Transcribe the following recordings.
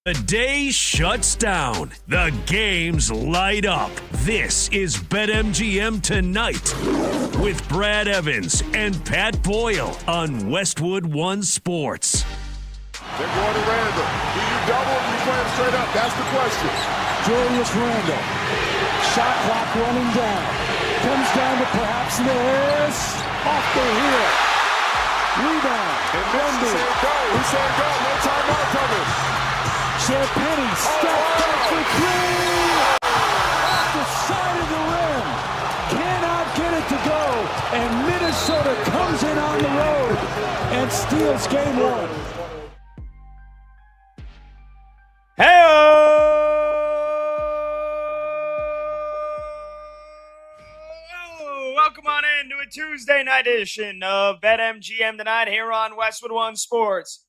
The day shuts down. The games light up. This is BetMGM Tonight with Brad Evans and Pat Boyle on Westwood One Sports. They're going to Randall. Do you double or do you play him straight up? That's the question. Julius Randall. Shot clock running down. Comes down to perhaps this. Off the heel. Rebound. And Wendy. He said go. No timeout coming. Champagny stepped back for three. Off the side of the rim. Cannot get it to go. And Minnesota comes in on the road and steals game one. Welcome on in to a Tuesday night edition of BetMGM Tonight here on Westwood One Sports.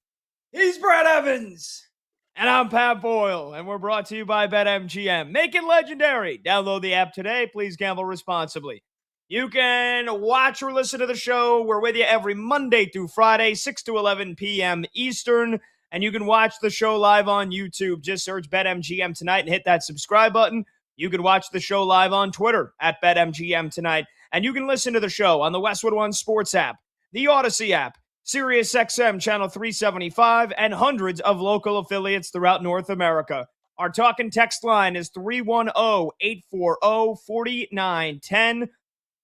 He's Brad Evans, and I'm Pat Boyle, and we're brought to you by BetMGM. Make it legendary. Download the app today. Please gamble responsibly. You can watch or listen to the show. We're with you every Monday through Friday, 6 to 11 p.m. Eastern. And you can watch the show live on YouTube. Just search BetMGM Tonight and hit that subscribe button. You can watch the show live on Twitter at BetMGM Tonight. And you can listen to the show on the Westwood One Sports app, the Odyssey app, SiriusXM Channel 375, and hundreds of local affiliates throughout North America. Our talk and text line is 310-840-4910.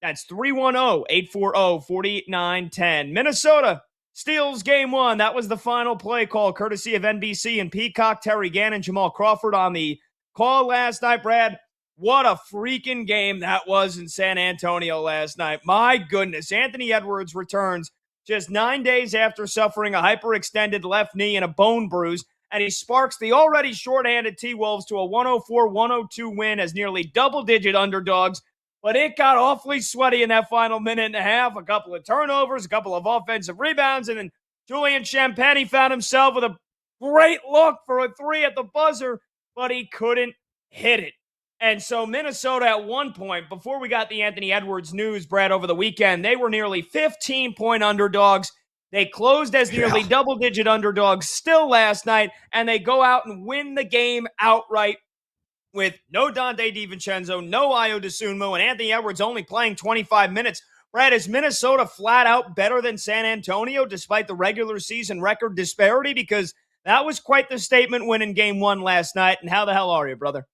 That's 310-840-4910. Minnesota steals game one. That was the final play call, courtesy of NBC and Peacock. Terry Gannon, Jamal Crawford on the call last night. Brad, what a freaking game that was in San Antonio last night. My goodness. Anthony Edwards returns just 9 days after suffering a hyperextended left knee and a bone bruise, and he sparks the already shorthanded T-Wolves to a 104-102 win as nearly double-digit underdogs. But it got awfully sweaty in that final minute and a half. A couple of turnovers, a couple of offensive rebounds, and then Julian Champagny found himself with a great look for a three at the buzzer, but he couldn't hit it. And so Minnesota at one point, before we got the Anthony Edwards news, Brad, over the weekend, they were nearly 15-point underdogs. They closed as nearly double-digit underdogs still last night, and they go out and win the game outright with no Dante DiVincenzo, no Ayo Dosunmu, and Anthony Edwards only playing 25 minutes. Brad, is Minnesota flat out better than San Antonio despite the regular season record disparity? Because that was quite the statement win in game one last night. And how the hell are you, brother?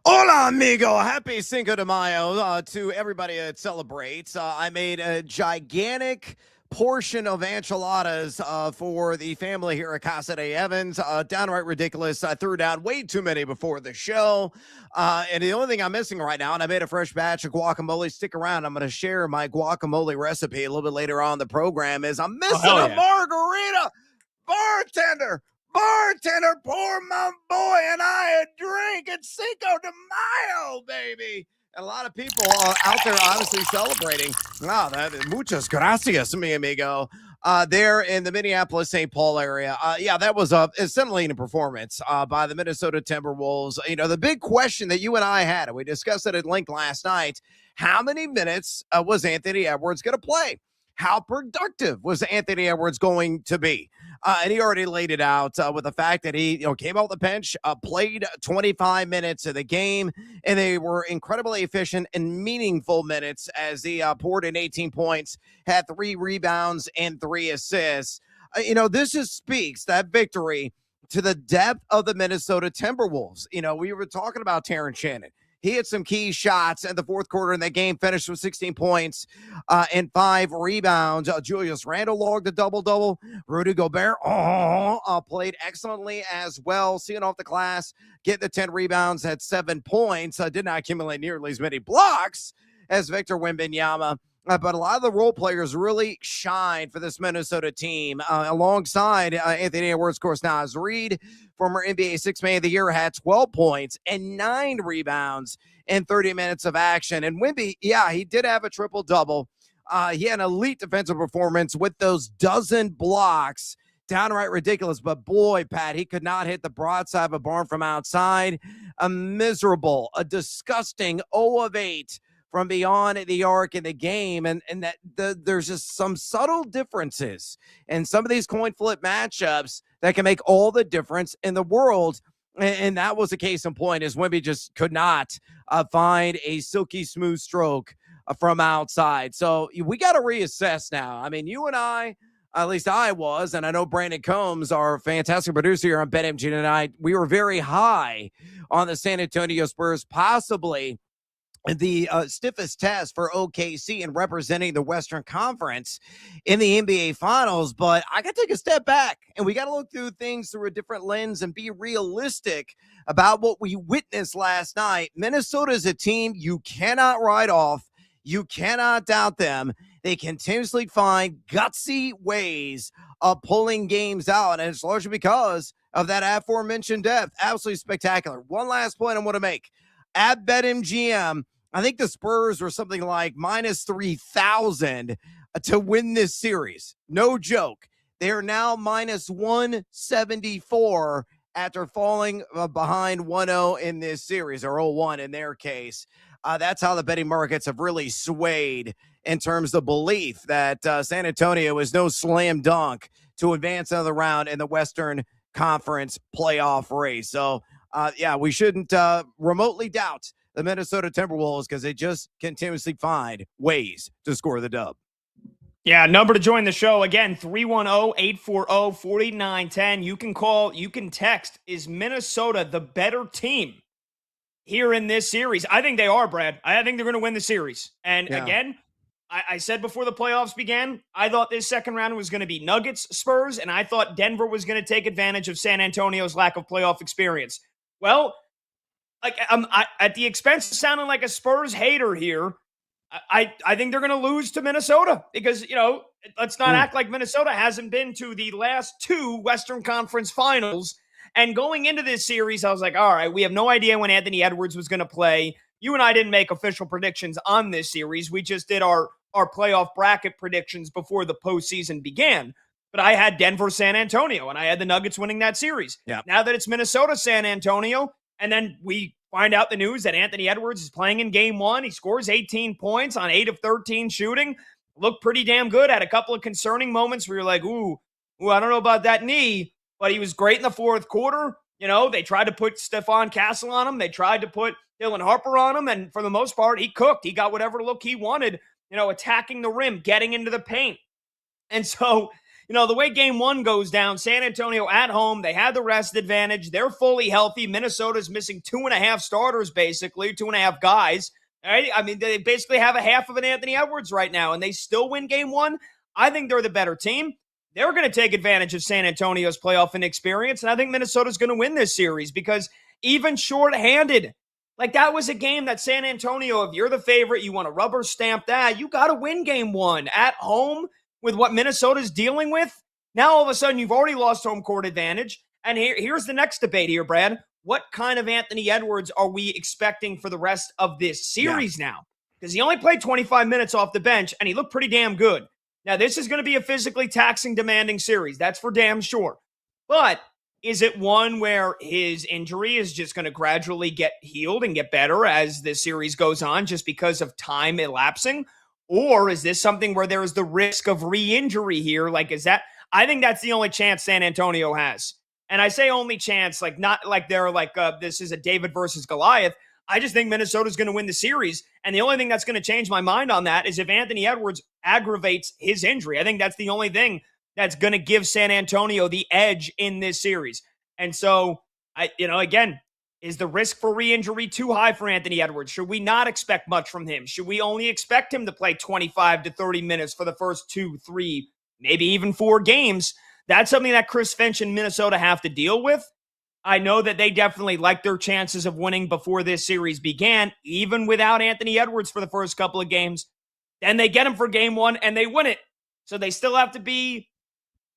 Hola, amigo. Happy Cinco de Mayo to everybody that celebrates. I made a gigantic portion of enchiladas for the family here at Casa de Evans. Downright ridiculous. I threw down way too many before the show. And the only thing I'm missing right now, and I made a fresh batch of guacamole. Stick around. I'm going to share my guacamole recipe a little bit later on in the program. Is I'm missing a margarita. Bartender, pour my boy and I a drink. It's Cinco de Mayo, baby. And a lot of people out there honestly celebrating. Wow, muchas gracias, mi amigo. There in the Minneapolis-St. Paul area. That was a scintillating performance by the Minnesota Timberwolves. You know, the big question that you and I had, and we discussed it at length last night, how many minutes was Anthony Edwards going to play? How productive was Anthony Edwards going to be? And he already laid it out with the fact that he came off the bench, played 25 minutes of the game, and they were incredibly efficient and meaningful minutes as he poured in 18 points, had 3 rebounds and 3 assists. This speaks, that victory, to the depth of the Minnesota Timberwolves. We were talking about Terrence Shannon. He had some key shots in the fourth quarter in that game, finished with 16 points and 5 rebounds. Julius Randle logged a double-double. Rudy Gobert played excellently as well, seeing off the glass, getting the 10 rebounds, had 7 points. Did not accumulate nearly as many blocks as Victor Wembanyama. But a lot of the role players really shine for this Minnesota team. Alongside Anthony Edwards, of course, Naz Reid, former NBA Sixth Man of the Year, had 12 points and 9 rebounds in 30 minutes of action. And Wemby, he did have a triple-double. He had an elite defensive performance with those dozen blocks. Downright ridiculous. But boy, Pat, he could not hit the broadside of a barn from outside. A disgusting 0 of 8 from beyond the arc in the game, and that there's just some subtle differences in some of these coin flip matchups that can make all the difference in the world. And that was a case in point, as Wemby just could not find a silky smooth stroke from outside. So we got to reassess now. I mean, you and I, at least I was, and I know Brandon Combs, our fantastic producer here on BetMGM tonight, we were very high on the San Antonio Spurs, possibly the stiffest test for OKC in representing the Western Conference in the NBA Finals. But I got to take a step back, and we got to look through things through a different lens and be realistic about what we witnessed last night. Minnesota is a team you cannot write off. You cannot doubt them. They continuously find gutsy ways of pulling games out, and it's largely because of that aforementioned depth. Absolutely spectacular. One last point I want to make. At BetMGM, I think the Spurs were something like minus 3,000 to win this series. No joke. They are now minus 174 after falling behind 1-0 in this series, or 0-1 in their case. That's how the betting markets have really swayed in terms of belief that San Antonio is no slam dunk to advance another round in the Western Conference playoff race. So, we shouldn't remotely doubt the Minnesota Timberwolves because they just continuously find ways to score the dub. Yeah, number to join the show, again, 310-840-4910. You can call, you can text. Is Minnesota the better team here in this series? I think they are, Brad. I think they're going to win the series. And again, I said before the playoffs began, I thought this second round was going to be Nuggets, Spurs, and I thought Denver was going to take advantage of San Antonio's lack of playoff experience. Well, at the expense of sounding like a Spurs hater here, I think they're going to lose to Minnesota because, let's not act like Minnesota hasn't been to the last two Western Conference Finals. And going into this series, I was like, all right, we have no idea when Anthony Edwards was going to play. You and I didn't make official predictions on this series. We just did our playoff bracket predictions before the postseason began. But I had Denver, San Antonio, and I had the Nuggets winning that series. Yeah. Now that it's Minnesota, San Antonio, and then we find out the news that Anthony Edwards is playing in game one. He scores 18 points on 8 of 13 shooting. Looked pretty damn good. Had a couple of concerning moments where you're like, ooh, I don't know about that knee. But he was great in the fourth quarter. They tried to put Stephon Castle on him. They tried to put Dylan Harper on him. And for the most part, he cooked. He got whatever look he wanted, attacking the rim, getting into the paint. And so, the way game one goes down, San Antonio at home, they had the rest advantage. They're fully healthy. Minnesota's missing 2.5 starters, basically, 2.5 guys. All right? I mean, they basically have a half of an Anthony Edwards right now, and they still win game one. I think they're the better team. They're going to take advantage of San Antonio's playoff inexperience, and I think Minnesota's going to win this series because even shorthanded, like that was a game that San Antonio, if you're the favorite, you want to rubber stamp that, you got to win game one at home with what Minnesota's dealing with. Now, all of a sudden, you've already lost home court advantage, and here's the next debate here, Brad. What kind of Anthony Edwards are we expecting for the rest of this series now? Because he only played 25 minutes off the bench, and he looked pretty damn good. Now, this is going to be a physically taxing, demanding series. That's for damn sure. But is it one where his injury is just going to gradually get healed and get better as the series goes on just because of time elapsing? Or is this something where there is the risk of re-injury here? I think that's the only chance San Antonio has. And I say only chance, not like they're this is a David versus Goliath. I just think Minnesota's going to win the series. And the only thing that's going to change my mind on that is if Anthony Edwards aggravates his injury. I think that's the only thing that's going to give San Antonio the edge in this series. And so, again, is the risk for re-injury too high for Anthony Edwards? Should we not expect much from him? Should we only expect him to play 25 to 30 minutes for the first 2, 3, maybe even 4 games? That's something that Chris Finch and Minnesota have to deal with. I know that they definitely liked their chances of winning before this series began, even without Anthony Edwards for the first couple of games. Then they get him for game one and they win it. So they still have to be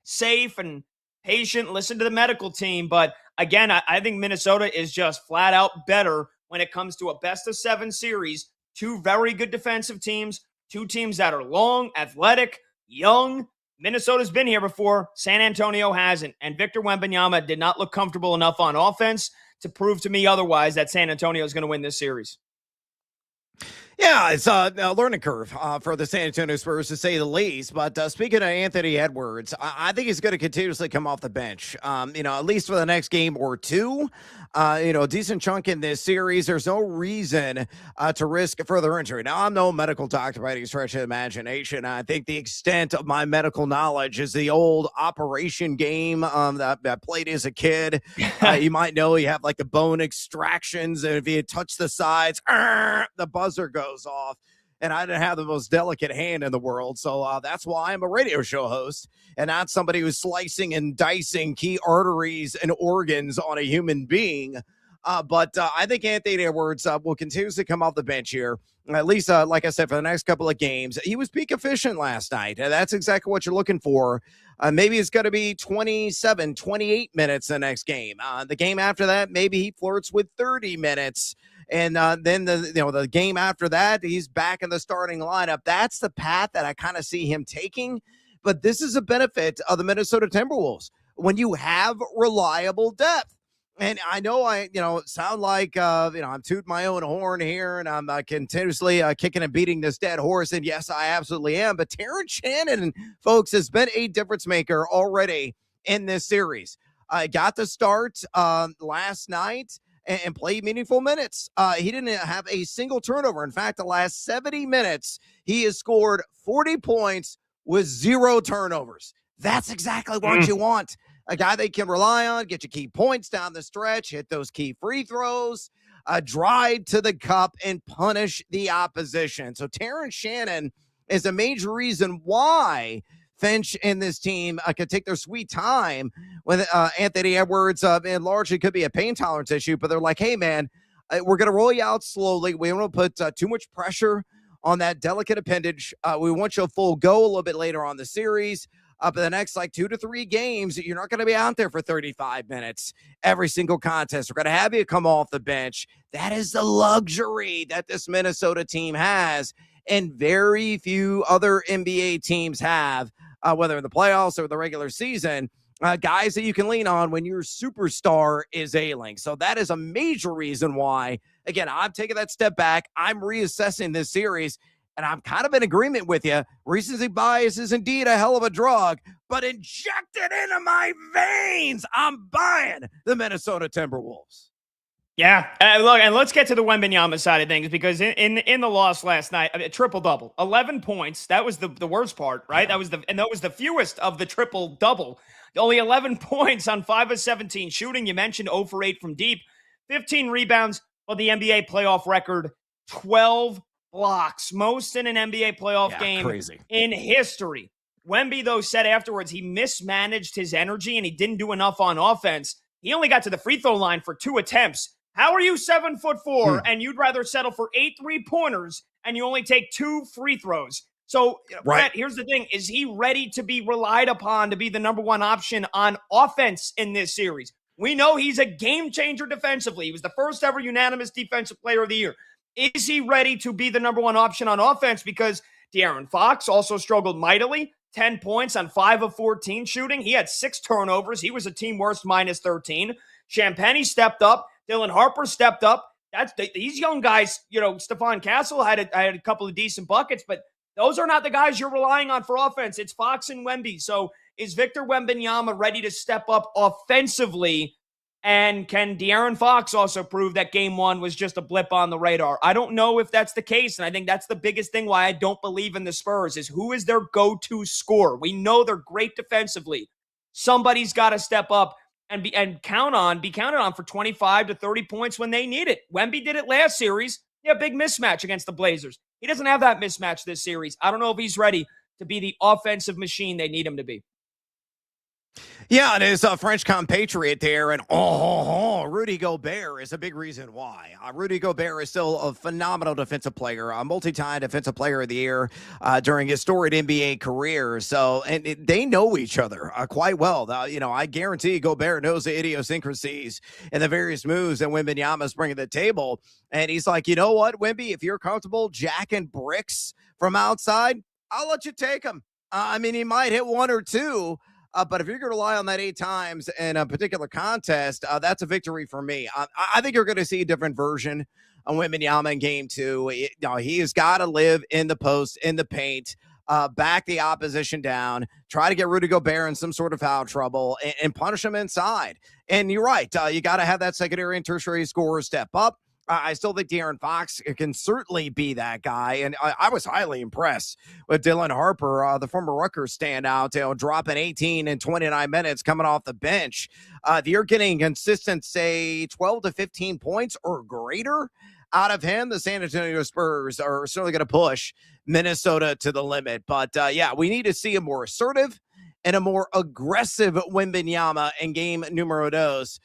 safe and patient, listen to the medical team. But again, I think Minnesota is just flat out better when it comes to a best of 7 series. 2 very good defensive teams, 2 teams that are long, athletic, young. Minnesota's been here before. San Antonio hasn't. And Victor Wembanyama did not look comfortable enough on offense to prove to me otherwise that San Antonio is going to win this series. Yeah, it's a learning curve for the San Antonio Spurs, to say the least. But speaking of Anthony Edwards, I think he's going to continuously come off the bench, at least for the next game or two. A decent chunk in this series. There's no reason to risk further injury. Now, I'm no medical doctor by any stretch of the imagination. I think the extent of my medical knowledge is the old operation game that I played as a kid. You might know you have like the bone extractions, and if you touch the sides, the buzzer goes off. And I didn't have the most delicate hand in the world. So that's why I'm a radio show host and not somebody who's slicing and dicing key arteries and organs on a human being. But I think Anthony Edwards will continuously come off the bench here. At least, like I said, for the next couple of games. He was peak efficient last night. And that's exactly what you're looking for. Maybe it's going to be 27, 28 minutes the next game. The game after that, maybe he flirts with 30 minutes. And then the game after that, he's back in the starting lineup. That's the path that I kind of see him taking. But this is a benefit of the Minnesota Timberwolves when you have reliable depth. And I know I sound like, I'm tooting my own horn here, and I'm continuously kicking and beating this dead horse. And yes, I absolutely am. But Terrence Shannon, folks, has been a difference maker already in this series. Got the start last night and played meaningful minutes. He didn't have a single turnover. In fact, the last 70 minutes, he has scored 40 points with 0 turnovers. That's exactly what you want. A guy they can rely on, get you key points down the stretch, hit those key free throws, drive to the cup, and punish the opposition. So Terrence Shannon is a major reason why Finch and this team could take their sweet time with Anthony Edwards. And largely could be a pain tolerance issue, but they're like, hey, man, we're going to roll you out slowly. We don't want to put too much pressure on that delicate appendage. We want you to full go a little bit later on the series. Up in the next 2 to 3 games, you're not going to be out there for 35 minutes every single contest. We're going to have you come off the bench. That is the luxury that this Minnesota team has, and very few other NBA teams have, whether in the playoffs or the regular season, guys that you can lean on when your superstar is ailing. So that is a major reason why, again, I'm taking that step back. I'm reassessing this series. And I'm kind of in agreement with you. Recency bias is indeed a hell of a drug, but inject it into my veins. I'm buying the Minnesota Timberwolves. Yeah, look, and let's get to the Wembanyama side of things, because in the loss last night, triple-double, 11 points. That was the worst part, right? Yeah. That was the fewest of the triple-double. Only 11 points on 5 of 17 shooting. You mentioned 0 for 8 from deep, 15 rebounds, but the NBA playoff record, 12 blocks, most in an NBA playoff game in history. Wemby, though, said afterwards he mismanaged his energy and he didn't do enough on offense. He only got to the free throw line for 2 attempts. How are you 7'4" and you'd rather settle for 8 3-pointers and you only take 2 free throws? So, Brett, here's the thing. Is he ready to be relied upon to be the number one option on offense in this series? We know he's a game changer defensively. He was the first ever unanimous defensive player of the year. Is he ready to be the number one option on offense? Because De'Aaron Fox also struggled mightily. 10 points on 5 of 14 shooting. He had 6 turnovers. He was a team worst minus 13. Champagnie stepped up. Dylan Harper stepped up. These young guys, Stephon Castle had a couple of decent buckets, but those are not the guys you're relying on for offense. It's Fox and Wemby. So is Victor Wembanyama ready to step up offensively? And can De'Aaron Fox also prove that game 1 was just a blip on the radar? I don't know if that's the case, and I think that's the biggest thing why I don't believe in the Spurs is who is their go-to scorer. We know they're great defensively. Somebody's got to step up and be counted on for 25 to 30 points when they need it. Wemby did it last series. Yeah, big mismatch against the Blazers. He doesn't have that mismatch this series. I don't know if he's ready to be the offensive machine they need him to be. Yeah, and his French compatriot there, and Rudy Gobert is a big reason why. Rudy Gobert is still a phenomenal defensive player, a multi-time defensive player of the year during his storied NBA career. So, and they know each other quite well. I guarantee Gobert knows the idiosyncrasies and the various moves that Wembanyama's bringing to the table. And he's like, you know what, Wemby, if you're comfortable jacking bricks from outside, I'll let you take them. He might hit 1 or 2. But if you're going to rely on that 8 times in a particular contest, that's a victory for me. I think you're going to see a different version on Wembanyama in game 2. He has got to live in the post, in the paint, back the opposition down, try to get Rudy Gobert in some sort of foul trouble, and punish him inside. And you're right. You got to have that secondary and tertiary scorer step up. I still think De'Aaron Fox can certainly be that guy. And I was highly impressed with Dylan Harper, the former Rutgers standout, dropping 18 in 29 minutes coming off the bench. You're getting consistent, say, 12 to 15 points or greater out of him. The San Antonio Spurs are certainly going to push Minnesota to the limit. But, we need to see a more assertive and a more aggressive Wembanyama in game numero dos.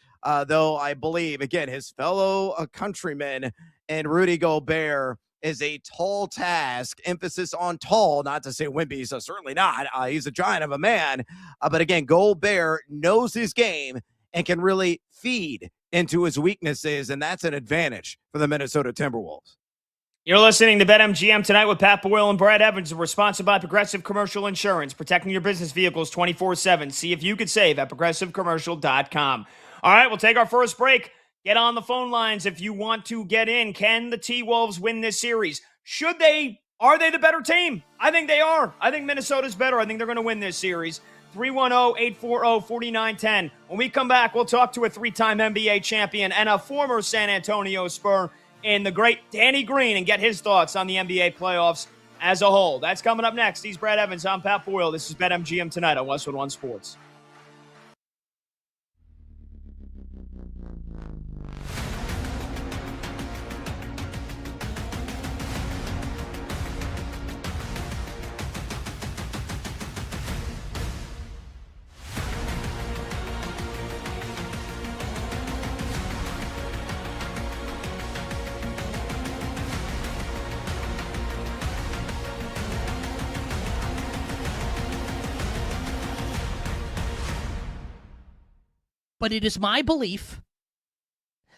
Though I believe, again, his fellow countryman and Rudy Gobert is a tall task, emphasis on tall, not to say Wemby's certainly not. He's a giant of a man. But again, Gobert knows his game and can really feed into his weaknesses, and that's an advantage for the Minnesota Timberwolves. You're listening to BetMGM tonight with Pat Boyle and Brad Evans. We're sponsored by Progressive Commercial Insurance, protecting your business vehicles 24/7. See if you could save at progressivecommercial.com. All right, we'll take our first break. Get on the phone lines if you want to get in. Can the T-Wolves win this series? Should they? Are they the better team? I think they are. I think Minnesota's better. I think they're going to win this series. 310-840-4910. When we come back, we'll talk to a 3-time NBA champion and a former San Antonio Spur in the great Danny Green and get his thoughts on the NBA playoffs as a whole. That's coming up next. He's Brad Evans. I'm Pat Boyle. This is BetMGM tonight on Westwood One Sports. But it is my belief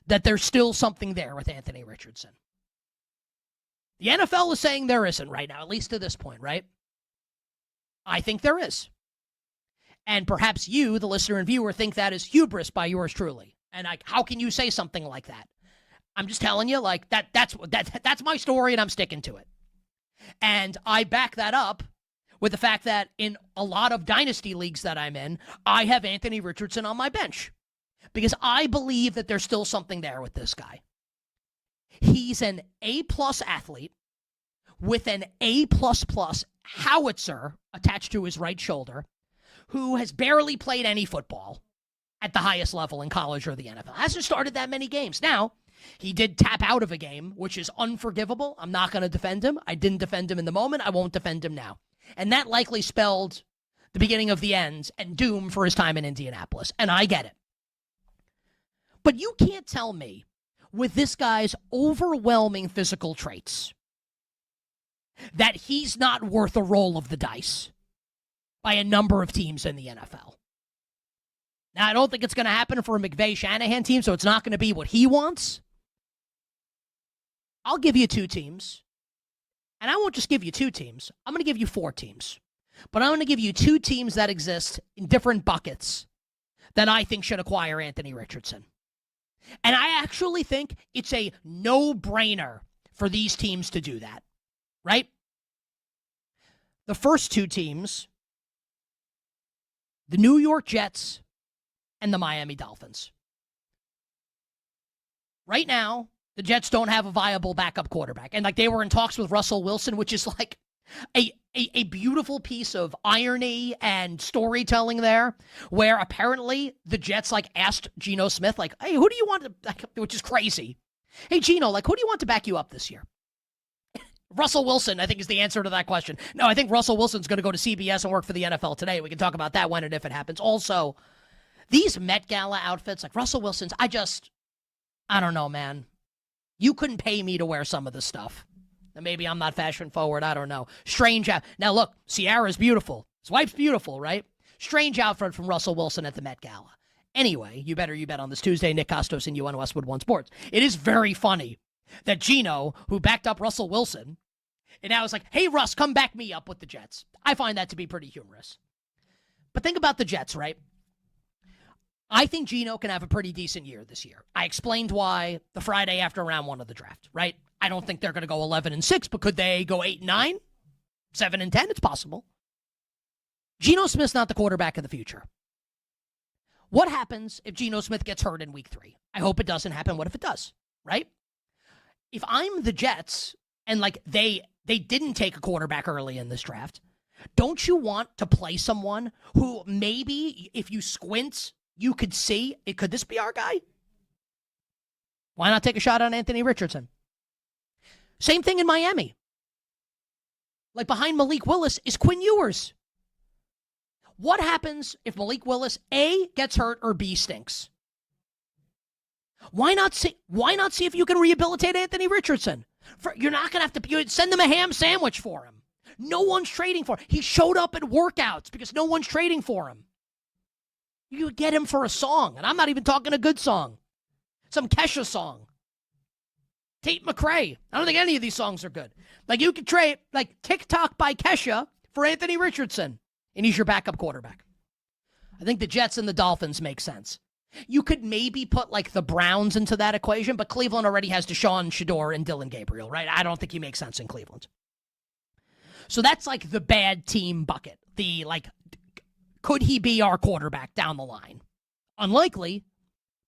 that there's still something there with Anthony Richardson. The NFL is saying there isn't right now, at least to this point, right? I think there is. And perhaps you, the listener and viewer, think that is hubris by yours truly. And how can you say something like that? I'm just telling you, like, that's my story, and I'm sticking to it. And I back that up with the fact that in a lot of dynasty leagues that I'm in, I have Anthony Richardson on my bench because I believe that there's still something there with this guy. He's an A-plus athlete with an A++ howitzer attached to his right shoulder who has barely played any football at the highest level in college or the NFL. Hasn't started that many games. Now, he did tap out of a game, which is unforgivable. I'm not going to defend him. I didn't defend him in the moment. I won't defend him now. And that likely spelled the beginning of the end and doom for his time in Indianapolis. And I get it. But you can't tell me, with this guy's overwhelming physical traits, that he's not worth a roll of the dice by a number of teams in the NFL. Now, I don't think it's going to happen for a McVay-Shanahan team, so it's not going to be what he wants. I'll give you 2 teams. And I won't just give you 2 teams. I'm going to give you 4 teams. But I'm going to give you 2 teams that exist in different buckets that I think should acquire Anthony Richardson. And I actually think it's a no-brainer for these teams to do that. Right? The first 2 teams, the New York Jets and the Miami Dolphins. Right now, the Jets don't have a viable backup quarterback. And like they were in talks with Russell Wilson, which is like a beautiful piece of irony and storytelling there, where apparently the Jets like asked Geno Smith, like, hey, who do you want to back up? Which is crazy. Hey, Geno, like, who do you want to back you up this year? Russell Wilson, I think, is the answer to that question. No, I think Russell Wilson's going to go to CBS and work for the NFL today. We can talk about that when and if it happens. Also, these Met Gala outfits, like Russell Wilson's, I don't know, man. You couldn't pay me to wear some of this stuff. And maybe I'm not fashion forward. I don't know. Strange. Now, look, Ciara's beautiful. His wife's beautiful, right? Strange outfit from Russell Wilson at the Met Gala. Anyway, you bet on this Tuesday. Nick Costos and you on Westwood One Sports. It is very funny that Geno, who backed up Russell Wilson, and now is like, hey, Russ, come back me up with the Jets. I find that to be pretty humorous. But think about the Jets, right? I think Geno can have a pretty decent year this year. I explained why the Friday after round 1 of the draft, right? I don't think they're going to go 11-6, but could they go 8-9, 7-10? It's possible. Geno Smith's not the quarterback of the future. What happens if Geno Smith gets hurt in week 3? I hope it doesn't happen. What if it does, right? If I'm the Jets and they didn't take a quarterback early in this draft, don't you want to play someone who maybe if you squint, you could see, could this be our guy? Why not take a shot on Anthony Richardson? Same thing in Miami. Behind Malik Willis is Quinn Ewers. What happens if Malik Willis, A, gets hurt or B, stinks? Why not see if you can rehabilitate Anthony Richardson? You're not going to have to send them a ham sandwich for him. No one's trading for him. He showed up at workouts because no one's trading for him. You could get him for a song, and I'm not even talking a good song. Some Kesha song. Tate McRae. I don't think any of these songs are good. You could trade, TikTok by Kesha for Anthony Richardson, and he's your backup quarterback. I think the Jets and the Dolphins make sense. You could maybe put, the Browns into that equation, but Cleveland already has Deshaun Shador and Dylan Gabriel, right? I don't think he makes sense in Cleveland. So that's, the bad team bucket. The, could he be our quarterback down the line? Unlikely,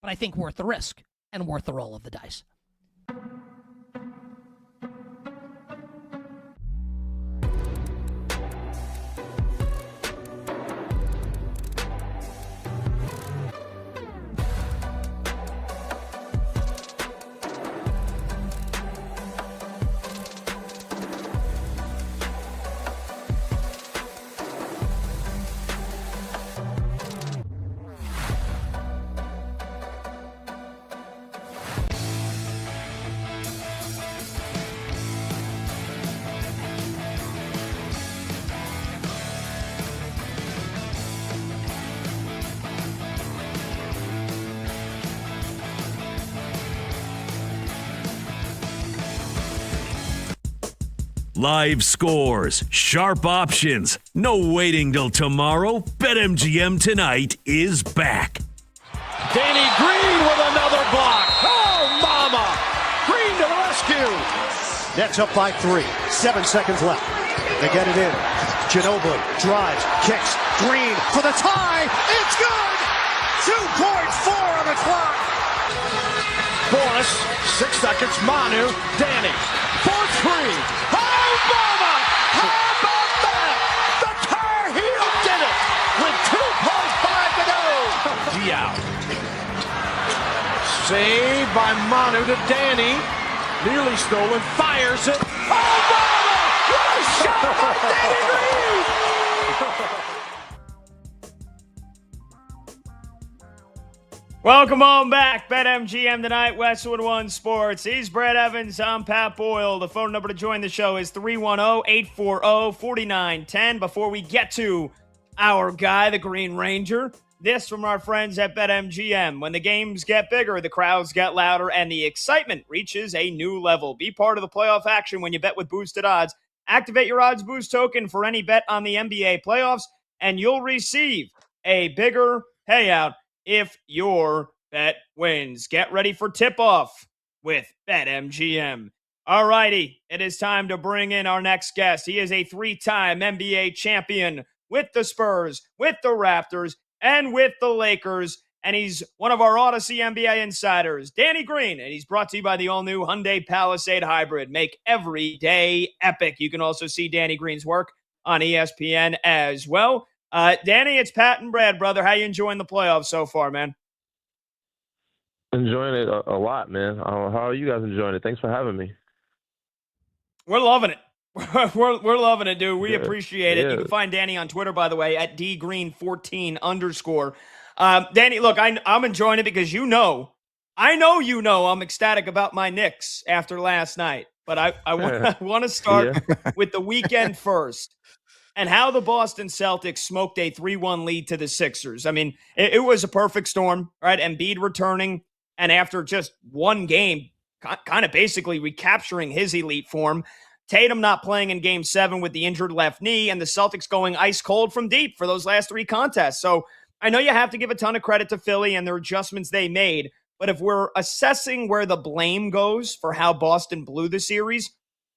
but I think worth the risk and worth the roll of the dice. Live scores, sharp options, no waiting till tomorrow. BetMGM tonight is back. Danny Green with another block. Oh, mama! Green to the rescue. Nets up by 3. 7 seconds left. They get it in. Ginobili drives, kicks. Green for the tie. It's good! 2.4 on the clock. Boris, 6 seconds. Manu, Danny. 4-3. Oh, mama! How about that? The Tar Heel did it with 2.5 to go. Diao. Saved by Manu to Danny. Nearly stolen. Fires it. Oh, mama! What a shot by Danny Green! Welcome on back. BetMGM tonight, Westwood One Sports. He's Brad Evans. I'm Pat Boyle. The phone number to join the show is 310-840-4910. Before we get to our guy, the Green Ranger, this from our friends at BetMGM. When the games get bigger, the crowds get louder, and the excitement reaches a new level. Be part of the playoff action when you bet with boosted odds. Activate your Odds Boost token for any bet on the NBA playoffs, and you'll receive a bigger payout if your bet wins. Get ready for tip-off with BetMGM. All righty, it is time to bring in our next guest. He is a 3-time NBA champion with the Spurs, with the Raptors, and with the Lakers, and he's one of our Odyssey NBA insiders, Danny Green, and he's brought to you by the all-new Hyundai Palisade Hybrid. Make every day epic. You can also see Danny Green's work on ESPN as well. Danny, it's Pat and Brad, brother. How you enjoying the playoffs so far, man? Enjoying it a lot, man. How are you guys enjoying it? Thanks for having me. We're loving it. We're loving it, dude. We appreciate it. Yeah. You can find Danny on Twitter, by the way, at dgreen14_. Danny, look, I'm enjoying it because I know I'm ecstatic about my Knicks after last night. But I want to start with the weekend first. And how the Boston Celtics smoked a 3-1 lead to the Sixers. I mean, it was a perfect storm, right? Embiid returning, and after just one game, kind of basically recapturing his elite form. Tatum not playing in Game 7 with the injured left knee, and the Celtics going ice cold from deep for those last 3 contests. So, I know you have to give a ton of credit to Philly and their adjustments they made, but if we're assessing where the blame goes for how Boston blew the series,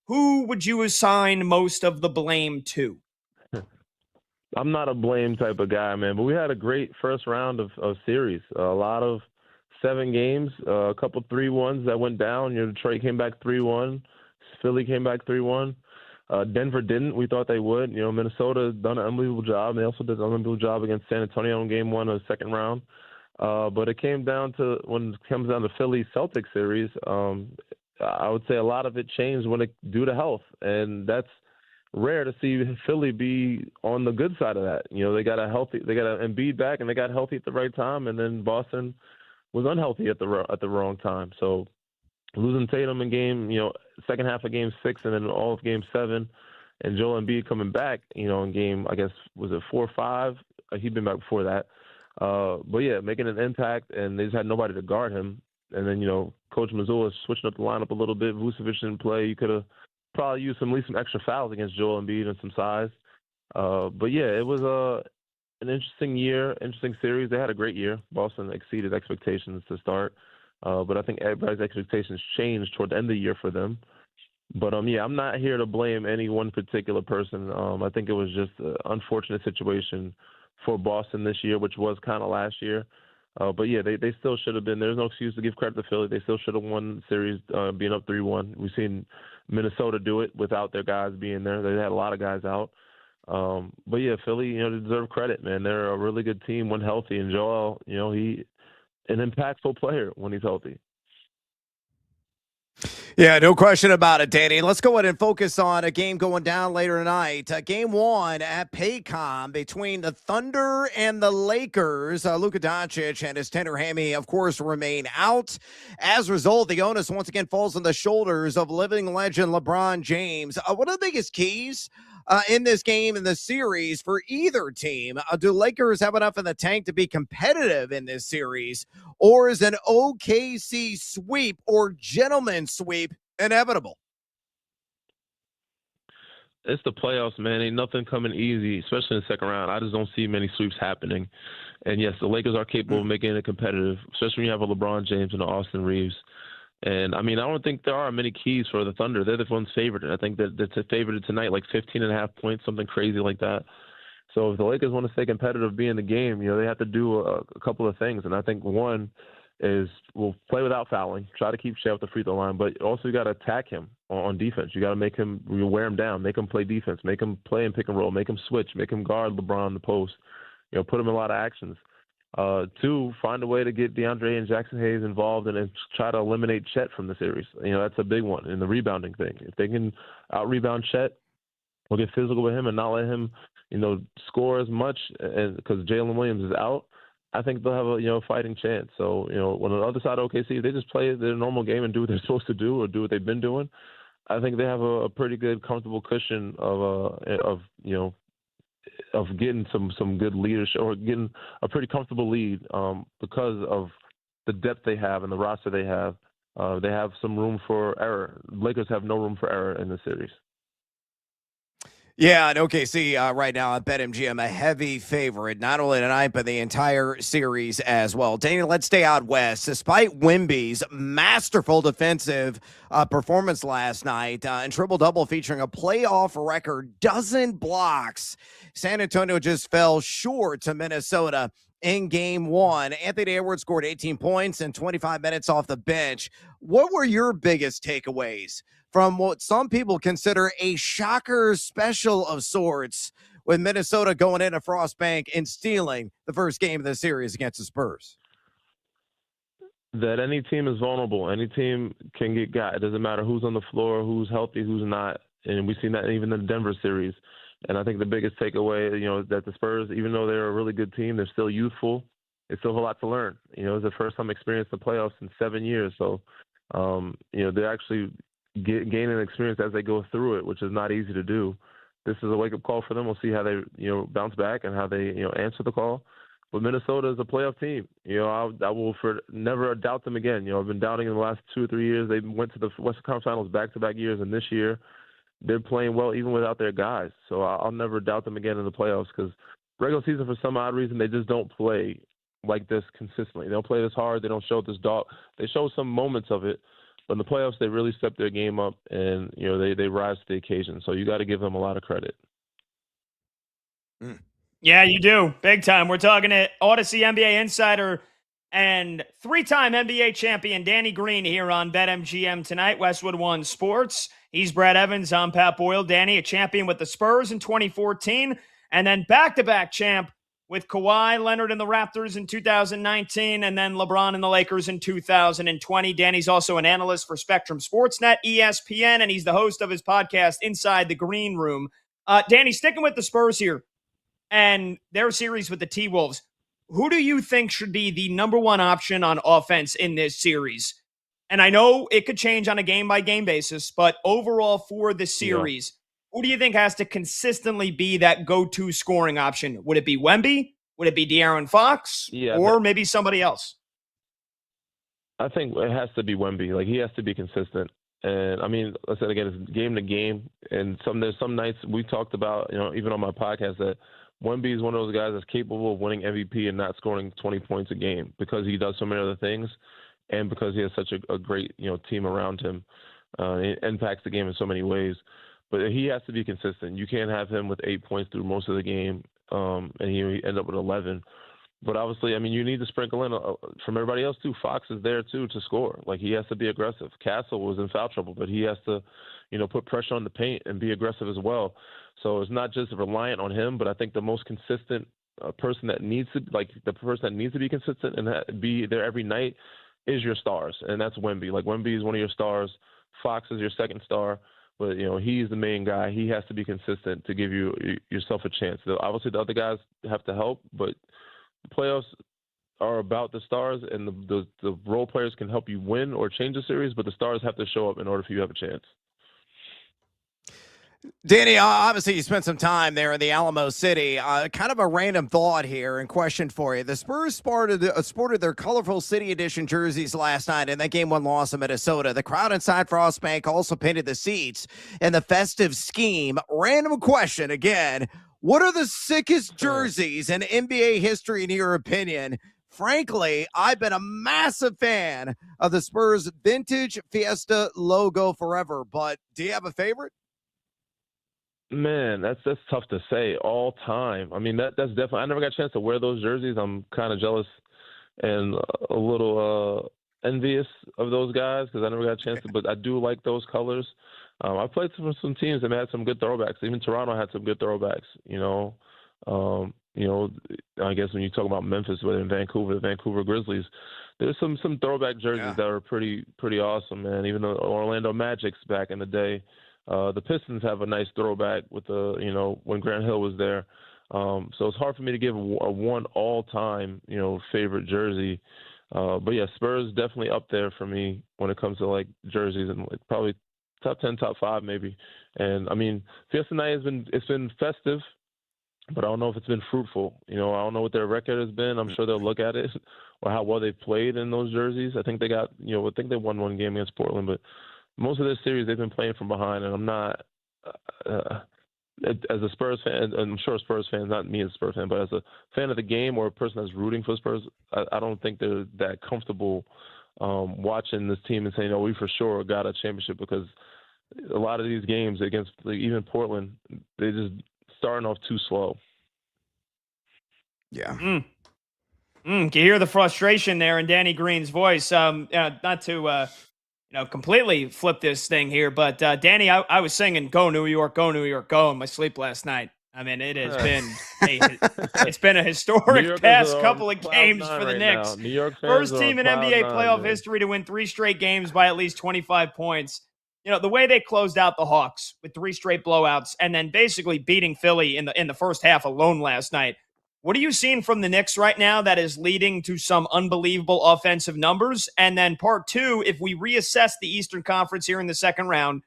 who would you assign most of the blame to? I'm not a blame type of guy, man, but we had a great first round of series. A lot of 7 games, a couple 3-1s that went down. Detroit came back 3-1. Philly came back 3-1. Denver didn't. We thought they would. Minnesota done an unbelievable job. They also did an unbelievable job against San Antonio in game 1 of the second round. But it came down to, when it comes down to Philly-Celtics series, I would say a lot of it changed due to health. And that's rare to see Philly be on the good side of that. They got Embiid back, and they got healthy at the right time, and then Boston was unhealthy at the wrong time. So losing Tatum in second half of game 6 and then all of game 7, and Joel Embiid coming back, in game, I guess, was it 4 or 5? He'd been back before that. But yeah, making an impact, and they just had nobody to guard him. And then, Coach Mazzulla switching up the lineup a little bit. Vucevic didn't play. You could have probably used at least some extra fouls against Joel Embiid and some size. But yeah, it was an interesting year, interesting series. They had a great year. Boston exceeded expectations to start. But I think everybody's expectations changed toward the end of the year for them. But, yeah, I'm not here to blame any one particular person. I think it was just an unfortunate situation for Boston this year, which was kind of last year. But, yeah, they still should have been. There's no excuse to give credit to Philly. They still should have won the series being up 3-1. We've seen Minnesota do it without their guys being there. They had a lot of guys out. But, yeah, Philly, they deserve credit, man. They're a really good team when healthy. And Joel, he an impactful player when he's healthy. Yeah, no question about it, Danny. Let's go ahead and focus on a game going down later tonight. Game 1 at Paycom between the Thunder and the Lakers. Luka Doncic and his tender hammy, of course, remain out. As a result, the onus once again falls on the shoulders of living legend LeBron James. One of the biggest keys in this game, in the series, for either team, do Lakers have enough in the tank to be competitive in this series, or is an OKC sweep or gentleman sweep inevitable? It's the playoffs, man. Ain't nothing coming easy, especially in the second round. I just don't see many sweeps happening. And yes, the Lakers are capable of making it competitive, especially when you have a LeBron James and an Austin Reeves. And, I don't think there are many keys for the Thunder. They're the ones favored. I think that they're favored tonight, like 15.5 points, something crazy like that. So if the Lakers want to stay competitive, be in the game, they have to do a couple of things. And I think one is we'll play without fouling, try to keep Shea off the free throw line, but also you got to attack him on defense. You got to make him, wear him down, make him play defense, make him play in pick and roll, make him switch, make him guard LeBron on the post, put him in a lot of actions. 2, find a way to get DeAndre and Jackson Hayes involved and then try to eliminate Chet from the series. That's a big one in the rebounding thing. If they can out-rebound Chet, we'll get physical with him and not let him, score as much, and because Jalen Williams is out, I think they'll have a fighting chance. So, when on the other side of OKC, they just play their normal game and do what they're supposed to do or do what they've been doing, I think they have a pretty good, comfortable cushion of getting some good leadership or getting a pretty comfortable lead because of the depth they have and the roster they have. They have some room for error. Lakers have no room for error in the series. Yeah, and OKC right now at BetMGM, a heavy favorite, not only tonight, but the entire series as well. Daniel, let's stay out west. Despite Wemby's masterful defensive performance last night and triple-double featuring a playoff record, dozen blocks, San Antonio just fell short to Minnesota in game 1. Anthony Edwards scored 18 points in 25 minutes off the bench. What were your biggest takeaways from what some people consider a shocker special of sorts, with Minnesota going into Frostbank and stealing the first game of the series against the Spurs? That any team is vulnerable. Any team can get got. It doesn't matter who's on the floor, who's healthy, who's not. And we've seen that even in the Denver series. And I think the biggest takeaway, that the Spurs, even though they're a really good team, they're still youthful. They still have a lot to learn. It's the first time experiencing the playoffs in 7 years. So, they're actually gaining experience as they go through it, which is not easy to do. This is a wake-up call for them. We'll see how they, bounce back and how they, answer the call. But Minnesota is a playoff team. I will never doubt them again. I've been doubting in the last 2 or 3 years. They went to the Western Conference Finals back-to-back years, and this year they're playing well even without their guys. So I'll never doubt them again in the playoffs because regular season, for some odd reason, they just don't play like this consistently. They don't play this hard. They don't show this dog. They show some moments of it, but in the playoffs, they really step their game up, and they rise to the occasion. So you got to give them a lot of credit. Yeah, you do. Big time. We're talking to Odyssey NBA insider and three-time NBA champion Danny Green here on BetMGM tonight, Westwood One Sports. He's Brad Evans. I'm Pat Boyle. Danny, a champion with the Spurs in 2014, and then back-to-back champ with Kawhi Leonard and the Raptors in 2019, and then LeBron and the Lakers in 2020. Danny's also an analyst for Spectrum Sportsnet, ESPN, and he's the host of his podcast, Inside the Green Room. Danny, sticking with the Spurs here and their series with the T-Wolves, who do you think should be the number one option on offense in this series? And I know it could change on a game-by-game basis, but overall for the series, who do you think has to consistently be that go-to scoring option? Would it be Wemby? Would it be De'Aaron Fox? Or maybe somebody else? I think it has to be Wemby. Like, he has to be consistent. And, I mean, I said again, it's game to game. And there's some nights we talked about, even on my podcast, that Wemby is one of those guys that's capable of winning MVP and not scoring 20 points a game because he does so many other things and because he has such a great, team around him. It impacts the game in so many ways. But he has to be consistent. You can't have him with 8 points through most of the game and he end up with 11. But obviously, I mean, you need to sprinkle in from everybody else, too. Fox is there, too, to score. Like, he has to be aggressive. Castle was in foul trouble, but he has to, put pressure on the paint and be aggressive as well. So it's not just reliant on him, but I think the most consistent person that needs to, the person that needs to be consistent and be there every night is your stars, and that's Wemby. Like, Wemby is one of your stars. Fox is your second star. But, he's the main guy. He has to be consistent to give yourself a chance. Obviously, the other guys have to help, but the playoffs are about the stars, and the role players can help you win or change the series, but the stars have to show up in order for you to have a chance. Danny, obviously you spent some time there in the Alamo City. Kind of a random thought here and question for you. The Spurs sported their colorful City Edition jerseys last night in that Game 1 loss in Minnesota. The crowd inside Frost Bank also painted the seats in the festive scheme. Random question again. What are the sickest jerseys in NBA history in your opinion? Frankly, I've been a massive fan of the Spurs vintage Fiesta logo forever, but do you have a favorite? Man, that's tough to say all time. I mean, that's definitely – I never got a chance to wear those jerseys. I'm kind of jealous and a little envious of those guys because I never got a chance to – but I do like those colors. I played for some teams that had some good throwbacks. Even Toronto had some good throwbacks, I guess when you talk about Memphis, whether in Vancouver, the Vancouver Grizzlies, there's some throwback jerseys that are pretty awesome, man. Even the Orlando Magics back in the day. The Pistons have a nice throwback with when Grant Hill was there. So it's hard for me to give a one all-time, favorite jersey. But yeah, Spurs definitely up there for me when it comes to like jerseys and like probably top 10, top 5 maybe. And I mean, Fiesta Night it's been festive, but I don't know if it's been fruitful. I don't know what their record has been. I'm sure they'll look at it or how well they've played in those jerseys. I think they got, I think they won one game against Portland, but most of this series they've been playing from behind, and I'm not, as a Spurs fan, and I'm sure Spurs fans, not me as a Spurs fan, but as a fan of the game or a person that's rooting for Spurs, I don't think they're that comfortable watching this team and saying, we for sure got a championship, because a lot of these games against even Portland, they just starting off too slow. Yeah. Can you hear the frustration there in Danny Green's voice? Not to completely flip this thing here, but Danny, I was singing "Go New York, Go New York, Go" in my sleep last night. I mean, it has been it's been a historic past couple of games for the Knicks. New York First team in NBA playoff history to win 3 straight games by at least 25 points. The way they closed out the Hawks with 3 straight blowouts and then basically beating Philly in the first half alone last night. What are you seeing from the Knicks right now that is leading to some unbelievable offensive numbers? And then part 2, if we reassess the Eastern Conference here in the second round,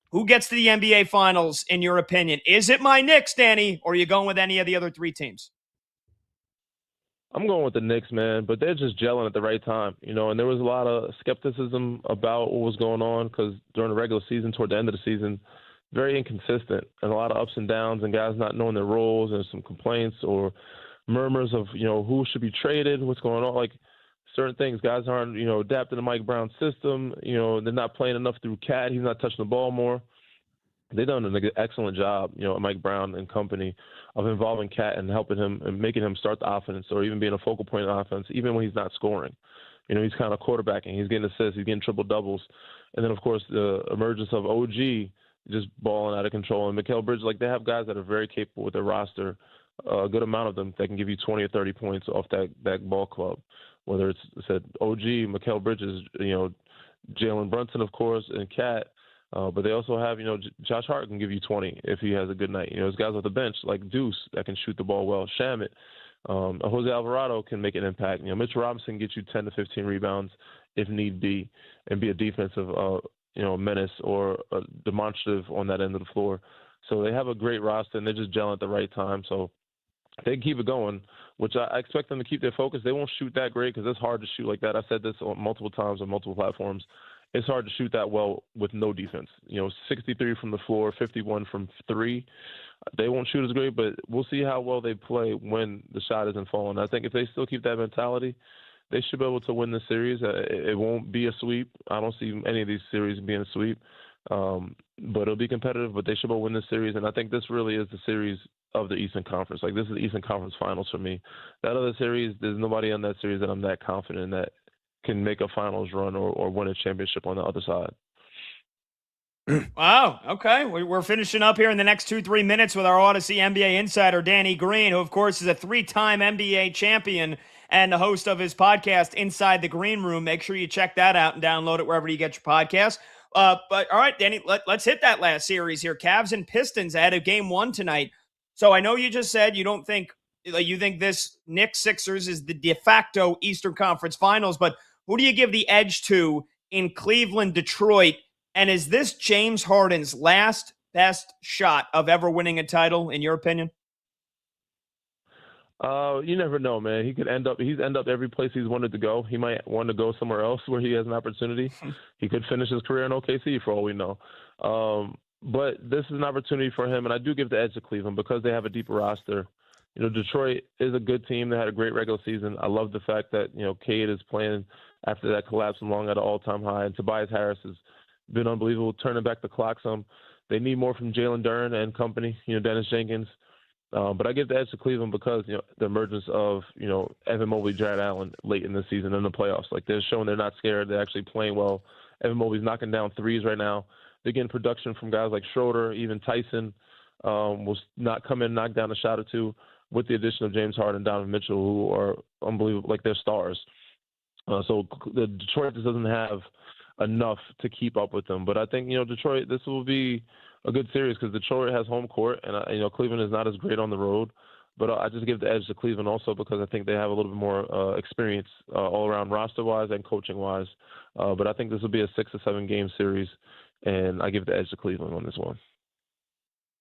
who gets to the NBA Finals in your opinion? Is it my Knicks, Danny, or are you going with any of the other 3 teams? I'm going with the Knicks, man, but they're just gelling at the right time, and there was a lot of skepticism about what was going on because during the regular season, toward the end of the season, very inconsistent and a lot of ups and downs and guys not knowing their roles and some complaints or murmurs of, who should be traded, what's going on. Like certain things, guys aren't, adapting to Mike Brown's system. They're not playing enough through Cat. He's not touching the ball more. They've done an excellent job, Mike Brown and company, of involving Cat and helping him and making him start the offense or even being a focal point of offense, even when he's not scoring. He's kind of quarterbacking. He's getting assists. He's getting triple doubles. And then, of course, the emergence of OG just balling out of control. And Mikal Bridges, they have guys that are very capable with their roster, a good amount of them that can give you 20 or 30 points off that ball club, whether it's said OG, Mikal Bridges, Jalen Brunson, of course, and Cat. But they also have, Josh Hart can give you 20 if he has a good night. There's guys off the bench like Deuce that can shoot the ball well, Shamit. Jose Alvarado can make an impact. Mitch Robinson gets you 10 to 15 rebounds if need be and be a defensive, menace or demonstrative on that end of the floor. So they have a great roster, and they're just gelling at the right time. So they can keep it going, which I expect them to keep their focus. They won't shoot that great because it's hard to shoot like that. I said this on multiple times on multiple platforms. It's hard to shoot that well with no defense. 63 from the floor, 51 from three. They won't shoot as great, but we'll see how well they play when the shot isn't falling. I think if they still keep that mentality, they should be able to win the series. It won't be a sweep. I don't see any of these series being a sweep, but it'll be competitive, but they should be able to win this series. And I think this really is the series of the Eastern Conference. This is the Eastern Conference Finals for me. That other series, there's nobody on that series that I'm that confident in that can make a finals run or win a championship on the other side. Wow. Okay. We're finishing up here in the next 2-3 minutes with our Odyssey NBA insider, Danny Green, who, of course, is a 3-time NBA champion and the host of his podcast, Inside the Green Room. Make sure you check that out and download it wherever you get your podcast. But all right, Danny, let's hit that last series here. Cavs and Pistons ahead of game one tonight. So I know you just said you don't think you think this Knicks Sixers is the de facto Eastern Conference Finals, but who do you give the edge to in Cleveland, Detroit? And is this James Harden's last best shot of ever winning a title, in your opinion? You never know, man. He's end up every place he's wanted to go. He might want to go somewhere else where he has an opportunity. He could finish his career in OKC for all we know. But this is an opportunity for him, and I do give the edge to Cleveland because they have a deeper roster. Detroit is a good team. They had a great regular season. I love the fact that, Cade is playing after that collapse along at an all-time high, and Tobias Harris has been unbelievable, turning back the clock some. They need more from Jalen Duren and company, Dennis Jenkins. But I give the edge to Cleveland because, the emergence of, Evan Mobley, Jared Allen late in the season in the playoffs. They're showing they're not scared. They're actually playing well. Evan Mobley's knocking down threes right now. They're getting production from guys like Schroeder, even Tyson will not come in and knock down a shot or two with the addition of James Harden and Donovan Mitchell, who are unbelievable, they're stars. So the Detroit just doesn't have enough to keep up with them. But I think, Detroit, this will be a good series because Detroit has home court, and, Cleveland is not as great on the road. But I just give the edge to Cleveland also because I think they have a little bit more experience all around roster-wise and coaching-wise. But I think this will be a 6 or 7 game series, and I give the edge to Cleveland on this one.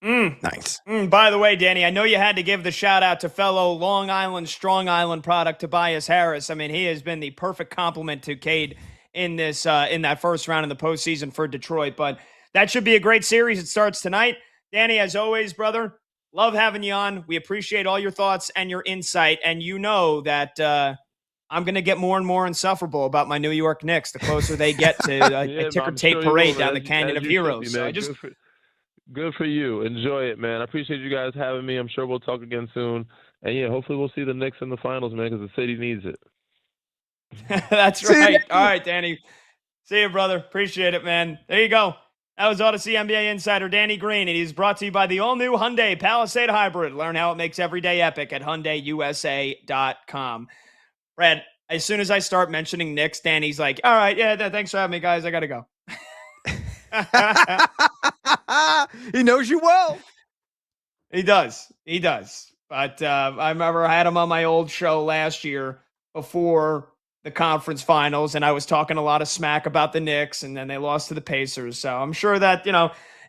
Nice. By the way, Danny, I know you had to give the shout out to fellow Long Island, Strong Island product Tobias Harris. I mean, he has been the perfect complement to Cade in this in that first round in the postseason for Detroit. But that should be a great series. It starts tonight. Danny, as always, brother, love having you on. We appreciate all your thoughts and your insight. And you know that I'm going to get more and more insufferable about my New York Knicks the closer they get to a ticker tape parade down the Canyon of Heroes. So I just. Good for you. Enjoy it, man. I appreciate you guys having me. I'm sure we'll talk again soon. And, yeah, hopefully we'll see the Knicks in the finals, man, because the city needs it. That's right. All right, Danny. See you, brother. Appreciate it, man. There you go. That was Odyssey NBA insider Danny Green, and he's brought to you by the all-new Hyundai Palisade Hybrid. Learn how it makes every day epic at HyundaiUSA.com. Brad, as soon as I start mentioning Knicks, Danny's like, all right, yeah, thanks for having me, guys. I got to go. He knows you well. He does. But I remember I had him on my old show last year before the conference finals, and I was talking a lot of smack about the Knicks, and then they lost to the Pacers. So I'm sure that,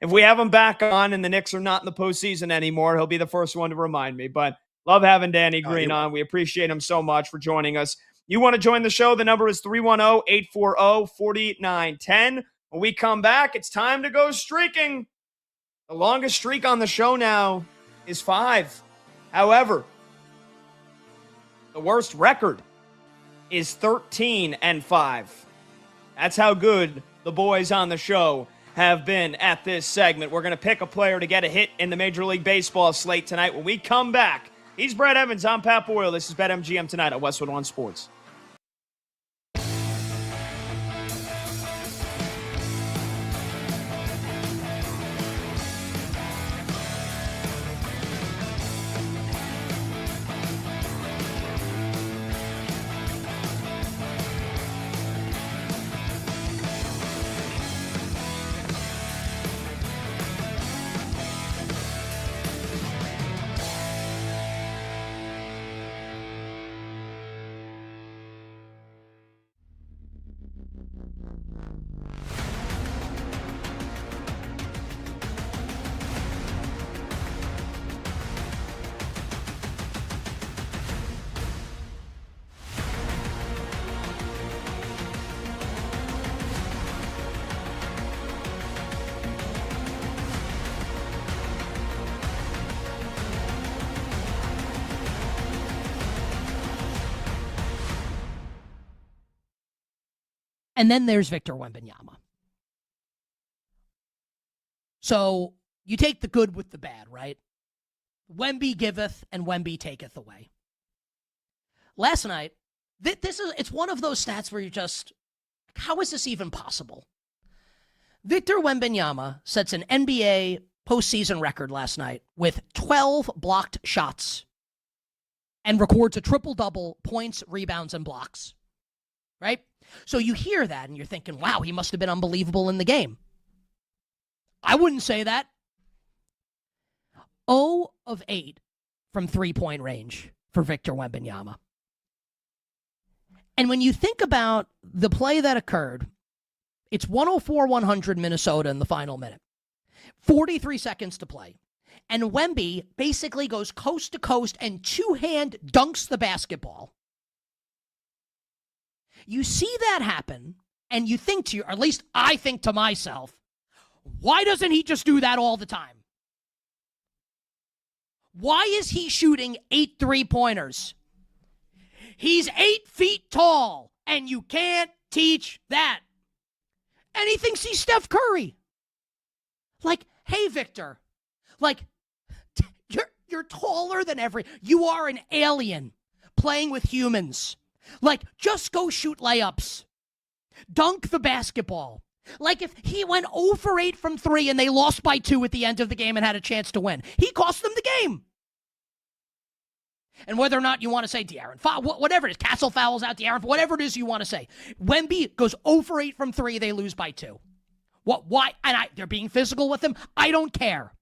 if we have him back on and the Knicks are not in the postseason anymore, he'll be the first one to remind me. But love having Danny Green on. We appreciate him so much for joining us. You want to join the show? The number is 310-840-4910. When we come back, it's time to go streaking. The longest streak on the show now is 5. However, the worst record is 13-5. That's how good the boys on the show have been at this segment. We're going to pick a player to get a hit in the Major League Baseball slate tonight. When we come back, he's Brad Evans. I'm Pat Boyle. This is BetMGM tonight at Westwood One Sports. And then there's Victor Wembanyama. So you take the good with the bad, right? Wemby giveth and Wemby taketh away. Last night, it's one of those stats where you just, how is this even possible? Victor Wembanyama sets an NBA postseason record last night with 12 blocked shots and records a triple-double, points, rebounds, and blocks. Right? So you hear that and you're thinking, wow, he must have been unbelievable in the game. I wouldn't say that. 0 of 8 from three-point range for Victor Wembanyama. And when you think about the play that occurred, it's 104-100 Minnesota in the final minute. 43 seconds to play. And Wemby basically goes coast to coast and two-hand dunks the basketball. You see that happen, and you think to you, or at least I think to myself, why doesn't he just do that all the time? Why is he shooting 8 3-pointers? He's 8 feet tall, and you can't teach that. And he thinks he's Steph Curry. Like, hey, Victor, like, you're taller than you are an alien playing with humans. Like, just go shoot layups. Dunk the basketball. Like, if he went 0 for 8 from 3 and they lost by 2 at the end of the game and had a chance to win, he cost them the game. And whether or not you want to say De'Aaron, whatever it is, Castle fouls out De'Aaron, whatever it is you want to say. Wemby goes 0 for 8 from 3, they lose by 2. What? Why? And they're being physical with him. I don't care.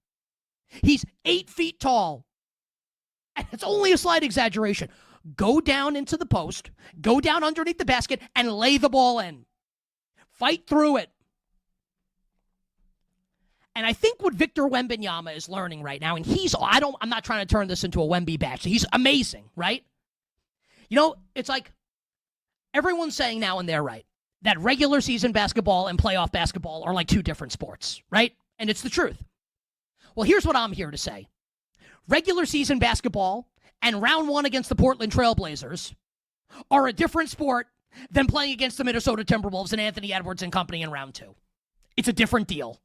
He's 8 feet tall. And it's only a slight exaggeration. Go down into the post, go down underneath the basket, and lay the ball in. Fight through it. And I think what Victor Wembanyama is learning right now, and I'm not trying to turn this into a Wemby batch. He's amazing, right? You know, it's like everyone's saying now, and they're right, that regular season basketball and playoff basketball are like 2 different sports, right? And it's the truth. Well, here's what I'm here to say. Regular season basketball and round 1 against the Portland Trailblazers are a different sport than playing against the Minnesota Timberwolves and Anthony Edwards and company in round 2. It's a different deal.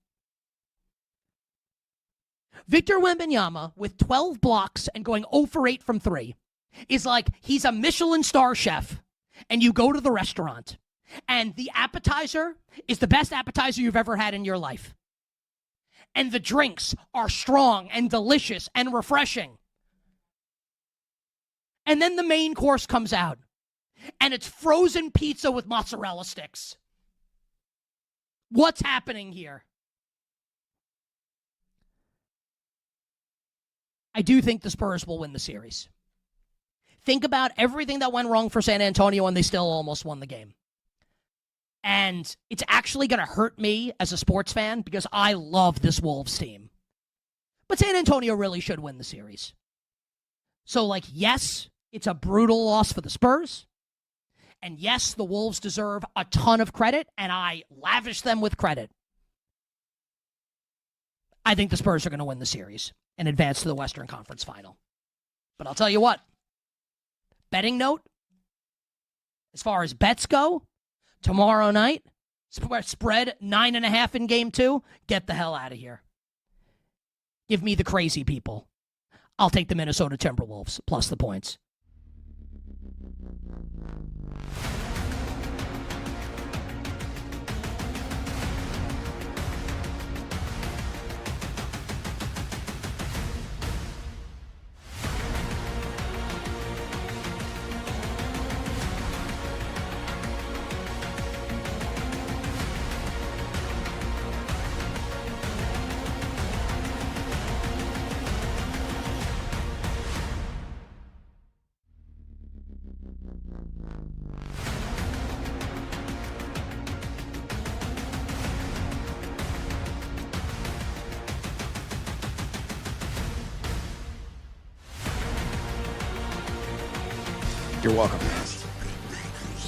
Victor Wembanyama, with 12 blocks and going 0 for 8 from 3, is like he's a Michelin star chef, and you go to the restaurant, and the appetizer is the best appetizer you've ever had in your life. And the drinks are strong and delicious and refreshing. And then the main course comes out, and it's frozen pizza with mozzarella sticks. What's happening here? I do think the Spurs will win the series. Think about everything that went wrong for San Antonio, and they still almost won the game. And it's actually going to hurt me as a sports fan because I love this Wolves team. But San Antonio really should win the series. So, yes, it's a brutal loss for the Spurs. And yes, the Wolves deserve a ton of credit, and I lavish them with credit. I think the Spurs are going to win the series and advance to the Western Conference Final. But I'll tell you what, betting note, as far as bets go, tomorrow night, spread 9.5 in game 2, get the hell out of here. Give me the crazy people. I'll take the Minnesota Timberwolves plus the points. You're welcome.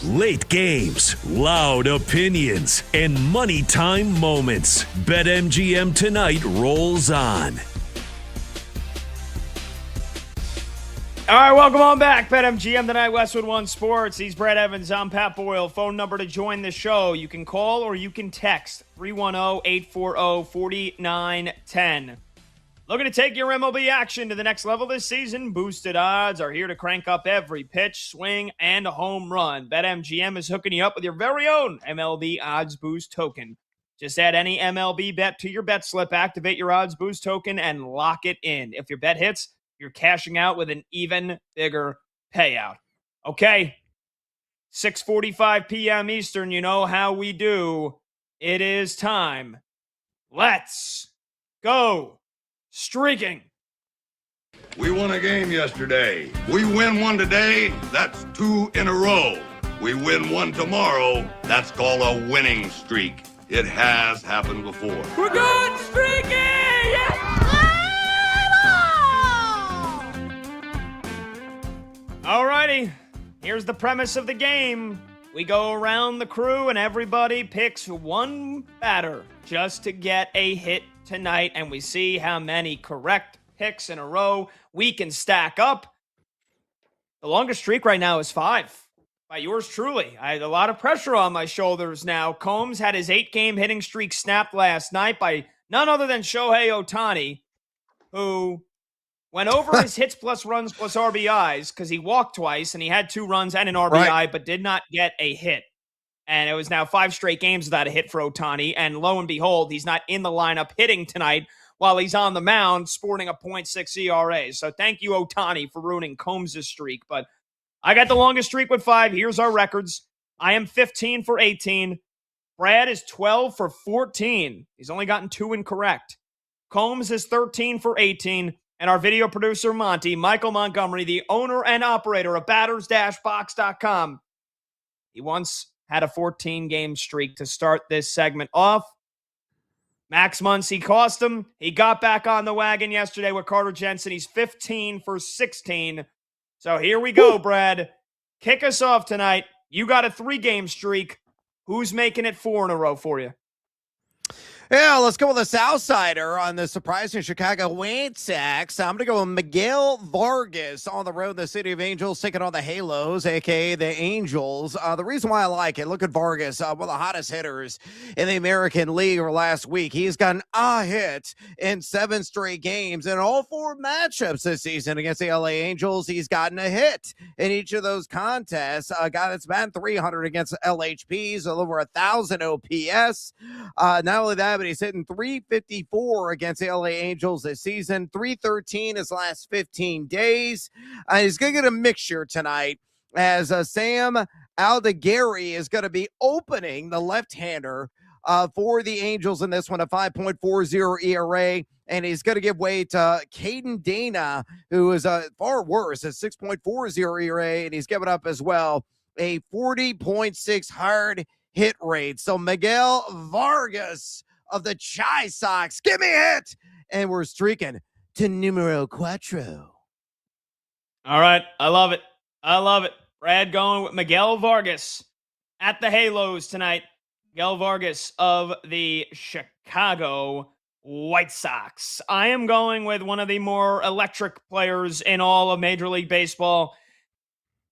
Late games, loud opinions, and money time moments. BetMGM Tonight rolls on. All right, welcome on back. BetMGM Tonight, Westwood One Sports. He's Brad Evans. I'm Pat Boyle. Phone number to join the show. You can call or you can text 310-840-4910. Looking to take your MLB action to the next level this season? Boosted odds are here to crank up every pitch, swing, and home run. BetMGM is hooking you up with your very own MLB Odds Boost token. Just add any MLB bet to your bet slip, activate your Odds Boost token, and lock it in. If your bet hits, you're cashing out with an even bigger payout. Okay, 6:45 p.m. Eastern, you know how we do. It is time. Let's go. Streaking. We won a game yesterday. We win one today, that's 2 in a row. We win one tomorrow, that's called a winning streak. It has happened before. We're going streaking! Yeah! All righty. Here's the premise of the game. We go around the crew and everybody picks one batter just to get a hit tonight, and we see how many correct picks in a row we can stack up. The longest streak right now is 5 by yours truly. I had a lot of pressure on my shoulders now. Combs had his 8-game hitting streak snapped last night by none other than Shohei Ohtani, who went over his hits plus runs plus RBIs because he walked twice and he had 2 runs and an RBI, but did not get a hit. And it was now 5 straight games without a hit for Ohtani. And lo and behold, he's not in the lineup hitting tonight while he's on the mound sporting a .6 ERA. So thank you, Ohtani, for ruining Combs' streak. But I got the longest streak with 5. Here's our records. I am 15 for 18. Brad is 12 for 14. He's only gotten 2 incorrect. Combs is 13 for 18. And our video producer, Monty, Michael Montgomery, the owner and operator of batters-box.com, he once had a 14-game streak to start this segment off. Max Muncy cost him. He got back on the wagon yesterday with Carter Jensen. He's 15 for 16. So here we go, Brad. Kick us off tonight. You got a 3-game streak. Who's making it 4 in a row for you? Yeah, let's go with a Southsider on the surprising Chicago White Sox. I'm going to go with Miguel Vargas on the road, the City of Angels, taking on the Halos, a.k.a. the Angels. The reason why I like it, look at Vargas, one of the hottest hitters in the American League last week. He's gotten a hit in 7 straight games. In all 4 matchups this season against the LA Angels, he's gotten a hit in each of those contests. A guy that's batting .300 against LHPs, over 1,000 OPS. Not only that, but he's hitting .354 against the LA Angels this season, .313 his last 15 days. He's going to get a mixture tonight as Sam Aldegheri is going to be opening the left-hander for the Angels in this one, a 5.40 ERA. And he's going to give way to Caden Dana, who is far worse, at 6.40 ERA, and he's given up as well a 40.6 hard hit rate. So Miguel Vargas of the Chi Sox, give me a hit, and we're streaking to numero 4. All right, I love it. I love it. Brad going with Miguel Vargas at the Halos tonight. Miguel Vargas of the Chicago White Sox. I am going with one of the more electric players in all of Major League Baseball.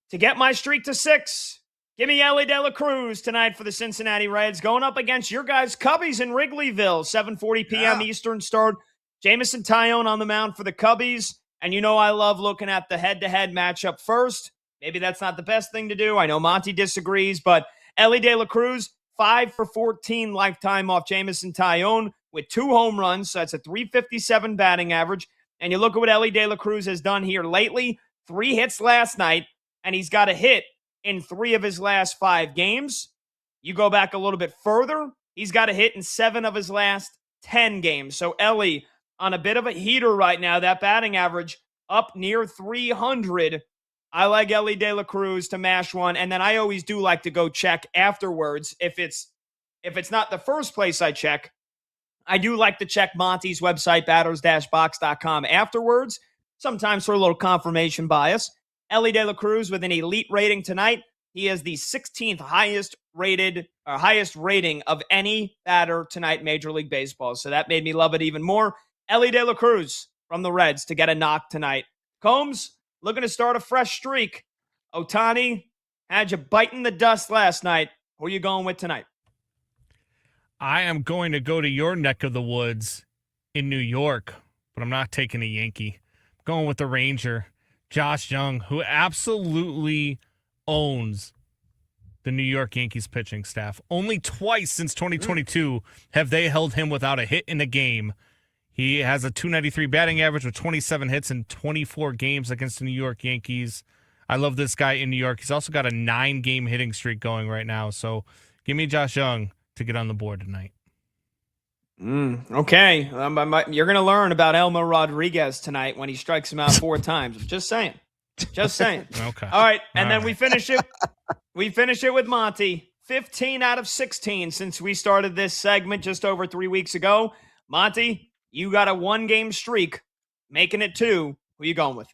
To get my streak to 6, give me Elly De La Cruz tonight for the Cincinnati Reds, going up against your guys' Cubbies in Wrigleyville, 7:40 p.m. Eastern start. Jamison Tyone on the mound for the Cubbies. And you know I love looking at the head-to-head matchup first. Maybe that's not the best thing to do. I know Monty disagrees, but Elly De La Cruz, 5 for 14 lifetime off Jamison Tyone with 2 home runs. So that's a .357 batting average. And you look at what Elly De La Cruz has done here lately. 3 hits last night, and he's got a hit in 3 of his last 5 games. You go back a little bit further, he's got a hit in 7 of his last 10 games. So Elly on a bit of a heater right now. That batting average up near 300. I like Elly De La Cruz to mash one. And then I always do like to go check afterwards. If it's not the first place I check, I do like to check Monty's website, batters-box.com afterwards, sometimes for a little confirmation bias. Elly De La Cruz with an elite rating tonight. He has the 16th highest rating of any batter tonight in Major League Baseball. So that made me love it even more. Elly De La Cruz from the Reds to get a knock tonight. Combs, looking to start a fresh streak. Ohtani had you biting the dust last night. Who are you going with tonight? I am going to go to your neck of the woods in New York, but I'm not taking a Yankee. I'm going with the Ranger, Josh Jung, who absolutely owns the New York Yankees pitching staff. Only twice since 2022 have they held him without a hit in a game. He has a .293 batting average with 27 hits in 24 games against the New York Yankees. I love this guy in New York. He's also got a 9-game hitting streak going right now. So give me Josh Jung to get on the board tonight. Okay. You're going to learn about Elmo Rodriguez tonight when he strikes him out 4 times. Just saying. Just saying. Okay. All right. And then we finish it. We finish it with Monty. 15 out of 16 since we started this segment just over 3 weeks ago. Monty, you got a 1-game streak, making it 2. Who you going with?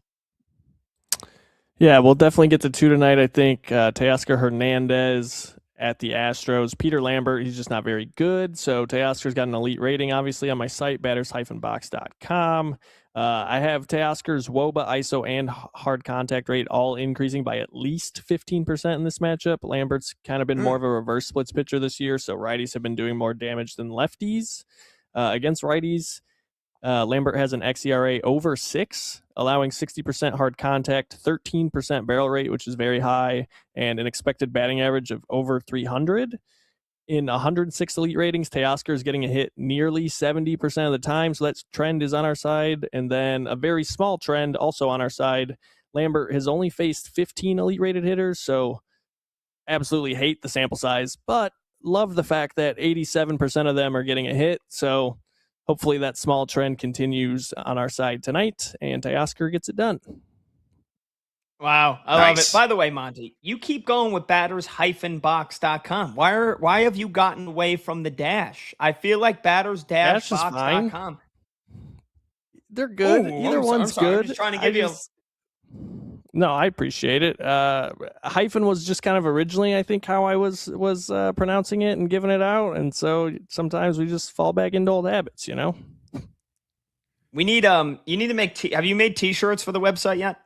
Yeah, we'll definitely get to 2 tonight. I think Teoscar Hernandez at the Astros. Peter Lambert, he's just not very good. So Teoscar's got an elite rating, obviously, on my site, batters-box.com. I have Teoscar's WOBA, ISO, and hard contact rate all increasing by at least 15% in this matchup. Lambert's kind of been more of a reverse splits pitcher this year, so righties have been doing more damage than lefties against righties. Lambert has an xERA over 6, allowing 60% hard contact, 13% barrel rate, which is very high, and an expected batting average of over 300. In 106 elite ratings, Teoscar is getting a hit nearly 70% of the time, so that trend is on our side. And then a very small trend also on our side. Lambert has only faced 15 elite rated hitters, so absolutely hate the sample size, but love the fact that 87% of them are getting a hit, so hopefully that small trend continues on our side tonight, and Teoscar gets it done. Wow, I love it. By the way, Monty, you keep going with batters-box.com. Why have you gotten away from the dash? I feel like batters-box.com. They're good. Either one's good. I'm just trying to give you No, I appreciate it. Hyphen was just kind of originally, I think, how I was pronouncing it and giving it out, and so sometimes we just fall back into old habits, you know. We need you need to make. Have you made T-shirts for the website yet?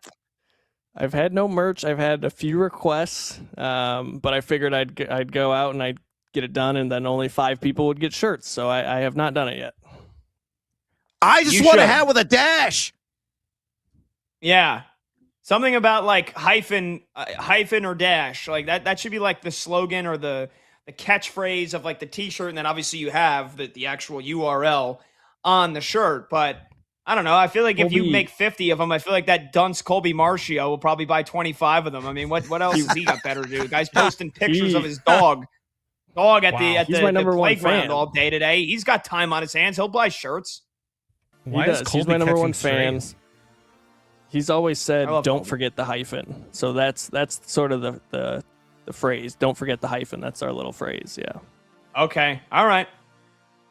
I've had no merch. I've had a few requests, but I figured I'd go out and I'd get it done, and then only 5 people would get shirts. So I have not done it yet. I just want a hat with a dash. Yeah. Something about like hyphen or dash, like that should be like the slogan or the catchphrase of like the T-shirt, and then obviously you have the actual URL on the shirt. But I don't know. I feel like if you make 50 of them, I feel like that dunce Colby Marcio will probably buy 25 of them. I mean, what else has he got better to do? The guy's posting pictures of his dog at the playground all day today. He's got time on his hands. He'll buy shirts. Why is Colby He's my number one fan. strays? He's always said, "Don't forget the hyphen." So that's sort of the phrase. Don't forget the hyphen. That's our little phrase. Yeah. Okay. All right.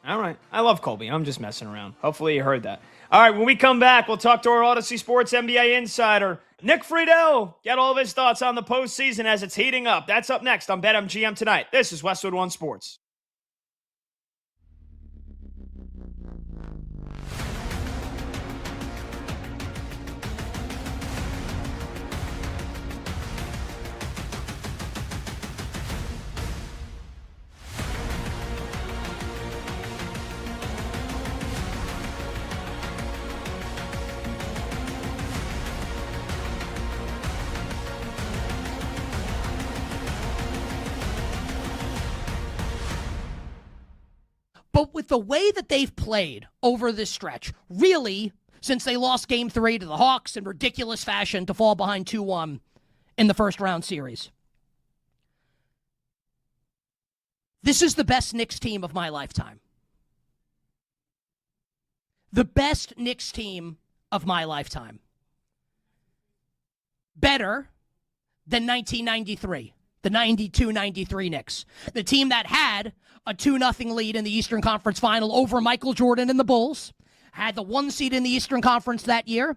I love Colby. I'm just messing around. Hopefully you heard that. All right. When we come back, we'll talk to our Odyssey Sports NBA insider, Nick Friedel. Get all of his thoughts on the postseason as it's heating up. That's up next on BetMGM tonight. This is Westwood One Sports. But with the way that they've played over this stretch, really, since they lost Game 3 to the Hawks in ridiculous fashion to fall behind 2-1 in the first round series, this is the best Knicks team of my lifetime. The best Knicks team of my lifetime. Better than 1993, the 92-93 Knicks. The team that had a 2-0 lead in the Eastern Conference Final over Michael Jordan and the Bulls, had the 1 seed in the Eastern Conference that year,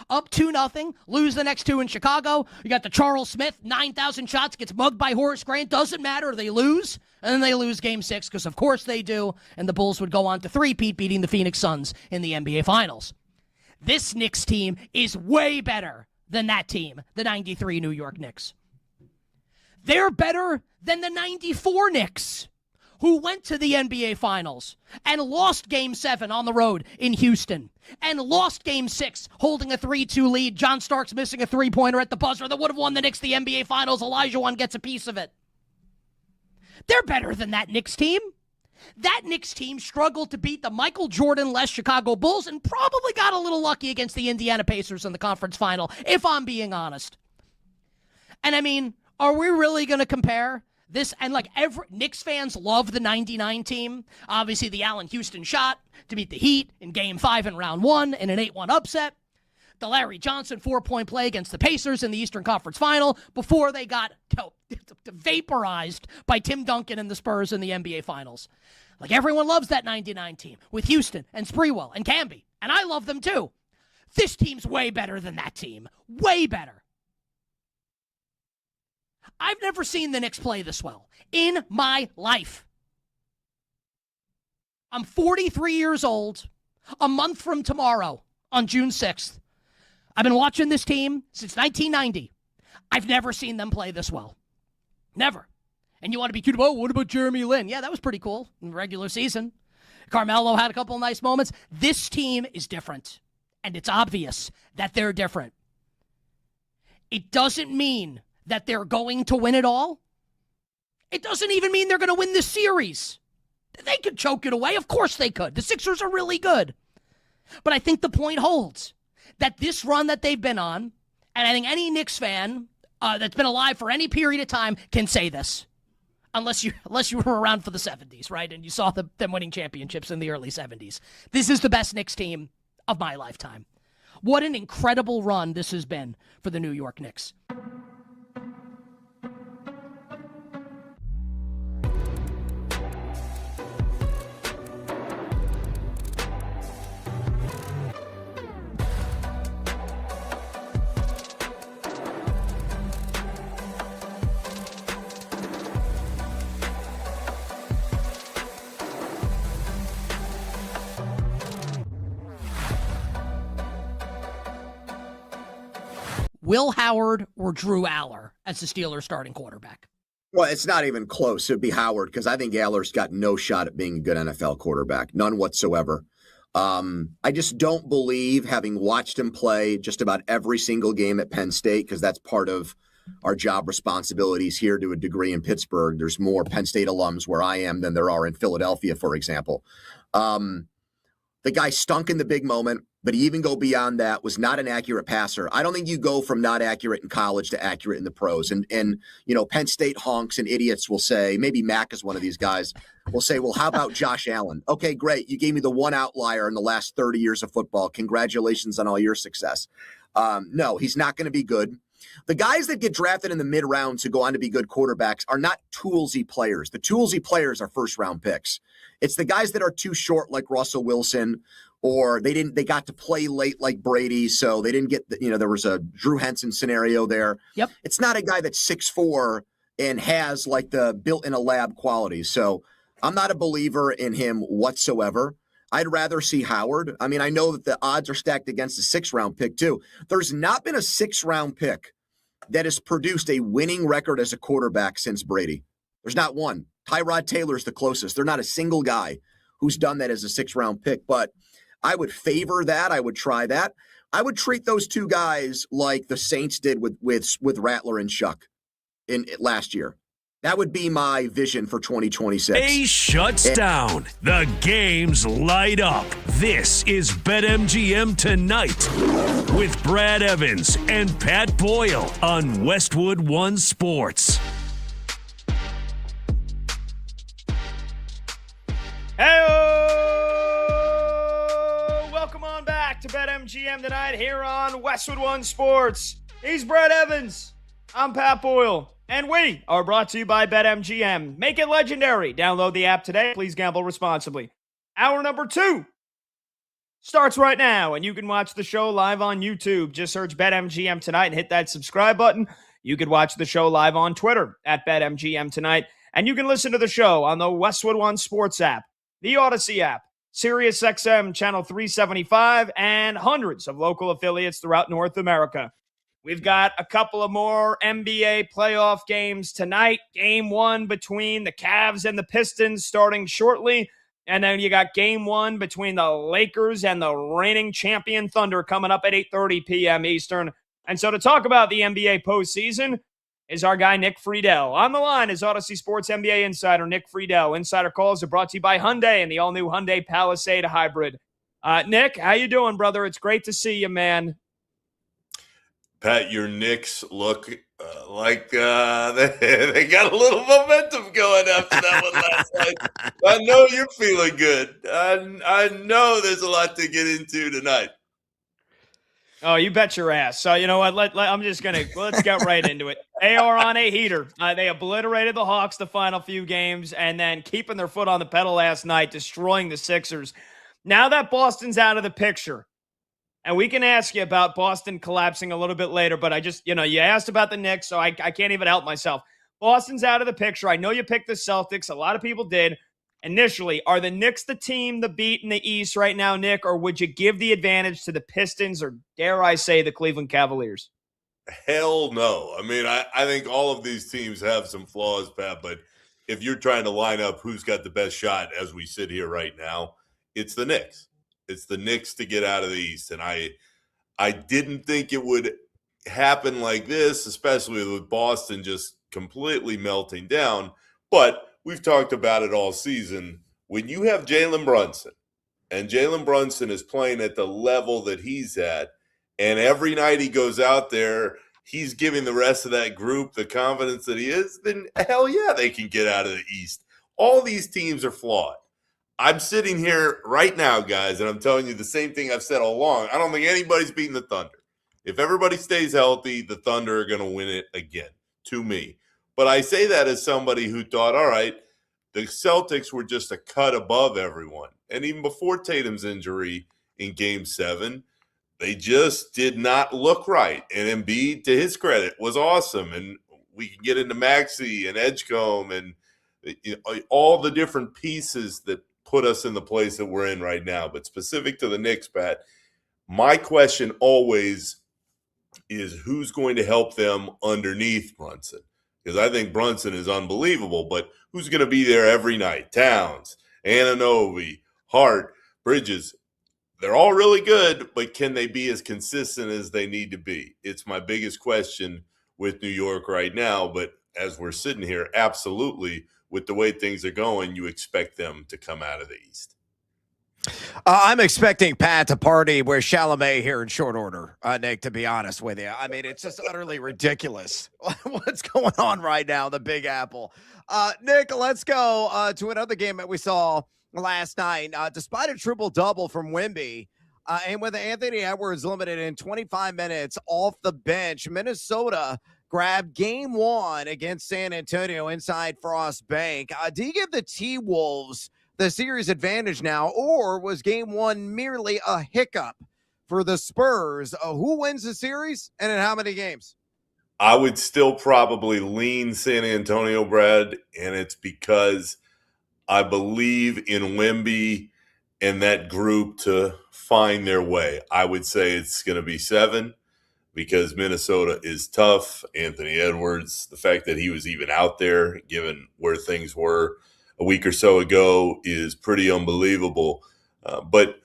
up 2-0, lose the next 2 in Chicago. You got the Charles Smith, 9,000 shots, gets mugged by Horace Grant. Doesn't matter. They lose, and then they lose Game 6, because of course they do, and the Bulls would go on to three-peat, beating the Phoenix Suns in the NBA Finals. This Knicks team is way better than that team, the 93 New York Knicks. They're better than the 94 Knicks, who went to the NBA Finals and lost Game 7 on the road in Houston and lost Game 6 holding a 3-2 lead. John Starks missing a three-pointer at the buzzer that would have won the Knicks the NBA Finals. Olajuwon gets a piece of it. They're better than that Knicks team. That Knicks team struggled to beat the Michael Jordan-less Chicago Bulls and probably got a little lucky against the Indiana Pacers in the conference final, if I'm being honest. And I mean, are we really going to compare this? And like, every Knicks fans love the 99 team. Obviously, the Allen Houston shot to beat the Heat in Game 5 in Round 1 in an 8-1 upset. The Larry Johnson 4-point play against the Pacers in the Eastern Conference Final before they got vaporized by Tim Duncan and the Spurs in the NBA Finals. Like, everyone loves that 99 team with Houston and Sprewell and Camby, and I love them too. This team's way better than that team. Way better. I've never seen the Knicks play this well in my life. I'm 43 years old, a month from tomorrow on June 6th. I've been watching this team since 1990. I've never seen them play this well. Never. And you want to be cute about, what about Jeremy Lin? Yeah, that was pretty cool in the regular season. Carmelo had a couple of nice moments. This team is different, and it's obvious that they're different. It doesn't mean that they're going to win it all. It doesn't even mean they're going to win this series. They could choke it away. Of course they could. The Sixers are really good. But I think the point holds that this run that they've been on, and I think any Knicks fan that's been alive for any period of time can say this, unless you were around for the 70s, right? And you saw them winning championships in the early 70s. This is the best Knicks team of my lifetime. What an incredible run this has been for the New York Knicks. Will Howard or Drew Aller as the Steelers starting quarterback? Well, it's not even close. It'd be Howard, because I think Aller's got no shot at being a good NFL quarterback. None whatsoever. I just don't believe, having watched him play just about every single game at Penn State, because that's part of our job responsibilities here to a degree in Pittsburgh. There's more Penn State alums where I am than there are in Philadelphia, for example. The guy stunk in the big moment, but he even go beyond that, was not an accurate passer. I don't think you go from not accurate in college to accurate in the pros. And you know, Penn State honks and idiots will say, maybe Mac is one of these guys, will say, well, how about Josh Allen? Okay, great. You gave me the one outlier in the last 30 years of football. Congratulations on all your success. No, he's not going to be good. The guys that get drafted in the mid rounds who go on to be good quarterbacks are not toolsy players. The toolsy players are first round picks. It's the guys that are too short, like Russell Wilson, or they got to play late like Brady, so they didn't get there was a Drew Henson scenario there. Yep. It's not a guy that's 6'4" and has like the built in a lab quality. So I'm not a believer in him whatsoever. I'd rather see Howard. I mean, I know that the odds are stacked against a 6th-round pick too. There's not been a 6th-round pick that has produced a winning record as a quarterback since Brady. There's not one. Tyrod Taylor's the closest. There's not a single guy who's done that as a 6th-round pick, but I would favor that. I would try that. I would treat those two guys like the Saints did with Rattler and Shuck in last year. That would be my vision for 2026. A shuts down. The games light up. This is BetMGM Tonight with Brad Evans and Pat Boyle on Westwood One Sports. Hey, welcome on back to BetMGM Tonight here on Westwood One Sports. He's Brad Evans. I'm Pat Boyle. And we are brought to you by BetMGM. Make it legendary. Download the app today. Please gamble responsibly. Hour number 2 starts right now, and you can watch the show live on YouTube. Just search BetMGM Tonight and hit that subscribe button. You could watch the show live on Twitter at BetMGM Tonight, and you can listen to the show on the Westwood One Sports app, the Odyssey app, SiriusXM Channel 375, and hundreds of local affiliates throughout North America. We've got a couple of more NBA playoff games tonight. Game 1 between the Cavs and the Pistons starting shortly. And then you got game 1 between the Lakers and the reigning champion Thunder coming up at 8:30 p.m. Eastern. And so to talk about the NBA postseason is our guy Nick Friedel. On the line is Odyssey Sports NBA insider Nick Friedel. Insider calls are brought to you by Hyundai and the all-new Hyundai Palisade Hybrid. Nick, how you doing, brother? It's great to see you, man. Pat, your Knicks look like they got a little momentum going after that one last night. I know you're feeling good. I know there's a lot to get into tonight. Oh, you bet your ass. So, you know what? Let's get right into it. They are on a heater. They obliterated the Hawks the final few games and then keeping their foot on the pedal last night, destroying the Sixers. Now that Boston's out of the picture, and we can ask you about Boston collapsing a little bit later, but you asked about the Knicks, so I can't even help myself. Boston's out of the picture. I know you picked the Celtics. A lot of people did. Initially, are the Knicks the team to beat in the East right now, Nick, or would you give the advantage to the Pistons or, dare I say, the Cleveland Cavaliers? Hell no. I mean, I think all of these teams have some flaws, Pat, but if you're trying to line up who's got the best shot as we sit here right now, it's the Knicks. It's the Knicks to get out of the East. And I didn't think it would happen like this, especially with Boston just completely melting down. But we've talked about it all season. When you have Jalen Brunson, and Jalen Brunson is playing at the level that he's at, and every night he goes out there, he's giving the rest of that group the confidence that he is, then hell yeah, they can get out of the East. All these teams are flawed. I'm sitting here right now, guys, and I'm telling you the same thing I've said all along. I don't think anybody's beating the Thunder. If everybody stays healthy, the Thunder are going to win it again, to me. But I say that as somebody who thought, all right, the Celtics were just a cut above everyone. And even before Tatum's injury in Game 7, they just did not look right. And Embiid, to his credit, was awesome. And we can get into Maxey and Edgecombe and all the different pieces that put us in the place that we're in right now. But specific to the Knicks, Pat, my question always is who's going to help them underneath Brunson? Because I think Brunson is unbelievable, but who's going to be there every night? Towns, Anunoby, Hart, Bridges. They're all really good, but can they be as consistent as they need to be? It's my biggest question with New York right now, but as we're sitting here, absolutely, with the way things are going, you expect them to come out of the East. I'm expecting Pat to party with Chalamet here in short order, Nick, to be honest with you. I mean, it's just utterly ridiculous what's going on right now, the Big Apple. Nick, let's go to another game that we saw last night. Despite a triple-double from Wemby, and with Anthony Edwards limited in 25 minutes off the bench, Minnesota grabbed game 1 against San Antonio inside Frost Bank. Do you give the T-Wolves the series advantage now, or was game 1 merely a hiccup for the Spurs? Who wins the series and in how many games? I would still probably lean San Antonio, Brad, and it's because I believe in Wemby and that group to find their way. I would say it's going to be 7 because Minnesota is tough. Anthony Edwards, the fact that he was even out there, given where things were a week or so ago, is pretty unbelievable. But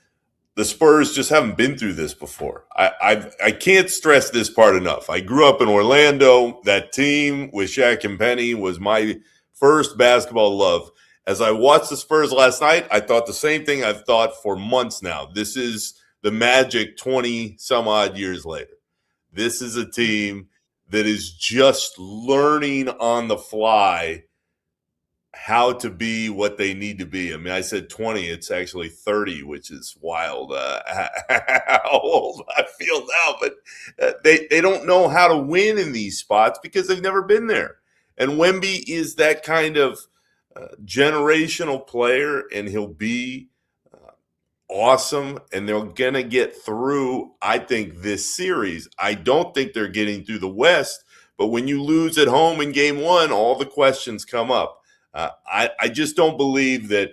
the Spurs just haven't been through this before. I can't stress this part enough. I grew up in Orlando. That team with Shaq and Penny was my first basketball love. As I watched the Spurs last night, I thought the same thing I've thought for months now. This is the Magic 20 some odd years later. This is a team that is just learning on the fly how to be what they need to be. I mean, I said 20, it's actually 30, which is wild. How old I feel now, but they don't know how to win in these spots because they've never been there. And Wemby is that kind of generational player, and he'll be awesome, and they're going to get through, I think, this series. I don't think they're getting through the West, but when you lose at home in game one, all the questions come up. I just don't believe that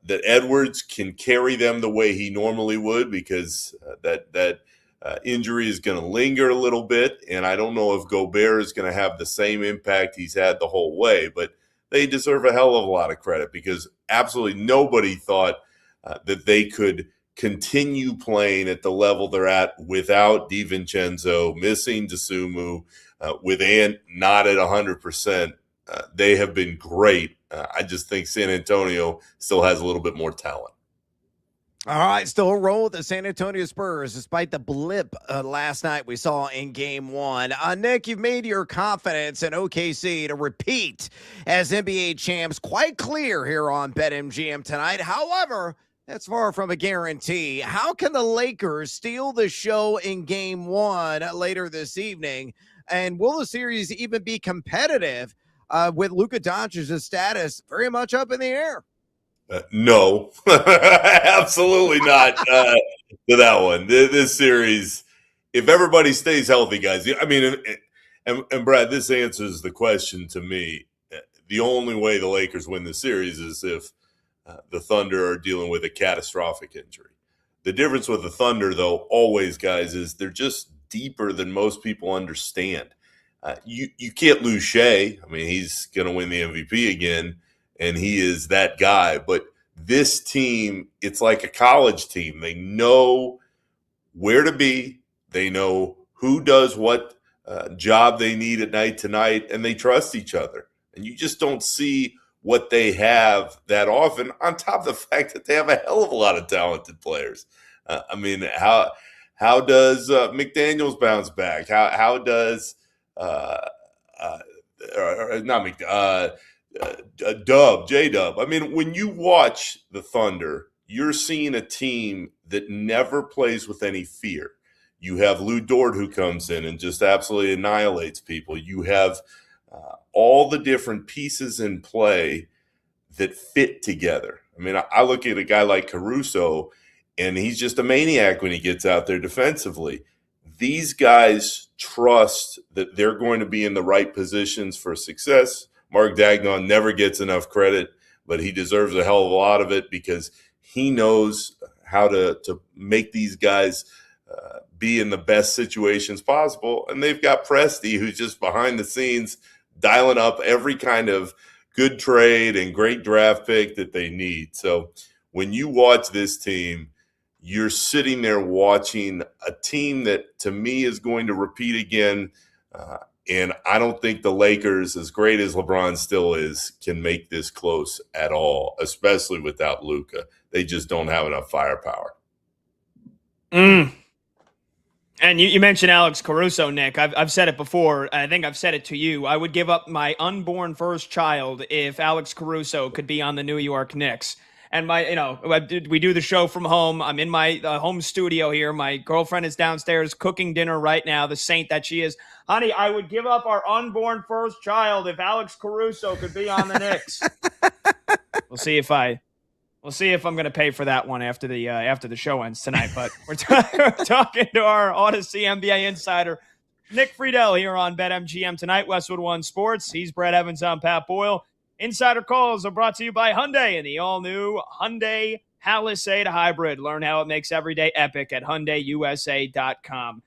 Edwards can carry them the way he normally would, because that injury is going to linger a little bit, and I don't know if Gobert is going to have the same impact he's had the whole way, but they deserve a hell of a lot of credit because absolutely nobody thought that they could continue playing at the level they're at without DiVincenzo, missing DeSumo, with Ant not at 100%. They have been great. I just think San Antonio still has a little bit more talent. All right, still a roll with the San Antonio Spurs, despite the blip last night we saw in game one. Nick, you've made your confidence in OKC to repeat as NBA champs quite clear here on BetMGM tonight. However, that's far from a guarantee. How can the Lakers steal the show in game one later this evening? And will the series even be competitive with Luka Doncic's status very much up in the air? No, absolutely not to that one. This series, if everybody stays healthy, guys, I mean, and Brad, this answers the question to me. The only way the Lakers win the series is if the Thunder are dealing with a catastrophic injury. The difference with the Thunder, though, always, guys, is they're just deeper than most people understand. You can't lose Shea. I mean, he's going to win the MVP again, and he is that guy. But this team, it's like a college team. They know where to be. They know who does what job they need at night to night, and they trust each other. And you just don't see what they have that often, on top of the fact that they have a hell of a lot of talented players. I mean, how does McDaniels bounce back? How does J-Dub. I mean, when you watch the Thunder, you're seeing a team that never plays with any fear. You have Lou Dort, who comes in and just absolutely annihilates people. You have all the different pieces in play that fit together. I mean, I look at a guy like Caruso, and he's just a maniac when he gets out there defensively. These guys trust that they're going to be in the right positions for success. Mark Dagnon never gets enough credit, but he deserves a hell of a lot of it because he knows how to make these guys be in the best situations possible. And they've got Presti, who's just behind the scenes dialing up every kind of good trade and great draft pick that they need. So when you watch this team, you're sitting there watching a team that, to me, is going to repeat again. And I don't think the Lakers, as great as LeBron still is, can make this close at all, especially without Luka. They just don't have enough firepower. And you mentioned Alex Caruso, Nick. I've said it before. I think I've said it to you. I would give up my unborn first child if Alex Caruso could be on the New York Knicks. And we do the show from home. I'm in my home studio here. My girlfriend is downstairs cooking dinner right now, the saint that she is. Honey, I would give up our unborn first child if Alex Caruso could be on the Knicks. We'll see if I'm going to pay for that one after the show ends tonight. But we're talking to our Odyssey NBA insider, Nick Friedel, here on BetMGM tonight. Westwood One Sports. He's Brad Evans. I'm Pat Boyle. Insider calls are brought to you by Hyundai and the all-new Hyundai Palisade Hybrid. Learn how it makes every day epic at HyundaiUSA.com.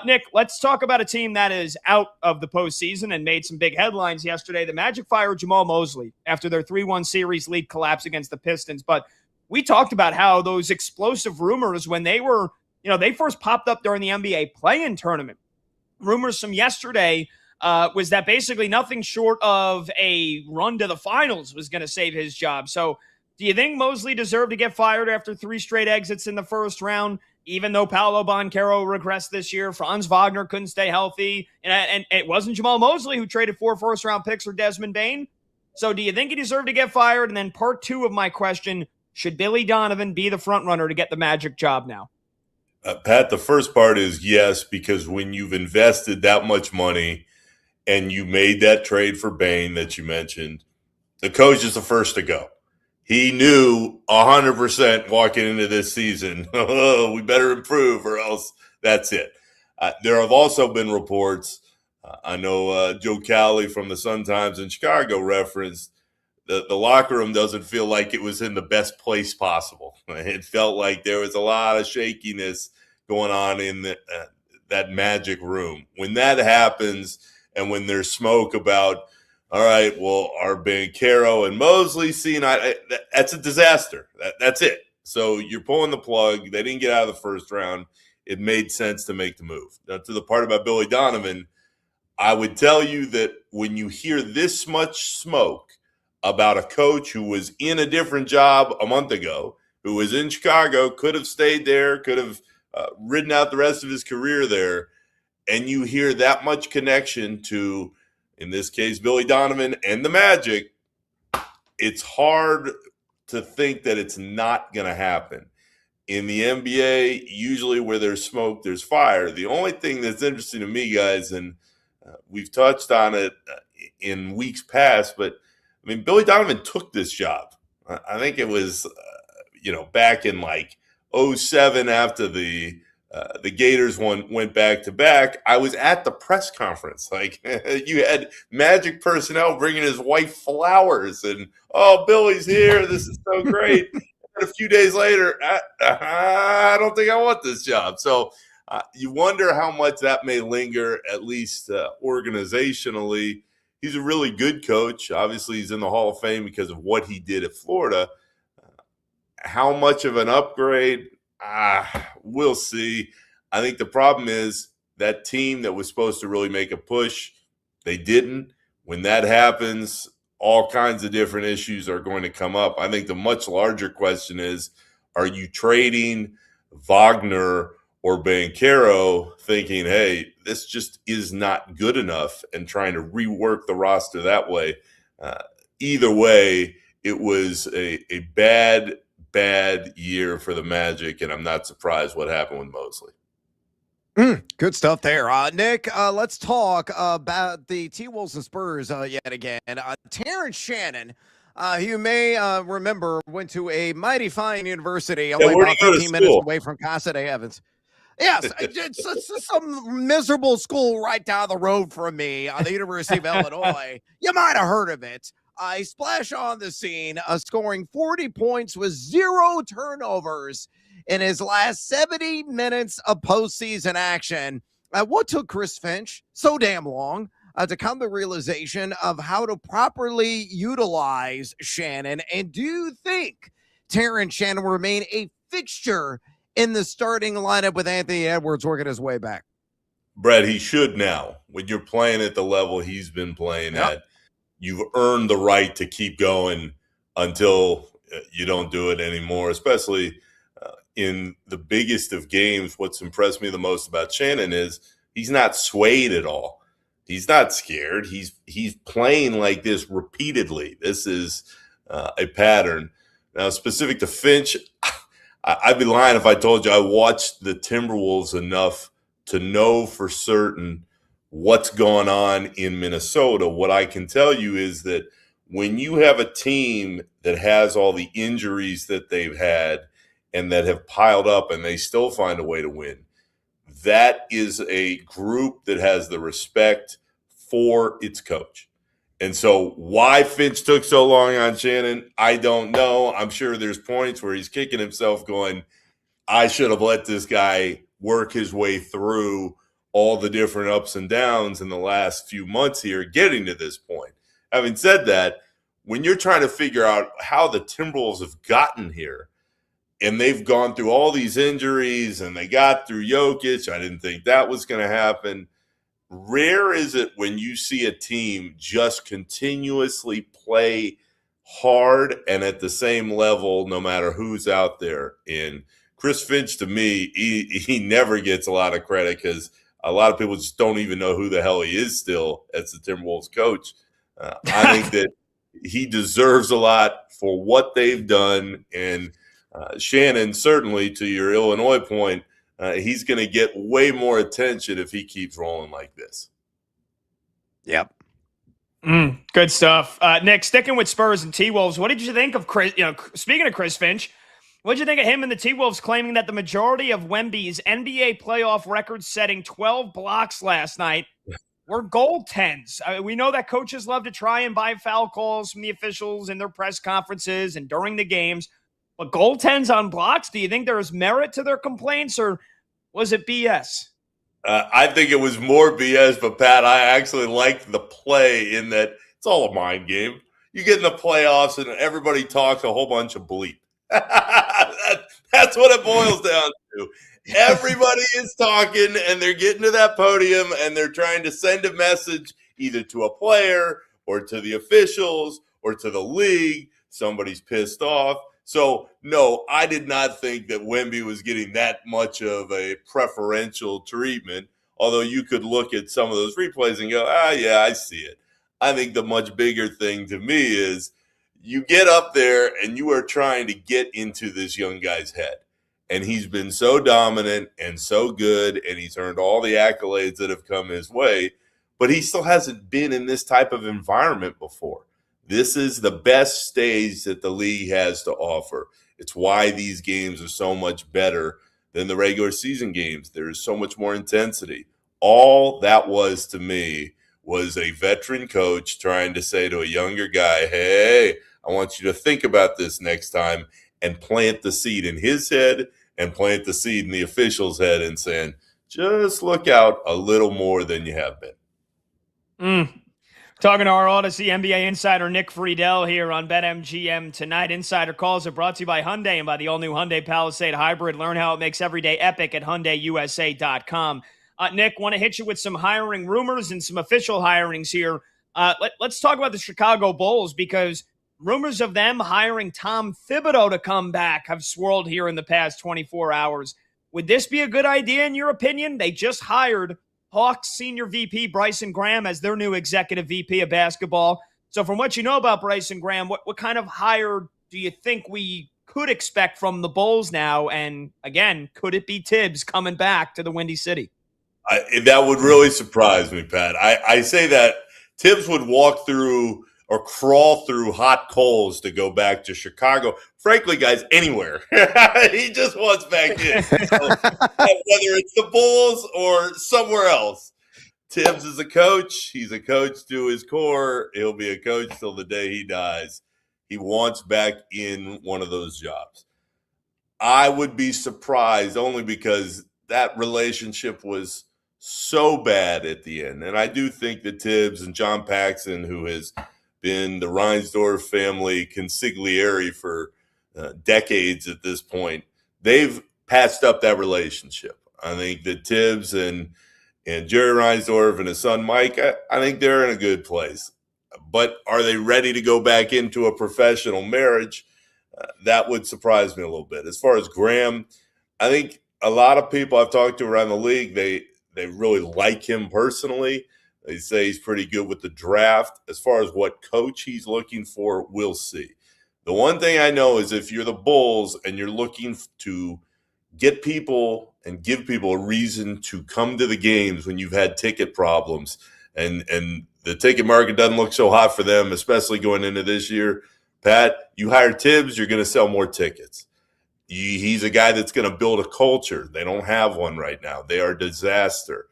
Nick, let's talk about a team that is out of the postseason and made some big headlines yesterday. The Magic fired Jamal Mosley after their 3-1 series lead collapse against the Pistons. But we talked about how those explosive rumors, when they first popped up during the NBA play-in tournament, rumors from yesterday was that basically nothing short of a run to the finals was going to save his job. So do you think Mosley deserved to get fired after 3 straight exits in the first round, even though Paolo Banchero regressed this year? Franz Wagner couldn't stay healthy. And it wasn't Jamal Mosley who traded 4 first-round picks for Desmond Bane. So do you think he deserved to get fired? And then part 2 of my question, should Billy Donovan be the front runner to get the Magic job now? Pat, the first part is yes, because when you've invested that much money and you made that trade for Bane that you mentioned, the coach is the first to go. He knew 100% walking into this season, we better improve or else that's it. There have also been reports, I know Joe Cowley from the Sun-Times in Chicago referenced, the locker room doesn't feel like it was in the best place possible. It felt like there was a lot of shakiness going on in that Magic room. When that happens and when there's smoke about, all right, well, are Banchero and Mosley seen? That's a disaster. That's it. So you're pulling the plug. They didn't get out of the first round. It made sense to make the move. Now, to the part about Billy Donovan, I would tell you that when you hear this much smoke about a coach who was in a different job a month ago, who was in Chicago, could have stayed there, could have ridden out the rest of his career there, and you hear that much connection to, in this case, Billy Donovan and the Magic, it's hard to think that it's not going to happen. In the NBA, usually where there's smoke, there's fire. The only thing that's interesting to me, guys, and we've touched on it in weeks past, but I mean, Billy Donovan took this job. I think it was, back in like 2007 after the Gators went back to back. I was at the press conference. Like, you had Magic personnel bringing his wife flowers and, oh, Billy's here. This is so great. And a few days later, I don't think I want this job. So you wonder how much that may linger, at least organizationally. He's a really good coach. Obviously, he's in the Hall of Fame because of what he did at Florida. How much of an upgrade? We'll see. I think the problem is that team that was supposed to really make a push, they didn't. When that happens, all kinds of different issues are going to come up. I think the much larger question is, are you trading Wagner or Banchero thinking, hey, this just is not good enough, and trying to rework the roster that way? Either way, it was a bad year for the Magic, and I'm not surprised what happened with Mosley. Good stuff there. Nick, let's talk about the T-Wolves and Spurs yet again. Terrence Shannon, you may remember, went to a mighty fine university, only about 15 minutes away from Casa de Evans. Yes, it's some miserable school right down the road from me, the University of Illinois. You might have heard of it. He splashed on the scene, scoring 40 points with 0 turnovers in his last 70 minutes of postseason action. What took Chris Finch so damn long to come to the realization of how to properly utilize Shannon? And do you think Terrence Shannon will remain a fixture in the starting lineup with Anthony Edwards working his way back? Brett, he should now. When you're playing at the level he's been playing at, you've earned the right to keep going until you don't do it anymore, especially in the biggest of games. What's impressed me the most about Shannon is he's not swayed at all. He's not scared. He's playing like this repeatedly. This is a pattern. Now, specific to Finch, I'd be lying if I told you I watched the Timberwolves enough to know for certain what's going on in Minnesota. What I can tell you is that when you have a team that has all the injuries that they've had and that have piled up and they still find a way to win, that is a group that has the respect for its coach. And so why Finch took so long on Shannon, I don't know. I'm sure there's points where he's kicking himself going, I should have let this guy work his way through all the different ups and downs in the last few months here, getting to this point. Having said that, when you're trying to figure out how the Timberwolves have gotten here, and they've gone through all these injuries, and they got through Jokic, I didn't think that was going to happen. rare is it when you see a team just continuously play hard and at the same level no matter who's out there. And Chris Finch, to me, he never gets a lot of credit because a lot of people just don't even know who the hell he is still as the Timberwolves coach. I think that he deserves a lot for what they've done. And Shannon, certainly to your Illinois point, he's going to get way more attention if he keeps rolling like this. Yep. Good stuff. Nick, sticking with Spurs and T-Wolves, what did you think of Chris? Speaking of Chris Finch, what did you think of him and the T-Wolves claiming that the majority of Wemby's NBA playoff record-setting 12 blocks last night were goaltends? We know that coaches love to try and buy foul calls from the officials in their press conferences and during the games, but goaltends on blocks, do you think there is merit to their complaints, or was it BS? I think it was more BS, but Pat, I actually liked the play in that it's all a mind game. You get in the playoffs and everybody talks a whole bunch of bleep. That's what it boils down to. Everybody is talking and they're getting to that podium and they're trying to send a message either to a player or to the officials or to the league. Somebody's pissed off. So, no, I did not think that Wemby was getting that much of a preferential treatment, although you could look at some of those replays and go, yeah, I see it. I think the much bigger thing to me is you get up there and you are trying to get into this young guy's head. And he's been so dominant and so good, and he's earned all the accolades that have come his way, but he still hasn't been in this type of environment before. This is the best stage that the league has to offer. It's why these games are so much better than the regular season games. There's so much more intensity. All that was to me was a veteran coach trying to say to a younger guy, hey, I want you to think about this next time, and plant the seed in his head and plant the seed in the official's head and saying, just look out a little more than you have been. Talking to our Odyssey NBA insider Nick Friedel here on BetMGM tonight. Insider calls are brought to you by Hyundai and by the all-new Hyundai Palisade Hybrid. Learn how it makes every day epic at HyundaiUSA.com. Nick, want to hit you with some hiring rumors and some official hirings here. Let's talk about the Chicago Bulls, because rumors of them hiring Tom Thibodeau to come back have swirled here in the past 24 hours. Would this be a good idea in your opinion? They just hired Hawks senior VP Bryson Graham as their new executive VP of basketball. So from what you know about Bryson Graham, what kind of hire do you think we could expect from the Bulls now? And again, could it be Tibbs coming back to the Windy City? That would really surprise me, Pat. I say that Tibbs would walk through or crawl through hot coals to go back to Chicago. Frankly, guys, anywhere. He just wants back in. So, whether it's the Bulls or somewhere else. Tibbs is a coach. He's a coach to his core. He'll be a coach till the day he dies. He wants back in one of those jobs. I would be surprised only because that relationship was so bad at the end. And I do think that Tibbs and John Paxson, who has been the Reinsdorf family consigliere for decades at this point, they've patched up that relationship. I think that Tibbs and Jerry Reinsdorf and his son Mike, I think they're in a good place. But are they ready to go back into a professional marriage? That would surprise me a little bit. As far as Graham, I think a lot of people I've talked to around the league, they really like him personally. They say he's pretty good with the draft. As far as what coach he's looking for, we'll see. The one thing I know is if you're the Bulls and you're looking to get people and give people a reason to come to the games when you've had ticket problems and the ticket market doesn't look so hot for them, especially going into this year, Pat, you hire Tibbs, you're going to sell more tickets. He's a guy that's going to build a culture. They don't have one right now. They are a disaster.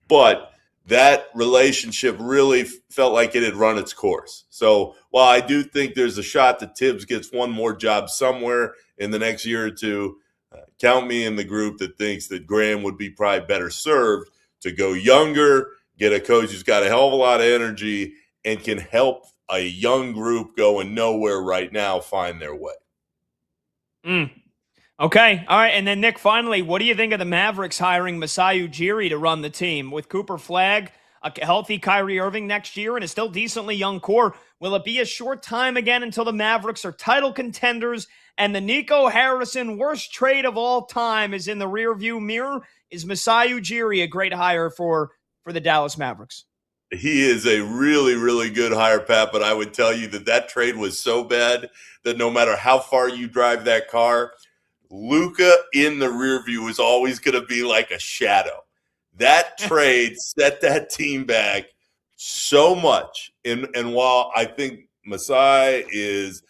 But that relationship really felt like it had run its course. So while I do think there's a shot that Tibbs gets one more job somewhere in the next year or two, count me in the group that thinks that Graham would be probably better served to go younger, get a coach who's got a hell of a lot of energy and can help a young group going nowhere right now find their way. Okay. All right. And then, Nick, finally, what do you think of the Mavericks hiring Masai Ujiri to run the team? With Cooper Flagg a healthy Kyrie Irving next year, and a still decently young core. Will it be a short time again until the Mavericks are title contenders and the Nico Harrison worst trade of all time is in the rearview mirror? Is Masai Ujiri a great hire for the Dallas Mavericks? He is a really, really good hire, Pat, but I would tell you that trade was so bad that no matter how far you drive that car, Luka in the rear view is always going to be like a shadow. That trade set that team back so much. And while I think Masai is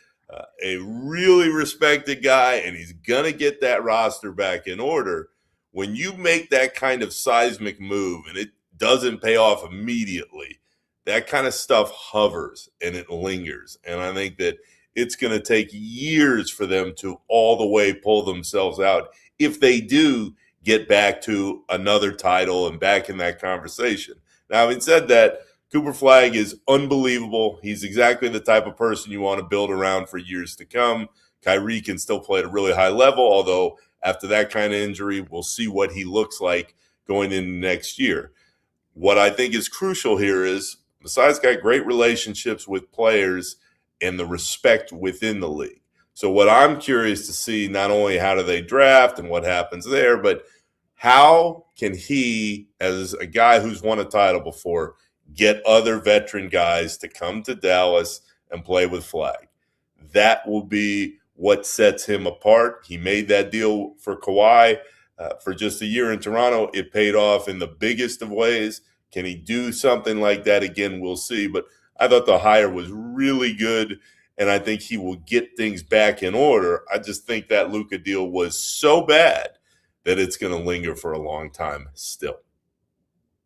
a really respected guy and he's going to get that roster back in order, when you make that kind of seismic move and it doesn't pay off immediately, that kind of stuff hovers and it lingers. And I think that it's going to take years for them to all the way pull themselves out if they do get back to another title and back in that conversation. Now, having said that, Cooper Flagg is unbelievable. He's exactly the type of person you want to build around for years to come. Kyrie can still play at a really high level, although after that kind of injury, we'll see what he looks like going into next year. What I think is crucial here is Masai's got great relationships with players and the respect within the league. So what I'm curious to see, not only how do they draft and what happens there, but how can he, as a guy who's won a title before, get other veteran guys to come to Dallas and play with Flagg? That will be what sets him apart. He made that deal for Kawhi for just a year in Toronto. It paid off in the biggest of ways. Can he do something like that again? We'll see. But I thought the hire was really good, and I think he will get things back in order. I just think that Luka deal was so bad that it's going to linger for a long time still.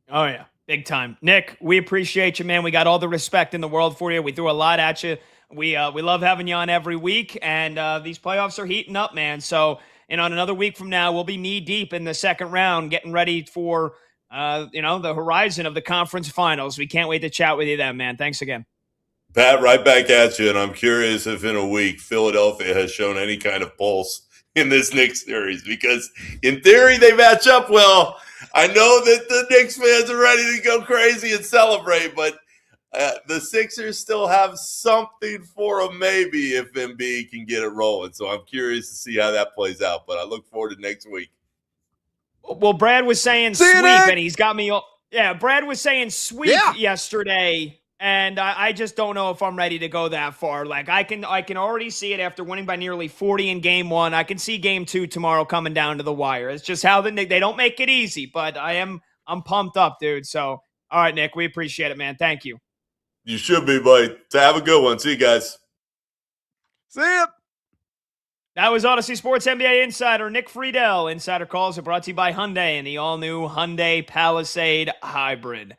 Oh, yeah. Big time. Nick, we appreciate you, man. We got all the respect in the world for you. We threw a lot at you. We love having you on every week, and these playoffs are heating up, man. So, and on another week from now, we'll be knee-deep in the second round, getting ready for, the horizon of the conference finals. We can't wait to chat with you then, man. Thanks again. Pat, right back at you, and I'm curious if in a week Philadelphia has shown any kind of pulse in this Knicks series, because in theory they match up well. I know that the Knicks fans are ready to go crazy and celebrate, but the Sixers still have something for them maybe if Embiid can get it rolling. So I'm curious to see how that plays out, but I look forward to next week. Well, Brad was saying sweep, and he's got me all. Yeah, Brad was saying sweep yesterday, and I just don't know if I'm ready to go that far. Like I can already see it after winning by nearly 40 in game one. I can see game two tomorrow coming down to the wire. It's just how they don't make it easy, but I'm pumped up, dude. So, all right, Nick, we appreciate it, man. Thank you. You should be, buddy. So have a good one. See you guys. See ya. That was Odyssey Sports NBA insider Nick Friedel. Insider calls are brought to you by Hyundai and the all-new Hyundai Palisade Hybrid.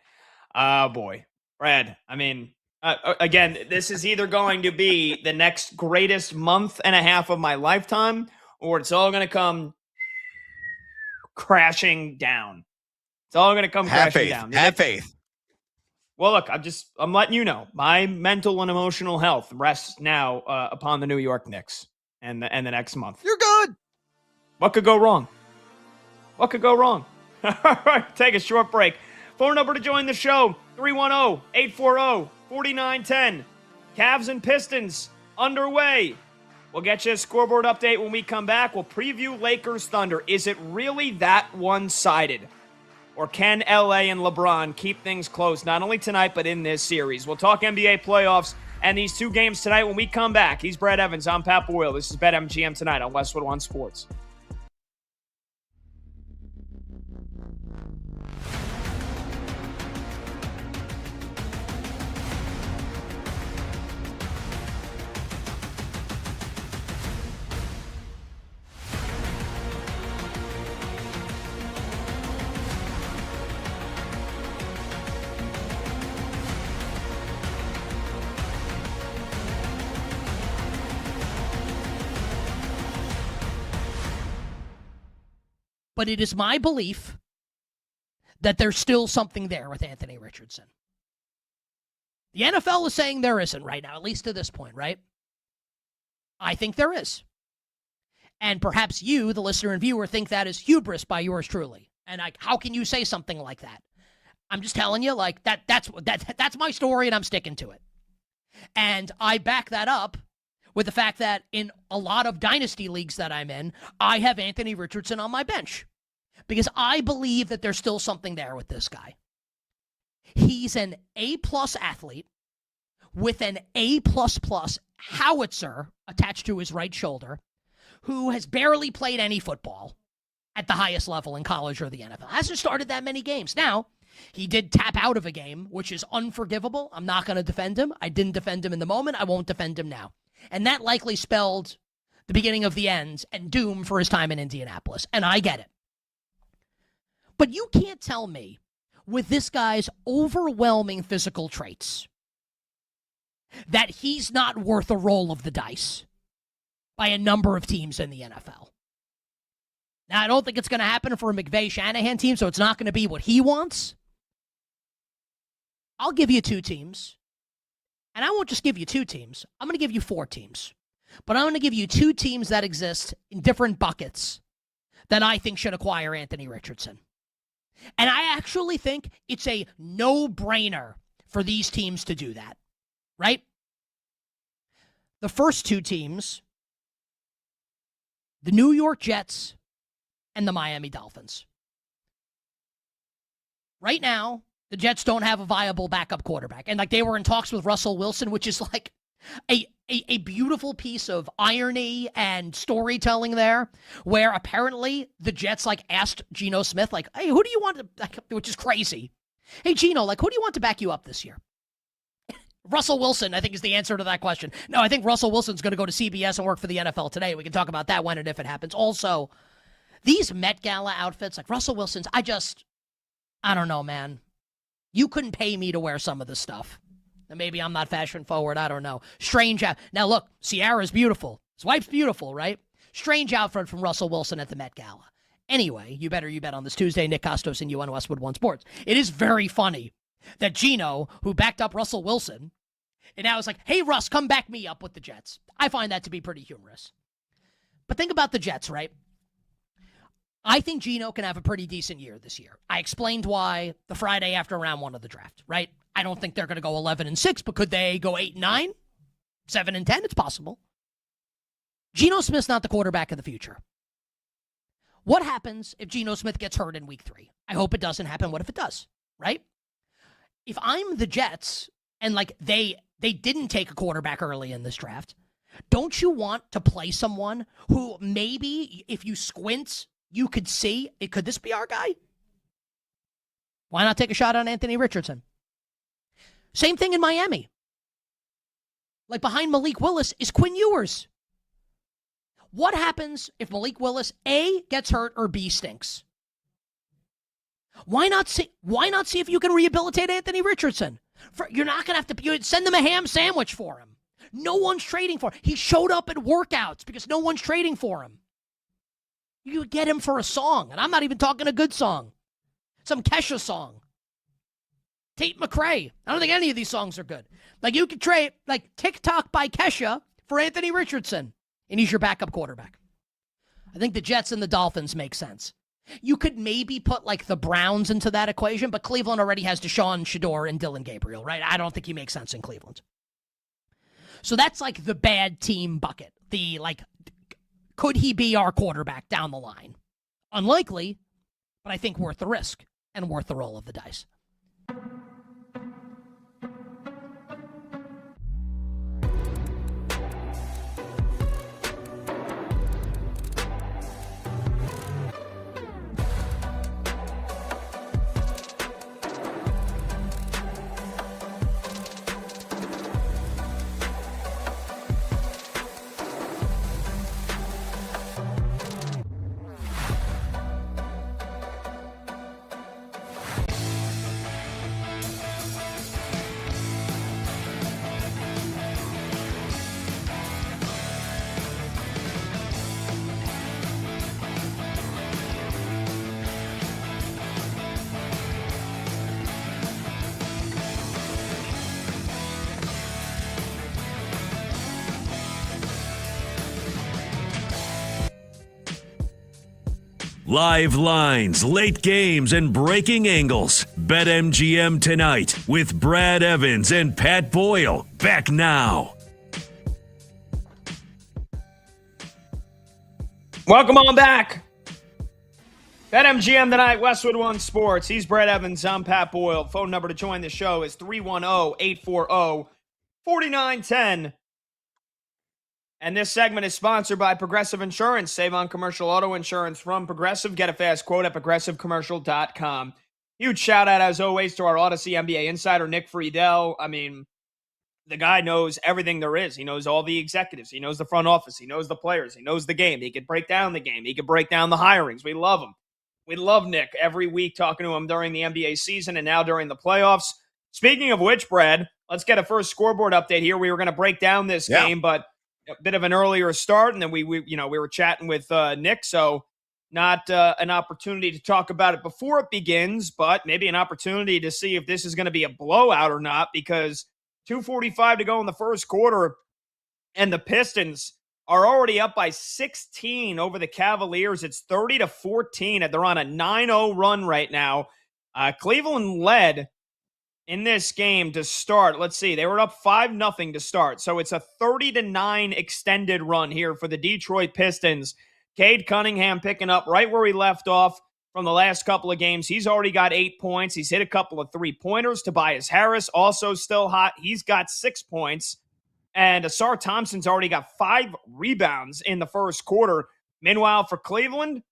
Boy. Brad, I mean, again, this is either going to be the next greatest month and a half of my lifetime, or it's all going to come crashing down. It's all going to come crashing down. Have faith. Well, look, I'm letting you know, my mental and emotional health rests now upon the New York Knicks and the next month. You're good. What could go wrong? What could go wrong? All right, take a short break. Phone number to join the show, 310-840-4910. Cavs and Pistons underway. We'll get you a scoreboard update when we come back. We'll preview Lakers Thunder. Is it really that one-sided? Or can LA and LeBron keep things close, not only tonight, but in this series? We'll talk NBA playoffs and these two games tonight when we come back. He's Brad Evans. I'm Pat Boyle. This is BetMGM tonight on Westwood One Sports. But it is my belief that there's still something there with Anthony Richardson. The NFL is saying there isn't right now, at least to this point, right? I think there is. And perhaps you, the listener and viewer, think that is hubris by yours truly. And how can you say something like that? I'm just telling you, like, that's my story, and I'm sticking to it. And I back that up with the fact that in a lot of dynasty leagues that I'm in, I have Anthony Richardson on my bench because I believe that there's still something there with this guy. He's an A-plus athlete with an A++ howitzer attached to his right shoulder who has barely played any football at the highest level in college or the NFL. Hasn't started that many games. Now, he did tap out of a game, which is unforgivable. I'm not going to defend him. I didn't defend him in the moment. I won't defend him now. And that likely spelled the beginning of the end and doom for his time in Indianapolis. And I get it. But you can't tell me, with this guy's overwhelming physical traits, that he's not worth a roll of the dice by a number of teams in the NFL. Now, I don't think it's going to happen for a McVay-Shanahan team, so it's not going to be what he wants. I'll give you 2 teams. And I won't just give you 2 teams. I'm going to give you 4 teams. But I'm going to give you 2 teams that exist in different buckets that I think should acquire Anthony Richardson. And I actually think it's a no-brainer for these teams to do that. Right? The first 2 teams, the New York Jets and the Miami Dolphins. Right now, the Jets don't have a viable backup quarterback. And like they were in talks with Russell Wilson, which is like a beautiful piece of irony and storytelling there, where apparently the Jets like asked Geno Smith, like, hey, who do you want to, like, which is crazy. Hey, Geno, like, who do you want to back you up this year? Russell Wilson, I think, is the answer to that question. No, I think Russell Wilson's going to go to CBS and work for the NFL today. We can talk about that when and if it happens. Also, these Met Gala outfits, like Russell Wilson's, I don't know, man. You couldn't pay me to wear some of this stuff. And maybe I'm not fashion forward. I don't know. Strange out. Now, look, Ciara's beautiful. His wife's beautiful, right? Strange outfit from Russell Wilson at the Met Gala. Anyway, you bet on this Tuesday. Nick Costos and you on Westwood One Sports. It is very funny that Geno, who backed up Russell Wilson, and now it's like, hey, Russ, come back me up with the Jets. I find that to be pretty humorous. But think about the Jets, right? I think Geno can have a pretty decent year this year. I explained why the Friday after round 1 of the draft, right? I don't think they're going to go 11-6, but could they go 8-9, 7-10? It's possible. Geno Smith's not the quarterback of the future. What happens if Geno Smith gets hurt in week 3? I hope it doesn't happen. What if it does, right? If I'm the Jets and like they didn't take a quarterback early in this draft, don't you want to play someone who maybe if you squint, you could see, could this be our guy? Why not take a shot on Anthony Richardson? Same thing in Miami. Like behind Malik Willis is Quinn Ewers. What happens if Malik Willis, A, gets hurt or B, stinks? Why not see if you can rehabilitate Anthony Richardson? You're not going to have to send them a ham sandwich for him. No one's trading for him. He showed up at workouts because no one's trading for him. You could get him for a song, and I'm not even talking a good song. Some Kesha song. Tate McRae. I don't think any of these songs are good. Like, you could trade, like, TikTok by Kesha for Anthony Richardson, and he's your backup quarterback. I think the Jets and the Dolphins make sense. You could maybe put, like, the Browns into that equation, but Cleveland already has Deshaun Shador and Dylan Gabriel, right? I don't think he makes sense in Cleveland. So that's, like, the bad team bucket. The, like, could he be our quarterback down the line? Unlikely, but I think worth the risk and worth the roll of the dice. Live lines, late games, and breaking angles. BetMGM tonight with Brad Evans and Pat Boyle. Back now. Welcome on back. BetMGM tonight, Westwood One Sports. He's Brad Evans. I'm Pat Boyle. Phone number to join the show is 310-840-4910. And this segment is sponsored by Progressive Insurance. Save on commercial auto insurance from Progressive. Get a fast quote at progressivecommercial.com. Huge shout out, as always, to our Odyssey NBA insider, Nick Friedel. I mean, the guy knows everything there is. He knows all the executives. He knows the front office. He knows the players. He knows the game. He could break down the game. He could break down the hirings. We love him. We love Nick every week, talking to him during the NBA season and now during the playoffs. Speaking of which, Brad, let's get a first scoreboard update here. We were going to break down this game, but a bit of an earlier start, and then we were chatting with Nick, so not an opportunity to talk about it before it begins, but maybe an opportunity to see if this is going to be a blowout or not, because 2:45 to go in the first quarter, and the Pistons are already up by 16 over the Cavaliers. It's 30-14, and they're on a 9-0 run right now. Cleveland led in this game to start. Let's see. They were up 5-0 to start. So it's a 30-9 extended run here for the Detroit Pistons. Cade Cunningham picking up right where he left off from the last couple of games. He's already got 8 points. He's hit a couple of three-pointers. Tobias Harris also still hot. He's got 6 points. And Asar Thompson's already got 5 rebounds in the first quarter. Meanwhile, for Cleveland,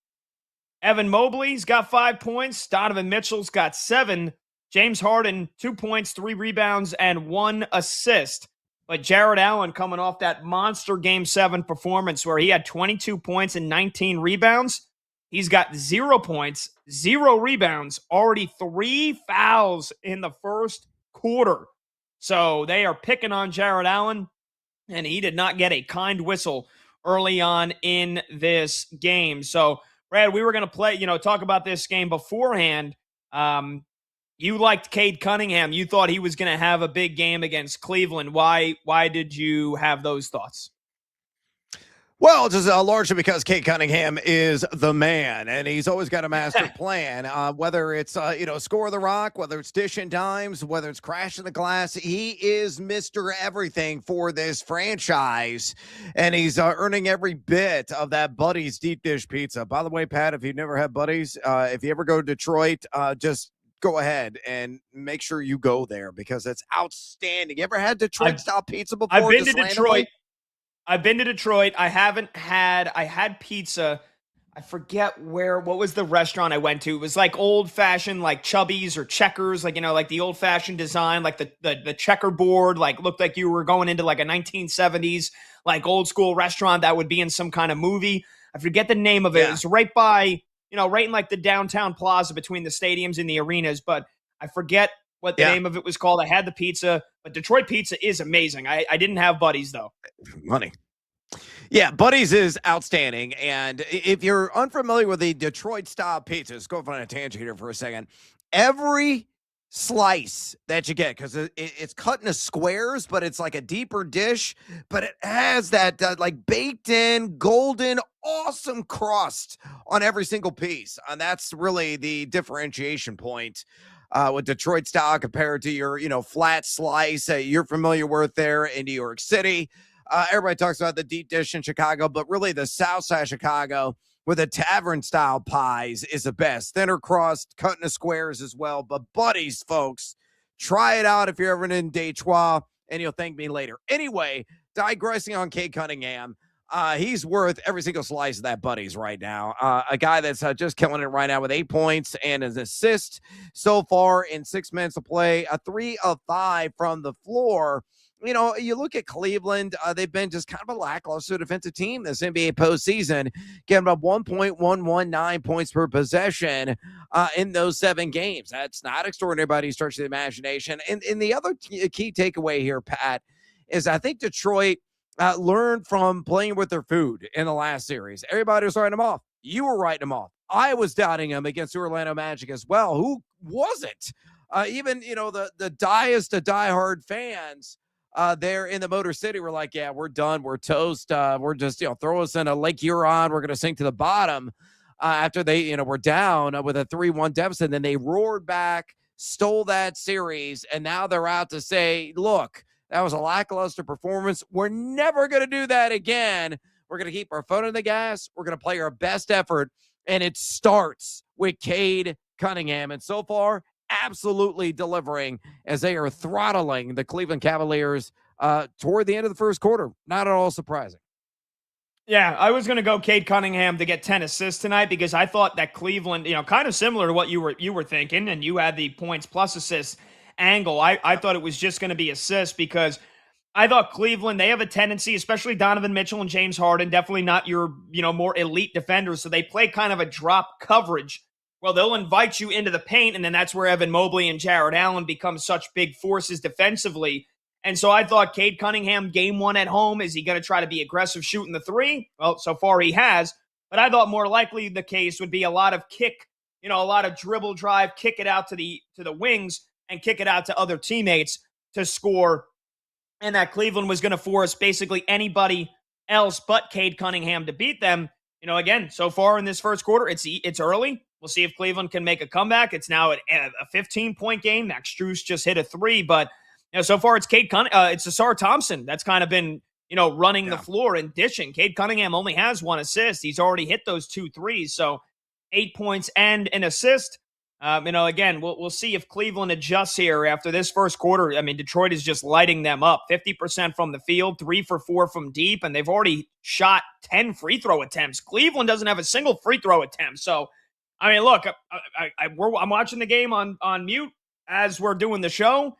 Evan Mobley's got 5 points. Donovan Mitchell's got 7. James Harden, 2 points, 3 rebounds, and 1 assist. But Jared Allen coming off that monster Game 7 performance where he had 22 points and 19 rebounds. He's got 0 points, 0 rebounds, already 3 fouls in the first quarter. So they are picking on Jared Allen, and he did not get a kind whistle early on in this game. So, Brad, we were going to talk about this game beforehand. You liked Cade Cunningham. You thought he was going to have a big game against Cleveland. Why did you have those thoughts? Well, just largely because Cade Cunningham is the man, and he's always got a master plan. Whether it's score the rock, whether it's dishing dimes, whether it's crashing the glass, he is Mr. Everything for this franchise, and he's earning every bit of that Buddy's deep dish pizza. By the way, Pat, if you've never had Buddy's, if you ever go to Detroit, just go ahead and make sure you go there because it's outstanding. You ever had Detroit-style pizza before? I've been to Detroit. I had pizza. I forget what was the restaurant I went to. It was like old-fashioned, like Chubby's or Checkers, like the old-fashioned design, like the checkerboard, like looked like you were going into like a 1970s, like old-school restaurant that would be in some kind of movie. I forget the name of it. Yeah. It's right by, right in like the downtown plaza between the stadiums and the arenas, but I forget what the name of it was called. I had the pizza, but Detroit pizza is amazing. I didn't have Buddy's, though. Money. Yeah, Buddy's is outstanding. And if you're unfamiliar with the Detroit-style pizza, let's go on a tangent here for a second. Every slice that you get, because it's cut into squares, but it's like a deeper dish, but it has that like baked-in, golden, awesome crust on every single piece. And that's really the differentiation point with Detroit style compared to your, flat slice that you're familiar with there in New York City. Everybody talks about the deep dish in Chicago, but really the south side of Chicago with the tavern style pies is the best. Thinner crust, cut into squares as well. But Buddy's, folks, try it out if you're ever in Detroit, and you'll thank me later. Anyway, digressing on Cade Cunningham, he's worth every single slice of that Buddy's right now. A guy that's just killing it right now with 8 points and an assist so far in 6 minutes of play, a 3 of 5 from the floor. You look at Cleveland, they've been just kind of a lackluster defensive team this NBA postseason, getting up 1.119 points per possession in those 7 games. That's not extraordinary by any stretch of the imagination. And the other key takeaway here, Pat, is I think Detroit learned from playing with their food in the last series. Everybody was writing them off. You were writing them off. I was doubting them against the Orlando Magic as well. Who wasn't? Even, the diest of diehard fans there in the Motor City were like, yeah, we're done. We're toast. We're just, throw us in a Lake Huron. We're going to sink to the bottom. after they, were down with a 3-1 deficit. And then they roared back, stole that series, and now they're out to say, look, that was a lackluster performance. We're never going to do that again. We're going to keep our foot on the gas. We're going to play our best effort. And it starts with Cade Cunningham. And so far, absolutely delivering as they are throttling the Cleveland Cavaliers toward the end of the first quarter. Not at all surprising. Yeah, I was going to go Cade Cunningham to get 10 assists tonight because I thought that Cleveland, kind of similar to what you were thinking, and you had the points plus assists angle. I thought it was just going to be assists because I thought Cleveland, they have a tendency, especially Donovan Mitchell and James Harden, definitely not your, more elite defenders. So they play kind of a drop coverage. Well, they'll invite you into the paint, and then that's where Evan Mobley and Jared Allen become such big forces defensively. And so I thought Cade Cunningham, game one at home, is he going to try to be aggressive shooting the three? Well, so far he has. But I thought more likely the case would be a lot of kick, a lot of dribble drive, kick it out to the wings and kick it out to other teammates to score. And that Cleveland was going to force basically anybody else but Cade Cunningham to beat them. Again, so far in this first quarter, it's early. We'll see if Cleveland can make a comeback. It's now a 15-point game. Max Strus just hit a three, but so far it's it's Asar Thompson that's kind of been running the floor and dishing. Cade Cunningham only has 1 assist. He's already hit those 2 threes, so 8 points and an assist. Again, we'll see if Cleveland adjusts here after this first quarter. I mean, Detroit is just lighting them up. 50% from the field, 3 for 4 from deep, and they've already shot 10 free throw attempts. Cleveland doesn't have a single free throw attempt. So, I mean, look, I'm watching the game on mute as we're doing the show.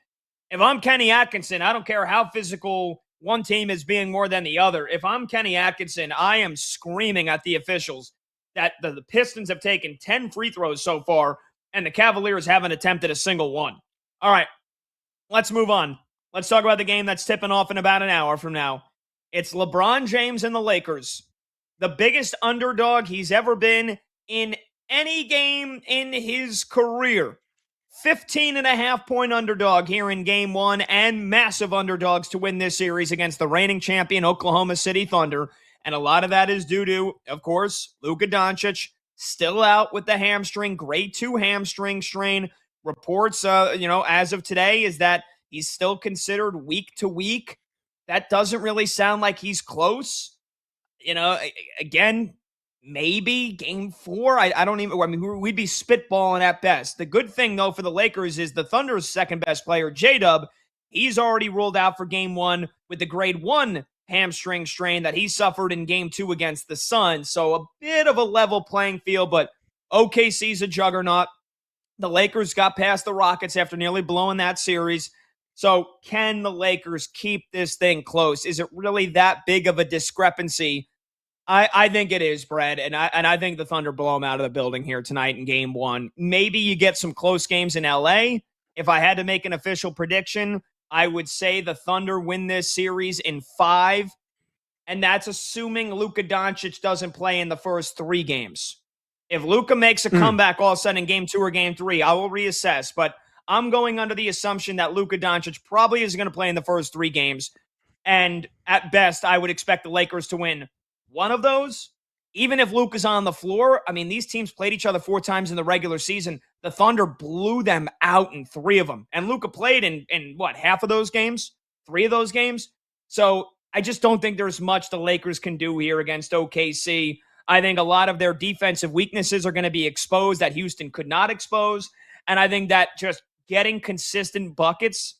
If I'm Kenny Atkinson, I don't care how physical one team is being more than the other. If I'm Kenny Atkinson, I am screaming at the officials that the Pistons have taken 10 free throws so far, and the Cavaliers haven't attempted a single one. All right, let's move on. Let's talk about the game that's tipping off in about an hour from now. It's LeBron James and the Lakers. The biggest underdog he's ever been in any game in his career. 15.5-point underdog here in game one, and massive underdogs to win this series against the reigning champion Oklahoma City Thunder. And a lot of that is due to, of course, Luka Doncic still out with the hamstring, grade 2 hamstring strain. Reports, as of today, is that he's still considered week to week. That doesn't really sound like he's close. Again, maybe game 4. We'd be spitballing at best. The good thing, though, for the Lakers is the Thunder's second best player, J-Dub. He's already ruled out for game 1 with the grade 1 hamstring strain that he suffered in game 2 against the Suns. So a bit of a level playing field, but OKC's a juggernaut. The Lakers got past the Rockets after nearly blowing that series. So can the Lakers keep this thing close? Is it really that big of a discrepancy? I think it is, Brad, and I think the Thunder blow them out of the building here tonight in game 1. Maybe you get some close games in LA. If I had to make an official prediction, I would say the Thunder win this series in 5, and that's assuming Luka Doncic doesn't play in the first 3 games. If Luka makes a comeback all of a sudden in game 2 or game 3, I will reassess, but I'm going under the assumption that Luka Doncic probably isn't going to play in the first 3 games, and at best, I would expect the Lakers to win one of those. Even if Luka's on the floor, I mean, these teams played each other 4 times in the regular season. The Thunder blew them out in 3 of them. And Luka played in half of those games? 3 of those games? So I just don't think there's much the Lakers can do here against OKC. I think a lot of their defensive weaknesses are going to be exposed that Houston could not expose. And I think that just getting consistent buckets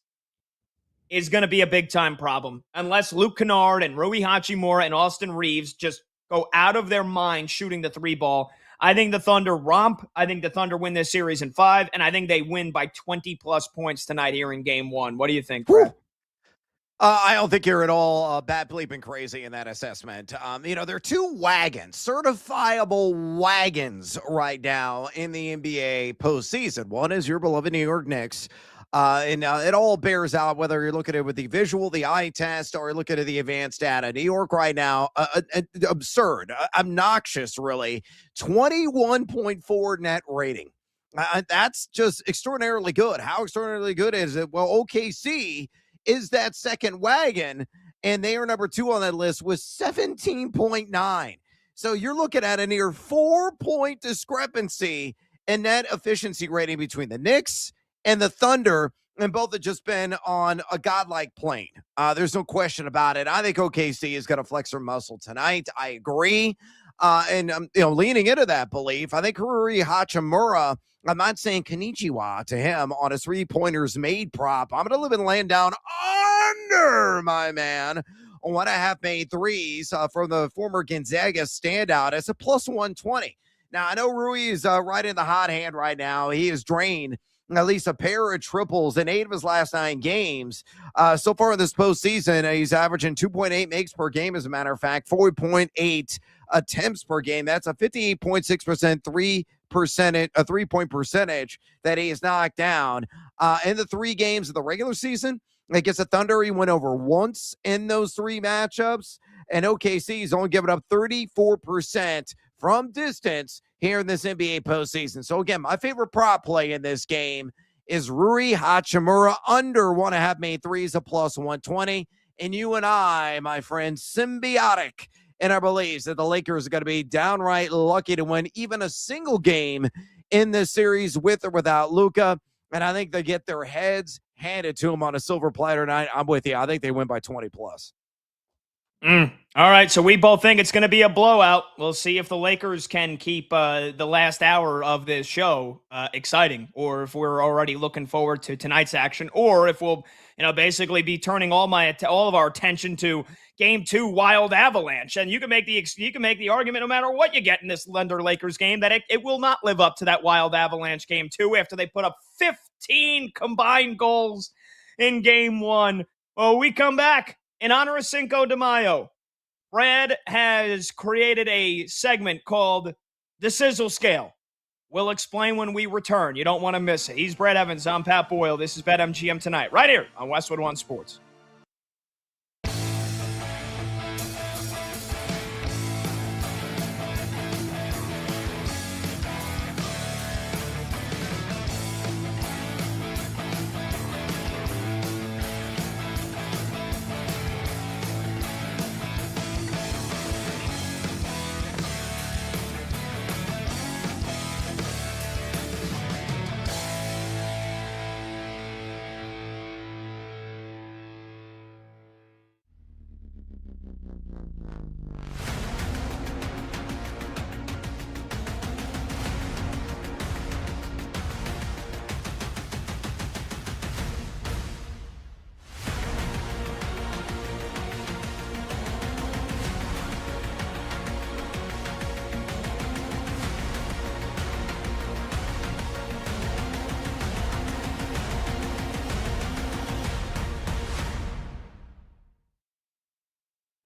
is going to be a big-time problem. Unless Luke Kennard and Rui Hachimura and Austin Reeves just go out of their mind shooting the 3 ball. I think the Thunder romp. I think the Thunder win this series in 5, and I think they win by 20-plus points tonight here in game 1. What do you think, Brad? I don't think you're at all bat bleeping crazy in that assessment. There are 2 wagons, certifiable wagons right now in the NBA postseason. One is your beloved New York Knicks. And it all bears out whether you're looking at it with the visual, the eye test, or looking at the advanced data. New York right now, absurd, obnoxious, really, 21.4 net rating. That's just extraordinarily good. How extraordinarily good is it? Well, OKC is that second wagon, and they are number 2 on that list with 17.9. So you're looking at a near 4-point discrepancy in net efficiency rating between the Knicks and the Thunder, and both have just been on a godlike plane. There's no question about it. I think OKC is going to flex their muscle tonight. I agree. And leaning into that belief, I think Rui Hachimura, I'm not saying konnichiwa to him on his 3-pointers made prop. I'm going to live and land down under, my man, on 1.5 made threes from the former Gonzaga standout. It's a plus 120. Now, I know Rui is right in the hot hand right now. He is drained at least a pair of triples in 8 of his last 9 games. So far in this postseason, he's averaging 2.8 makes per game, as a matter of fact, 4.8 attempts per game. That's a 58.6% three-point percentage that he has knocked down. In the 3 games of the regular season, against the Thunder, he went over once in those 3 matchups, and OKC's only given up 34% from distance here in this NBA postseason. So again, my favorite prop play in this game is Rui Hachimura under 1.5 made threes, a plus 120. And you and I, my friend, symbiotic in our beliefs that the Lakers are going to be downright lucky to win even a single game in this series with or without Luka. And I think they get their heads handed to them on a silver platter night. I'm with you. I think they win by 20 plus. All right, so we both think it's going to be a blowout. We'll see if the Lakers can keep the last hour of this show exciting, or if we're already looking forward to tonight's action, or if we'll, basically be turning all of our attention to Game 2 Wild Avalanche. And you can make the argument, no matter what you get in this Thunder Lakers game, that it will not live up to that Wild Avalanche Game 2 after they put up 15 combined goals in Game 1. Well, we come back. In honor of Cinco de Mayo, Brad has created a segment called The Sizzle Scale. We'll explain when we return. You don't want to miss it. He's Brad Evans. I'm Pat Boyle. This is BetMGM Tonight, right here on Westwood One Sports.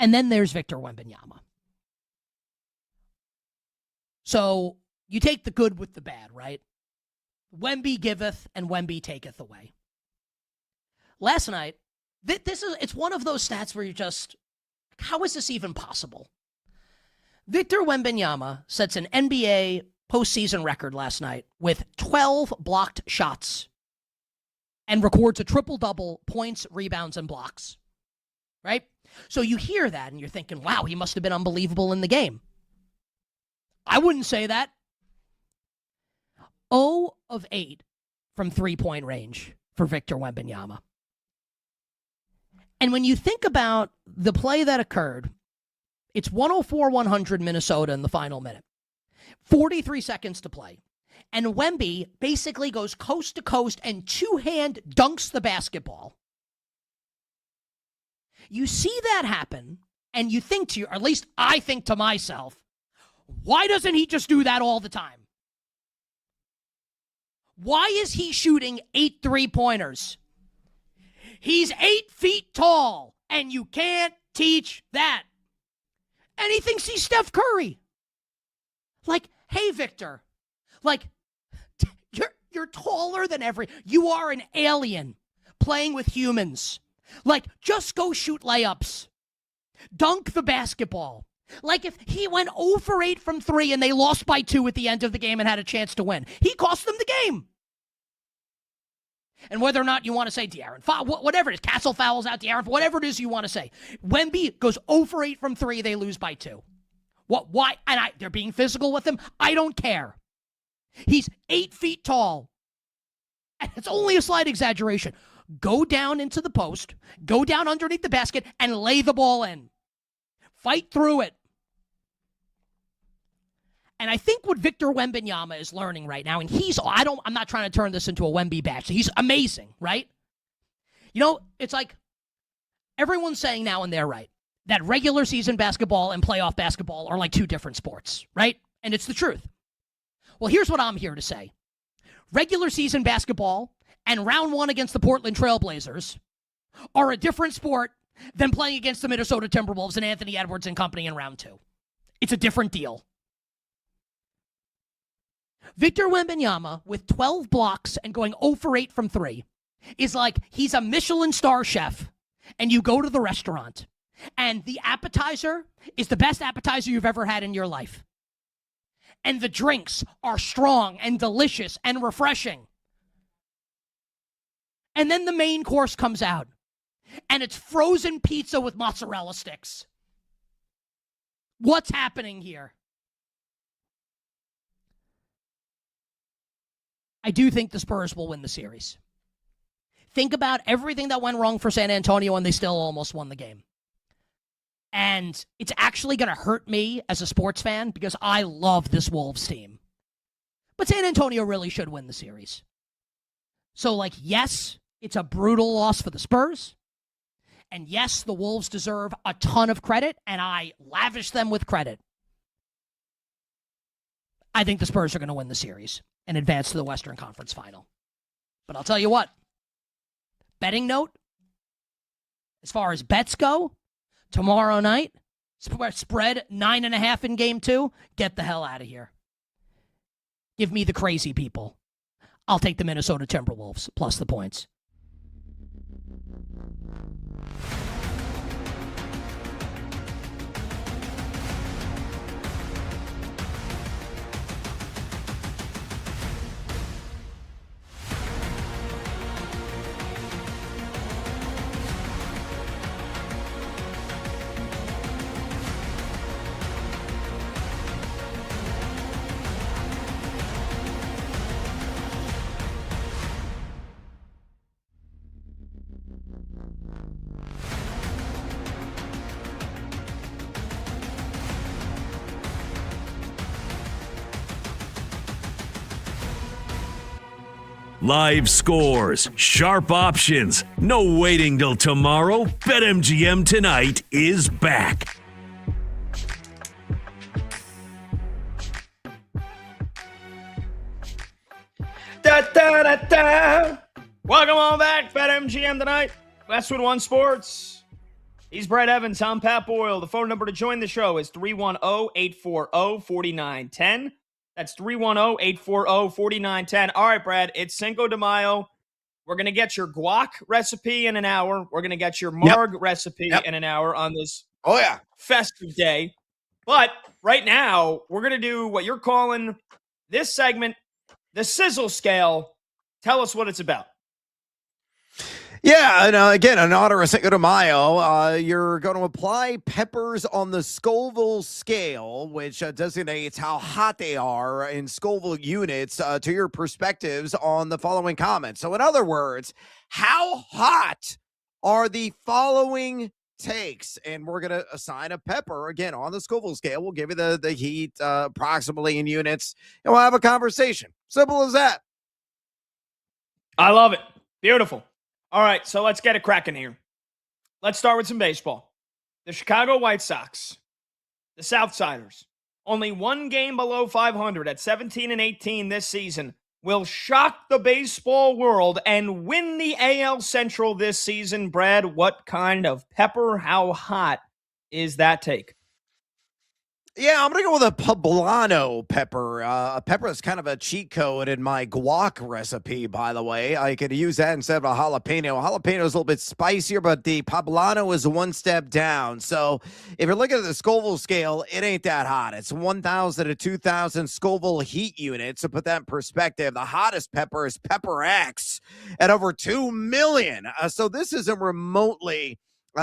And then there's Victor Wembanyama. So you take the good with the bad, right? Wemby giveth and Wemby taketh away. Last night, it's one of those stats where you just, how is this even possible? Victor Wembanyama sets an NBA postseason record last night with 12 blocked shots and records a triple-double, points, rebounds, and blocks. Right? So you hear that and you're thinking, wow, he must have been unbelievable in the game. I wouldn't say that. 0 of 8 from three-point range for Victor Wembanyama. And when you think about the play that occurred, it's 104-100 Minnesota in the final minute. 43 seconds to play. And Wemby basically goes coast to coast and two-hand dunks the basketball. You see that happen, and you think to you, or at least I think to myself, why doesn't he just do that all the time? Why is he shooting 8 3-pointers? He's 8 feet tall, and you can't teach that. And he thinks he's Steph Curry. Like, hey, Victor, like, you're taller than you are an alien playing with humans. Like, just go shoot layups. Dunk the basketball. Like, if he went 0 for 8 from 3 and they lost by 2 at the end of the game and had a chance to win, he cost them the game. And whether or not you want to say De'Aaron, whatever it is, Castle fouls out De'Aaron, whatever it is you want to say. Wemby goes 0 for 8 from 3, they lose by 2. What? Why? And they're being physical with him. I don't care. He's 8 feet tall. And it's only a slight exaggeration. Go down into the post, go down underneath the basket, and lay the ball in. Fight through it. And I think what Victor Wembanyama is learning right now, and I'm not trying to turn this into a Wemby bash. He's amazing, right? You know, it's like everyone's saying now, and they're right, that regular season basketball and playoff basketball are like two different sports, right? And it's the truth. Well, here's what I'm here to say. Regular season basketball and round one against the Portland Trailblazers are a different sport than playing against the Minnesota Timberwolves and Anthony Edwards and company in round two. It's a different deal. Victor Wembanyama, with 12 blocks and going 0 for 8 from 3, is like he's a Michelin star chef, and you go to the restaurant, and the appetizer is the best appetizer you've ever had in your life. And the drinks are strong and delicious and refreshing. And then the main course comes out, and it's frozen pizza with mozzarella sticks. What's happening here? I do think the Spurs will win the series. Think about everything that went wrong for San Antonio, and they still almost won the game. And it's actually going to hurt me as a sports fan because I love this Wolves team. But San Antonio really should win the series. So, yes, it's a brutal loss for the Spurs. And yes, the Wolves deserve a ton of credit, and I lavish them with credit. I think the Spurs are going to win the series and advance to the Western Conference Final. But I'll tell you what, betting note, as far as bets go, tomorrow night, spread 9.5 in game 2, get the hell out of here. Give me the crazy people. I'll take the Minnesota Timberwolves plus the points. Live scores, sharp options, no waiting till tomorrow. BetMGM tonight is back. Welcome on back, BetMGM tonight. Westwood One Sports. He's Brad Evans. I'm Pat Boyle. The phone number to join the show is 310-840-4910. That's 310-840-4910. All right, Brad, it's Cinco de Mayo. We're going to get your guac recipe in an hour. We're going to get your marg recipe in an hour on this festive day. But right now, we're going to do what you're calling this segment, the sizzle scale. Tell us what it's about. Yeah, and again, in honor of Cinco de Mayo, you're going to apply peppers on the Scoville scale, which designates how hot they are in Scoville units to your perspectives on the following comments. So in other words, how hot are the following takes? And we're going to assign a pepper, again, on the Scoville scale. We'll give you the heat approximately in units, and we'll have a conversation. Simple as that. I love it. Beautiful. All right, so let's get it cracking here. Let's start with some baseball. The Chicago White Sox, the Southsiders, only one game below 500 at 17-18 this season, will shock the baseball world and win the AL Central this season. Brad, what kind of pepper? How hot is that take? Yeah, I'm going to go with a poblano pepper. A pepper that's kind of a cheat code in my guac recipe, by the way. I could use that instead of a jalapeno. A jalapeno is a little bit spicier, but the poblano is one step down. So if you're looking at the Scoville scale, it ain't that hot. It's 1,000 to 2,000 Scoville heat units. To put that in perspective, the hottest pepper is Pepper X at over 2 million. So this isn't remotely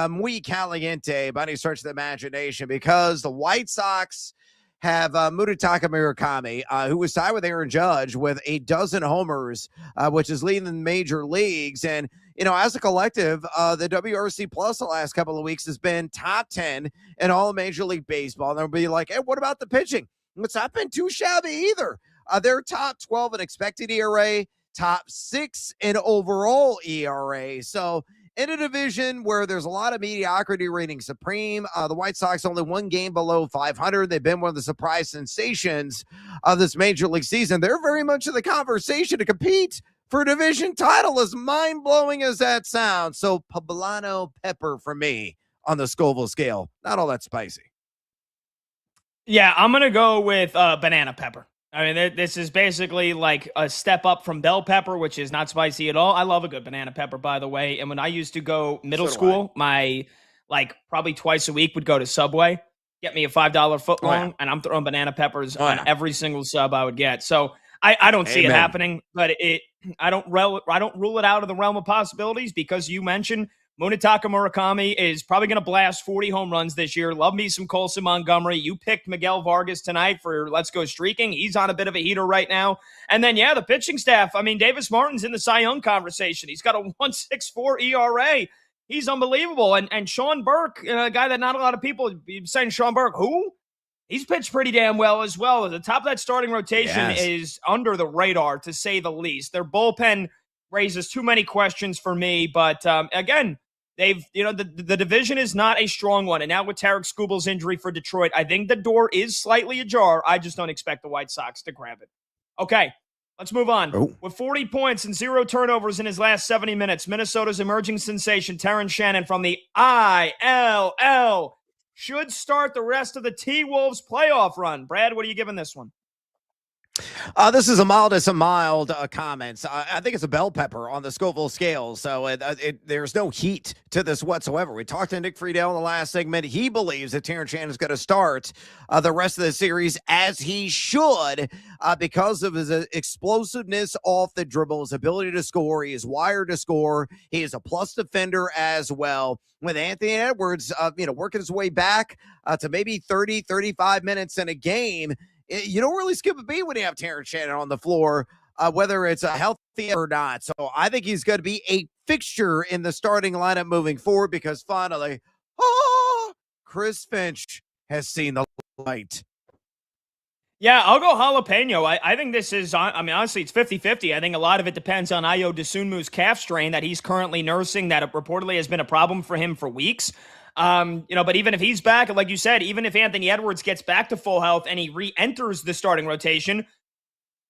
muy caliente, by any stretch of the imagination, because the White Sox have Munetaka Murakami, who was tied with Aaron Judge with a dozen homers, which is leading the major leagues. And, as a collective, the WRC Plus the last couple of weeks has been top 10 in all of Major League Baseball. And they'll be like, hey, what about the pitching? It's not been too shabby either. They're top 12 in expected ERA, top 6 in overall ERA. So in a division where there's a lot of mediocrity reigning supreme, the White Sox only one game below 500. They've been one of the surprise sensations of this Major League season. They're very much in the conversation to compete for a division title, as mind-blowing as that sounds. So poblano pepper for me on the Scoville scale. Not all that spicy. Yeah, I'm going to go with banana pepper. I mean, this is basically like a step up from bell pepper, which is not spicy at all. I love a good banana pepper, by the way. And when I used to go middle school, my probably twice a week would go to Subway, get me a $5 footlong, and I'm throwing banana peppers on every single sub I would get. So I don't see it happening, but I don't rule it out of the realm of possibilities, because you mentioned Munetaka Murakami is probably going to blast 40 home runs this year. Love me some Colson Montgomery. You picked Miguel Vargas tonight for Let's Go Streaking. He's on a bit of a heater right now. And then, the pitching staff. I mean, Davis Martin's in the Cy Young conversation. He's got a 1.64 ERA. He's unbelievable. And Sean Burke, a guy that not a lot of people saying Sean Burke, who? He's pitched pretty damn well as well. The top of that starting rotation is under the radar, to say the least. Their bullpen raises too many questions for me. But, again, the division is not a strong one. And now with Tarek Skubal's injury for Detroit, I think the door is slightly ajar. I just don't expect the White Sox to grab it. Okay, let's move on. Oh. With 40 points and 0 turnovers in his last 70 minutes, Minnesota's emerging sensation, Terrence Shannon from the ILL, should start the rest of the T-Wolves playoff run. Brad, what are you giving this one? This is a mildest of mild comments. I think it's a bell pepper on the Scoville scale. So there's no heat to this whatsoever. We talked to Nick Friedel in the last segment. He believes that Terrence Shannon is going to start the rest of the series, as he should, because of his explosiveness off the dribble, his ability to score. He is wired to score. He is a plus defender as well. With Anthony Edwards, working his way back to maybe 30, 35 minutes in a game, you don't really skip a beat when you have Terrence Shannon on the floor, whether it's a healthy or not. So I think he's going to be a fixture in the starting lineup moving forward, because finally, Chris Finch has seen the light. Yeah, I'll go jalapeno. I think this is, honestly, it's 50-50. I think a lot of it depends on Ayo Dosunmu's calf strain that he's currently nursing, that reportedly has been a problem for him for weeks. But even if he's back, like you said, even if Anthony Edwards gets back to full health and he re-enters the starting rotation,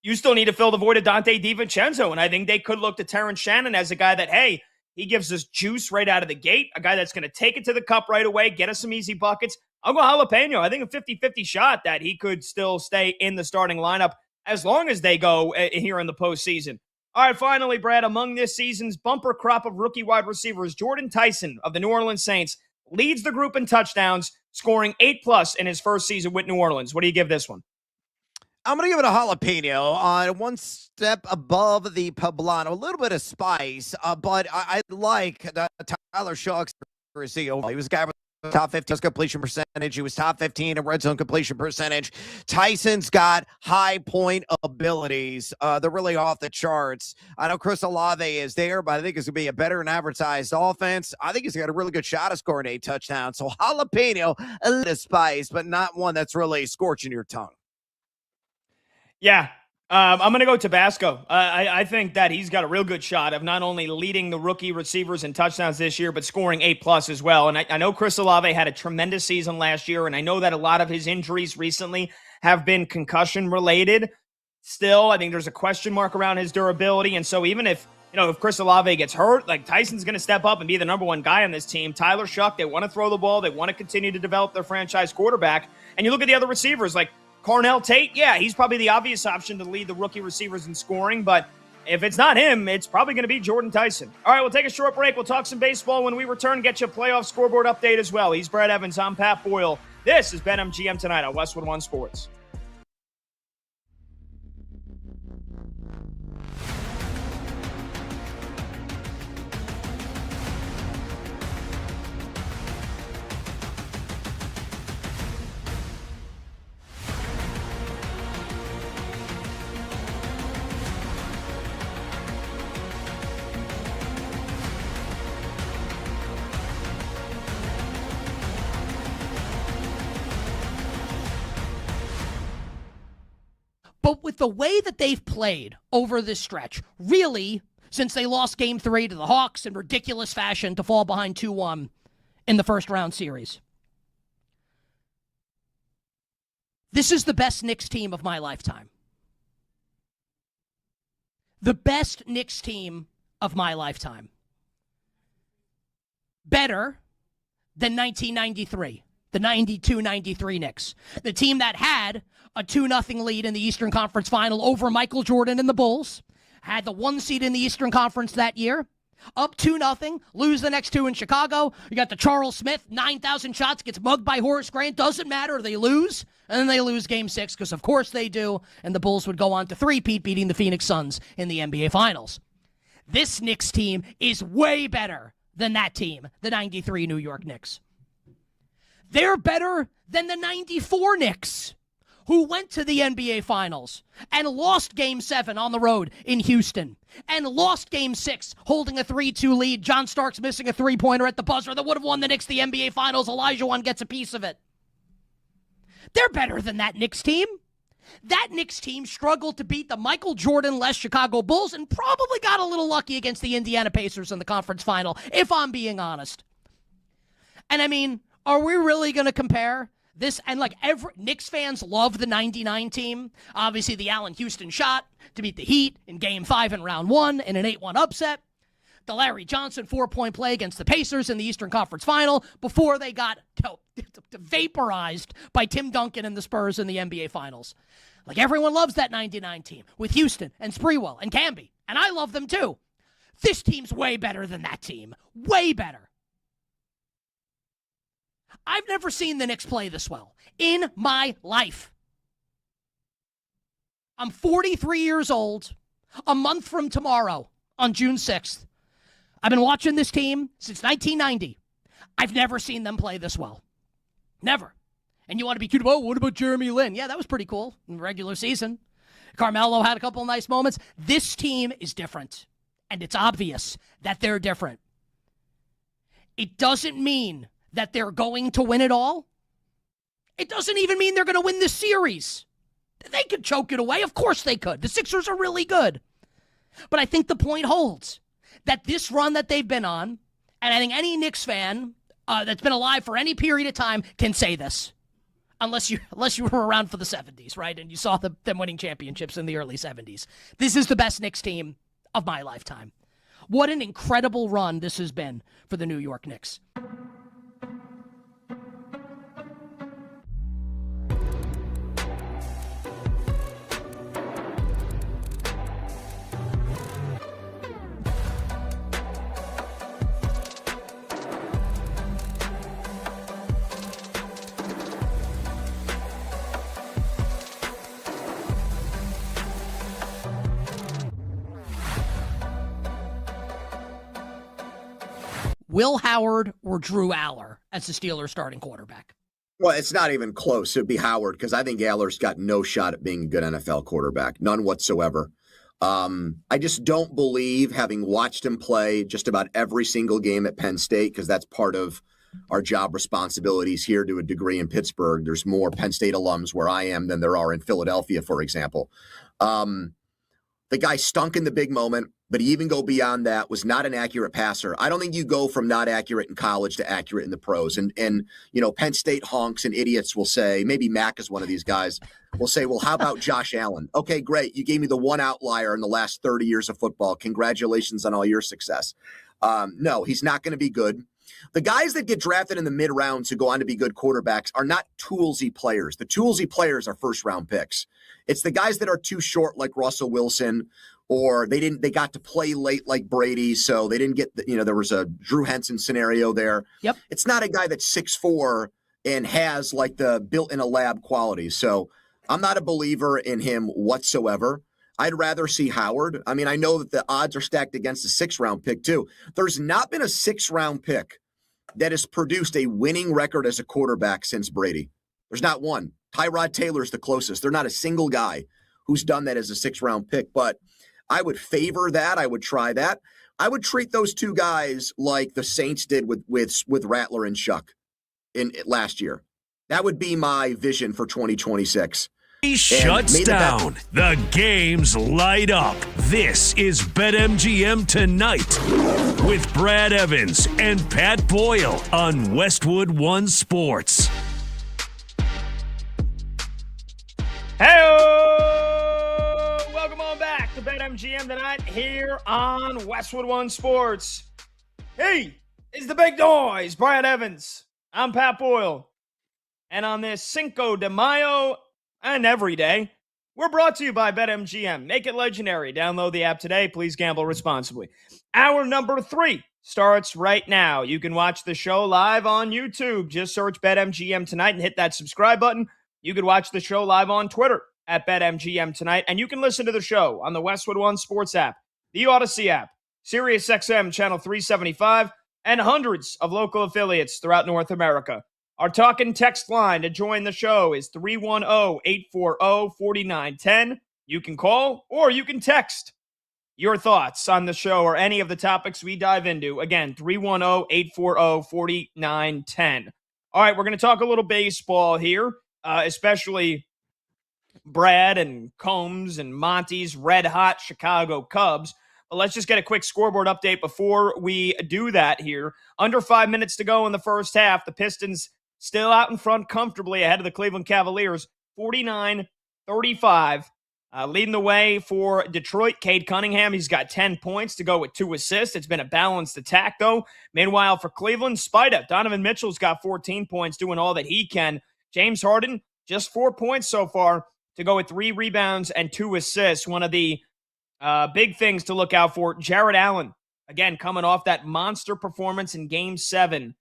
you still need to fill the void of Dante DiVincenzo. And I think they could look to Terrence Shannon as a guy that, hey, he gives us juice right out of the gate, a guy that's going to take it to the cup right away, get us some easy buckets. I'll go jalapeno. I think a 50-50 shot that he could still stay in the starting lineup as long as they go here in the postseason. All right, finally, Brad, among this season's bumper crop of rookie wide receivers, Jordan Tyson of the New Orleans Saints leads the group in touchdowns, scoring 8+ in his first season with New Orleans. What do you give this one? I'm going to give it a jalapeno on one step above the poblano. A little bit of spice, but I like Tyler Shucks. He was a guy with top 15 completion percentage. He was top 15 in red zone completion percentage. Tyson's got high point abilities. They're really off the charts. I know Chris Olave is there, but I think it's going to be a better than advertised offense. I think he's got a really good shot of scoring 8 touchdowns. So jalapeno, a little spice, but not one that's really scorching your tongue. Yeah, I'm going to go Tabasco. I think that he's got a real good shot of not only leading the rookie receivers in touchdowns this year, but scoring 8+ as well. And I know Chris Olave had a tremendous season last year, and I know that a lot of his injuries recently have been concussion-related. Still, I think there's a question mark around his durability. And so even if Chris Olave gets hurt, like Tyson's going to step up and be the number one guy on this team. Tyler Shuck, they want to throw the ball. They want to continue to develop their franchise quarterback. And you look at the other receivers, like Carnell Tate, yeah, he's probably the obvious option to lead the rookie receivers in scoring, but if it's not him, it's probably going to be Jordan Tyson. All right, we'll take a short break. We'll talk some baseball. When we return, get you a playoff scoreboard update as well. He's Brad Evans. I'm Pat Boyle. This is BetMGM Tonight on Westwood One Sports. But with the way that they've played over this stretch, really, since they lost Game 3 to the Hawks in ridiculous fashion to fall behind 2-1 in the first round series, this is the best Knicks team of my lifetime. The best Knicks team of my lifetime. Better than 1993, the 92-93 Knicks. The team that had a 2-0 lead in the Eastern Conference Final over Michael Jordan and the Bulls, had the 1 seed in the Eastern Conference that year, up 2-0, lose the next 2 in Chicago. You got the Charles Smith, 9,000 shots, gets mugged by Horace Grant, doesn't matter, they lose, and then they lose Game 6, because of course they do, and the Bulls would go on to three-peat, beating the Phoenix Suns in the NBA Finals. This Knicks team is way better than that team, the 93 New York Knicks. They're better than the 94 Knicks, who went to the NBA Finals and lost Game 7 on the road in Houston and lost Game 6 holding a 3-2 lead. John Starks missing a three-pointer at the buzzer that would have won the Knicks the NBA Finals. Elijah Wan gets a piece of it. They're better than that Knicks team. That Knicks team struggled to beat the Michael Jordan-less Chicago Bulls and probably got a little lucky against the Indiana Pacers in the conference final, if I'm being honest. And I mean, are we really going to compare this? And like every Knicks fans love the 99 team. Obviously, the Allen Houston shot to beat the Heat in Game 5 in Round 1 in an 8-1 upset. The Larry Johnson 4-point play against the Pacers in the Eastern Conference Final before they got vaporized by Tim Duncan and the Spurs in the NBA Finals. Like everyone loves that 99 team with Houston and Sprewell and Camby, and I love them too. This team's way better than that team. Way better. I've never seen the Knicks play this well in my life. I'm 43 years old, a month from tomorrow on June 6th. I've been watching this team since 1990. I've never seen them play this well. Never. And you want to be cute about, what about Jeremy Lin? Yeah, that was pretty cool in the regular season. Carmelo had a couple of nice moments. This team is different, and it's obvious that they're different. It doesn't mean that they're going to win it all. It doesn't even mean they're going to win the series. They could choke it away. Of course they could. The Sixers are really good. But I think the point holds that this run that they've been on, and I think any Knicks fan that's been alive for any period of time can say this. Unless you were around for the 70s, right? And you saw them winning championships in the early 70s. This is the best Knicks team of my lifetime. What an incredible run this has been for the New York Knicks. Will Howard or Drew Aller as the Steelers starting quarterback? Well, it's not even close. It'd be Howard, because I think Aller's got no shot at being a good NFL quarterback. None whatsoever. I just don't believe, having watched him play just about every single game at Penn State, because that's part of our job responsibilities here to a degree in Pittsburgh. There's more Penn State alums where I am than there are in Philadelphia, for example. The guy stunk in the big moment, but he even go beyond that, was not an accurate passer. I don't think you go from not accurate in college to accurate in the pros. And you know, Penn State honks and idiots will say, maybe Mac is one of these guys, will say, well, how about Josh Allen? Okay, great. You gave me the one outlier in the last 30 years of football. Congratulations on all your success. No, he's not going to be good. The guys that get drafted in the mid rounds who go on to be good quarterbacks are not toolsy players. The toolsy players are first round picks. It's the guys that are too short, like Russell Wilson, or they got to play late like Brady, so they didn't get there was a Drew Henson scenario there. Yep. It's not a guy that's 6'4" and has like the built in a lab qualities. So I'm not a believer in him whatsoever. I'd rather see Howard. I mean, I know that the odds are stacked against a 6th-round pick too. There's not been a 6th-round pick that has produced a winning record as a quarterback since Brady. There's not one. Tyrod Taylor's the closest. There's not a single guy who's done that as a 6th-round pick, but I would favor that. I would try that. I would treat those two guys like the Saints did with Rattler and Shuck in last year. That would be my vision for 2026. He shuts down. The games light up. This is BetMGM Tonight with Brad Evans and Pat Boyle on Westwood One Sports. Hey, welcome on back to BetMGM Tonight here on Westwood One Sports. Hey, it's the big noise, Brad Evans. I'm Pat Boyle. And on this Cinco de Mayo and every day, we're brought to you by BetMGM. Make it legendary. Download the app today. Please gamble responsibly. Hour number 3 starts right now. You can watch the show live on YouTube. Just search BetMGM Tonight and hit that subscribe button. You can watch the show live on Twitter at BetMGM Tonight. And you can listen to the show on the Westwood One Sports app, the Odyssey app, SiriusXM Channel 375, and hundreds of local affiliates throughout North America. Our talk and text line to join the show is 310-840-4910. You can call or you can text your thoughts on the show or any of the topics we dive into. Again, 310-840-4910. All right, we're going to talk a little baseball here, especially Brad and Combs and Monty's red-hot Chicago Cubs. But let's just get a quick scoreboard update before we do that here. Under 5 minutes to go in the first half. The Pistons still out in front comfortably ahead of the Cleveland Cavaliers, 49-35. Leading the way for Detroit, Cade Cunningham. He's got 10 points to go with 2 assists. It's been a balanced attack, though. Meanwhile, for Cleveland, Spida, Donovan Mitchell's got 14 points, doing all that he can. James Harden, just 4 points so far to go with 3 rebounds and 2 assists. One of the big things to look out for, Jared Allen, again, coming off that monster performance in Game 7,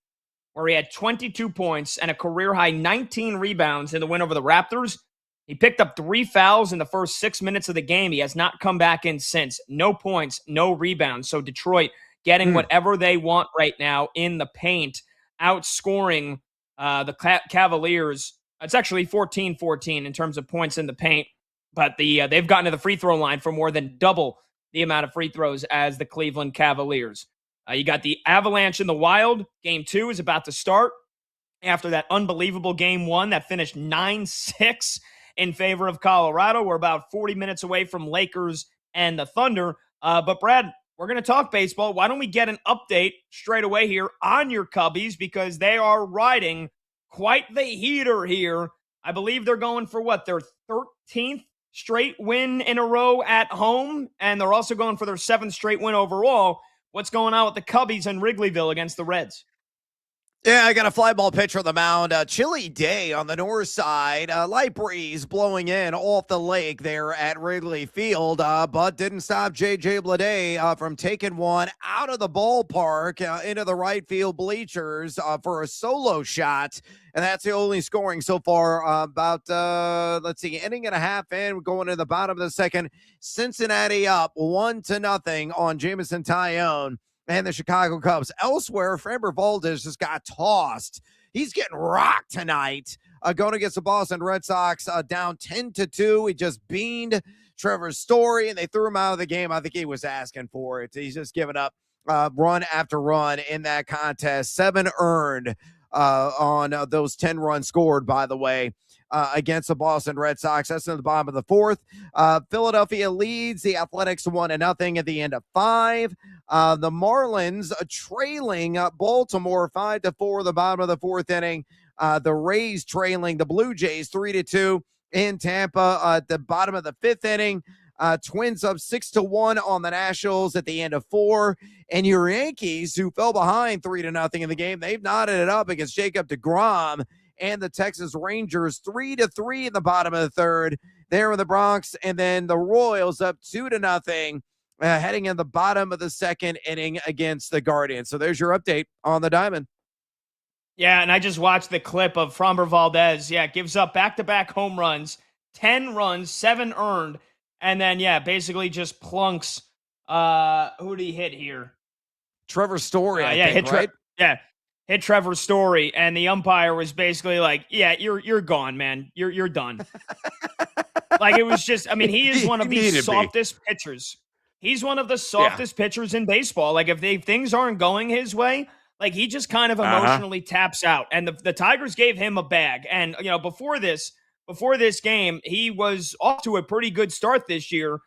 where he had 22 points and a career-high 19 rebounds in the win over the Raptors. He picked up 3 fouls in the first 6 minutes of the game. He has not come back in since. No points, no rebounds. So Detroit getting whatever they want right now in the paint, outscoring the Cavaliers. It's actually 14-14 in terms of points in the paint, but they've gotten to the free throw line for more than double the amount of free throws as the Cleveland Cavaliers. You got the Avalanche in the Wild. Game 2 is about to start after that unbelievable Game 1 that finished 9-6 in favor of Colorado. We're about 40 minutes away from Lakers and the Thunder. But Brad, we're going to talk baseball. Why don't we get an update straight away here on your Cubbies, because they are riding quite the heater here. I believe they're going for their 13th straight win in a row at home, and they're also going for their 7th straight win overall. What's going on with the Cubbies in Wrigleyville against the Reds? Yeah, I got a fly ball pitcher on the mound. A chilly day on the north side. Light breeze blowing in off the lake there at Wrigley Field, but didn't stop J.J. Bleday from taking one out of the ballpark into the right field bleachers for a solo shot. And that's the only scoring so far. Inning and a half in, going to the bottom of the second. Cincinnati up 1-0 on Jameson Tyone and the Chicago Cubs. Elsewhere, Framber Valdez just got tossed. He's getting rocked tonight. Going against the Boston Red Sox, down 10-2. He just beaned Trevor Story, and they threw him out of the game. I think he was asking for it. He's just giving up run after run in that contest. 7 earned on those 10 runs scored, by the way, against the Boston Red Sox. That's in the bottom of the 4th. Philadelphia leads the Athletics 1-0 at the end of 5. The Marlins trailing Baltimore 5-4 the bottom of the 4th inning. The Rays trailing the Blue Jays 3-2 in Tampa at the bottom of the 5th inning. Twins up 6-1 on the Nationals at the end of 4. And your Yankees, who fell behind 3-0 in the game, they've knotted it up against Jacob deGrom and the Texas Rangers 3-3 in the bottom of the 3rd there in the Bronx. And then the Royals up 2-0 heading in the bottom of the 2nd inning against the Guardians. So there's your update on the Diamond. Yeah, and I just watched the clip of Framber Valdez. Yeah, gives up back-to-back home runs, 10 runs, 7 earned, and then, basically just plunks. Who did he hit here? Trevor Story, I think, right? Hit Trevor Story, and the umpire was basically like, "Yeah, you're gone, man. You're done." Like, it was just, he is one of the softest pitchers. He's one of the softest pitchers in baseball. Like, if things aren't going his way, like, he just kind of emotionally taps out. And the Tigers gave him a bag. And, before before this game, he was off to a pretty good start this year.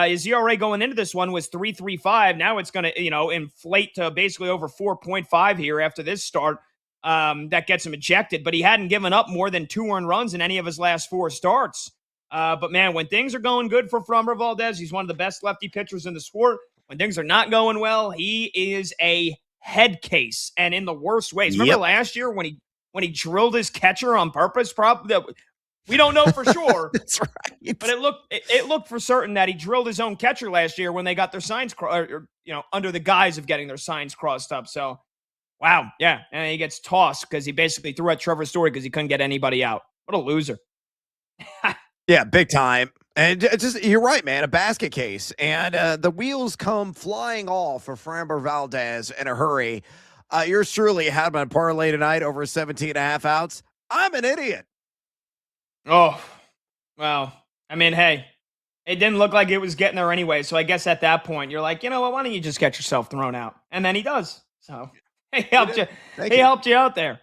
His ERA going into this one was 3.35. Now it's going to, inflate to basically over 4.5 here after this start. That gets him ejected, but he hadn't given up more than 2 earned runs in any of his last 4 starts. But man, when things are going good for Framber Valdez, he's one of the best lefty pitchers in the sport. When things are not going well, he is a head case, and in the worst ways. Yep. Remember last year when he drilled his catcher on purpose? Probably. We don't know for sure. That's right. But it looked for certain that he drilled his own catcher last year when they got their signs under the guise of getting their signs crossed up. So, wow, yeah, and he gets tossed because he basically threw at Trevor Story because he couldn't get anybody out. What a loser! Yeah, big time. And just you're right, man. A basket case, and the wheels come flying off for Framber Valdez in a hurry. Yours truly had my parlay tonight over 17.5 outs. I'm an idiot. Oh, well, I mean, hey, it didn't look like it was getting there anyway. So I guess at that point, you're like, you know what? Why don't you just get yourself thrown out? And then he does. So he helped you. He helped you out there.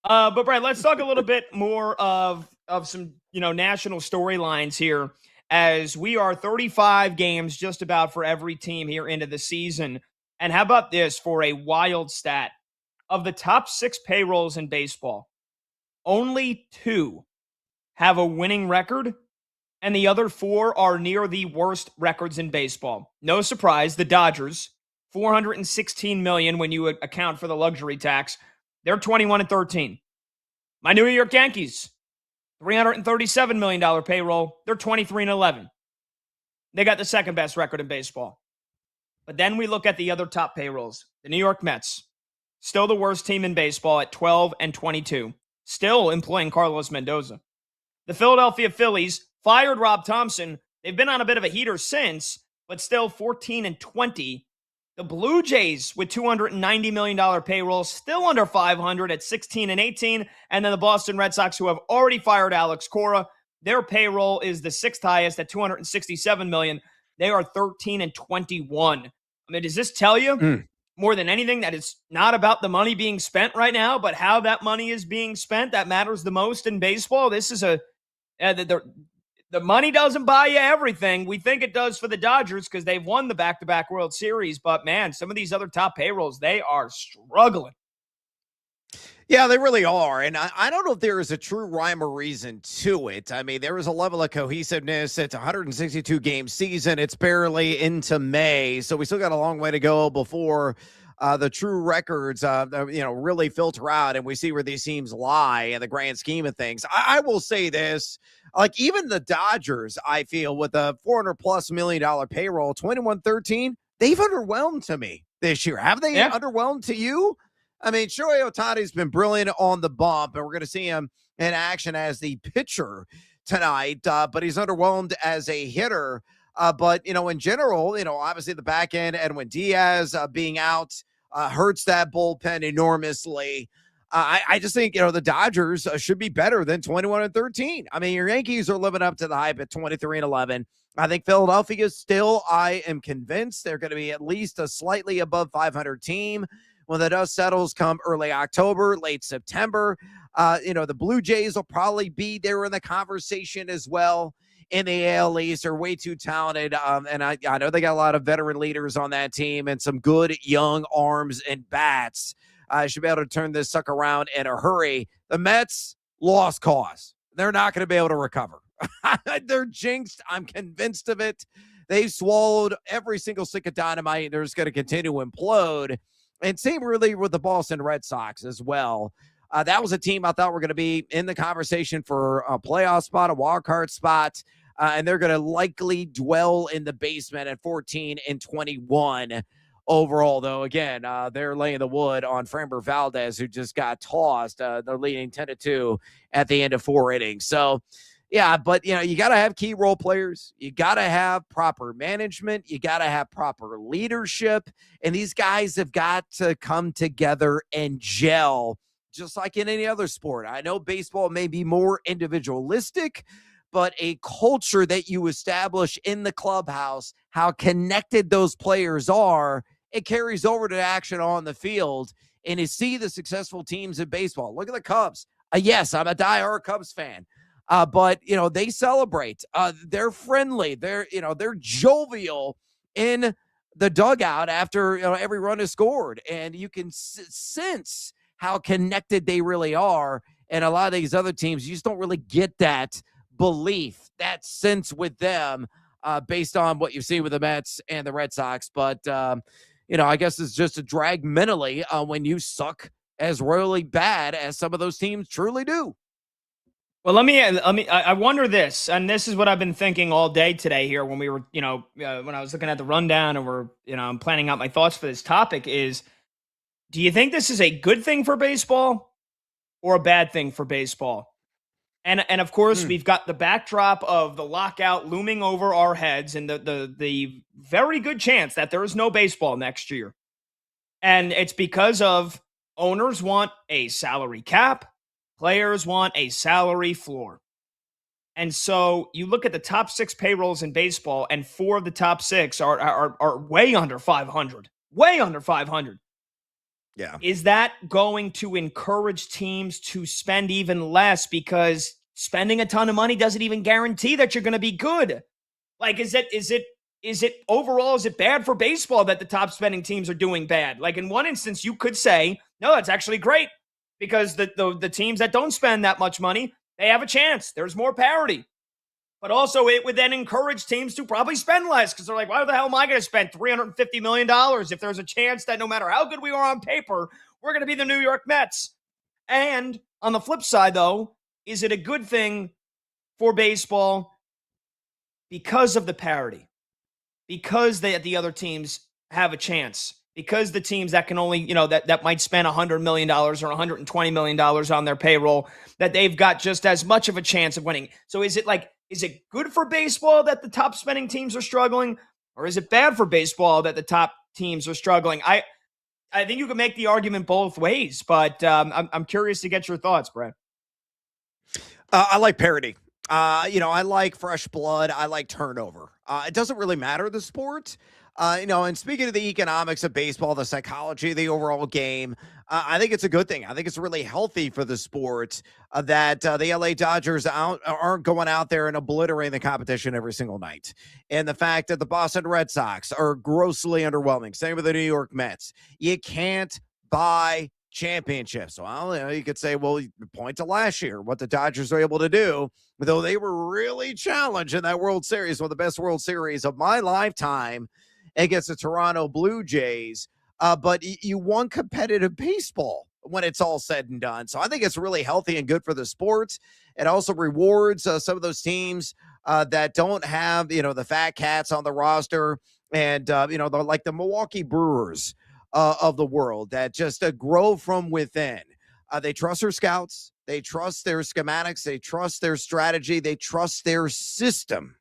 But Brad, let's talk a little bit more of some national storylines here, as we are 35 games just about for every team here into the season. And how about this for a wild stat? Of the top 6 payrolls in baseball, only 2 have a winning record, and the other 4 are near the worst records in baseball. No surprise, the Dodgers, $416 million when you account for the luxury tax. They're 21-13. My New York Yankees, $337 million payroll. They're 23-11. They got the second best record in baseball. But then we look at the other top payrolls. The New York Mets, still the worst team in baseball at 12-22, still employing Carlos Mendoza. The Philadelphia Phillies fired Rob Thompson. They've been on a bit of a heater since, but still 14-20. The Blue Jays with $290 million payroll, still under 500 at 16-18. And then the Boston Red Sox, who have already fired Alex Cora, their payroll is the 6th highest at $267 million. They are 13-21. I mean, does this tell you more than anything that it's not about the money being spent right now, but how that money is being spent that matters the most in baseball? This is the money doesn't buy you everything. We think it does for the Dodgers because they've won the back-to-back World Series. But, man, some of these other top payrolls, they are struggling. Yeah, they really are. And I don't know if there is a true rhyme or reason to it. I mean, there is a level of cohesiveness. It's a 162-game season. It's barely into May. So we still got a long way to go before the true records, really filter out and we see where these teams lie in the grand scheme of things. I will say this, like even the Dodgers, I feel with a $400+ million payroll, 21-13, they've underwhelmed to me this year. Have they underwhelmed to you? I mean, Shohei Ohtani's been brilliant on the bump, and we're going to see him in action as the pitcher tonight, but he's underwhelmed as a hitter. But, in general, obviously the back end, Edwin Diaz being out hurts that bullpen enormously. I just think, the Dodgers should be better than 21-13. I mean, your Yankees are living up to the hype at 23-11. I think Philadelphia still, I am convinced they're going to be at least a slightly above 500 team when the dust settles come early October, late September. The Blue Jays will probably be there in the conversation as well. In the AL East, they're way too talented. And I know they got a lot of veteran leaders on that team and some good young arms and bats. Should be able to turn this sucker around in a hurry. The Mets, lost cause. They're not going to be able to recover. They're jinxed. I'm convinced of it. They've swallowed every single stick of dynamite. They're just going to continue to implode. And same really with the Boston Red Sox as well. That was a team I thought were going to be in the conversation for a playoff spot, a wild card spot, and they're going to likely dwell in the basement at 14-21 overall. Though again, they're laying the wood on Framber Valdez, who just got tossed. They're leading 10-2 at the end of 4 innings. So, yeah, but you got to have key role players. You got to have proper management. You got to have proper leadership, and these guys have got to come together and gel. Just like in any other sport. I know baseball may be more individualistic, but a culture that you establish in the clubhouse, how connected those players are, it carries over to action on the field. And you see the successful teams in baseball. Look at the Cubs. Yes, I'm a diehard Cubs fan. But they celebrate. They're friendly. They're jovial in the dugout after every run is scored, and you can sense how connected they really are. And a lot of these other teams, you just don't really get that belief, that sense with them, based on what you've seen with the Mets and the Red Sox. But I guess it's just a drag mentally when you suck as royally bad as some of those teams truly do. Well, I wonder this, and this is what I've been thinking all day today here when we were, when I was looking at the rundown and I'm planning out my thoughts for this topic is, do you think this is a good thing for baseball or a bad thing for baseball? And of course, we've got the backdrop of the lockout looming over our heads and the very good chance that there is no baseball next year. And it's because of owners want a salary cap, players want a salary floor. And so you look at the top 6 payrolls in baseball, and 4 of the top 6 are way under 500. Way under 500. Yeah. Is that going to encourage teams to spend even less, because spending a ton of money doesn't even guarantee that you're going to be good? Like, is it overall, is it bad for baseball that the top spending teams are doing bad? Like, in one instance, you could say, no, that's actually great, because the teams that don't spend that much money, they have a chance. There's more parity. But also, it would then encourage teams to probably spend less, because they're like, why the hell am I going to spend $350 million if there's a chance that no matter how good we are on paper, we're going to be the New York Mets? And on the flip side, though, is it a good thing for baseball because of the parity? Because the other teams have a chance? Because the teams that can only, that might spend $100 million or $120 million on their payroll, that they've got just as much of a chance of winning. So is it good for baseball that the top spending teams are struggling, or is it bad for baseball that the top teams are struggling? I think you can make the argument both ways, but I'm curious to get your thoughts, Brad. I like parity. I like fresh blood. I like turnover. It doesn't really matter the sport. And speaking of the economics of baseball, the psychology of the overall game, I think it's a good thing. I think it's really healthy for the sport that the LA Dodgers aren't going out there and obliterating the competition every single night. And the fact that the Boston Red Sox are grossly underwhelming. Same with the New York Mets. You can't buy championships. Well, you could say, well, point to last year, what the Dodgers were able to do, though they were really challenged in that World Series, one of the best World Series of my lifetime, against the Toronto Blue Jays. But you won competitive baseball when it's all said and done. So I think it's really healthy and good for the sport. It also rewards some of those teams that don't have, the fat cats on the roster, and, like the Milwaukee Brewers of the world that just grow from within. They trust their scouts. They trust their schematics. They trust their strategy. They trust their system.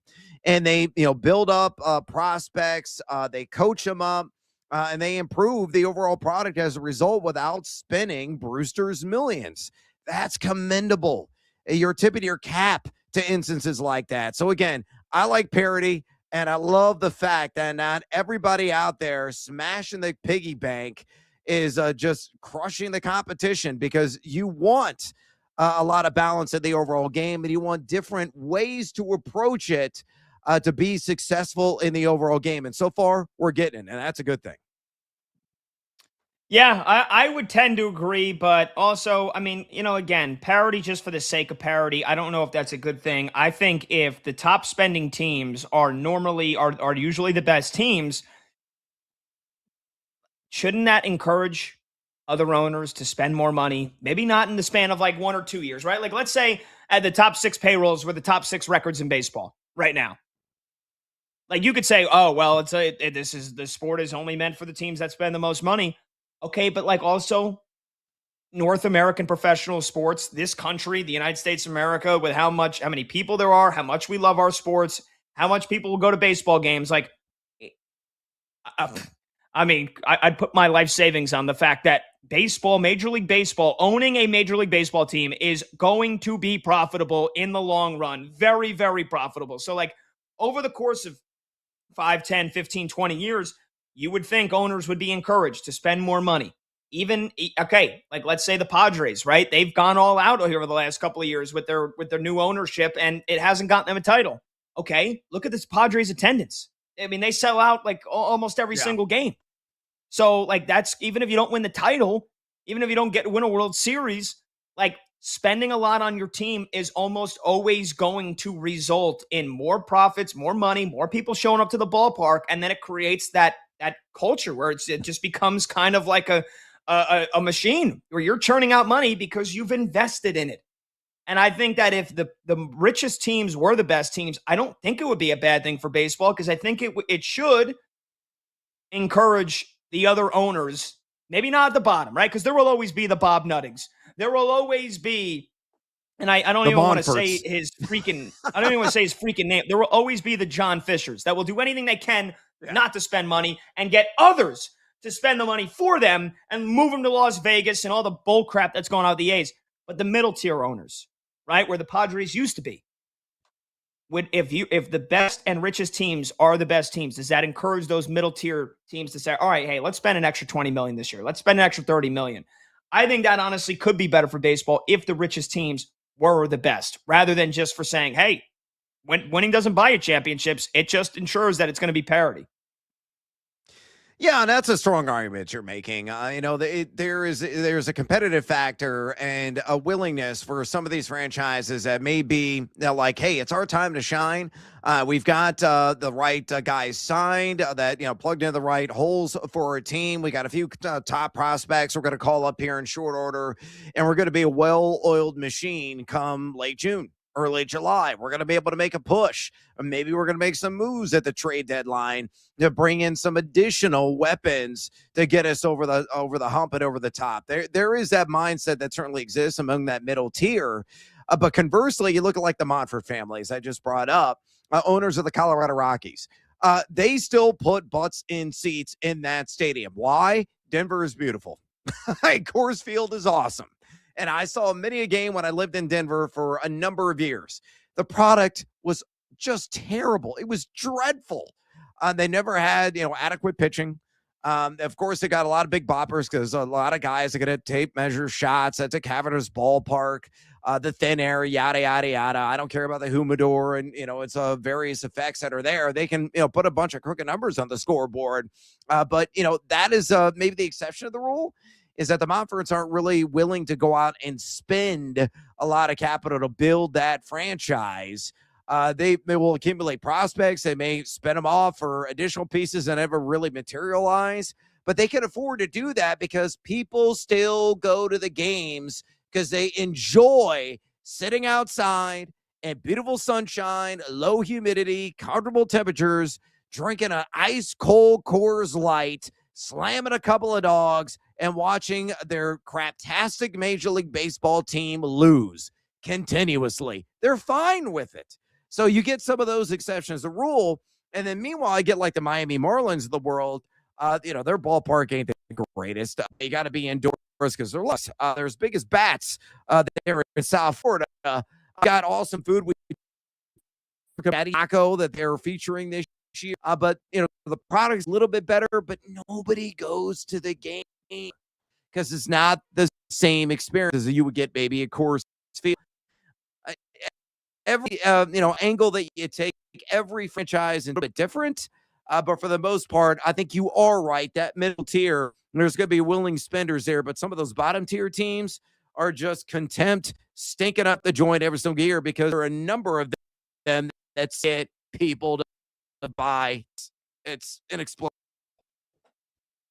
And they, build up prospects. They coach them up, and they improve the overall product as a result without spending Brewster's millions. That's commendable. You're tipping your cap to instances like that. So again, I like parity, and I love the fact that not everybody out there smashing the piggy bank is just crushing the competition, because you want a lot of balance in the overall game, and you want different ways to approach it to be successful in the overall game. And so far, we're getting it, and that's a good thing. Yeah, I would tend to agree, but also, I mean, again, parity just for the sake of parity, I don't know if that's a good thing. I think if the top spending teams are usually the best teams, shouldn't that encourage other owners to spend more money? Maybe not in the span of like 1 or 2 years, right? Like, let's say at the top 6 payrolls were the top 6 records in baseball right now. Like, you could say, oh, well, the sport is only meant for the teams that spend the most money. Okay, but like, also North American professional sports, this country, the United States of America, with how many people there are, how much we love our sports, how much people will go to baseball games. Like, I'd put my life savings on the fact that baseball, Major League Baseball, owning a Major League Baseball team is going to be profitable in the long run. Very, very profitable. So like, over the course of 5, 10, 15, 20 years, you would think owners would be encouraged to spend more money, okay, like let's say the Padres, right? They've gone all out here over the last couple of years with their new ownership, and it hasn't gotten them a title. Okay, look at this Padres attendance. I mean, they sell out like almost every single game. So like that's, even if you don't win the title, even if you don't win a World Series, like spending a lot on your team is almost always going to result in more profits, more money, more people showing up to the ballpark, and then it creates that culture where it just becomes kind of like a machine where you're churning out money because you've invested in it. And I think that if the richest teams were the best teams, I don't think it would be a bad thing for baseball, because I think it should encourage the other owners, maybe not at the bottom, right? Because there will always be the Bob Nuttings. There will always be, and I don't even want to say his freaking name. There will always be the John Fishers that will do anything they can not to spend money and get others to spend the money for them and move them to Las Vegas and all the bull crap that's going on with the A's. But the middle tier owners, right, where the Padres used to be, if the best and richest teams are the best teams, does that encourage those middle tier teams to say, all right, hey, let's spend an extra $20 million this year. Let's spend an extra $30 million. I think that honestly could be better for baseball if the richest teams were the best, rather than just for saying, hey, winning doesn't buy you championships. It just ensures that it's going to be parity. Yeah, and that's a strong argument you're making. There's a competitive factor and a willingness for some of these franchises that may be like, hey, it's our time to shine. We've got the right guys signed that, plugged in the right holes for our team. We got a few top prospects we're going to call up here in short order, and we're going to be a well-oiled machine come late June, early July. We're going to be able to make a push. Or maybe we're going to make some moves at the trade deadline to bring in some additional weapons to get us over the hump and over the top. There is that mindset that certainly exists among that middle tier. But conversely, you look at like the Monfort families I just brought up, owners of the Colorado Rockies. They still put butts in seats in that stadium. Why? Denver is beautiful. Coors Field is awesome. And I saw many a game when I lived in Denver for a number of years. The product was just terrible. It was dreadful. They never had, adequate pitching. Of course, they got a lot of big boppers because a lot of guys are going to tape measure shots at the Cavaliers ballpark, the thin air, yada, yada, yada. I don't care about the humidor and, it's various effects that are there. They can, put a bunch of crooked numbers on the scoreboard. But that is maybe the exception of the rule. Is that the Monforts aren't really willing to go out and spend a lot of capital to build that franchise. They will accumulate prospects. They may spend them off for additional pieces that never really materialize. But they can afford to do that because people still go to the games because they enjoy sitting outside in beautiful sunshine, low humidity, comfortable temperatures, drinking an ice-cold Coors Light, slamming a couple of dogs, and watching their craptastic Major League Baseball team lose continuously. They're fine with it. So you get some of those exceptions to the rule, and then meanwhile, I get like the Miami Marlins of the world. Their ballpark ain't the greatest. You got to be indoors because they're less. They're as big as bats there in South Florida. Got awesome food. We taco that they're featuring this year. But the product's a little bit better, but nobody goes to the game because it's not the same experience as you would get maybe at Coors Field. Every angle that you take, every franchise is a little bit different. But for the most part, I think you are right. That middle tier, there's going to be willing spenders there, but some of those bottom tier teams are just contempt, stinking up the joint every single year because there are a number of them that get people to buy. It's inexplicable.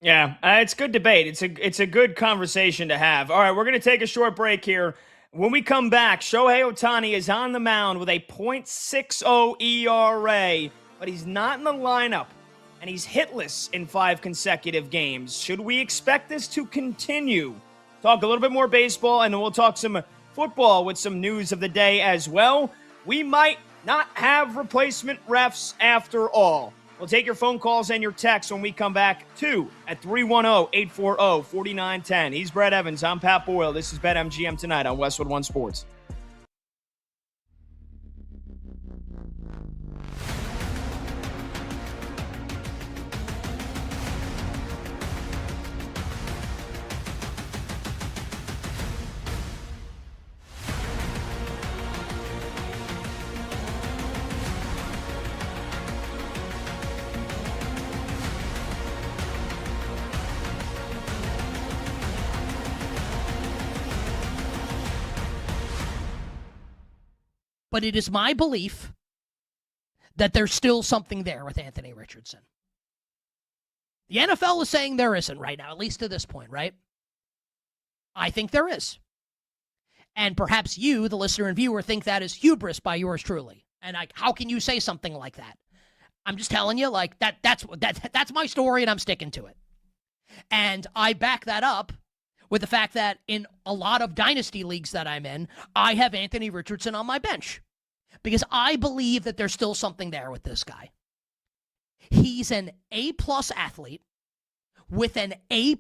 Yeah, it's good debate. It's a good conversation to have. All right, we're going to take a short break here. When we come back, Shohei Ohtani is on the mound with a .60 ERA, but he's not in the lineup, and he's hitless in 5 consecutive games. Should we expect this to continue? Talk a little bit more baseball, and then we'll talk some football with some news of the day as well. We might not have replacement refs after all. We'll take your phone calls and your texts when we come back, too, at 310-840-4910. He's Brad Evans. I'm Pat Boyle. This is BetMGM tonight on Westwood One Sports. But it is my belief that there's still something there with Anthony Richardson. The NFL is saying there isn't right now, at least to this point, right? I think there is. And perhaps you, the listener and viewer, think that is hubris by yours truly. And how can you say something like that? I'm just telling you, like, that's my story, and I'm sticking to it. And I back that up with the fact that in a lot of dynasty leagues that I'm in, I have Anthony Richardson on my bench because I believe that there's still something there with this guy. He's an A-plus athlete with an A++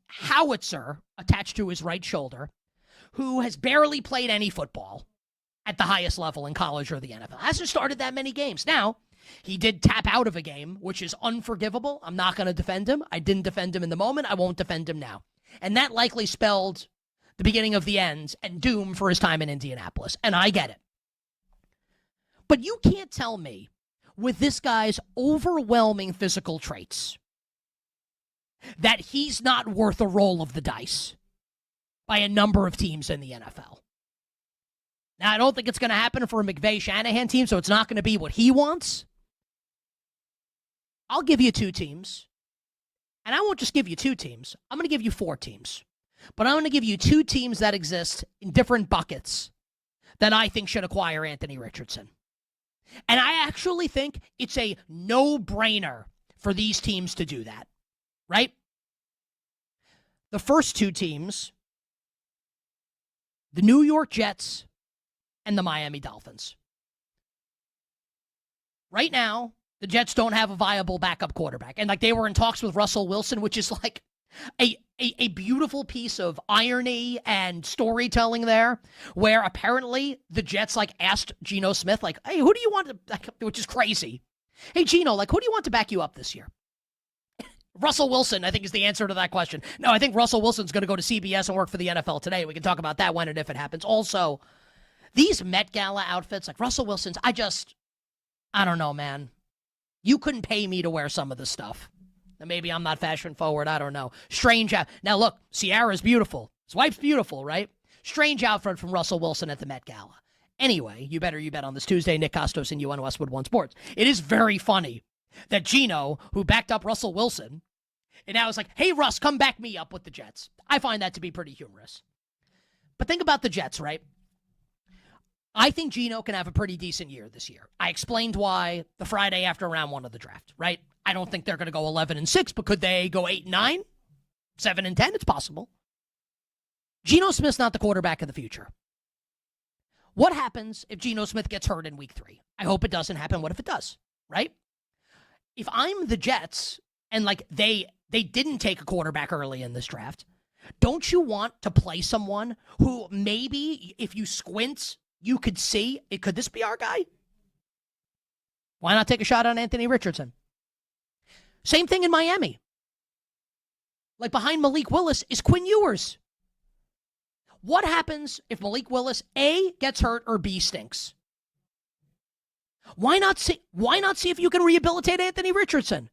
howitzer attached to his right shoulder who has barely played any football at the highest level in college or the NFL. Hasn't started that many games. Now, he did tap out of a game, which is unforgivable. I'm not going to defend him. I didn't defend him in the moment. I won't defend him now. And that likely spelled the beginning of the end and doom for his time in Indianapolis. And I get it. But you can't tell me, with this guy's overwhelming physical traits, that he's not worth a roll of the dice by a number of teams in the NFL. Now, I don't think it's going to happen for a McVay-Shanahan team, so it's not going to be what he wants. I'll give you 2 teams. And I won't just give you 2 teams. I'm going to give you 4 teams. But I'm going to give you 2 teams that exist in different buckets that I think should acquire Anthony Richardson. And I actually think it's a no-brainer for these teams to do that. Right? The first 2 teams, the New York Jets and the Miami Dolphins. Right now, the Jets don't have a viable backup quarterback. And like they were in talks with Russell Wilson, which is like a beautiful piece of irony and storytelling there, where apparently the Jets like asked Geno Smith, like, hey, who do you want to back up? Which is crazy. Hey, Geno, like, who do you want to back you up this year? Russell Wilson, I think, is the answer to that question. No, I think Russell Wilson's going to go to CBS and work for the NFL today. We can talk about that when and if it happens. Also, these Met Gala outfits, like Russell Wilson's, I don't know, man. You couldn't pay me to wear some of this stuff. And maybe I'm not fashion forward. I don't know. Strange. Now, look, Ciara's beautiful. His wife's beautiful, right? Strange outfit from Russell Wilson at the Met Gala. Anyway, you bet on this Tuesday. Nick Costos and you on Westwood One Sports. It is very funny that Geno, who backed up Russell Wilson, and now is like, hey, Russ, come back me up with the Jets. I find that to be pretty humorous. But think about the Jets, right? I think Geno can have a pretty decent year this year. I explained why the Friday after round 1 of the draft, right? I don't think they're going to go 11-6, but could they go 8-9, 7-10? It's possible. Geno Smith's not the quarterback of the future. What happens if Geno Smith gets hurt in week 3? I hope it doesn't happen. What if it does, right? If I'm the Jets and like they didn't take a quarterback early in this draft, don't you want to play someone who maybe if you squint, you could see, could this be our guy? Why not take a shot on Anthony Richardson? Same thing in Miami. Like behind Malik Willis is Quinn Ewers. What happens if Malik Willis, A, gets hurt or B, stinks? Why not see if you can rehabilitate Anthony Richardson?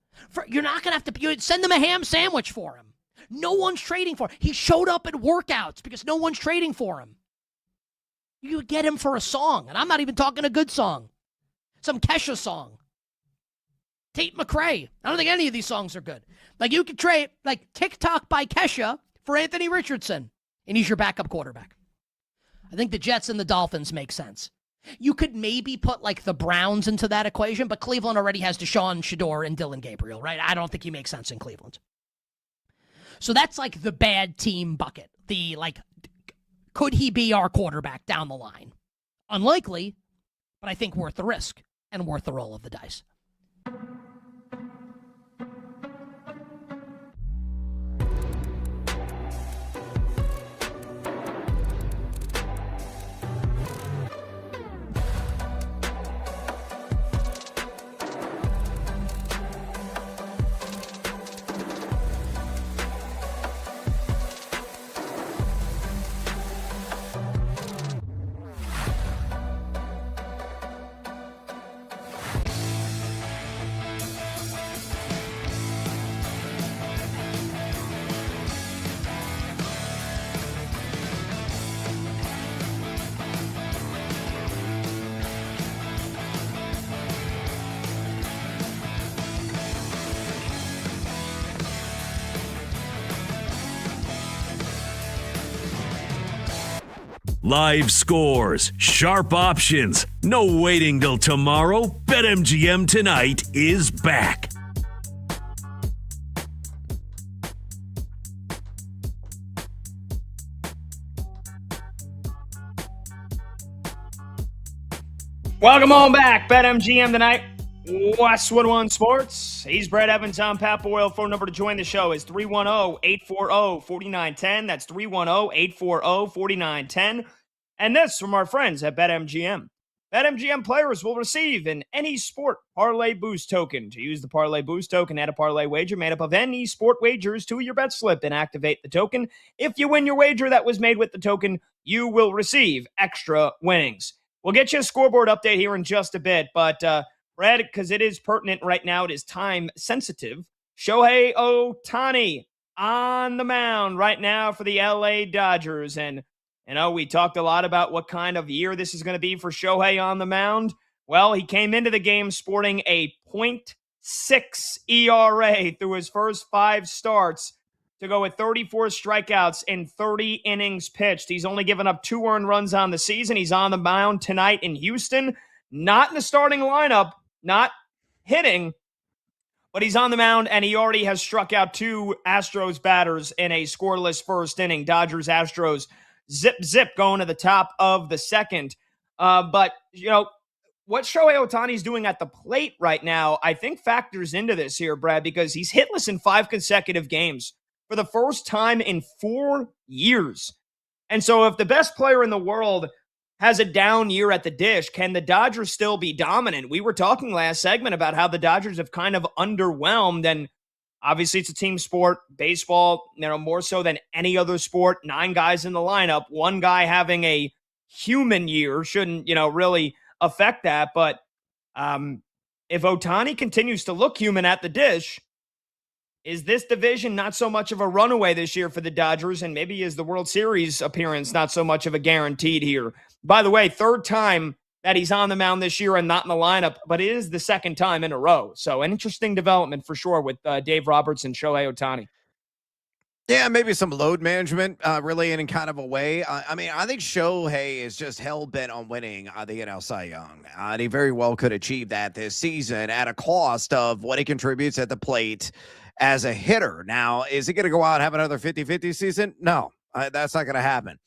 You're not going to have to send them a ham sandwich for him. No one's trading for him. He showed up at workouts because no one's trading for him. You could get him for a song, and I'm not even talking a good song. Some Kesha song. Tate McRae. I don't think any of these songs are good. Like, you could trade, like, TikTok by Kesha for Anthony Richardson, and he's your backup quarterback. I think the Jets and the Dolphins make sense. You could maybe put, like, the Browns into that equation, but Cleveland already has Deshaun Shador and Dylan Gabriel, right? I don't think he makes sense in Cleveland. So that's, like, the bad team bucket. The, like, could he be our quarterback down the line? Unlikely, but I think worth the risk and worth the roll of the dice. Live scores, sharp options, no waiting till tomorrow. BetMGM Tonight is back. Welcome on back. BetMGM Tonight. Westwood One Sports. He's Brad Evans. I'm Pat Boyle. Phone number to join the show is 310-840-4910. That's 310-840-4910. And this from our friends at BetMGM. BetMGM players will receive an any sport parlay boost token. To use the parlay boost token, add a parlay wager made up of any sport wagers to your bet slip and activate the token. If you win your wager that was made with the token, you will receive extra winnings. We'll get you a scoreboard update here in just a bit, but Brad, because it is pertinent right now, it is time sensitive. Shohei Ohtani on the mound right now for the LA Dodgers. And, we talked a lot about what kind of year this is going to be for Shohei on the mound. Well, he came into the game sporting a .6 ERA through his first 5 starts to go with 34 strikeouts in 30 innings pitched. He's only given up 2 earned runs on the season. He's on the mound tonight in Houston, not in the starting lineup, not hitting, but he's on the mound, and he already has struck out 2 Astros batters in a scoreless first inning. Dodgers-Astros, zip, going to the top of the second. But what Shohei Ohtani's doing at the plate right now, I think factors into this here, Brad, because he's hitless in 5 consecutive games for the first time in 4 years. And so if the best player in the world has a down year at the dish, can the Dodgers still be dominant? We were talking last segment about how the Dodgers have kind of underwhelmed, and obviously it's a team sport. Baseball, more so than any other sport, 9 guys in the lineup, 1 guy having a human year shouldn't, really affect that. But if Ohtani continues to look human at the dish, is this division not so much of a runaway this year for the Dodgers? And maybe is the World Series appearance not so much of a guaranteed here? By the way, 3rd time that he's on the mound this year and not in the lineup, but it is the 2nd time in a row. So an interesting development for sure with Dave Roberts and Shohei Ohtani. Yeah, maybe some load management, really, in kind of a way. I think Shohei is just hell-bent on winning the NL Cy Young. And he very well could achieve that this season at a cost of what he contributes at the plate as a hitter. Now, is he going to go out and have another 50-50 season? No, that's not going to happen.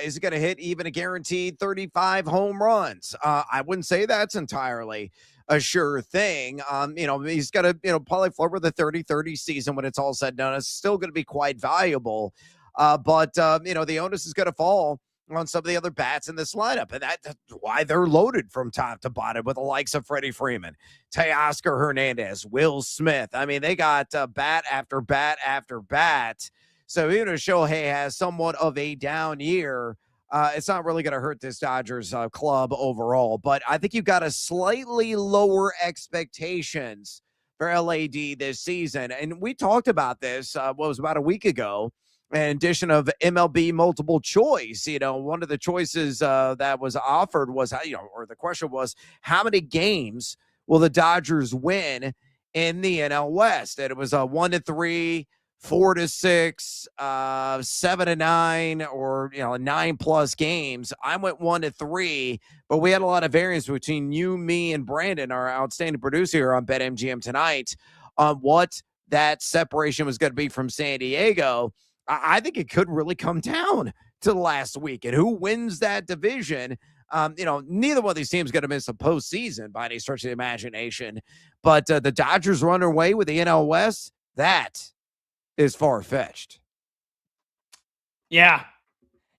Is he going to hit even a guaranteed 35 home runs? I wouldn't say that's entirely a sure thing. He's got to, probably flirt with a 30-30 season when it's all said and done. It's still going to be quite valuable. But the onus is going to fall on some of the other bats in this lineup. And that's why they're loaded from top to bottom with the likes of Freddie Freeman, Teoscar Hernandez, Will Smith. I mean, they got bat after bat after bat. So even if Shohei has somewhat of a down year, it's not really going to hurt this Dodgers club overall. But I think you've got a slightly lower expectations for LAD this season. And we talked about this, was about a week ago, in addition of MLB multiple choice. One of the choices that was offered was, or the question was, how many games will the Dodgers win in the NL West? And it was 1-3, 4-6, 7-9, or 9+ games. I went 1-3, but we had a lot of variance between you, me, and Brandon, our outstanding producer here on BetMGM Tonight, on what that separation was going to be from San Diego. I think it could really come down to the last week and who wins that division. Neither one of these teams is going to miss a postseason by any stretch of the imagination, but the Dodgers run away with the NL West. That is far-fetched. Yeah.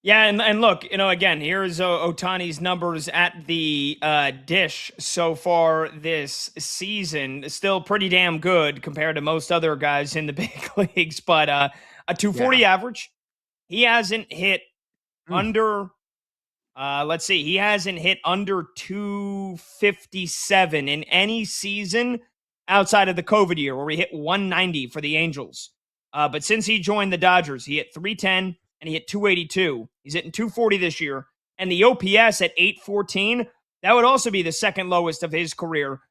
And look, again, here's Ohtani's numbers at the dish so far this season. Still pretty damn good compared to most other guys in the big leagues, but a 240 average. He hasn't hit under, he hasn't hit under 257 in any season outside of the COVID year where he hit 190 for the Angels. But since he joined the Dodgers, he hit 310 and he hit 282. He's hitting 240 this year. And the OPS at 814, that would also be the second lowest of his career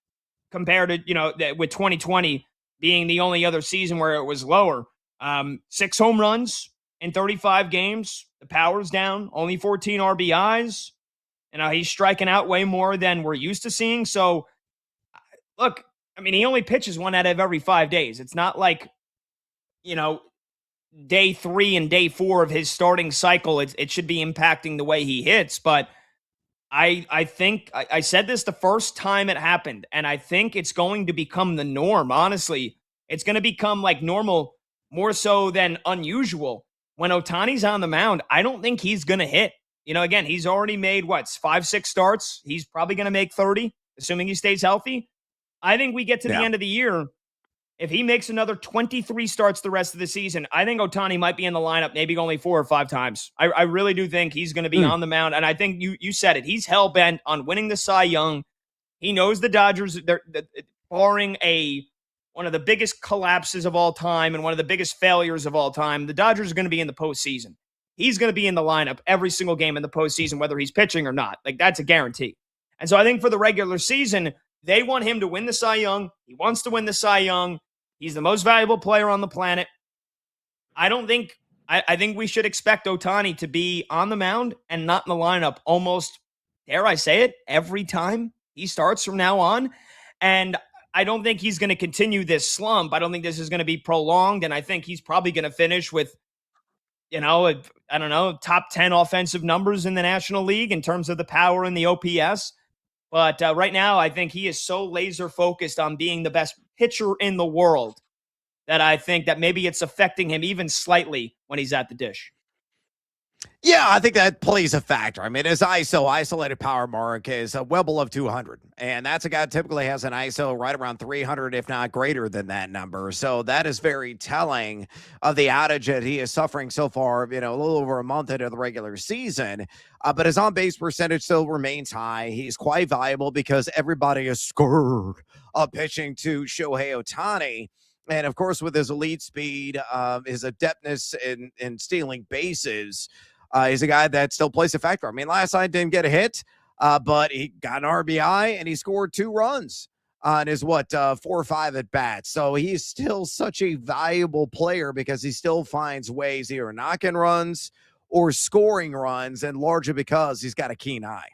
compared to, with 2020 being the only other season where it was lower. 6 home runs, in 35 games. The power's down, only 14 RBIs. He's striking out way more than we're used to seeing. So, look, I mean, he only pitches 1 out of every 5 days. It's not like, day 3 and day 4 of his starting cycle, it should be impacting the way he hits. But I think I said this the first time it happened, and I think it's going to become the norm. Honestly, it's going to become like normal more so than unusual. When Ohtani's on the mound, I don't think he's going to hit. Again, he's already made 5-6 starts. He's probably going to make 30, assuming he stays healthy. I think we get to the end of the year. If he makes another 23 starts the rest of the season, I think Ohtani might be in the lineup maybe only 4 or 5 times. I really do think he's going to be on the mound. And I think you said it. He's hell-bent on winning the Cy Young. He knows the Dodgers, they're barring one of the biggest collapses of all time and one of the biggest failures of all time, the Dodgers are going to be in the postseason. He's going to be in the lineup every single game in the postseason, whether he's pitching or not. Like, that's a guarantee. And so I think for the regular season, they want him to win the Cy Young. He wants to win the Cy Young. He's the most valuable player on the planet. I think we should expect Ohtani to be on the mound and not in the lineup almost, dare I say it, every time he starts from now on. And I don't think he's going to continue this slump. I don't think this is going to be prolonged. And I think he's probably going to finish with, top 10 offensive numbers in the National League in terms of the power and the OPS. But right now, I think he is so laser focused on being the best pitcher in the world that I think that maybe it's affecting him even slightly when he's at the dish. Yeah, I think that plays a factor. I mean, his ISO, isolated power mark, is well below 200. And that's a guy that typically has an ISO right around 300, if not greater than that number. So that is very telling of the outage that he is suffering so far, a little over a month into the regular season. But his on-base percentage still remains high. He's quite valuable because everybody is scared of pitching to Shohei Ohtani. And, of course, with his elite speed, his adeptness in stealing bases, he's a guy that still plays a factor. I mean, last night didn't get a hit, but he got an RBI and he scored 2 runs on his, 4 or 5 at bats. So he's still such a valuable player because he still finds ways either knocking runs or scoring runs, and largely because he's got a keen eye.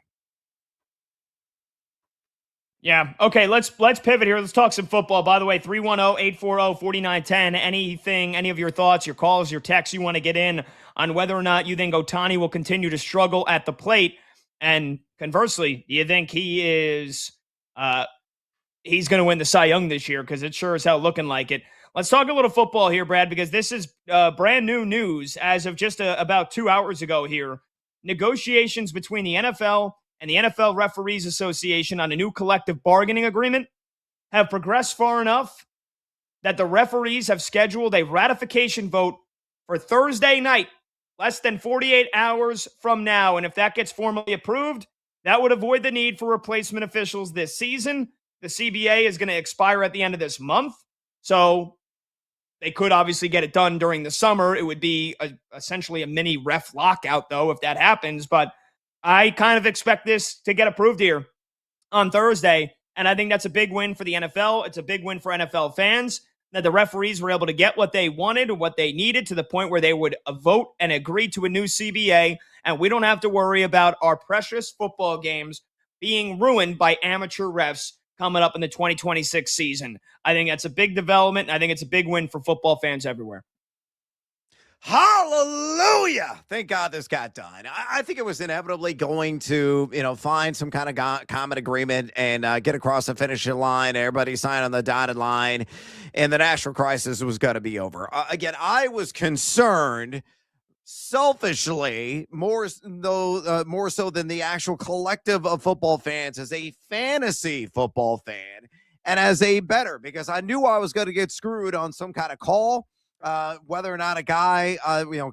Yeah. Okay, let's pivot here. Let's talk some football. By the way, 310-840-4910. Any of your thoughts, your calls, your texts you want to get in on whether or not you think Ohtani will continue to struggle at the plate. And conversely, do you think he's going to win the Cy Young this year? Because it's sure as hell looking like it. Let's talk a little football here, Brad, because this is brand new news as of just about 2 hours ago here. Negotiations between the NFL and the NFL Referees Association on a new collective bargaining agreement have progressed far enough that the referees have scheduled a ratification vote for Thursday night, less than 48 hours from now. And if that gets formally approved, that would avoid the need for replacement officials this season. The CBA is going to expire at the end of this month. So they could obviously get it done during the summer. It would be essentially a mini ref lockout, though, if that happens. But I kind of expect this to get approved here on Thursday, and I think that's a big win for the NFL. It's a big win for NFL fans that the referees were able to get what they wanted and what they needed to the point where they would vote and agree to a new CBA, and we don't have to worry about our precious football games being ruined by amateur refs coming up in the 2026 season. I think that's a big development, and I think it's a big win for football fans everywhere. Hallelujah. Thank God this got done. I think it was inevitably going to, find some kind of common agreement and get across the finishing line. Everybody sign on the dotted line, and the national crisis was going to be over. Again, I was concerned selfishly, more so than the actual collective of football fans, as a fantasy football fan and as a bettor, because I knew I was going to get screwed on some kind of call. Whether or not a guy,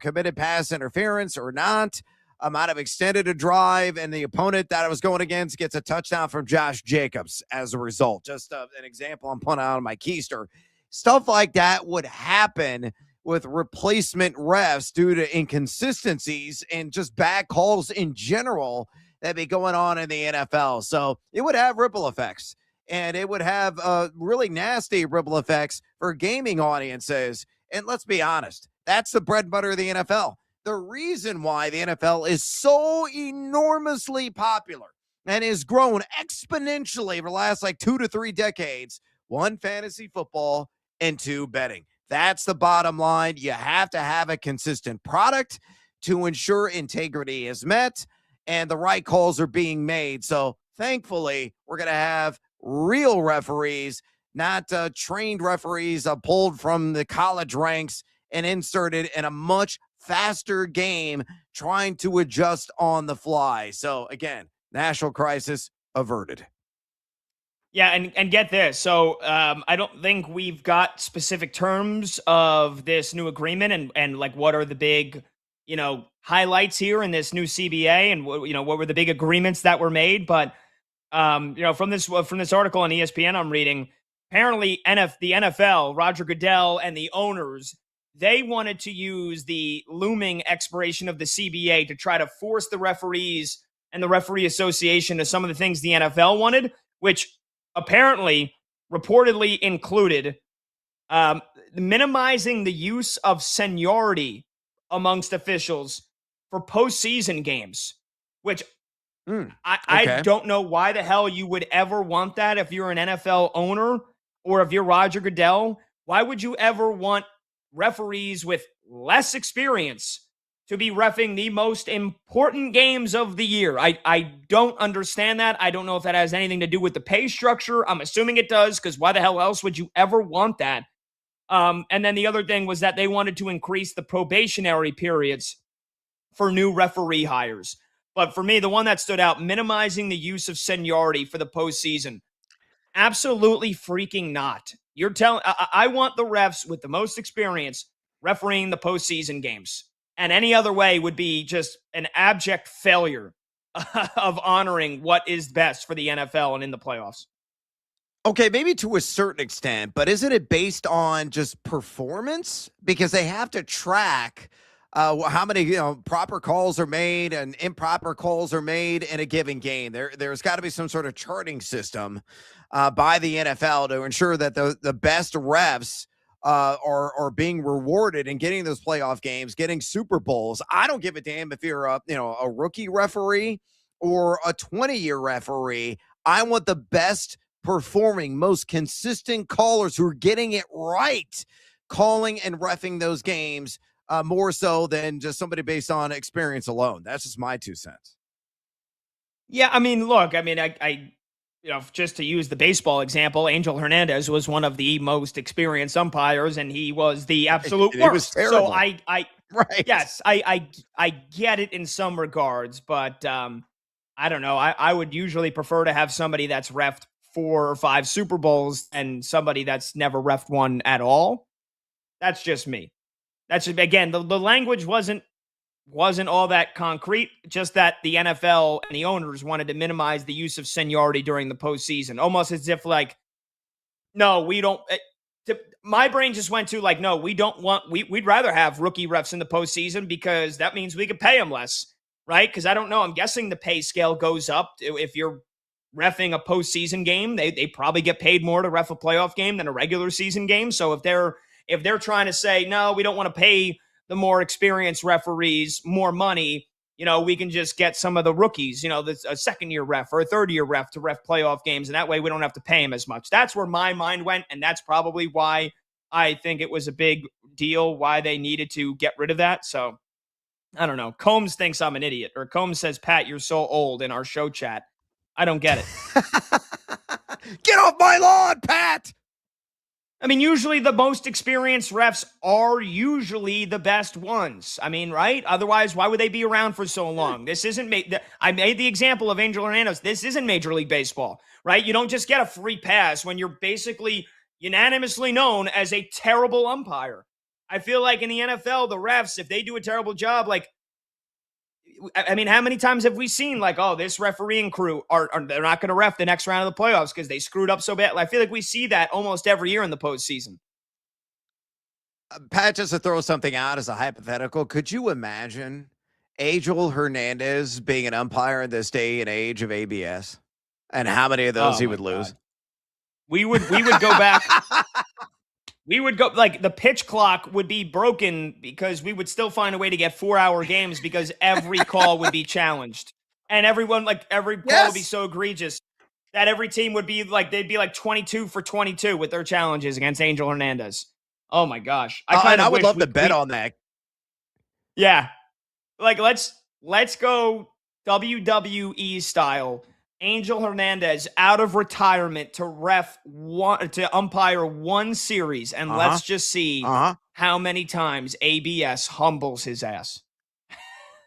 committed pass interference or not, might have extended a drive, and the opponent that I was going against gets a touchdown from Josh Jacobs as a result. Just an example I'm putting out on my keister. Stuff like that would happen with replacement refs due to inconsistencies and just bad calls in general that be going on in the NFL. So it would have ripple effects, and it would have really nasty ripple effects for gaming audiences. And let's be honest, That's the bread and butter of the NFL. The reason why the NFL is so enormously popular and has grown exponentially over the last like 2 to 3 decades, one, fantasy football, and two, betting. That's the bottom line. You have to have a consistent product to ensure integrity is met and the right calls are being made. So thankfully, we're going to have real referees, not trained referees pulled from the college ranks and inserted in a much faster game, trying to adjust on the fly. So again, national crisis averted. Yeah, and get this. So I don't think we've got specific terms of this new agreement and like what are the big, highlights here in this new CBA and what were the big agreements that were made. But from this article on ESPN I'm reading, apparently the NFL, Roger Goodell and the owners, they wanted to use the looming expiration of the CBA to try to force the referees and the referee association to some of the things the NFL wanted, which apparently reportedly included minimizing the use of seniority amongst officials for postseason games, which I don't know why the hell you would ever want that if you're an NFL owner or if you're Roger Goodell. Why would you ever want referees with less experience to be reffing the most important games of the year? I don't understand that. I don't know if that has anything to do with the pay structure. I'm assuming it does, because why the hell else would you ever want that? And then the other thing was that they wanted to increase the probationary periods for new referee hires. But for me, the one that stood out, minimizing the use of seniority for the postseason. Absolutely freaking not. You're telling, I want the refs with the most experience refereeing the postseason games. And any other way would be just an abject failure of honoring what is best for the NFL and in the playoffs. Okay, maybe to a certain extent, but isn't it based on just performance? Because they have to track how many proper calls are made and improper calls are made in a given game. There's got to be some sort of charting system by the NFL to ensure that the best refs are being rewarded and getting those playoff games, getting Super Bowls. I don't give a damn if you're a rookie referee or a 20-year referee. I want the best performing, most consistent callers who are getting it right, calling and reffing those games more so than just somebody based on experience alone. That's just my 2 cents. Yeah, I mean, look, I just to use the baseball example, Angel Hernandez was one of the most experienced umpires, and he was the absolute worst. Was terrible. So I right. Yes, I get it in some regards, but I don't know. I would usually prefer to have somebody that's reffed 4 or 5 Super Bowls and somebody that's never reffed one at all. That's just me. That's just, again, the language wasn't all that concrete, just that the NFL and the owners wanted to minimize the use of seniority during the postseason, almost as if like, no, we don't. My brain just went to like, no, we don't want, we'd rather have rookie refs in the postseason because that means we could pay them less, right? Because I don't know, I'm guessing the pay scale goes up if you're reffing a postseason game. They probably get paid more to ref a playoff game than a regular season game. So if they're trying to say, no, we don't want to pay the more experienced referees more money, we can just get some of the rookies, a second-year ref or a third-year ref to ref playoff games, and that way we don't have to pay him as much. That's where my mind went, and that's probably why I think it was a big deal, why they needed to get rid of that. So, I don't know. Combs thinks I'm an idiot, or Combs says, Pat, you're so old in our show chat. I don't get it. Get off my lawn, Pat! I mean, usually the most experienced refs are usually the best ones. I mean, right? Otherwise, why would they be around for so long? This isn't I made the example of Angel Hernandez. This isn't Major League Baseball, right? You don't just get a free pass when you're basically unanimously known as a terrible umpire. I feel like in the NFL, the refs, if they do a terrible job, like, I mean, how many times have we seen like, oh, this refereeing crew they're not going to ref the next round of the playoffs because they screwed up so bad? I feel like we see that almost every year in the postseason. Pat, just to throw something out as a hypothetical, could you imagine Angel Hernandez being an umpire in this day and age of ABS, and how many of those he would lose? We would go back. We would go, like, the pitch clock would be broken because we would still find a way to get 4-hour games because every call would be challenged. And everyone, like, every call would be so egregious that every team would be like, they'd be like 22 for 22 with their challenges against Angel Hernandez. Oh my gosh. I would love to bet on that. Yeah. Like, let's go WWE style. Angel Hernandez out of retirement to umpire one series, and let's just see how many times ABS humbles his ass.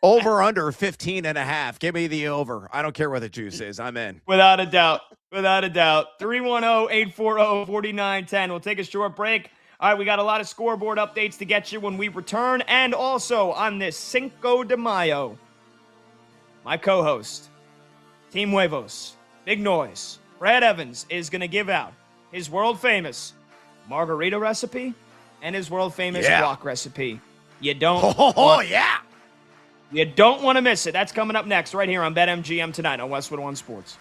Over under 15.5. Give me the over. I don't care what the juice is. I'm in. Without a doubt. 310-840-4910. We'll take a short break. All right, we got a lot of scoreboard updates to get you when we return. And also on this Cinco de Mayo, my co-host, Team Huevos, Big Noise, Brad Evans is going to give out his world-famous margarita recipe and his world-famous guac recipe. You don't You don't want to miss it. That's coming up next right here on BetMGM tonight on Westwood One Sports.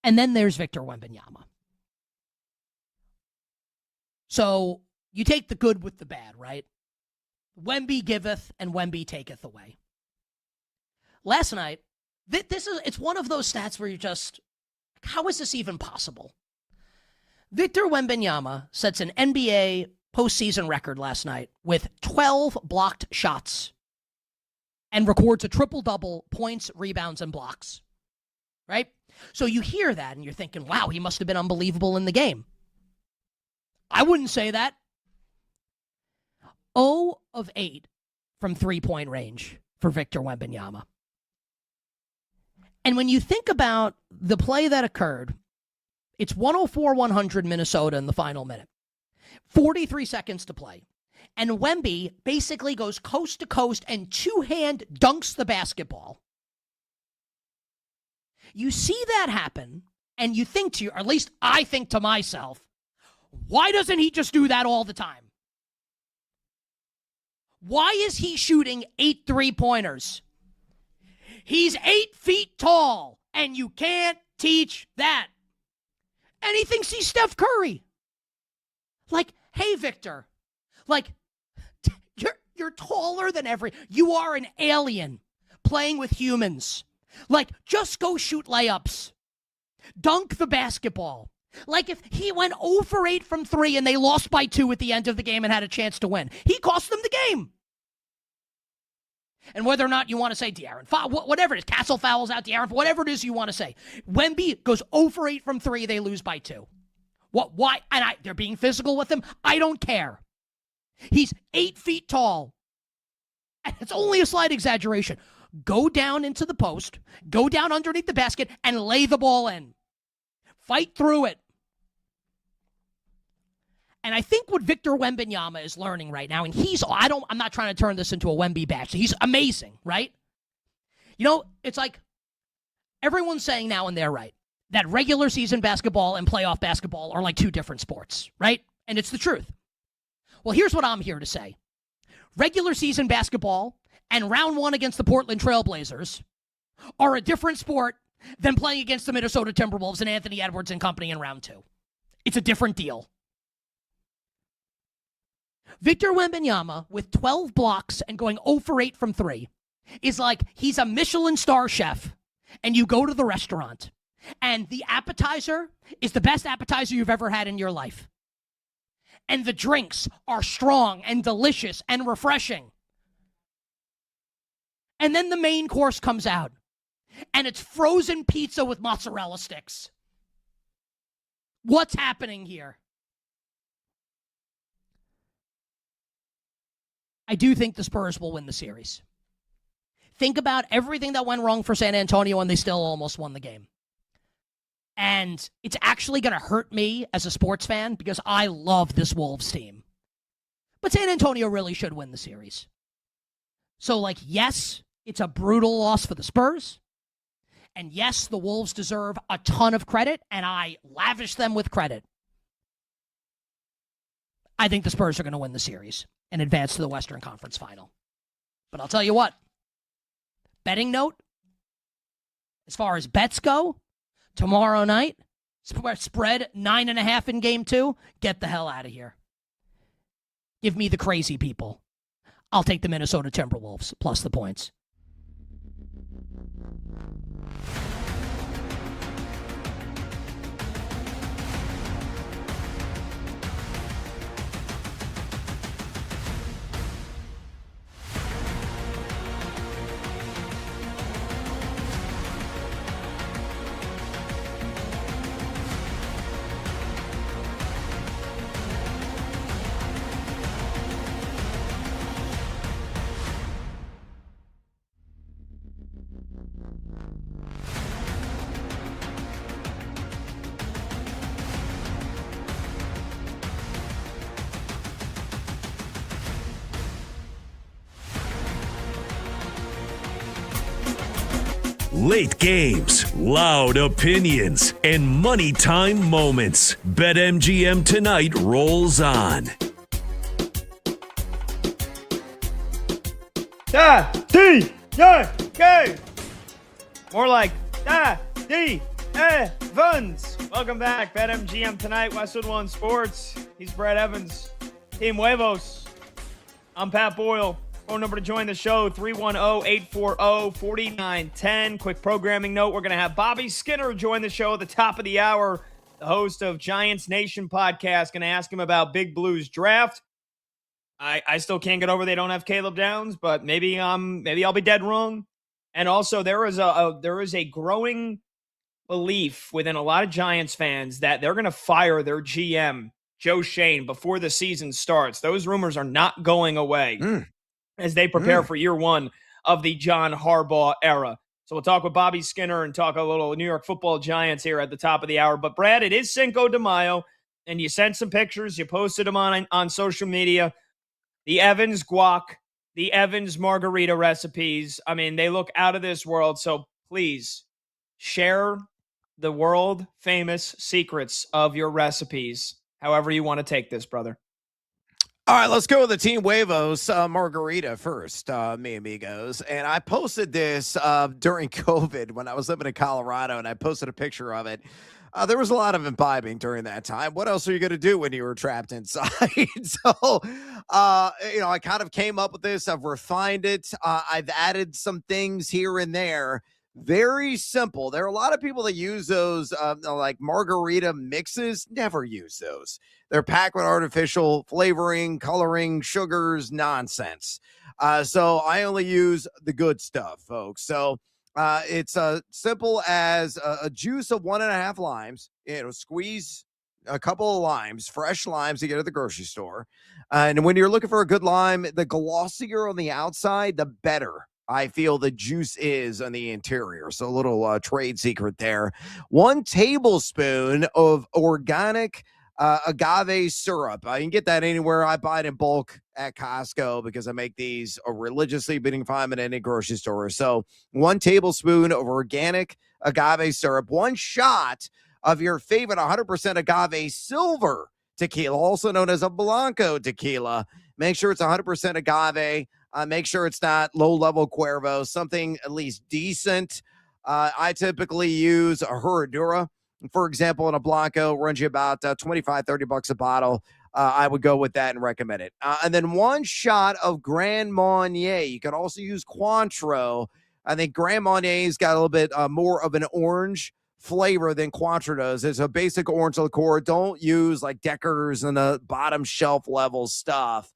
And then there's Victor Wembanyama. So you take the good with the bad, right? Wemby giveth and Wemby taketh away. Last night, it's one of those stats where you just, how is this even possible? Victor Wembanyama sets an NBA postseason record last night with 12 blocked shots and records a triple-double, points, rebounds, and blocks. Right? So you hear that and you're thinking, wow, he must have been unbelievable in the game. I wouldn't say that. 0 of 8 from three-point range for Victor Wembanyama. And when you think about the play that occurred, it's 104-100 Minnesota in the final minute. 43 seconds to play. And Wemby basically goes coast to coast and two-hand dunks the basketball. You see that happen, and you think to, or at least I think to myself, why doesn't he just do that all the time? Why is he shooting 8 3-pointers? He's 8 feet tall, and you can't teach that. And he thinks he's Steph Curry. Like, hey, Victor, like, you're taller than you are an alien playing with humans. Like, just go shoot layups. Dunk the basketball. Like, if he went 0 for 8 from 3 and they lost by 2 at the end of the game and had a chance to win, he cost them the game. And whether or not you want to say De'Aaron, whatever it is, Castle fouls out De'Aaron, whatever it is you want to say. Wemby goes 0 for 8 from 3, they lose by 2. What? Why? And they're being physical with him? I don't care. He's 8 feet tall. And it's only a slight exaggeration. Go down into the post, go down underneath the basket, and lay the ball in. Fight through it. And I think what Victor Wembanyama is learning right now, and I'm not trying to turn this into a Wemby bash. He's amazing, right? You know, it's like everyone's saying now, and they're right, that regular season basketball and playoff basketball are like two different sports, right? And it's the truth. Well, here's what I'm here to say. Regular season basketball and round 1 against the Portland Trailblazers are a different sport than playing against the Minnesota Timberwolves and Anthony Edwards and company in round 2. It's a different deal. Victor Wembanyama, with 12 blocks and going 0 for 8 from 3, is like he's a Michelin star chef, and you go to the restaurant, And the appetizer is the best appetizer you've ever had in your life. And the drinks are strong and delicious and refreshing. And then the main course comes out. And it's frozen pizza with mozzarella sticks. What's happening here? I do think the Spurs will win the series. Think about everything that went wrong for San Antonio, and they still almost won the game. And it's actually going to hurt me as a sports fan because I love this Wolves team. But San Antonio really should win the series. So, yes, it's a brutal loss for the Spurs. And yes, the Wolves deserve a ton of credit, and I lavish them with credit. I think the Spurs are going to win the series and advance to the Western Conference Final. But I'll tell you what, betting note, as far as bets go, tomorrow night, spread 9.5 in game 2, get the hell out of here. Give me the crazy people. I'll take the Minnesota Timberwolves plus the points. Late games, loud opinions, and money time moments. BetMGM Tonight rolls on. Da-D-Y-K. More like Da-D-Evans. Welcome back. BetMGM Tonight, Westwood One Sports. He's Brad Evans. Team Huevos. I'm Pat Boyle. Phone number to join the show, 310-840-4910. Quick programming note, we're going to have Bobby Skinner join the show at the top of the hour, the host of Giants Nation podcast. Going to ask him about Big Blue's draft. I still can't get over they don't have Caleb Downs, but maybe I'll be dead wrong. And also, there is a growing belief within a lot of Giants fans that they're going to fire their GM, Joe Shane, before the season starts. Those rumors are not going away. As they prepare for year one of the John Harbaugh era. So we'll talk with Bobby Skinner and talk a little New York Football Giants here at the top of the hour. But, Brad, it is Cinco de Mayo, and you sent some pictures. You posted them on social media. The Evans guac, the Evans margarita recipes. I mean, they look out of this world. So please share the world-famous secrets of your recipes, however you want to take this, brother. All right, let's go with the Team Huevos margarita first, mi amigos. And I posted this during COVID when I was living in Colorado, and I posted a picture of it. There was a lot of imbibing during that time. What else are you going to do when you were trapped inside? So, I kind of came up with this. I've refined it. I've added some things here and there. Very simple. There are a lot of people that use those like margarita mixes. Never use those. They're packed with artificial flavoring, coloring, sugars, nonsense. So I only use the good stuff, folks. So it's simple as a juice of 1.5 limes. Squeeze a couple of limes, fresh limes you get at the grocery store. And when you're looking for a good lime, the glossier on the outside, the better I feel the juice is on the interior. So a little trade secret there. 1 tablespoon of organic agave syrup. You can get that anywhere. I buy it in bulk at Costco because I make these religiously, but you can find them at any grocery store. So 1 tablespoon of organic agave syrup, 1 shot of your favorite 100% agave silver tequila, also known as a Blanco tequila. Make sure it's 100% agave. Make sure it's not low-level Cuervo, something at least decent. I typically use a Herradura. For example, in a Blanco, runs you about $25-30 a bottle. I would go with that and recommend it. And then 1 shot of Grand Marnier. You can also use Cointreau. I think Grand Marnier's got a little bit more of an orange flavor than Cointreau does. It's a basic orange liqueur. Don't use like Deckers and the bottom shelf level stuff.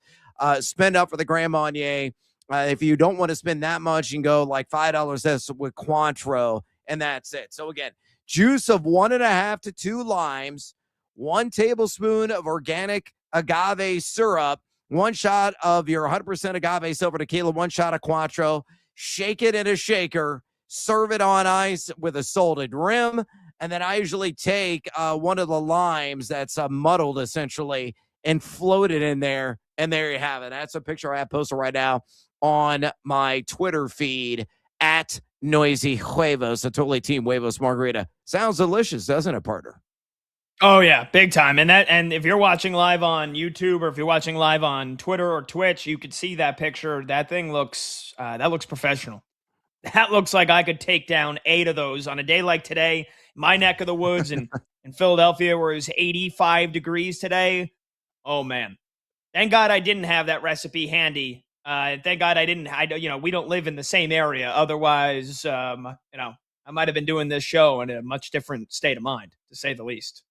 Spend up for the Grand Marnier. If you don't want to spend that much, you can go like $5 less with Cointreau, and that's it. So again, juice of 1.5 to 2 limes, 1 tablespoon of organic agave syrup, 1 shot of your 100% agave silver tequila, 1 shot of Cointreau. Shake it in a shaker. Serve it on ice with a salted rim. And then I usually take one of the limes that's muddled essentially and float it in there. And there you have it. That's a picture I have posted right now on my Twitter feed at Noisy Huevos, a totally Team Huevos margarita. Sounds delicious, doesn't it, partner? Oh yeah, big time. And if you're watching live on YouTube or if you're watching live on Twitter or Twitch, you could see that picture. That thing looks professional. That looks like I could take down 8 of those on a day like today. My neck of the woods in Philadelphia, where it was 85 degrees today. Oh man, thank God I didn't have that recipe handy. Thank God I didn't. We don't live in the same area. Otherwise, I might have been doing this show in a much different state of mind, to say the least.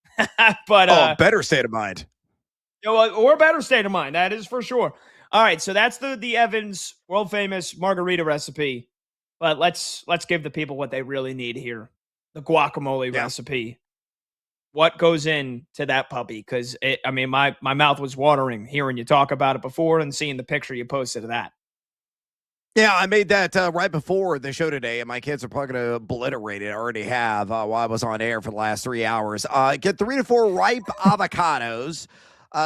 But better state of mind. Or better state of mind. That is for sure. All right, so that's the Evans world famous margarita recipe. But let's give the people what they really need here: the guacamole recipe. What goes into that puppy? Because my mouth was watering hearing you talk about it before and seeing the picture you posted of that. Yeah, I made that right before the show today, and my kids are probably going to obliterate it. I already have while I was on air for the last 3 hours. Get 3 to 4 ripe avocados,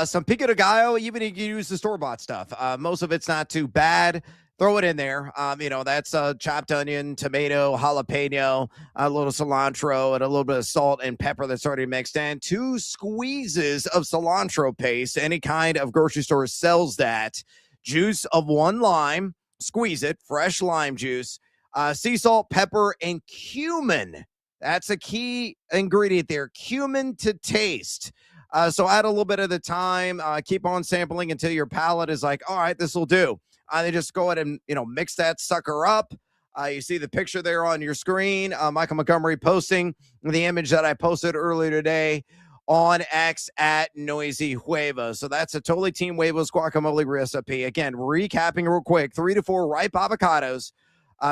some pico de gallo, even if you use the store-bought stuff. Most of it's not too bad. Throw it in there. That's chopped onion, tomato, jalapeno, a little cilantro, and a little bit of salt and pepper that's already mixed in. 2 squeezes of cilantro paste. Any kind of grocery store sells that. Juice of 1 lime. Squeeze it, fresh lime juice, sea salt, pepper, and cumin. That's a key ingredient there. Cumin to taste. So add a little bit of the time. Keep on sampling until your palate is like, all right, this will do. Then just go ahead and mix that sucker up. You see the picture there on your screen. Michael Montgomery posting the image that I posted earlier today on X at Noisy Huevos. So that's a totally Team Huevos guacamole recipe. Again, recapping real quick: 3 to 4 ripe avocados,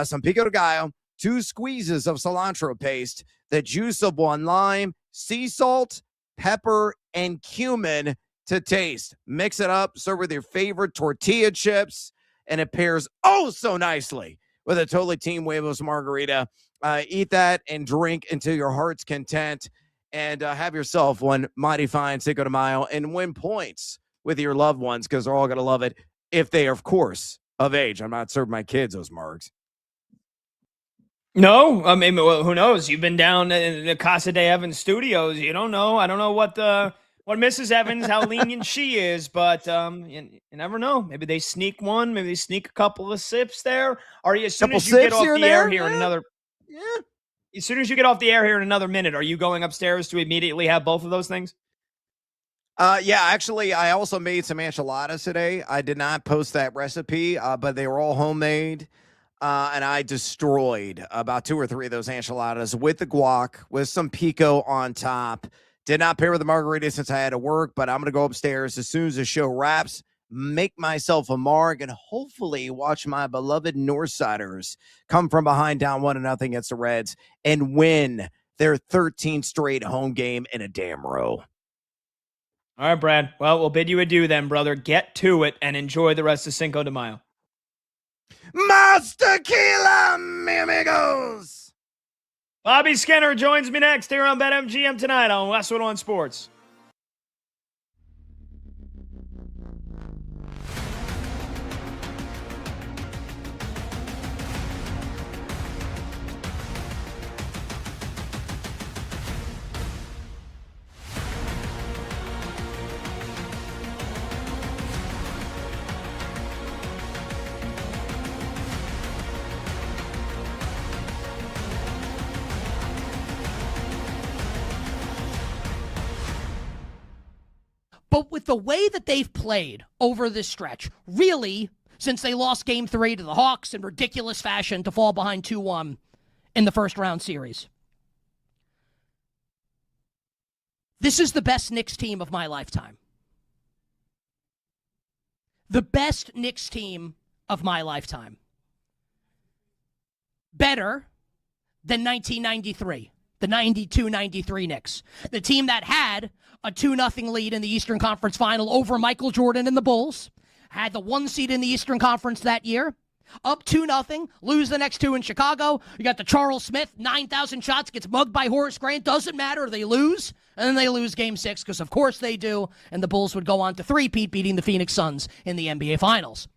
some pico de gallo, 2 squeezes of cilantro paste, the juice of 1 lime, sea salt, pepper, and cumin to taste. Mix it up, serve with your favorite tortilla chips, and it pairs oh so nicely with a totally Team Huevos margarita. Eat that and drink until your heart's content. And have yourself one mighty fine Cinco de Mayo and win points with your loved ones, because they're all going to love it if they are, of course, of age. I'm not serving my kids those margs. No, who knows? You've been down in the Casa de Evans studios. You don't know. I don't know what Mrs. Evans, how lenient she is, but you never know. Maybe they sneak one. Maybe they sneak a couple of sips there. Or as soon as you get off the air here in another... Yeah. As soon as you get off the air here in another minute, are you going upstairs to immediately have both of those things? Yeah, actually, I also made some enchiladas today. I did not post that recipe, but they were all homemade. And I destroyed about 2 or 3 of those enchiladas with the guac, with some pico on top. Did not pair with the margarita since I had to work, but I'm going to go upstairs as soon as the show wraps, make myself a marg, and hopefully watch my beloved Northsiders come from behind down 1-0 against the Reds and win their 13th straight home game in a damn row. All right, Brad. Well, we'll bid you adieu then, brother. Get to it and enjoy the rest of Cinco de Mayo. Mas tequila, mi amigos! Bobby Skinner joins me next here on BetMGM tonight on Westwood on Sports. But with the way that they've played over this stretch, really, since they lost Game 3 to the Hawks in ridiculous fashion to fall behind 2-1 in the first round series, This is the best Knicks team of my lifetime. The best Knicks team of my lifetime. Better than 1993, the 92-93 Knicks. The team that had a 2-0 lead in the Eastern Conference Final over Michael Jordan and the Bulls, had the 1 seed in the Eastern Conference that year, up 2-0, lose the next 2 in Chicago. You got the Charles Smith, 9,000 shots, gets mugged by Horace Grant, doesn't matter, they lose, and then they lose Game 6, because of course they do, and the Bulls would go on to three-peat, beating the Phoenix Suns in the NBA Finals.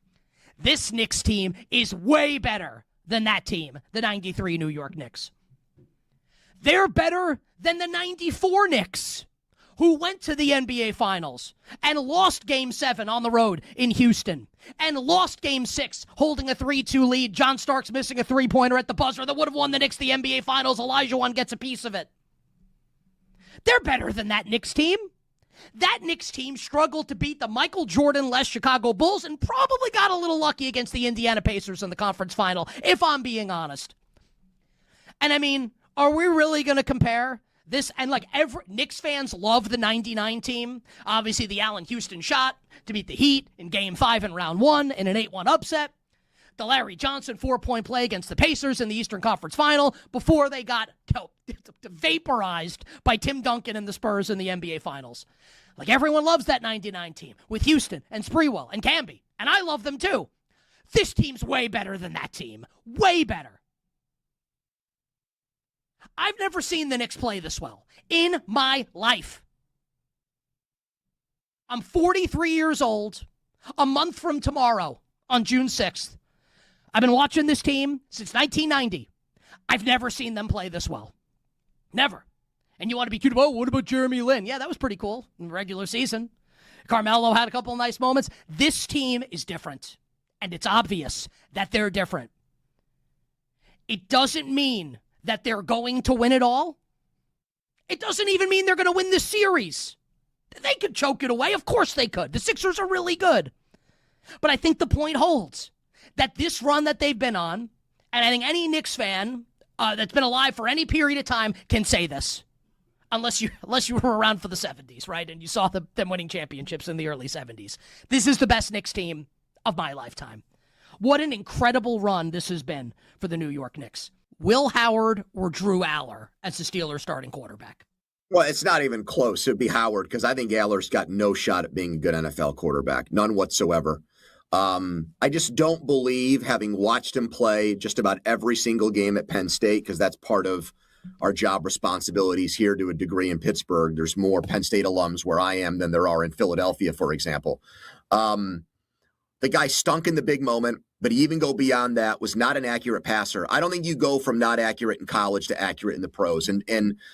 This Knicks team is way better than that team, the 93 New York Knicks. They're better than the 94 Knicks, who went to the NBA Finals and lost Game 7 on the road in Houston and lost Game 6 holding a 3-2 lead. John Starks missing a three-pointer at the buzzer that would have won the Knicks the NBA Finals. Olajuwon gets a piece of it. They're better than that Knicks team. That Knicks team struggled to beat the Michael Jordan-less Chicago Bulls and probably got a little lucky against the Indiana Pacers in the conference final, if I'm being honest. And I mean, are we really going to compare this? And like every Knicks fans love the 99 team. Obviously, the Allen Houston shot to beat the Heat in Game 5 in Round 1 in an 8-1 upset. The Larry Johnson 4-point play against the Pacers in the Eastern Conference Final before they got vaporized by Tim Duncan and the Spurs in the NBA Finals. Like everyone loves that 99 team with Houston and Sprewell and Camby, and I love them too. This team's way better than that team. Way better. I've never seen the Knicks play this well in my life. I'm 43 years old, a month from tomorrow on June 6th. I've been watching this team since 1990. I've never seen them play this well. Never. And you want to be cute about, what about Jeremy Lin? Yeah, that was pretty cool in the regular season. Carmelo had a couple of nice moments. This team is different, and it's obvious that they're different. It doesn't mean that they're going to win it all. It doesn't even mean they're going to win this series. They could choke it away. Of course they could. The Sixers are really good. But I think the point holds that this run that they've been on, and I think any Knicks fan that's been alive for any period of time can say this. Unless you were around for the 70s, right? And you saw them winning championships in the early 70s. This is the best Knicks team of my lifetime. What an incredible run this has been for the New York Knicks. Will Howard or Drew Aller as the Steelers starting quarterback? Well, it's not even close. It'd be Howard, because I think Aller's got no shot at being a good NFL quarterback. None whatsoever. I just don't believe, having watched him play just about every single game at Penn State, because that's part of our job responsibilities here to a degree in Pittsburgh. There's more Penn State alums where I am than there are in Philadelphia, for example. The guy stunk in the big moment, but he even go beyond that, was not an accurate passer. I don't think you go from not accurate in college to accurate in the pros. And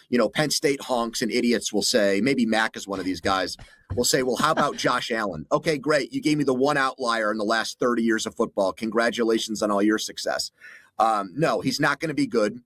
you know, Penn State honks and idiots will say, maybe Mac is one of these guys, will say, well, how about Josh Allen? Okay, great. You gave me the one outlier in the last 30 years of football. Congratulations on all your success. No, he's not going to be good.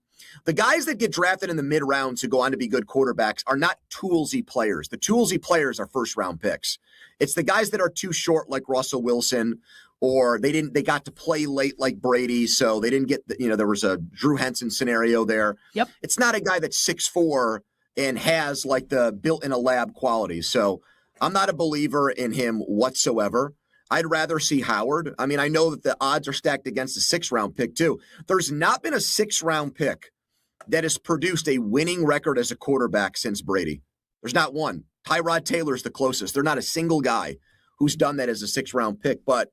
The guys that get drafted in the mid-rounds who go on to be good quarterbacks are not toolsy players. The toolsy players are first-round picks. It's the guys that are too short, like Russell Wilson, or they got to play late like Brady, so they didn't get, there was a Drew Henson scenario there. Yep. It's not a guy that's 6'4" and has like the built-in-a-lab qualities. So I'm not a believer in him whatsoever. I'd rather see Howard. I mean, I know that the odds are stacked against a 6th-round pick, too. There's not been a 6th-round pick that has produced a winning record as a quarterback since Brady. There's not one. Tyrod Taylor's the closest. There's not a single guy who's done that as a 6th-round pick. But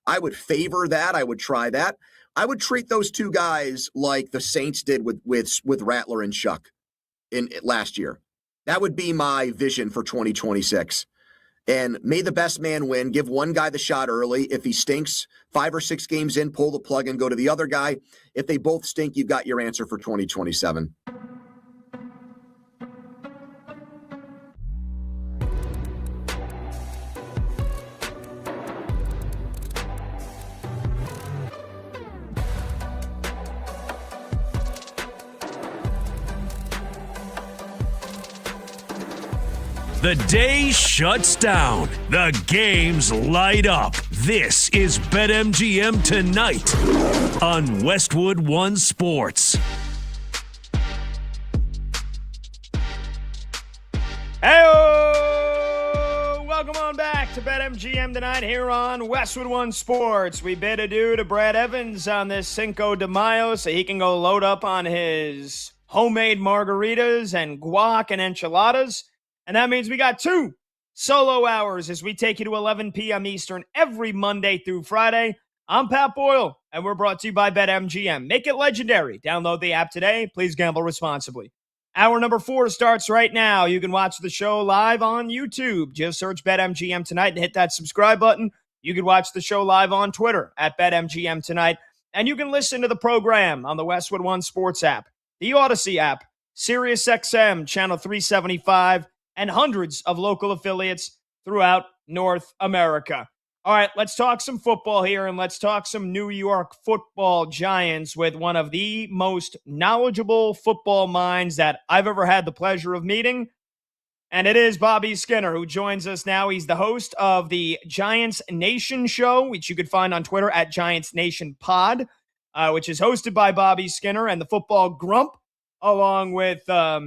I would favor that. I would try that. I would treat those two guys like the Saints did with Rattler and Shuck in last year. That would be my vision for 2026. And may the best man win. Give one guy the shot early. If he stinks 5 or 6 games in, pull the plug and go to the other guy. If they both stink, you've got your answer for 2027. The day shuts down. The games light up. This is BetMGM Tonight on Westwood One Sports. Hey, BetMGM tonight here on Westwood One Sports. We bid adieu to Brad Evans on this Cinco de Mayo so he can go load up on his homemade margaritas and guac and enchiladas. And that means we got 2 solo hours as we take you to 11 p.m. Eastern every Monday through Friday. I'm Pat Boyle, and we're brought to you by BetMGM. Make it legendary. Download the app today. Please gamble responsibly. Hour number 4 starts right now. You can watch the show live on YouTube. Just search BetMGM Tonight and hit that subscribe button. You can watch the show live on Twitter at BetMGM Tonight. And you can listen to the program on the Westwood One Sports app, the Odyssey app, SiriusXM Channel 375, and hundreds of local affiliates throughout North America. All right, let's talk some football here, and let's talk some New York Football Giants with one of the most knowledgeable football minds that I've ever had the pleasure of meeting, and it is Bobby Skinner, who joins us now. He's the host of the Giants Nation Show, which you could find on Twitter at Giants Nation Pod, which is hosted by Bobby Skinner and the Football Grump, along with a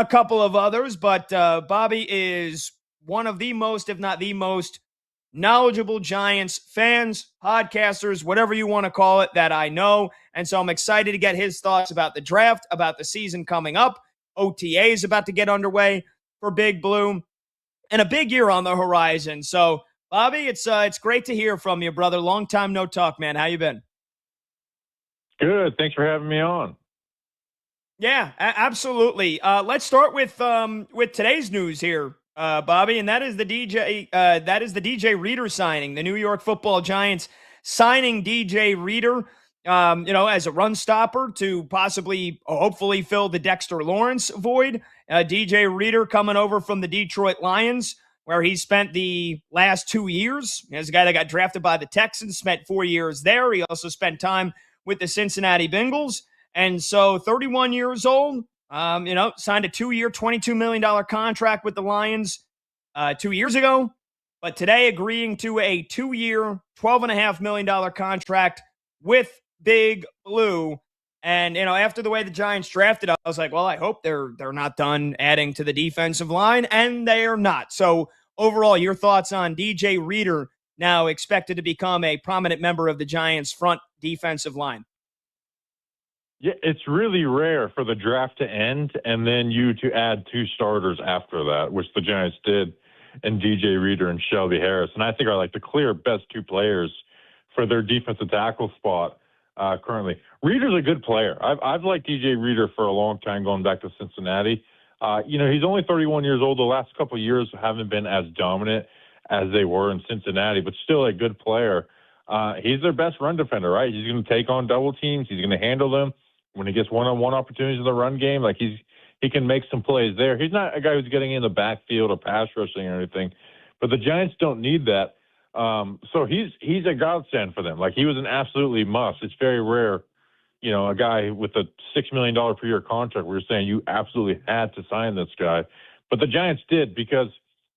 couple of others. But Bobby is one of the most, if not the most, knowledgeable Giants fans, podcasters, whatever you want to call it, that I know. And so I'm excited to get his thoughts about the draft, about the season coming up. OTA is about to get underway for Big Blue, and a big year on the horizon. So, Bobby, it's great to hear from you, brother. Long time no talk, man. How you been? Good. Thanks for having me on. Yeah, absolutely. Let's start with today's news here, Bobby, and that is the DJ Reader signing. The New York Football Giants signing DJ Reader, as a run stopper to possibly, hopefully, fill the Dexter Lawrence void. DJ Reader coming over from the Detroit Lions, where he spent the last 2 years. As a guy that got drafted by the Texans, spent 4 years there. He also spent time with the Cincinnati Bengals. And so 31 years old, signed a 2-year, $22 million contract with the Lions 2 years ago, but today agreeing to a 2-year, $12.5 million contract with Big Blue. And, after the way the Giants drafted, I was like, well, I hope they're not done adding to the defensive line, and they are not. So overall, your thoughts on DJ Reader now expected to become a prominent member of the Giants' front defensive line? Yeah, it's really rare for the draft to end and then you to add 2 starters after that, which the Giants did in DJ Reader and Shelby Harris. And I think are like the clear best 2 players for their defensive tackle spot currently. Reader's a good player. I've liked DJ Reader for a long time, going back to Cincinnati. He's only 31 years old. The last couple of years haven't been as dominant as they were in Cincinnati, but still a good player. He's their best run defender, right? He's going to take on double teams. He's going to handle them. When he gets one-on-one opportunities in the run game, like he can make some plays there. He's not a guy who's getting in the backfield or pass rushing or anything, but the Giants don't need that. So he's a godsend for them. Like, he was an absolutely must. It's very rare, a guy with a $6 million per year contract. We were saying you absolutely had to sign this guy, but the Giants did because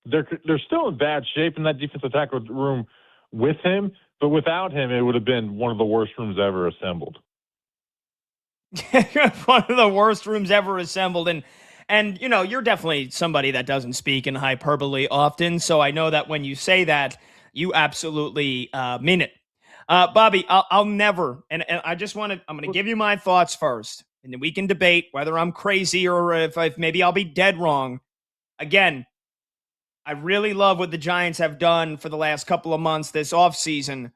they're still in bad shape in that defensive tackle room with him, but without him, it would have been one of the worst rooms ever assembled. One of the worst rooms ever assembled. And you're definitely somebody that doesn't speak in hyperbole often. So I know that when you say that, you absolutely mean it. Bobby, I'll never, and I just I'm going to give you my thoughts first, and then we can debate whether I'm crazy or if maybe I'll be dead wrong. Again, I really love what the Giants have done for the last couple of months this offseason,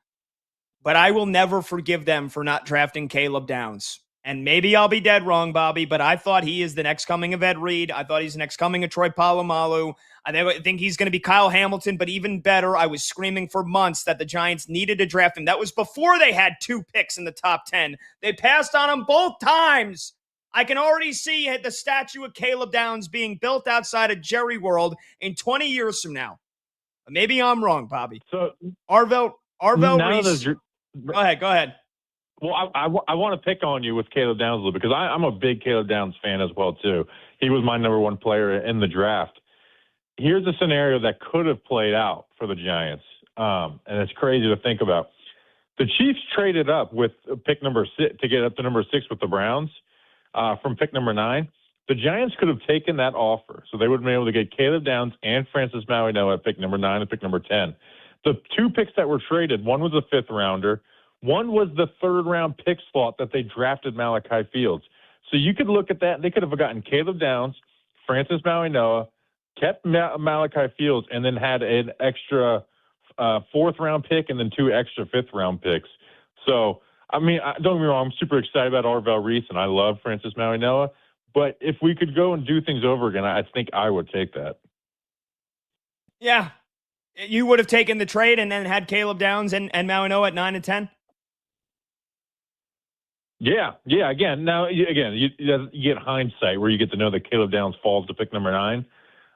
but I will never forgive them for not drafting Caleb Downs. And maybe I'll be dead wrong, Bobby, but I thought he is the next coming of Ed Reed. I thought he's the next coming of Troy Polamalu. I think he's going to be Kyle Hamilton, but even better, I was screaming for months that the Giants needed to draft him. That was before they had 2 picks in the top 10. They passed on him both times. I can already see the statue of Caleb Downs being built outside of Jerry World in 20 years from now. Maybe I'm wrong, Bobby. So Arvell Reese. Go ahead. Well, I want to pick on you with Caleb Downs a little because I'm a big Caleb Downs fan as well, too. He was my number 1 player in the draft. Here's a scenario that could have played out for the Giants, and it's crazy to think about. The Chiefs traded up with pick number 6 to get up to number 6 with the Browns from pick number 9. The Giants could have taken that offer, so they would have been able to get Caleb Downs and Francis Mauigoa at pick number 9 and pick number 10. The 2 picks that were traded, one was a 5th rounder, one was the 3rd-round pick slot that they drafted Malachi Fields. So you could look at that. They could have gotten Caleb Downs, Francis Mauigoa, kept Malachi Fields, and then had an extra 4th-round pick and then 2 extra 5th-round picks. So, I mean, don't get me wrong, I'm super excited about Arvell Reese, and I love Francis Mauigoa. But if we could go and do things over again, I think I would take that. Yeah. You would have taken the trade and then had Caleb Downs and Mauigoa at 9 and 10? Yeah. Again, you get hindsight where you get to know that Caleb Downs falls to pick number 9,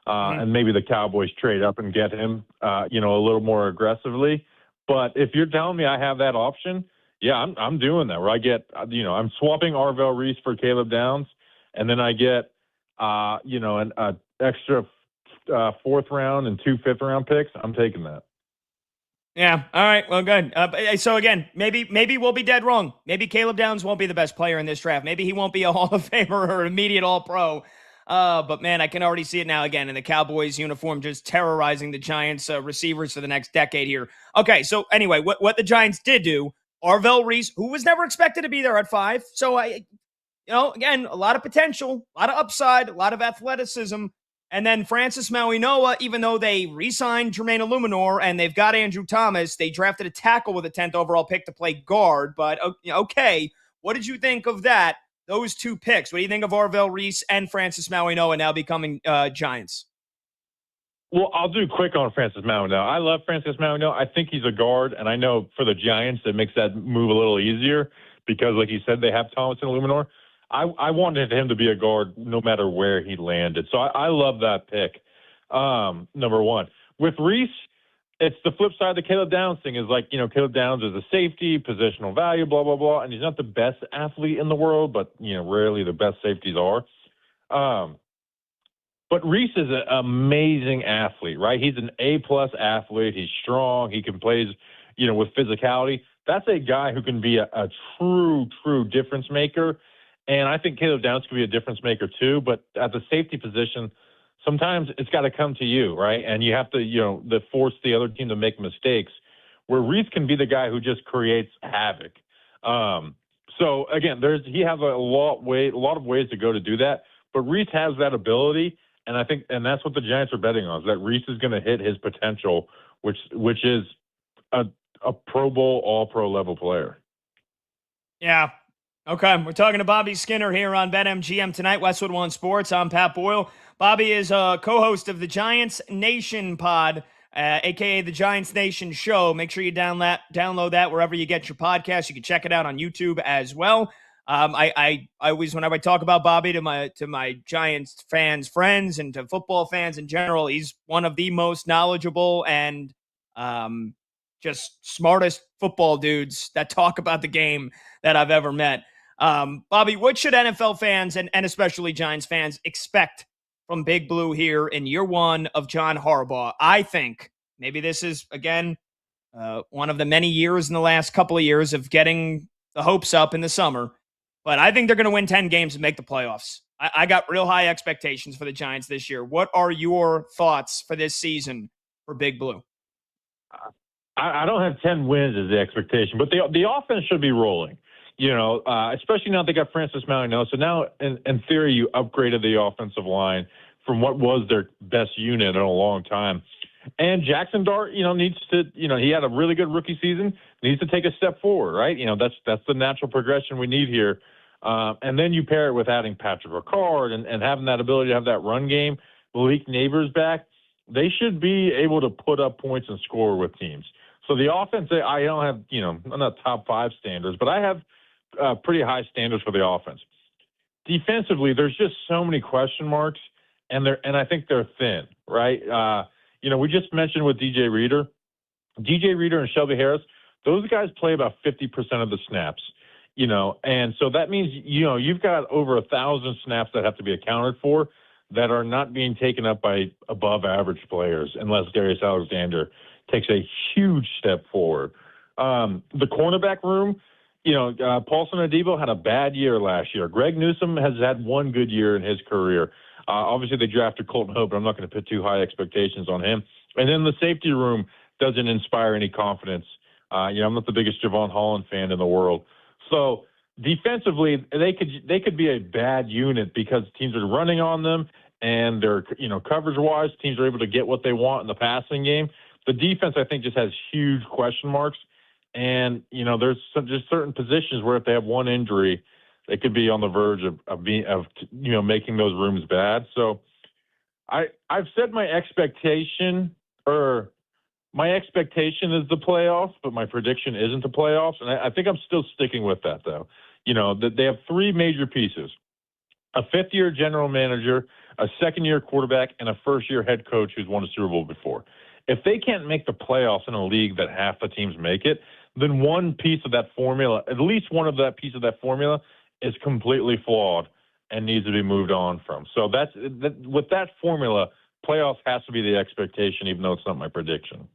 and maybe the Cowboys trade up and get him, a little more aggressively. But if you're telling me I have that option, yeah, I'm doing that. Where I get, I'm swapping Arvell Reese for Caleb Downs, and then I get, an extra 4th round and 2 5th-round picks. I'm taking that. Yeah. All right. Well, good. So again, maybe we'll be dead wrong. Maybe Caleb Downs won't be the best player in this draft. Maybe he won't be a Hall of Famer or immediate All-Pro. But man, I can already see it now again in the Cowboys uniform, just terrorizing the Giants receivers for the next decade here. Okay. So anyway, what the Giants did do, Arvell Reese, who was never expected to be there at 5. So again, a lot of potential, a lot of upside, a lot of athleticism. And then Francis Mauigoa, even though they re-signed Jermaine Illuminor and they've got Andrew Thomas, they drafted a tackle with a 10th overall pick to play guard. But okay, what did you think of that? Those 2 picks. What do you think of Arvell Reese and Francis Mauigoa now becoming Giants? Well, I'll do quick on Francis Mauigoa. I love Francis Mauigoa. I think he's a guard, and I know for the Giants it makes that move a little easier because, like you said, they have Thomas and Illuminor. I wanted him to be a guard no matter where he landed. So I love that pick, number 1. With Reese, it's the flip side of the Caleb Downs thing is like, Caleb Downs is a safety, positional value, blah, blah, blah. And he's not the best athlete in the world, but, rarely the best safeties are. But Reese is an amazing athlete, right? He's an A-plus athlete. He's strong. He can play, with physicality. That's a guy who can be a true difference maker. And I think Caleb Downs could be a difference maker too, but at the safety position, sometimes it's got to come to you, right? And you have to, force the other team to make mistakes, where Reese can be the guy who just creates havoc. So again, he has a lot of ways to go to do that, but Reese has that ability, and I think, and that's what the Giants are betting on, is that Reese is going to hit his potential, which is a Pro Bowl, All-Pro level player. Yeah. Okay, we're talking to Bobby Skinner here on BetMGM tonight, Westwood One Sports. I'm Pat Boyle. Bobby is a co-host of the Giants Nation pod, a.k.a. the Giants Nation Show. Make sure you download that wherever you get your podcast. You can check it out on YouTube as well. I always, whenever I talk about Bobby to my Giants fans, friends, and to football fans in general, he's one of the most knowledgeable and just smartest football dudes that talk about the game that I've ever met. Bobby, what should NFL fans and especially Giants fans expect from Big Blue here in year 1 of John Harbaugh? I think maybe this is, again, one of the many years in the last couple of years of getting the hopes up in the summer, but I think they're going to win 10 games and make the playoffs. I got real high expectations for the Giants this year. What are your thoughts for this season for Big Blue? I don't have 10 wins as the expectation, but the offense should be rolling. Especially now they got Francis Mauigoa. So now, in theory, you upgraded the offensive line from what was their best unit in a long time. And Jackson Dart, needs to, he had a really good rookie season, needs to take a step forward, right? That's the natural progression we need here. And then you pair it with adding Patrick Ricard and having that ability to have that run game. Malik Neighbors back. They should be able to put up points and score with teams. So the offense, I don't have, I'm not top 5 standards, but I have pretty high standards for the offense. Defensively, there's just so many question marks, and I think they're thin, right? We just mentioned with DJ Reader and Shelby Harris, those guys play about 50% of the snaps, and so that means, you've got over 1,000 snaps that have to be accounted for that are not being taken up by above average players unless Darius Alexander takes a huge step forward. The cornerback room, Paulson Adebo had a bad year last year. Greg Newsome has had one good year in his career. Obviously, they drafted Colton Hope, but I'm not going to put too high expectations on him. And then the safety room doesn't inspire any confidence. I'm not the biggest Javon Holland fan in the world. So defensively, they could be a bad unit because teams are running on them, and they're coverage-wise, teams are able to get what they want in the passing game. The defense, I think, just has huge question marks. And, there's just certain positions where if they have one injury, they could be on the verge of making those rooms bad. So I've said my expectation is the playoffs, but my prediction isn't the playoffs. And I think I'm still sticking with that, though. That they have three major pieces: a fifth-year general manager, a second-year quarterback, and a first-year head coach who's won a Super Bowl before. If they can't make the playoffs in a league that half the teams make it, then one piece of that formula, at least one of that piece of that formula, is completely flawed and needs to be moved on from. So with that formula, playoffs has to be the expectation, even though it's not my prediction.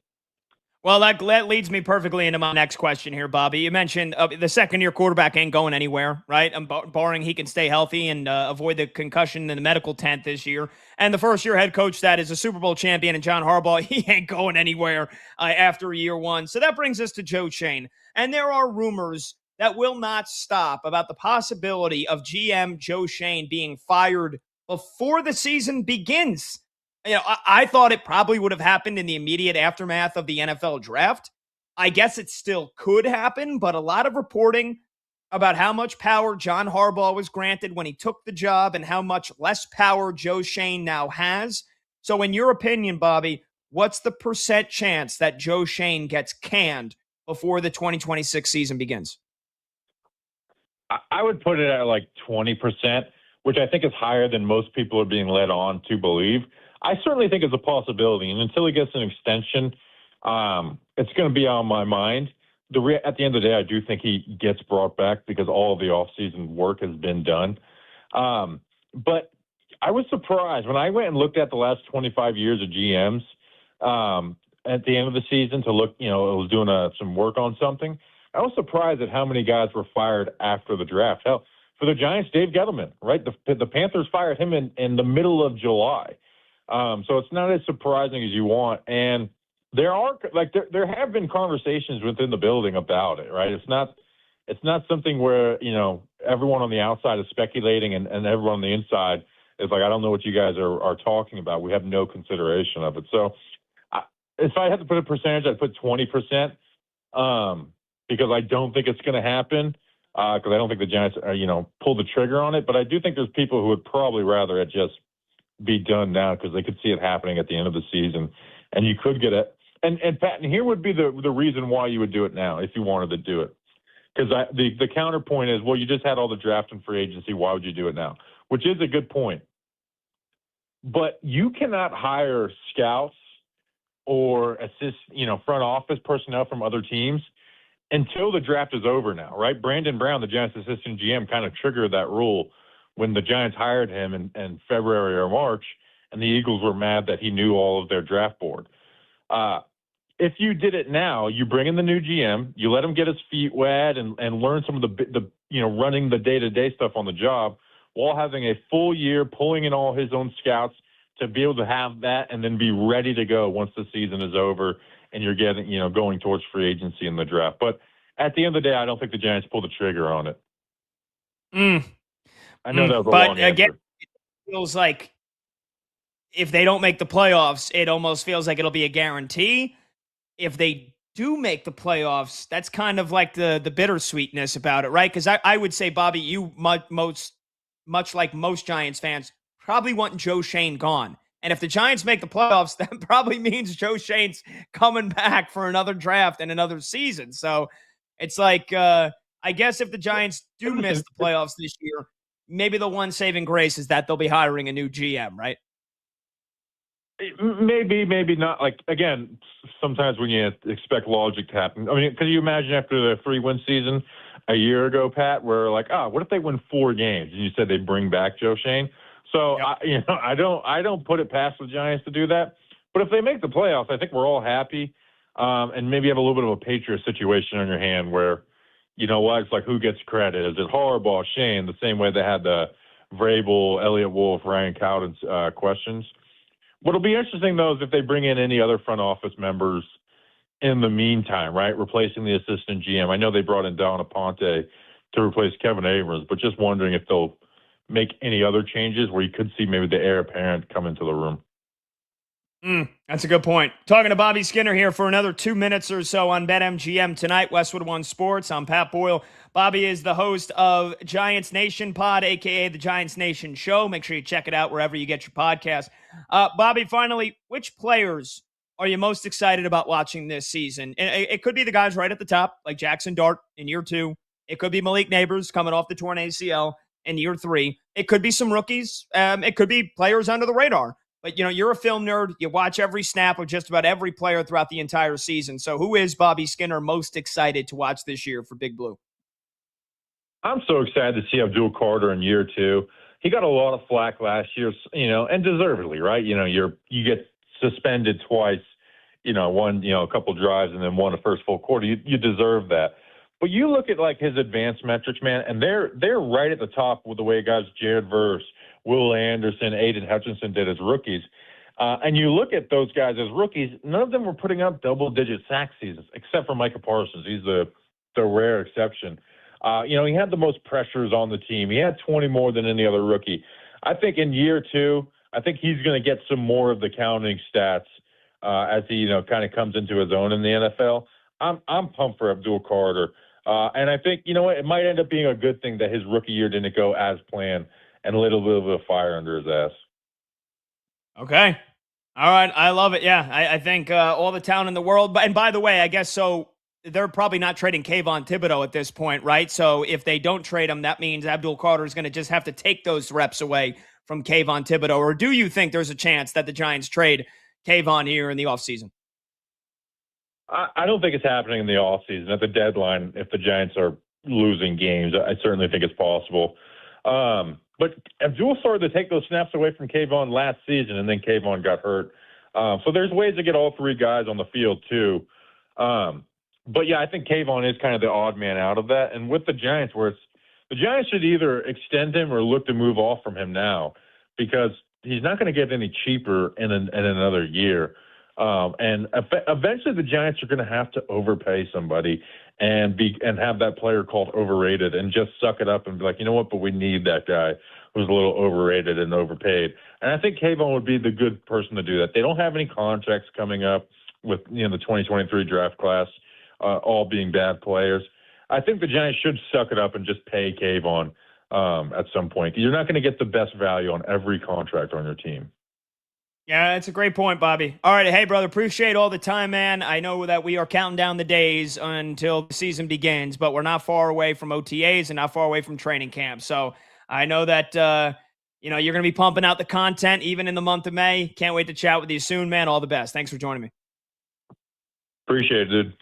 Well, that leads me perfectly into my next question here, Bobby. You mentioned the second-year quarterback ain't going anywhere, right? Barring he can stay healthy and avoid the concussion in the medical tent this year. And the first-year head coach that is a Super Bowl champion, and John Harbaugh, he ain't going anywhere after year one. So that brings us to Joe Schoen. And there are rumors that will not stop about the possibility of GM Joe Schoen being fired before the season begins. I thought it probably would have happened in the immediate aftermath of the NFL draft. I guess it still could happen, but a lot of reporting about how much power John Harbaugh was granted when he took the job and how much less power Joe Schoen now has. So in your opinion, Bobby, what's the % chance that Joe Schoen gets canned before the 2026 season begins? I would put it at like 20%, which I think is higher than most people are being led on to believe. I certainly think it's a possibility, and until he gets an extension, it's going to be on my mind. At the end of the day, I do think he gets brought back because all of the offseason work has been done. But I was surprised when I went and looked at the last 25 years of GMs at the end of the season to look, I was doing some work on something. I was surprised at how many guys were fired after the draft. Hell, for the Giants, Dave Gettleman, right? The Panthers fired him in the middle of July. So it's not as surprising as you want. And there have been conversations within the building about it, right? It's not something where, everyone on the outside is speculating and everyone on the inside is like, I don't know what you guys are talking about. We have no consideration of it. So if I had to put a percentage, I'd put 20%, because I don't think it's going to happen. Because I don't think the Giants, pull the trigger on it. But I do think there's people who would probably rather it just be done now because they could see it happening at the end of the season, and you could get it. And Pat, and here would be the reason why you would do it now if you wanted to do it, because the counterpoint is, well, you just had all the draft and free agency. Why would you do it now? Which is a good point. But you cannot hire scouts or assist, front office personnel from other teams until the draft is over now, right? Brandon Brown, the Giants assistant GM, kind of triggered that rule when the Giants hired him in February or March, and the Eagles were mad that he knew all of their draft board. If you did it now, you bring in the new GM, you let him get his feet wet and learn some of the running the day-to-day stuff on the job, while having a full year, pulling in all his own scouts to be able to have that and then be ready to go once the season is over and you're getting, going towards free agency in the draft. But at the end of the day, I don't think the Giants pull the trigger on it. I know that was a long answer. Again, it feels like if they don't make the playoffs, it almost feels like it'll be a guarantee. If they do make the playoffs, that's kind of like the bittersweetness about it, right? Because I would say, Bobby, you much like most Giants fans, probably want Joe Schoen gone. And if the Giants make the playoffs, that probably means Joe Schoen's coming back for another draft and another season. So it's like, I guess if the Giants do miss the playoffs this year, maybe the one saving grace is that they'll be hiring a new GM, right? Maybe not. Like, again, sometimes when you expect logic to happen. I mean, can you imagine after the 3-win season a year ago, Pat, where like, what if they win 4 games? And you said they bring back Joe Schoen. So, yep. I don't put it past the Giants to do that. But if they make the playoffs, I think we're all happy, and maybe have a little bit of a Patriot situation on your hand where, you know what? It's like, who gets credit? Is it Harbaugh, Shane? The same way they had the Vrabel, Elliott Wolf, Ryan Cowden's questions. What'll be interesting, though, is if they bring in any other front office members in the meantime, right? Replacing the assistant GM. I know they brought in Don Aponte to replace Kevin Abrams, but just wondering if they'll make any other changes where you could see maybe the heir apparent come into the room. That's a good point. Talking to Bobby Skinner here for another 2 minutes or so on BetMGM tonight, Westwood One Sports. I'm Pat Boyle. Bobby is the host of Giants Nation Pod, a.k.a. the Giants Nation Show. Make sure you check it out wherever you get your podcast. Bobby, finally, which players are you most excited about watching this season? And it could be the guys right at the top, like Jackson Dart in year 2. It could be Malik Neighbors coming off the torn ACL in year 3. It could be some rookies. It could be players under the radar. But, you're a film nerd. You watch every snap of just about every player throughout the entire season. So who is Bobby Skinner most excited to watch this year for Big Blue? I'm so excited to see Abdul Carter in year 2. He got a lot of flack last year, and deservedly, right? You get suspended twice, one, a couple drives and then one a first full quarter. You deserve that. But you look at like his advanced metrics, man, and they're right at the top with the way guys Jared Verse, Will Anderson, Aiden Hutchinson did as rookies. And you look at those guys as rookies, none of them were putting up double-digit sack seasons, except for Micah Parsons. He's the rare exception. He had the most pressures on the team. He had 20 more than any other rookie. I think in year 2, I think he's going to get some more of the counting stats as he, kind of comes into his own in the NFL. I'm pumped for Abdul Carter. And I think, it might end up being a good thing that his rookie year didn't go as planned and a little bit of a fire under his ass. Okay. All right. I love it. Yeah. I think all the talent in the world. And by the way, I guess so they're probably not trading Kayvon Thibodeau at this point, right? So if they don't trade him, that means Abdul Carter is going to just have to take those reps away from Kayvon Thibodeau. Or do you think there's a chance that the Giants trade Kayvon here in the offseason? I don't think it's happening in the offseason. At the deadline, if the Giants are losing games, I certainly think it's possible. But Abdul started to take those snaps away from Kayvon last season, and then Kayvon got hurt. So there's ways to get all 3 guys on the field, too. But, yeah, I think Kayvon is kind of the odd man out of that. And with the Giants, the Giants should either extend him or look to move off from him now because he's not going to get any cheaper in another year. And eventually the Giants are going to have to overpay somebody and have that player called overrated and just suck it up and be like, you know what, but we need that guy who's a little overrated and overpaid. And I think Kayvon would be the good person to do that. They don't have any contracts coming up with the 2023 draft class, all being bad players. I think the Giants should suck it up and just pay Kayvon at some point. You're not going to get the best value on every contract on your team. Yeah, that's a great point, Bobby. All right. Hey, brother, appreciate all the time, man. I know that we are counting down the days until the season begins, but we're not far away from OTAs and not far away from training camp. So I know that, you're going to be pumping out the content even in the month of May. Can't wait to chat with you soon, man. All the best. Thanks for joining me. Appreciate it, dude.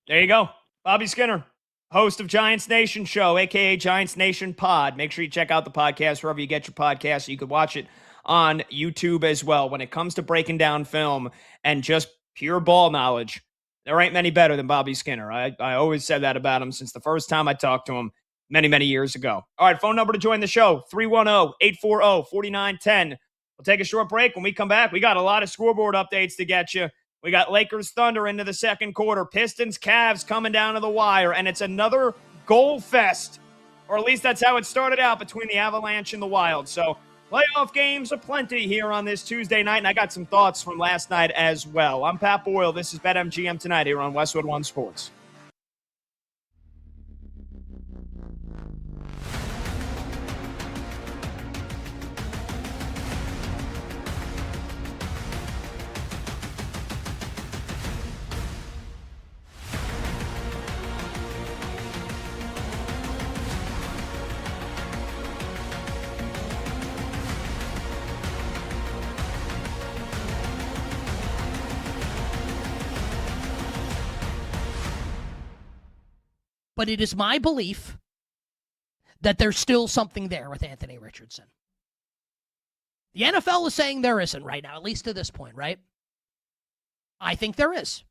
There you go. Bobby Skinner, host of Giants Nation Show, a.k.a. Giants Nation Pod. Make sure you check out the podcast wherever you get your podcast so you can watch it on YouTube as well. When it comes to breaking down film and just pure ball knowledge, there ain't many better than Bobby Skinner. I always said that about him since the first time I talked to him many, many years ago. All right, phone number to join the show, 310-840-4910. We'll take a short break. When we come back, we got a lot of scoreboard updates to get you. We got Lakers Thunder into the second quarter, Pistons Cavs coming down to the wire, and it's another goal fest, or at least that's how it started out between the Avalanche and the Wild. So playoff games aplenty here on this Tuesday night, and I got some thoughts from last night as well. I'm Pat Boyle. This is BetMGM Tonight here on Westwood One Sports. But it is my belief that there's still something there with Anthony Richardson. The NFL is saying there isn't right now, at least to this point, right? I think there is.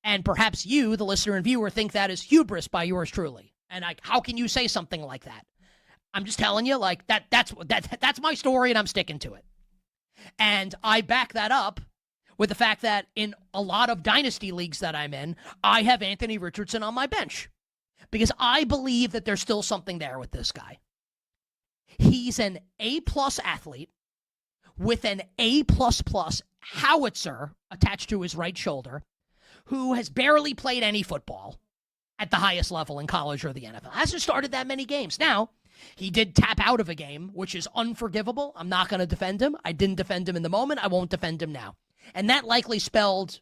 And perhaps you, the listener and viewer, think that is hubris by yours truly. And how can you say something like that? I'm just telling you, like, that's my story, and I'm sticking to it. And I back that up with the fact that in a lot of dynasty leagues that I'm in, I have Anthony Richardson on my bench because I believe that there's still something there with this guy. He's an A-plus athlete with an A++ howitzer attached to his right shoulder who has barely played any football at the highest level in college or the NFL. Hasn't started that many games. Now, he did tap out of a game, which is unforgivable. I'm not going to defend him. I didn't defend him in the moment. I won't defend him now. And that likely spelled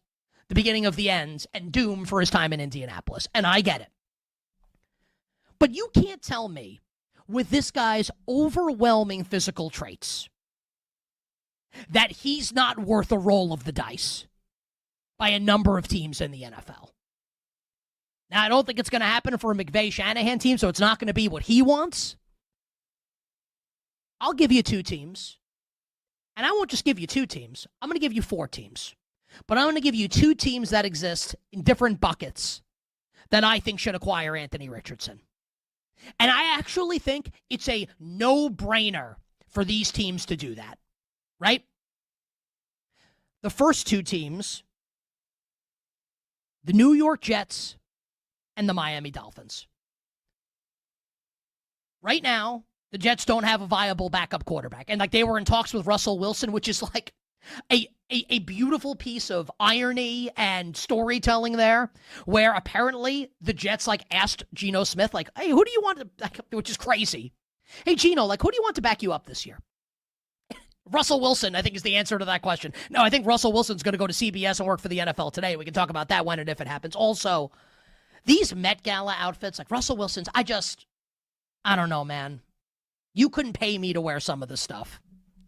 the beginning of the end and doom for his time in Indianapolis. And I get it. But you can't tell me, with this guy's overwhelming physical traits, that he's not worth a roll of the dice by a number of teams in the NFL. Now, I don't think it's going to happen for a McVay-Shanahan team, so it's not going to be what he wants. I'll give you 2 teams. And I won't just give you 2 teams. I'm going to give you 4 teams. But I'm going to give you 2 teams that exist in different buckets that I think should acquire Anthony Richardson. And I actually think it's a no-brainer for these teams to do that. Right? The first 2 teams, the New York Jets and the Miami Dolphins. Right now, the Jets don't have a viable backup quarterback. And like they were in talks with Russell Wilson, which is like a beautiful piece of irony and storytelling there, where apparently the Jets like asked Geno Smith, like, hey, who do you want to, which is crazy. Hey, Geno, like, who do you want to back you up this year? Russell Wilson, I think, is the answer to that question. No, I think Russell Wilson's going to go to CBS and work for the NFL today. We can talk about that when and if it happens. Also, these Met Gala outfits, like Russell Wilson's, I don't know, man. You couldn't pay me to wear some of this stuff.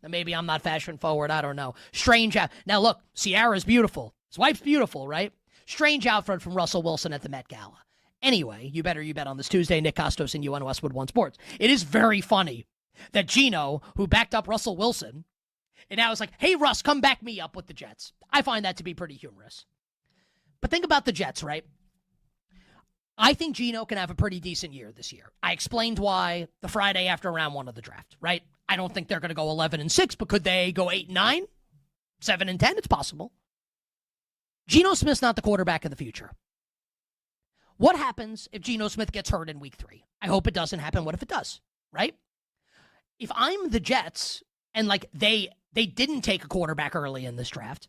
Maybe I'm not fashion forward. I don't know. Strange out. Now, look, Ciara's beautiful. His wife's beautiful, right? Strange outfit from Russell Wilson at the Met Gala. Anyway, you bet on this Tuesday. Nick Costos and you on Westwood One Sports. It is very funny that Geno, who backed up Russell Wilson, and now it's like, hey, Russ, come back me up with the Jets. I find that to be pretty humorous. But think about the Jets, right? I think Geno can have a pretty decent year this year. I explained why the Friday after round 1 of the draft, right? I don't think they're going to go 11-6, but could they go 8-9, 7-10? It's possible. Geno Smith's not the quarterback of the future. What happens if Geno Smith gets hurt in week 3? I hope it doesn't happen. What if it does, right? If I'm the Jets and like they didn't take a quarterback early in this draft,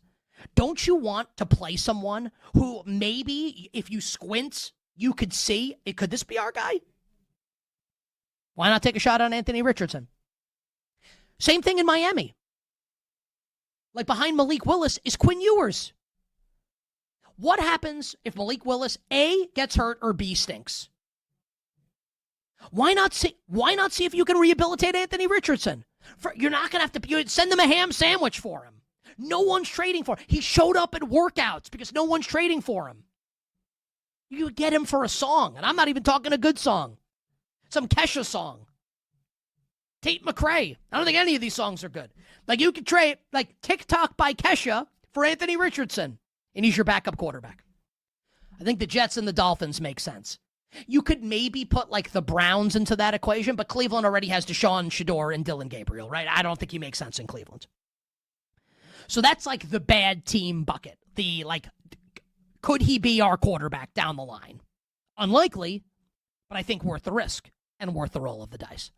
don't you want to play someone who maybe if you squint, you could see, could this be our guy? Why not take a shot on Anthony Richardson? Same thing in Miami. Like behind Malik Willis is Quinn Ewers. What happens if Malik Willis, A, gets hurt or B, stinks? Why not see if you can rehabilitate Anthony Richardson? You're not going to have to send them a ham sandwich for him. No one's trading for him. He showed up at workouts because no one's trading for him. You could get him for a song, and I'm not even talking a good song. Some Kesha song. Tate McRae. I don't think any of these songs are good. Like, you could trade, like, TikTok by Kesha for Anthony Richardson, and he's your backup quarterback. I think the Jets and the Dolphins make sense. You could maybe put, like, the Browns into that equation, but Cleveland already has Deshaun Shador and Dylan Gabriel, right? I don't think he makes sense in Cleveland. So that's, like, the bad team bucket. The, like, could he be our quarterback down the line? Unlikely, but I think worth the risk and worth the roll of the dice.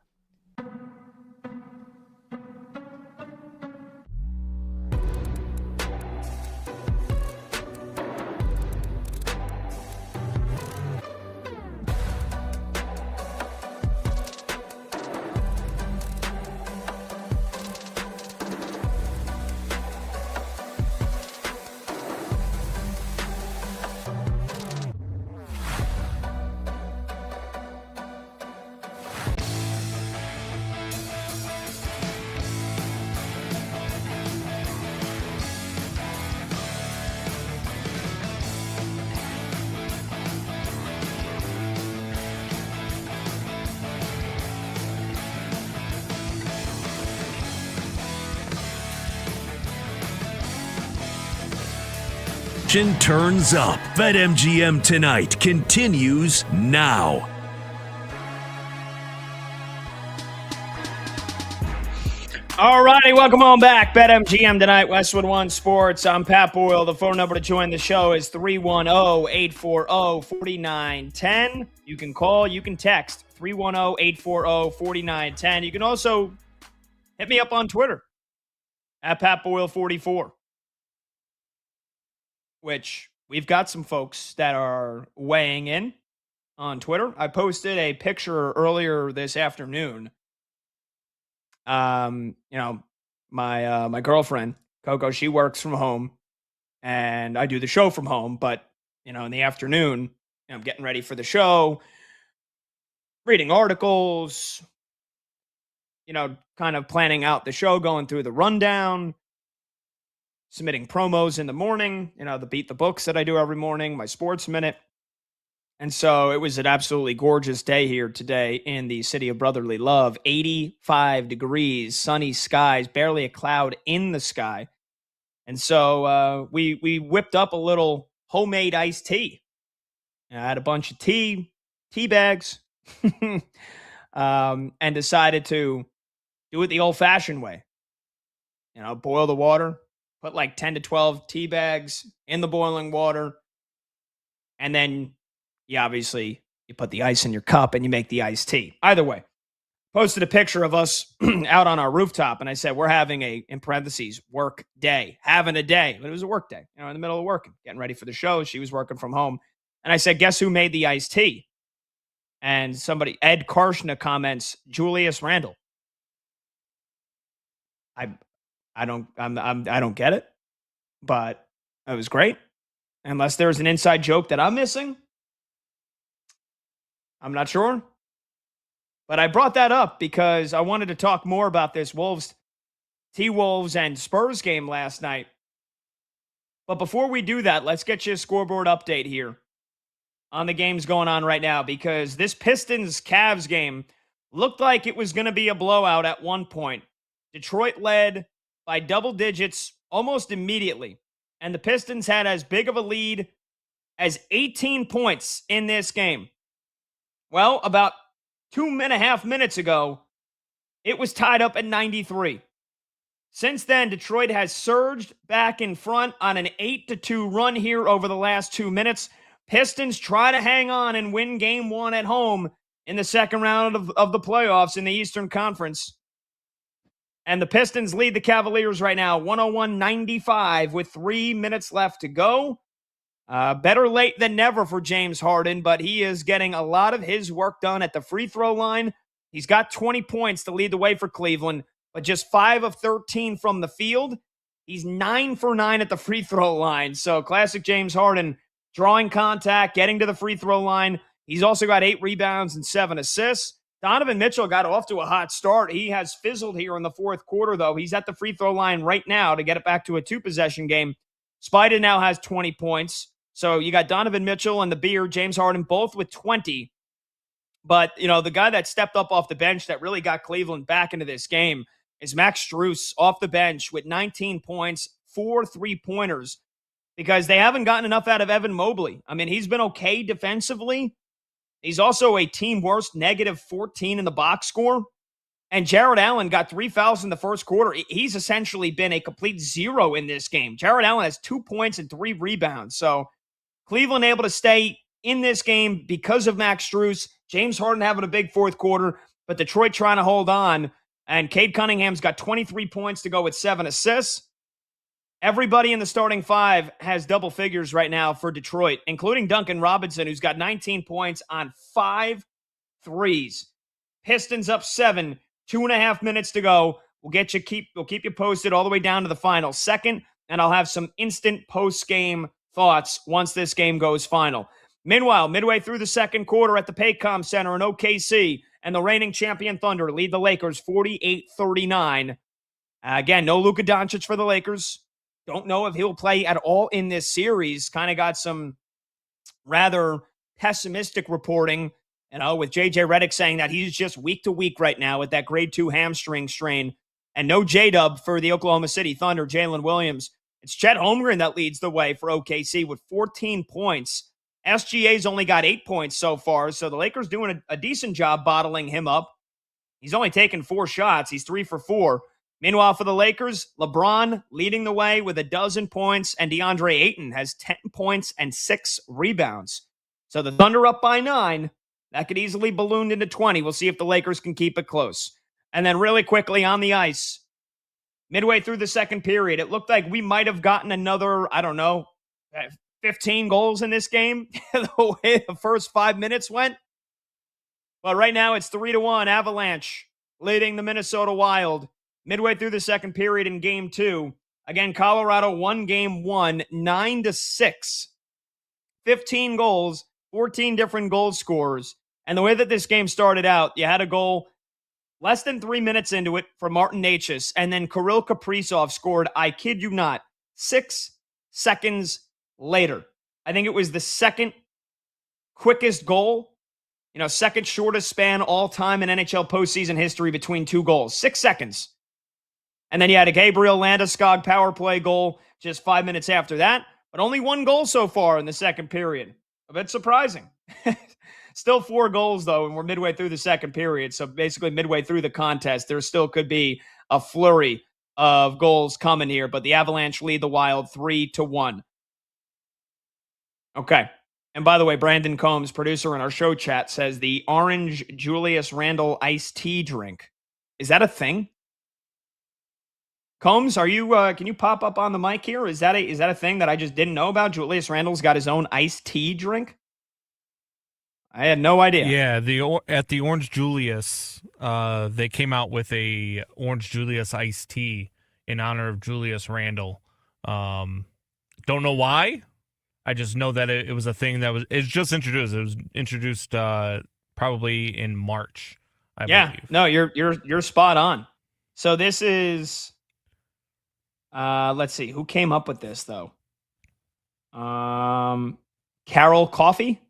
Turns up. BetMGM Tonight continues now. All righty, welcome on back. BetMGM Tonight, Westwood One Sports. I'm Pat Boyle. The phone number to join the show is 310-840-4910. You can call, you can text 310-840-4910. You can also hit me up on Twitter at Pat Boyle44, which we've got some folks that are weighing in on Twitter. I posted a picture earlier this afternoon. My girlfriend, Coco, she works from home and I do the show from home, but in the afternoon, I'm getting ready for the show, reading articles, kind of planning out the show, going through the rundown, submitting promos in the morning, the Beat the Books that I do every morning, my Sports Minute. And so it was an absolutely gorgeous day here today in the city of brotherly love. 85 degrees, sunny skies, barely a cloud in the sky. And so we whipped up a little homemade iced tea. I had a bunch of tea bags, and decided to do it the old-fashioned way. Boil the water, put like 10 to 12 tea bags in the boiling water, and then you put the ice in your cup and you make the iced tea. Either way, posted a picture of us out on our rooftop, and I said, we're having in parentheses, work day, having a day. But it was a work day, in the middle of working, getting ready for the show. She was working from home. And I said, guess who made the iced tea? And Ed Karshna comments, Julius Randle. I don't get it, but it was great. Unless there's an inside joke that I'm missing, I'm not sure. But I brought that up because I wanted to talk more about this T-Wolves and Spurs game last night. But before we do that, let's get you a scoreboard update here on the games going on right now, because this Pistons-Cavs game looked like it was going to be a blowout at one point. Detroit led by double digits almost immediately, and the Pistons had as big of a lead as 18 points in this game. Well, about 2.5 minutes ago, it was tied up at 93. Since then, Detroit has surged back in front on an 8-2 run here over the last 2 minutes. Pistons try to hang on and win game one at home in the second round of the playoffs in the Eastern Conference. And the Pistons lead the Cavaliers right now, 101-95 with 3 minutes left to go. Better late than never for James Harden, but he is getting a lot of his work done at the free throw line. He's got 20 points to lead the way for Cleveland, but just 5 of 13 from the field. He's 9 for 9 at the free throw line. So classic James Harden, drawing contact, getting to the free throw line. He's also got 8 rebounds and 7 assists. Donovan Mitchell got off to a hot start. He has fizzled here in the fourth quarter, though. He's at the free throw line right now to get it back to a 2-possession game. Spida now has 20 points. So you got Donovan Mitchell and the Beard, James Harden, both with 20. But, the guy that stepped up off the bench that really got Cleveland back into this game is Max Strus off the bench with 19 points, 4 3-pointers, because they haven't gotten enough out of Evan Mobley. I mean, he's been okay defensively. He's also a team worst, -14 in the box score. And Jared Allen got 3 fouls in the first quarter. He's essentially been a complete zero in this game. Jared Allen has 2 points and 3 rebounds. So Cleveland able to stay in this game because of Max Strus. James Harden having a big fourth quarter, but Detroit trying to hold on. And Cade Cunningham's got 23 points to go with 7 assists. Everybody in the starting 5 has double figures right now for Detroit, including Duncan Robinson, who's got 19 points on 5 threes. Pistons up 7, 2.5 minutes to go. We'll keep you posted all the way down to the final second, and I'll have some instant post-game thoughts once this game goes final. Meanwhile, midway through the second quarter at the Paycom Center in OKC, and the reigning champion Thunder lead the Lakers 48-39. Again, no Luka Doncic for the Lakers. Don't know if he'll play at all in this series. Kind of got some rather pessimistic reporting, with J.J. Redick saying that he's just week to week right now with that grade 2 hamstring strain. And no J-Dub for the Oklahoma City Thunder, Jalen Williams. It's Chet Holmgren that leads the way for OKC with 14 points. SGA's only got 8 points so far, so the Lakers doing a decent job bottling him up. He's only taken 4 shots. He's 3 for 4. Meanwhile, for the Lakers, LeBron leading the way with 12 points, and DeAndre Ayton has 10 points and 6 rebounds. So the Thunder up by 9. That could easily balloon into 20. We'll see if the Lakers can keep it close. And then really quickly on the ice, midway through the second period, it looked like we might have gotten another, 15 goals in this game, the way the first 5 minutes went. But right now it's 3-1, Avalanche leading the Minnesota Wild. Midway through the second period in game 2. Again, Colorado won game 1, 9-6. 15 goals, 14 different goal scorers. And the way that this game started out, you had a goal less than 3 minutes into it for Martin Necas, and then Kirill Kaprizov scored, I kid you not, 6 seconds later. I think it was the second quickest goal, second shortest span all time in NHL postseason history between 2 goals. 6 seconds. And then you had a Gabriel Landeskog power play goal just 5 minutes after that, but only 1 goal so far in the second period. A bit surprising. Still 4 goals, though, and we're midway through the second period. So basically midway through the contest, there still could be a flurry of goals coming here, but the Avalanche lead the Wild 3-1. Okay. And by the way, Brandon Combs, producer in our show chat, says the orange Julius Randle iced tea drink. Is that a thing? Combs, are you? Can you pop up on the mic here? Is that a thing that I just didn't know about? Julius Randle's got his own iced tea drink. I had no idea. Yeah, at the Orange Julius, they came out with a Orange Julius iced tea in honor of Julius Randle. Don't know why. I just know that it was a thing it's just introduced. It was introduced probably in March. I believe. No, you're spot on. So this is. Let's see who came up with this though. Carol Coffee.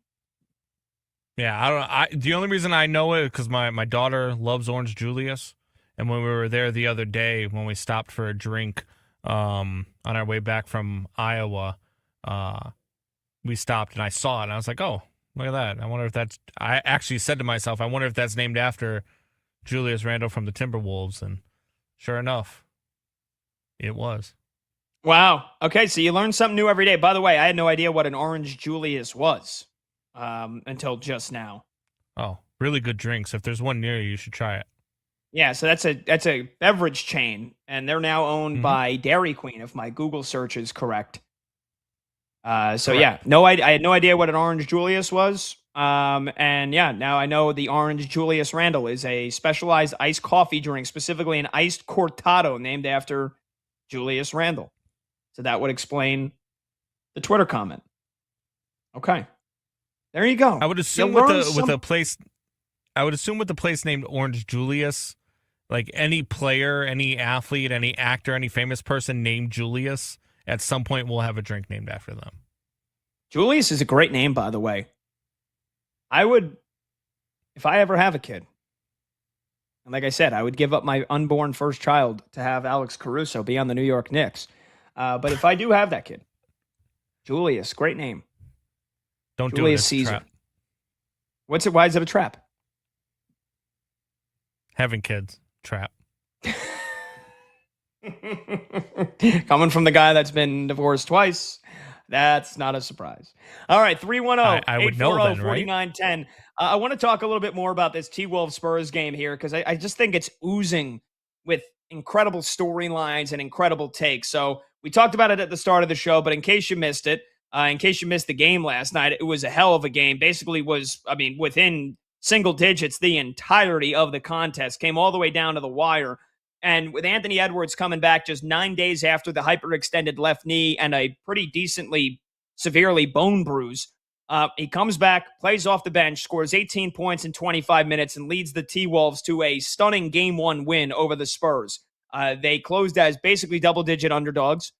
Yeah, the only reason I know it is because my daughter loves Orange Julius, and when we were there the other day, when we stopped for a drink, on our way back from Iowa, we stopped and I saw it and I was like, oh, look at that. I actually said to myself, I wonder if that's named after Julius Randle from the Timberwolves, and sure enough, it was. Wow. Okay, so you learn something new every day. By the way, I had no idea what an Orange Julius was until just now. Oh, really good drinks. If there's one near you, you should try it. Yeah, so that's a beverage chain, and they're now owned by Dairy Queen, if my Google search is correct. So Correct. yeah, I had no idea what an Orange Julius was. And yeah, now I know the Orange Julius Randle is a specialized iced coffee drink, specifically an iced cortado named after Julius Randle. So that would explain the Twitter comment. Okay. There you go. I would assume with a place named Orange Julius, like any player, any athlete, any actor, any famous person named Julius, at some point we'll have a drink named after them. Julius is a great name, by the way. I would, if I ever have a kid, and like I said, I would give up my unborn first child to have Alex Caruso be on the New York Knicks. But if I do have that kid, Julius, great name. Don't Julius do it. It's Caesar. a trap. What's it? Why is it a trap? Having kids, trap. Coming from the guy that's been divorced twice, that's not a surprise. All right, 310 I would know then, right? 4910. I want to talk a little bit more about this T-Wolves Spurs game here because I just think it's oozing with incredible storylines and incredible takes. So we talked about it at the start of the show, but in case you missed it, in case you missed the game last night, it was a hell of a game. Basically within single digits the entirety of the contest, came all the way down to the wire. And with Anthony Edwards coming back just 9 days after the hyperextended left knee and a pretty decently, severely bone bruise, he comes back, plays off the bench, scores 18 points in 25 minutes, and leads the T-Wolves to a stunning Game 1 win over the Spurs. They closed as basically double-digit underdogs,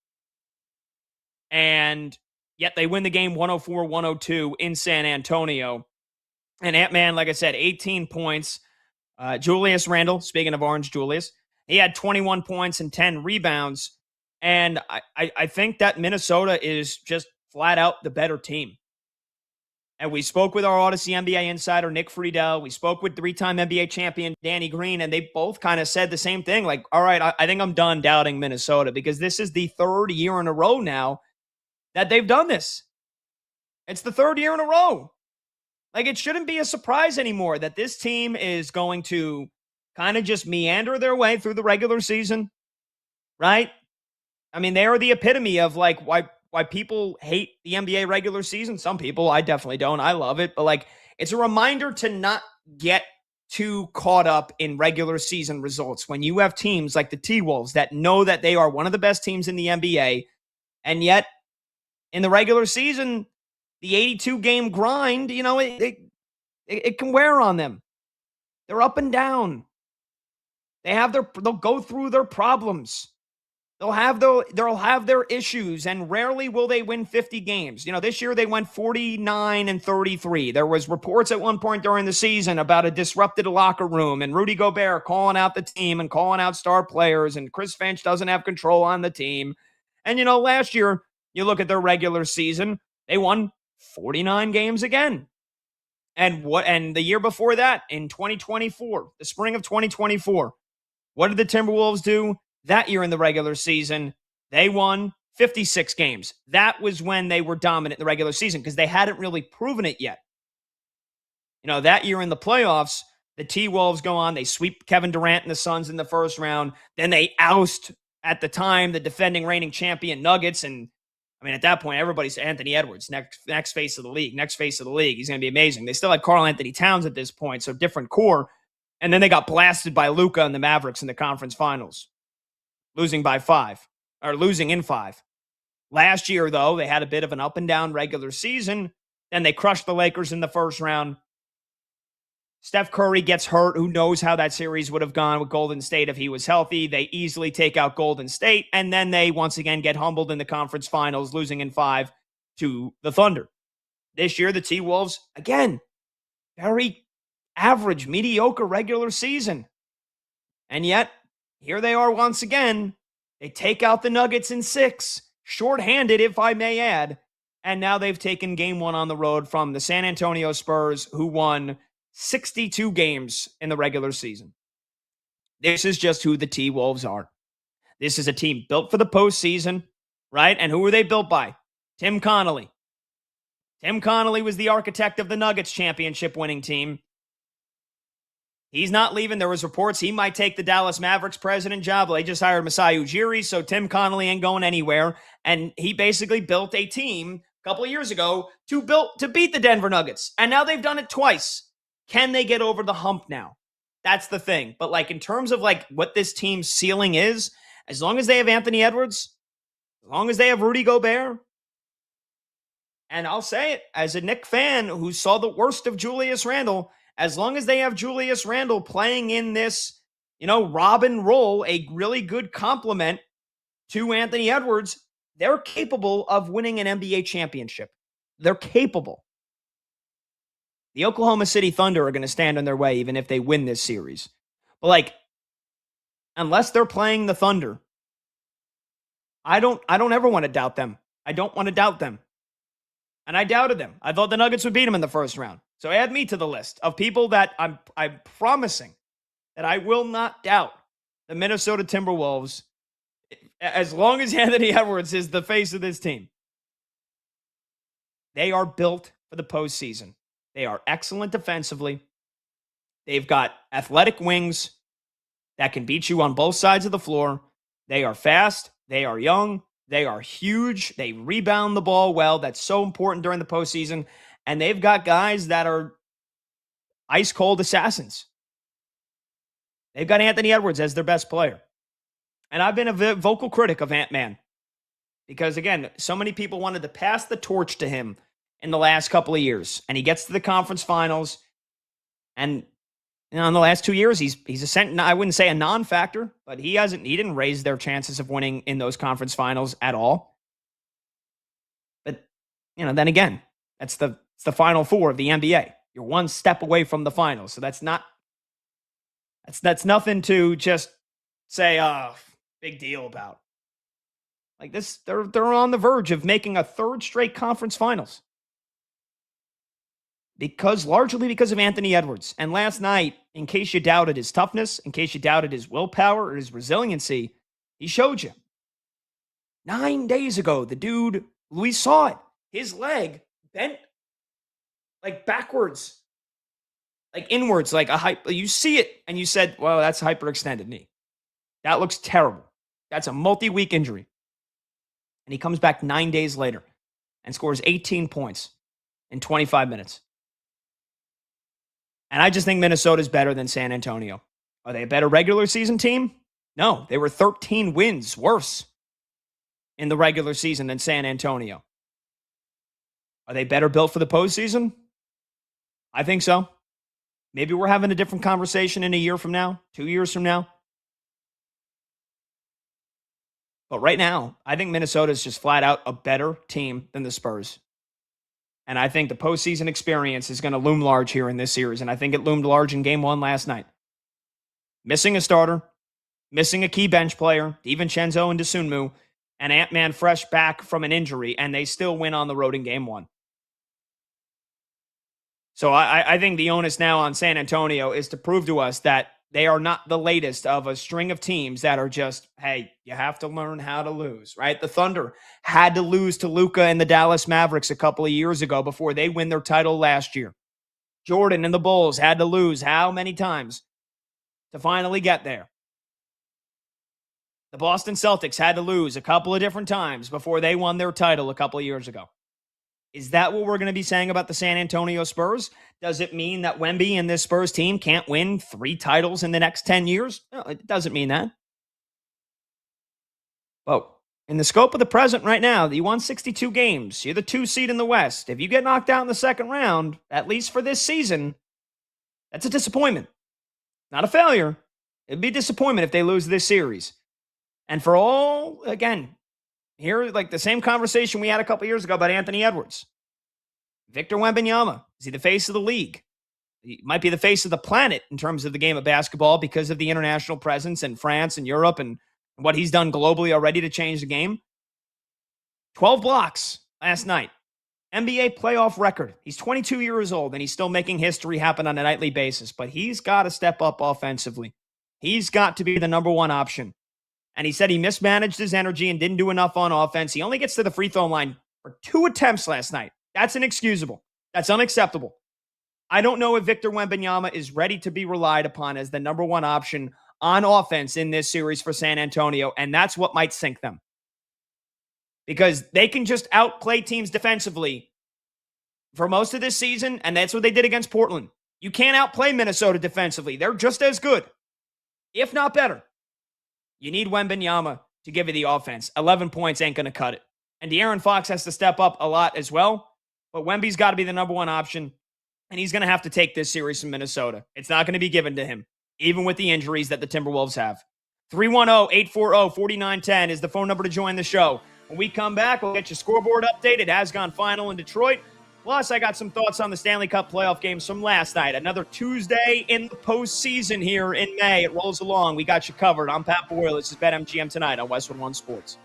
and yet they win the game 104-102 in San Antonio. And Ant-Man, like I said, 18 points. Julius Randle, speaking of Orange Julius, he had 21 points and 10 rebounds. And I think that Minnesota is just flat out the better team. And we spoke with our Odyssey NBA insider, Nick Friedel. We spoke with three-time NBA champion Danny Green, and they both kind of said the same thing. Like, all right, I think I'm done doubting Minnesota because this is the third year in a row now that they've done this. It's the third year in a row. Like, it shouldn't be a surprise anymore that this team is going to kind of just meander their way through the regular season, right? I mean, they are the epitome of like why people hate the NBA regular season. Some people, I definitely don't. I love it. But like, it's a reminder to not get too caught up in regular season results when you have teams like the T-Wolves that know that they are one of the best teams in the NBA. And yet in the regular season, the 82 game grind, you know, it can wear on them. They're up and down. They'll go through their problems. They'll have their issues, and rarely will they win 50 games. You know, this year they went 49-33. There was reports at one point during the season about a disrupted locker room and Rudy Gobert calling out the team and calling out star players, and Chris Finch doesn't have control on the team. And, you know, last year, you look at their regular season, they won 49 games again. And the year before that, in 2024, the spring of 2024, what did the Timberwolves do? That year in the regular season, they won 56 games. That was when they were dominant in the regular season because they hadn't really proven it yet. You know, that year in the playoffs, the T-Wolves go on. They sweep Kevin Durant and the Suns in the first round. Then they oust, at the time, the defending reigning champion Nuggets. And, I mean, at that point, everybody's Anthony Edwards, next face of the league, next face of the league. He's going to be amazing. They still had Karl Anthony Towns at this point, so different core. And then they got blasted by Luka and the Mavericks in the conference finals. Losing in 5. Last year, though, they had a bit of an up and down regular season. Then they crushed the Lakers in the first round. Steph Curry gets hurt. Who knows how that series would have gone with Golden State if he was healthy? They easily take out Golden State. And then they once again get humbled in the conference finals, losing in 5 to the Thunder. This year, the T-Wolves, again, very average, mediocre regular season. And yet, here they are once again. They take out the Nuggets in 6, shorthanded, if I may add. And now they've taken game 1 on the road from the San Antonio Spurs, who won 62 games in the regular season. This is just who the T-Wolves are. This is a team built for the postseason, right? And who were they built by? Tim Connolly. Tim Connolly was the architect of the Nuggets championship winning team. He's not leaving. There was reports he might take the Dallas Mavericks president job. Well, they just hired Masai Ujiri, so Tim Connolly ain't going anywhere. And he basically built a team a couple of years ago to beat the Denver Nuggets. And now they've done it twice. Can they get over the hump now? That's the thing. But like in terms of like what this team's ceiling is, as long as they have Anthony Edwards, as long as they have Rudy Gobert, and I'll say it as a Knick fan who saw the worst of Julius Randle, as long as they have Julius Randle playing in this, you know, Robin role, a really good complement to Anthony Edwards, they're capable of winning an NBA championship. They're capable. The Oklahoma City Thunder are going to stand in their way even if they win this series. But like, unless they're playing the Thunder, I don't ever want to doubt them. I don't want to doubt them. And I doubted them. I thought the Nuggets would beat them in the first round. So add me to the list of people that I'm promising that I will not doubt the Minnesota Timberwolves as long as Anthony Edwards is the face of this team. They are built for the postseason. They are excellent defensively. They've got athletic wings that can beat you on both sides of the floor. They are fast. They are young. They are huge. They rebound the ball well. That's so important during the postseason. And they've got guys that are ice cold assassins. They've got Anthony Edwards as their best player. And I've been a vocal critic of Ant-Man because, again, so many people wanted to pass the torch to him in the last couple of years. And he gets to the conference finals. And you know, in the last 2 years, he's I wouldn't say a non-factor, but he didn't raise their chances of winning in those conference finals at all. But, you know, then again, it's the Final Four of the NBA. You're one step away from the finals. So that's nothing to just say, big deal about. Like this, they're on the verge of making a third straight conference finals. Largely because of Anthony Edwards. And last night, in case you doubted his toughness, in case you doubted his willpower or his resiliency, he showed you. 9 days ago, the dude, we saw it. His leg bent like backwards, like inwards, like you see it and you said, well, that's a hyperextended knee. That looks terrible. That's a multi-week injury. And he comes back 9 days later and scores 18 points in 25 minutes. And I just think Minnesota's better than San Antonio. Are they a better regular season team? No, they were 13 wins worse in the regular season than San Antonio. Are they better built for the postseason? I think so. Maybe we're having a different conversation in a year from now, 2 years from now. But right now, I think Minnesota is just flat out a better team than the Spurs. And I think the postseason experience is going to loom large here in this series. And I think it loomed large in game one last night. Missing a starter, missing a key bench player, DiVincenzo and DeSunmu, and Ant-Man fresh back from an injury, and they still win on the road in game one. So I think the onus now on San Antonio is to prove to us that they are not the latest of a string of teams that are just, hey, you have to learn how to lose, right? The Thunder had to lose to Luka and the Dallas Mavericks a couple of years ago before they win their title last year. Jordan and the Bulls had to lose how many times to finally get there? The Boston Celtics had to lose a couple of different times before they won their title a couple of years ago. Is that what we're going to be saying about the San Antonio Spurs? Does it mean that Wemby and this Spurs team can't win 3 titles in the next 10 years? No, it doesn't mean that. But in the scope of the present right now, you won 62 games. You're the 2 seed in the West. If you get knocked out in the second round, at least for this season, that's a disappointment. Not a failure. It'd be a disappointment if they lose this series. And for all, again, here, like the same conversation we had a couple years ago about Anthony Edwards. Victor Wembanyama, is he the face of the league? He might be the face of the planet in terms of the game of basketball because of the international presence in France and Europe and what he's done globally already to change the game. 12 blocks last night. NBA playoff record. He's 22 years old and he's still making history happen on a nightly basis, but he's got to step up offensively. He's got to be the number one option. And he said he mismanaged his energy and didn't do enough on offense. He only gets to the free throw line for 2 attempts last night. That's inexcusable. That's unacceptable. I don't know if Victor Wembanyama is ready to be relied upon as the number one option on offense in this series for San Antonio, and that's what might sink them. Because they can just outplay teams defensively for most of this season, and that's what they did against Portland. You can't outplay Minnesota defensively. They're just as good, if not better. You need Wembanyama to give you the offense. 11 points ain't going to cut it. And De'Aaron Fox has to step up a lot as well. But Wemby's got to be the number one option. And he's going to have to take this series from Minnesota. It's not going to be given to him, even with the injuries that the Timberwolves have. 310-840-4910 is the phone number to join the show. When we come back, we'll get your scoreboard update. It has gone final in Detroit. Plus, I got some thoughts on the Stanley Cup playoff games from last night. Another Tuesday in the postseason here in May. It rolls along. We got you covered. I'm Pat Boyle. This is BetMGM tonight on Westwood One Sports.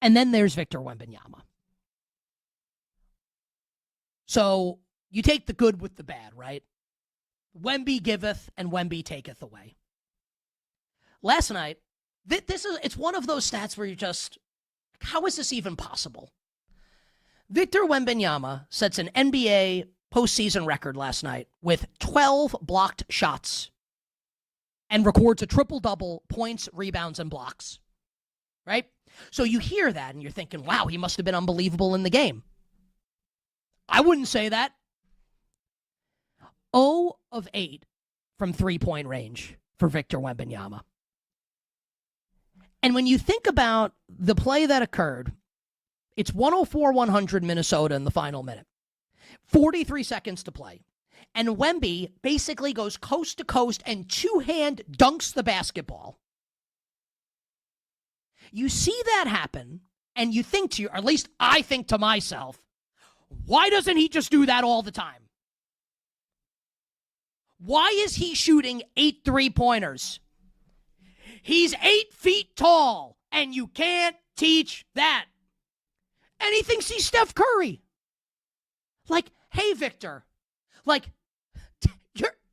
And then there's Victor Wembanyama. So you take the good with the bad, right? Wemby giveth and Wemby taketh away. Last night, It's one of those stats where you just, how is this even possible? Victor Wembanyama sets an NBA postseason record last night with 12 blocked shots and records a triple-double, points, rebounds, and blocks. Right? So you hear that and you're thinking, wow, he must have been unbelievable in the game. I wouldn't say that. 0 of 8 from three-point range for Victor Wembanyama. And when you think about the play that occurred, it's 104-100 Minnesota in the final minute. 43 seconds to play. And Wemby basically goes coast to coast and two-hand dunks the basketball. You see that happen, and you think to, or at least I think to myself, why doesn't he just do that all the time? Why is he shooting 8 3-pointers? He's 8 feet tall, and you can't teach that. And he thinks he's Steph Curry. Like, hey, Victor, like,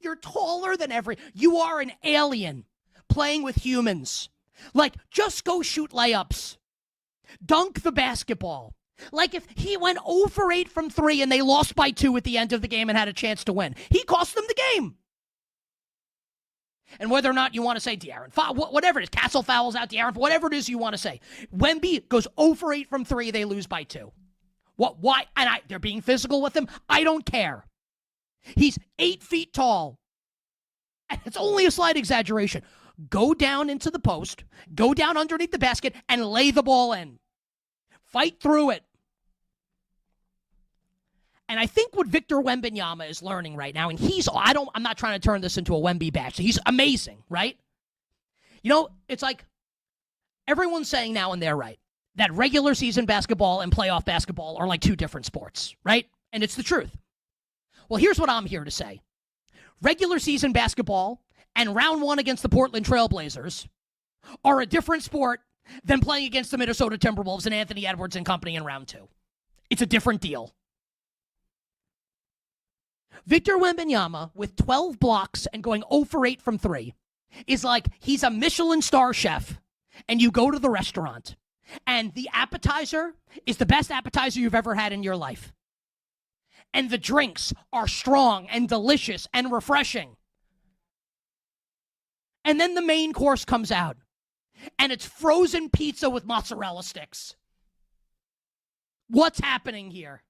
you're taller than you are an alien playing with humans. Like, just go shoot layups. Dunk the basketball. Like, if he went 0 for 8 from 3 and they lost by 2 at the end of the game and had a chance to win, he cost them the game. And whether or not you want to say De'Aaron, whatever it is, Castle fouls out De'Aaron, whatever it is you want to say. Wemby goes 0 for 8 from 3, they lose by 2. What? Why? And they're being physical with him? I don't care. He's 8 feet tall. And it's only a slight exaggeration. Go down into the post, go down underneath the basket, and lay the ball in. Fight through it. And I think what Victor Wembanyama is learning right now, and I'm not trying to turn this into a Wemby bash. He's amazing, right? You know, it's like everyone's saying now, and they're right, that regular season basketball and playoff basketball are like two different sports, right? And it's the truth. Well, here's what I'm here to say. Regular season basketball and round 1 against the Portland Trailblazers are a different sport than playing against the Minnesota Timberwolves and Anthony Edwards and company in round 2. It's a different deal. Victor Wembanyama, with 12 blocks and going 0 for 8 from 3, is like he's a Michelin star chef, and you go to the restaurant, and the appetizer is the best appetizer you've ever had in your life. And the drinks are strong and delicious and refreshing. And then the main course comes out, and it's frozen pizza with mozzarella sticks. What's happening here?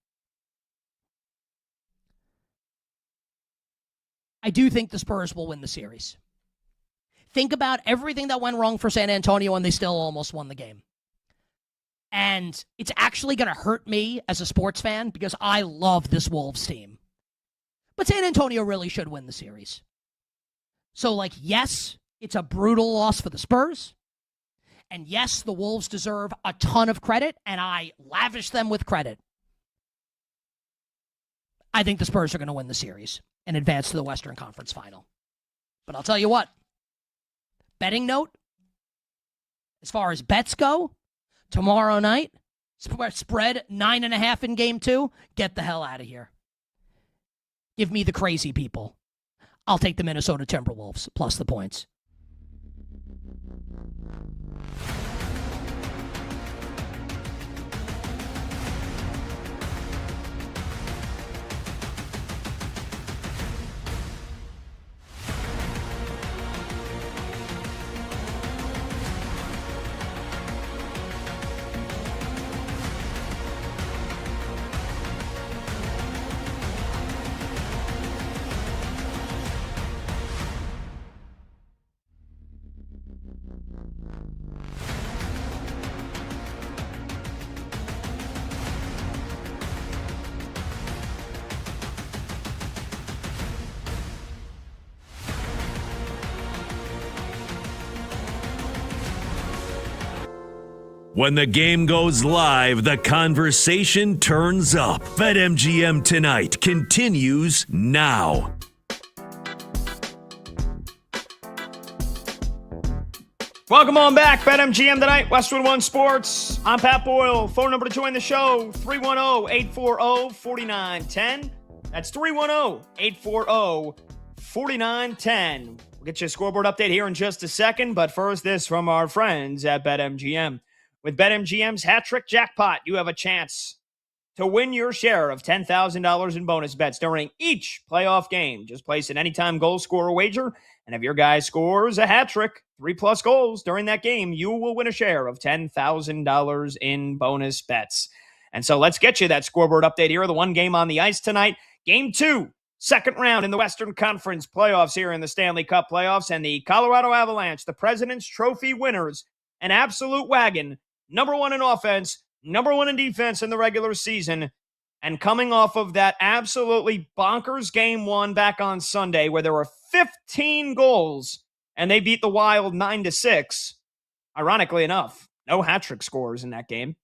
I do think the Spurs will win the series. Think about everything that went wrong for San Antonio, and they still almost won the game. And it's actually going to hurt me as a sports fan because I love this Wolves team. But San Antonio really should win the series. So, like, yes, it's a brutal loss for the Spurs. And yes, the Wolves deserve a ton of credit, and I lavish them with credit. I think the Spurs are going to win the series and advance to the Western Conference Final. But I'll tell you what, betting note, as far as bets go, tomorrow night, spread 9.5 in game 2, get the hell out of here. Give me the crazy people. I'll take the Minnesota Timberwolves plus the points. When the game goes live, the conversation turns up. BetMGM Tonight continues now. Welcome on back. BetMGM Tonight, Westwood One Sports. I'm Pat Boyle. Phone number to join the show, 310-840-4910. That's 310-840-4910. 49-10. We'll get you a scoreboard update here in just a second, but first, this from our friends at BetMGM. With BetMGM's Hat Trick Jackpot, you have a chance to win your share of $10,000 in bonus bets during each playoff game. Just place an anytime goal scorer wager, and if your guy scores a hat trick, 3+ goals during that game, you will win a share of $10,000 in bonus bets. And so let's get you that scoreboard update here. The one game on the ice tonight, Game 2, second round in the Western Conference playoffs here in the Stanley Cup playoffs, and the Colorado Avalanche, the President's Trophy winners, an absolute wagon, number 1 in offense, number 1 in defense in the regular season, and coming off of that absolutely bonkers Game 1 back on Sunday where there were 15 goals and they beat the Wild 9-6. Ironically enough, no hat trick scorers in that game.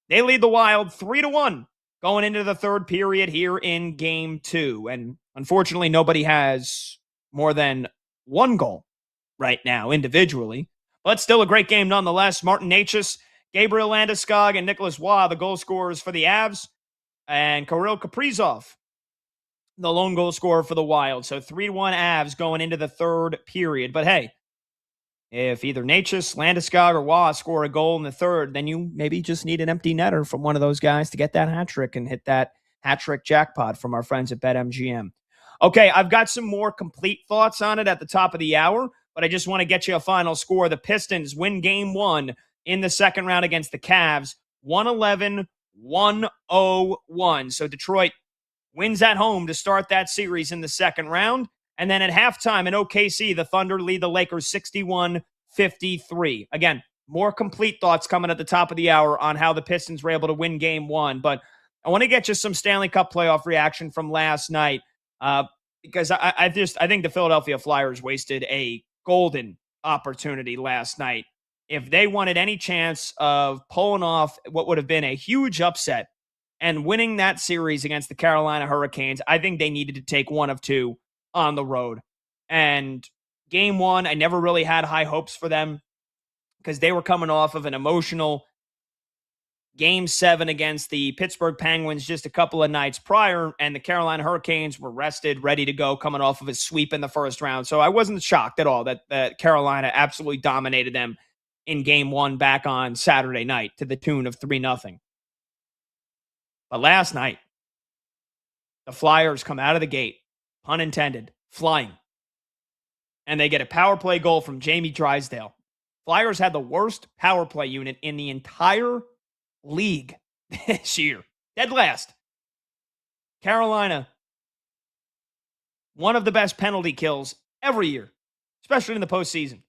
They lead the Wild 3-1 going into the third period here in Game 2. And unfortunately, nobody has more than 1 goal right now individually. But still a great game nonetheless. Martin Necas, Gabriel Landeskog, and Nicholas Waugh, the goal scorers for the Avs. And Kirill Kaprizov, the lone goal scorer for the Wild. So 3-1 Avs going into the third period. But hey, if either Necas, Landeskog, or Waugh score a goal in the third, then you maybe just need an empty netter from one of those guys to get that hat trick and hit that hat trick jackpot from our friends at BetMGM. Okay, I've got some more complete thoughts on it at the top of the hour, but I just want to get you a final score. The Pistons win Game 1 in the second round against the Cavs, 111-101. So Detroit wins at home to start that series in the second round. And then at halftime in OKC, the Thunder lead the Lakers 61-53. Again, more complete thoughts coming at the top of the hour on how the Pistons were able to win Game 1. But I want to get you some Stanley Cup playoff reaction from last night because I think the Philadelphia Flyers wasted a golden opportunity last night. If they wanted any chance of pulling off what would have been a huge upset and winning that series against the Carolina Hurricanes, I think they needed to take one of two on the road. And Game 1, I never really had high hopes for them because they were coming off of an emotional Game 7 against the Pittsburgh Penguins just a couple of nights prior, and the Carolina Hurricanes were rested, ready to go, coming off of a sweep in the first round. So I wasn't shocked at all that Carolina absolutely dominated them in Game 1 back on Saturday night to the tune of 3-0. But last night, the Flyers come out of the gate, pun intended, flying. And they get a power play goal from Jamie Drysdale. Flyers had the worst power play unit in the entire league this year. Dead last. Carolina, one of the best penalty kills every year, especially in the postseason.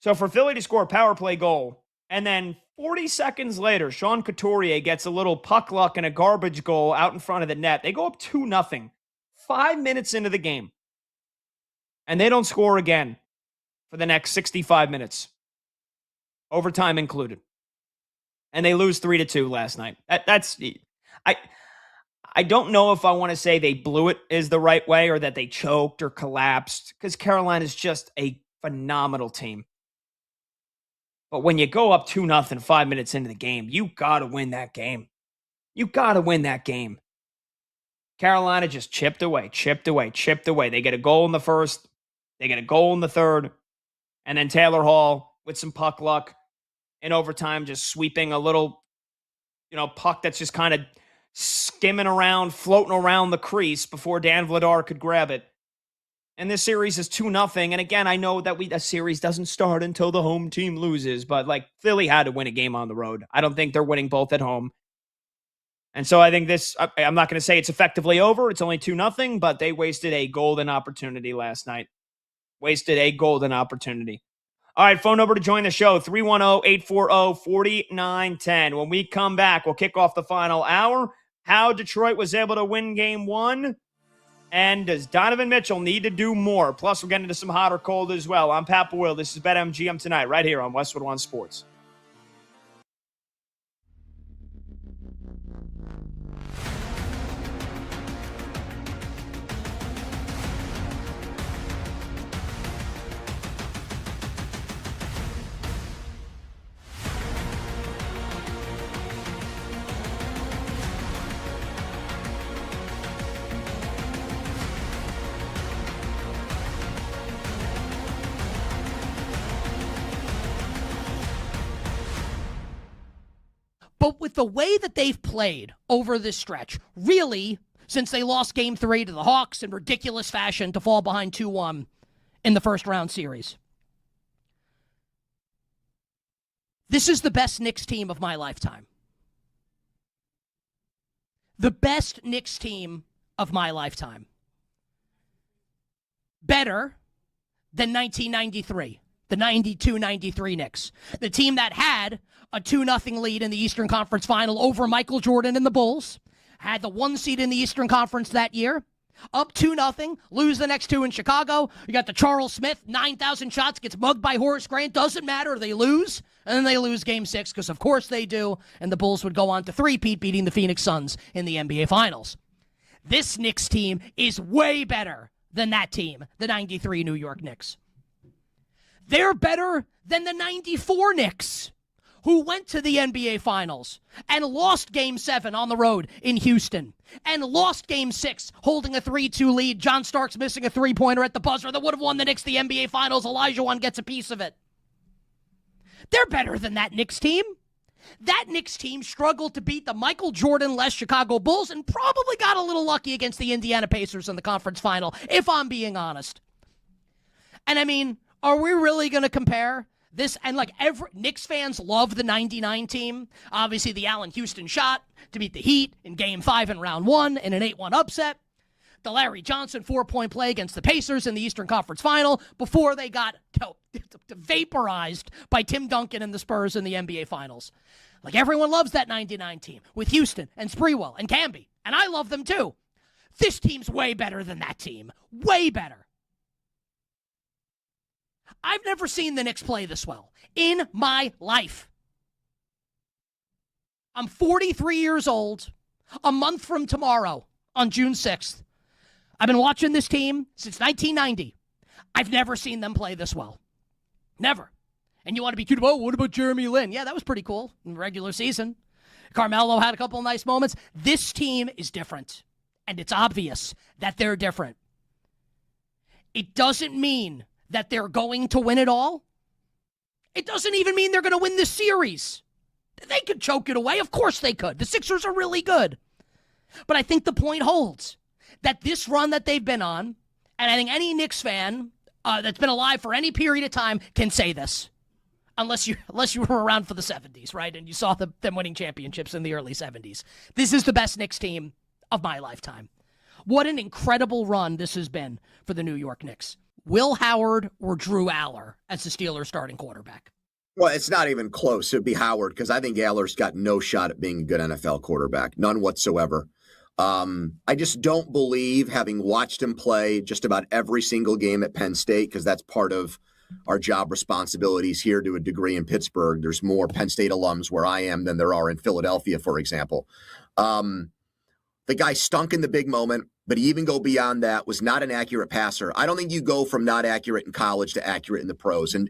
So for Philly to score a power play goal, and then 40 seconds later, Sean Couturier gets a little puck luck and a garbage goal out in front of the net. They go up 2-0, 5 minutes into the game. And they don't score again for the next 65 minutes. Overtime included. And they lose 3-2 last night. I don't know if I want to say they blew it is the right way or that they choked or collapsed, because Carolina is just a phenomenal team. But when you go up 2-0 5 minutes into the game, you got to win that game. You got to win that game. Carolina just chipped away. They get a goal in the first. They get a goal in the third. And then Taylor Hall, with some puck luck in overtime, just sweeping a little, puck that's just kind of skimming around, floating around the crease before Dan Vladar could grab it. And this series is 2-0. And again, I know that a series doesn't start until the home team loses, but Philly had to win a game on the road. I don't think they're winning both at home. And so I think I'm not going to say it's effectively over. It's only 2-0, but they wasted a golden opportunity last night. Wasted a golden opportunity. All right, phone number to join the show, 310-840-4910. When we come back, we'll kick off the final hour. How Detroit was able to win Game 1. And does Donovan Mitchell need to do more? Plus, we're getting into some hot or cold as well. I'm Pat Boyle. This is BetMGM Tonight, right here on Westwood One Sports. But with the way that they've played over this stretch, really, since they lost Game 3 to the Hawks in ridiculous fashion to fall behind 2-1 in the first-round series, this is the best Knicks team of my lifetime. The best Knicks team of my lifetime. Better than 1993, the 92-93 Knicks. The team that had a 2-0 lead in the Eastern Conference Final over Michael Jordan and the Bulls, had the 1 seed in the Eastern Conference that year, up 2-0, lose the next 2 in Chicago. You got the Charles Smith, 9,000 shots, gets mugged by Horace Grant. Doesn't matter. They lose, and then they lose Game 6, because of course they do, and the Bulls would go on to three-peat, beating the Phoenix Suns in the NBA Finals. This Knicks team is way better than that team, the 93 New York Knicks. They're better than the 94 Knicks, who went to the NBA Finals and lost Game 7 on the road in Houston and lost Game 6 holding a 3-2 lead. John Starks missing a three-pointer at the buzzer that would have won the Knicks the NBA Finals. Olajuwon gets a piece of it. They're better than that Knicks team. That Knicks team struggled to beat the Michael Jordan-less Chicago Bulls and probably got a little lucky against the Indiana Pacers in the conference final, if I'm being honest. And I mean, are we really going to compare this? And like, every Knicks fans love the 99 team. Obviously, the Allen Houston shot to beat the Heat in Game 5 in Round 1 in an 8-1 upset. The Larry Johnson 4-point play against the Pacers in the Eastern Conference Final before they got vaporized by Tim Duncan and the Spurs in the NBA Finals. Like, everyone loves that 99 team with Houston and Sprewell and Camby, and I love them too. This team's way better than that team. Way better. I've never seen the Knicks play this well in my life. I'm 43 years old, a month from tomorrow on June 6th. I've been watching this team since 1990. I've never seen them play this well. Never. And you want to be cute about, what about Jeremy Lin? Yeah, that was pretty cool in the regular season. Carmelo had a couple of nice moments. This team is different, and it's obvious that they're different. It doesn't mean that they're going to win it all. It doesn't even mean they're going to win this series. They could choke it away. Of course they could. The Sixers are really good. But I think the point holds that this run that they've been on, and I think any Knicks fan that's been alive for any period of time can say this. Unless you were around for the 70s, right? And you saw them winning championships in the early 70s. This is the best Knicks team of my lifetime. What an incredible run this has been for the New York Knicks. Will Howard or Drew Aller as the Steelers starting quarterback? Well, it's not even close. It'd be Howard, because I think Aller's got no shot at being a good NFL quarterback. None whatsoever. I just don't believe, having watched him play just about every single game at Penn State, because that's part of our job responsibilities here to a degree in Pittsburgh. There's more Penn State alums where I am than there are in Philadelphia, for example. The guy stunk in the big moment, but even go beyond that, was not an accurate passer. I don't think you go from not accurate in college to accurate in the pros. And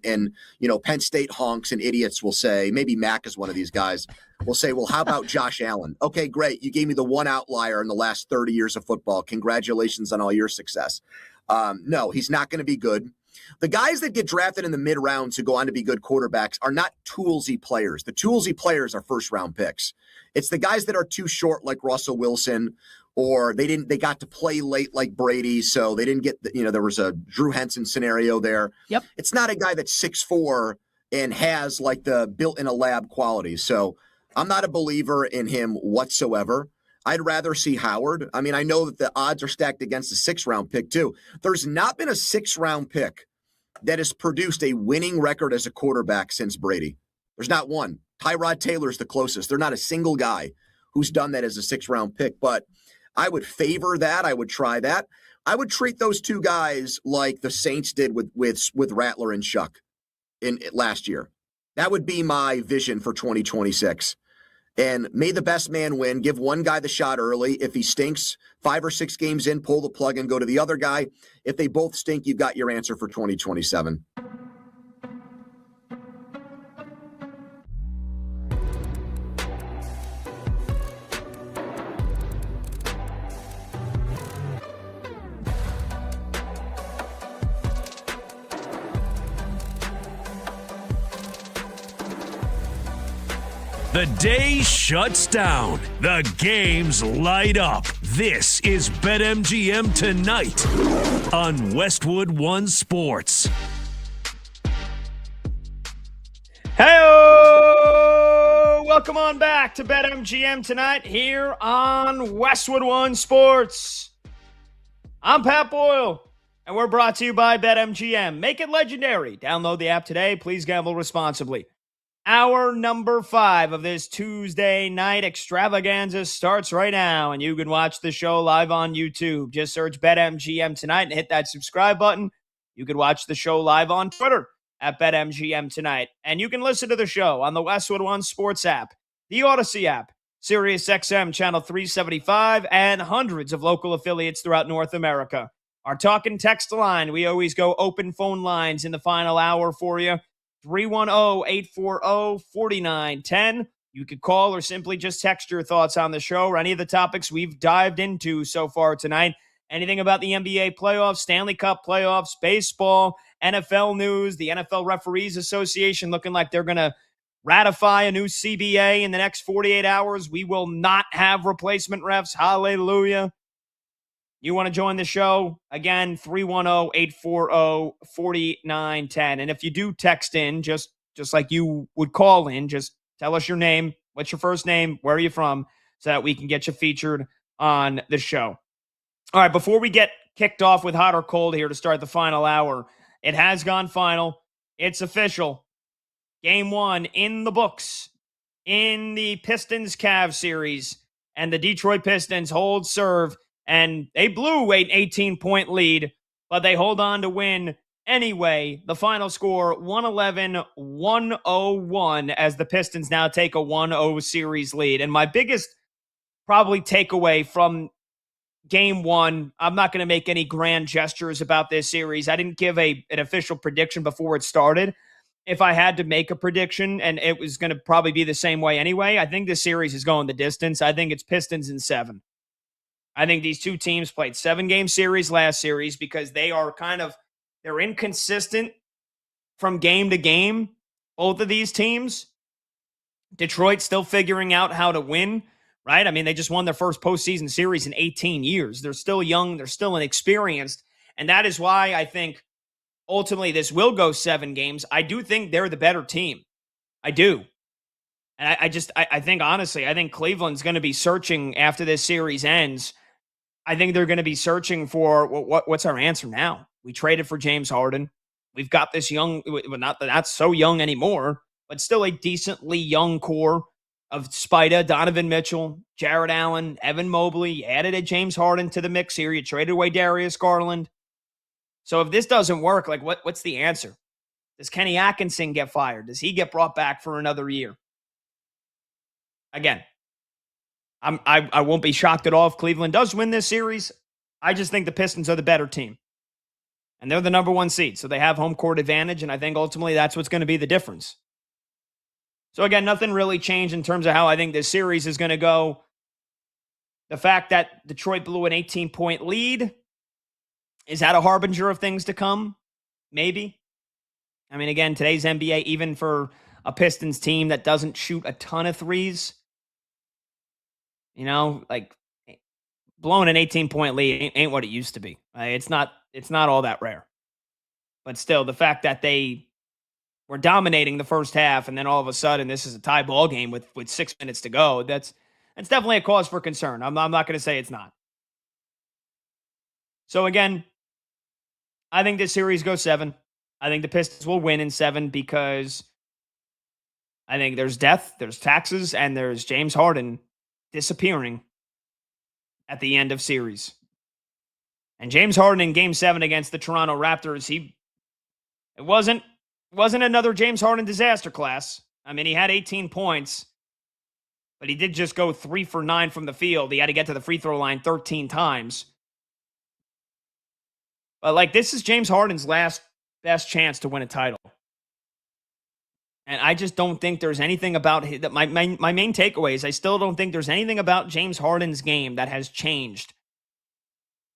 you know, Penn State honks and idiots will say, maybe Mac is one of these guys, will say, well, how about Josh Allen? Okay, great. You gave me the one outlier in the last 30 years of football. Congratulations on all your success. No, he's not going to be good. The guys that get drafted in the mid rounds who go on to be good quarterbacks are not toolsy players. The toolsy players are first round picks. It's the guys that are too short, like Russell Wilson, or they got to play late like Brady, so they didn't get, there was a Drew Henson scenario there. Yep. It's not a guy that's 6'4" and has like the built in a lab quality. So I'm not a believer in him whatsoever. I'd rather see Howard. I mean, I know that the odds are stacked against a 6th-round pick too. There's not been a 6th-round pick that has produced a winning record as a quarterback since Brady. There's not one. Tyrod Taylor's the closest. There's not a single guy who's done that as a 6th-round pick, but I would favor that. I would try that. I would treat those two guys like the Saints did with Rattler and Shuck in last year. That would be my vision for 2026. And may the best man win. Give one guy the shot early. If he stinks 5 or 6 games in, pull the plug and go to the other guy. If they both stink, you've got your answer for 2027. The day shuts down. The games light up. This is BetMGM Tonight on Westwood One Sports. Hey, welcome on back to BetMGM Tonight here on Westwood One Sports. I'm Pat Boyle, and we're brought to you by BetMGM. Make it legendary. Download the app today. Please gamble responsibly. Hour number 5 of this Tuesday night extravaganza starts right now, and you can watch the show live on YouTube. Just search BetMGM Tonight and hit that subscribe button. You can watch the show live on Twitter at BetMGM Tonight. And you can listen to the show on the Westwood One Sports app, the Odyssey app, SiriusXM Channel 375, and hundreds of local affiliates throughout North America. Our talk and text line, we always go open phone lines in the final hour for you. 310-840-4910. You could call or simply just text your thoughts on the show or any of the topics we've dived into so far tonight. Anything about the NBA playoffs, Stanley Cup playoffs, baseball, NFL news, the NFL Referees Association looking like they're going to ratify a new CBA in the next 48 hours. We will not have replacement refs. Hallelujah. You want to join the show? Again, 310-840-4910. And if you do text in, just like you would call in, just tell us your name, what's your first name, where are you from, so that we can get you featured on the show. All right, before we get kicked off with hot or cold here to start the final hour, it has gone final. It's official. Game 1 in the books in the Pistons-Cavs series, and the Detroit Pistons hold serve, and they blew an 18-point lead, but they hold on to win anyway. The final score, 111-101, as the Pistons now take a 1-0 series lead. And my biggest probably takeaway from Game 1, I'm not going to make any grand gestures about this series. I didn't give an official prediction before it started. If I had to make a prediction, and it was going to probably be the same way anyway, I think this series is going the distance. I think it's Pistons in 7. I think these two teams played 7-game series last series because they are they're inconsistent from game to game, both of these teams. Detroit still figuring out how to win, right? I mean, they just won their first postseason series in 18 years. They're still young. They're still inexperienced. And that is why I think ultimately this will go 7 games. I do think they're the better team. I do. And I think, honestly, I think Cleveland's going to be searching after this series ends. I think they're going to be searching for what's our answer now? We traded for James Harden. We've got this young, not so young anymore, but still a decently young core of Spida, Donovan Mitchell, Jared Allen, Evan Mobley. You added a James Harden to the mix here. You traded away Darius Garland. So if this doesn't work, like what's the answer? Does Kenny Atkinson get fired? Does he get brought back for another year? Again, I won't be shocked at all if Cleveland does win this series. I just think the Pistons are the better team. And they're the number 1 seed, so they have home court advantage, and I think ultimately that's what's going to be the difference. So again, nothing really changed in terms of how I think this series is going to go. The fact that Detroit blew an 18-point lead, is that a harbinger of things to come? Maybe. I mean, again, today's NBA, even for a Pistons team that doesn't shoot a ton of threes, like blowing an 18-point lead ain't what it used to be. It's not all that rare. But still, the fact that they were dominating the first half and then all of a sudden this is a tie ball game with 6 minutes to go, that's definitely a cause for concern. I'm not going to say it's not. So again, I think this series goes 7. I think the Pistons will win in 7 because I think there's death, there's taxes, and there's James Harden disappearing at the end of series. And James Harden in Game 7 against the Toronto Raptors, it wasn't another James Harden disaster class. I mean, he had 18 points, but he did just go 3 for 9 from the field. He had to get to the free throw line 13 times. But this is James Harden's last best chance to win a title. And I just don't think there's anything about that. My main takeaway is I still don't think there's anything about James Harden's game that has changed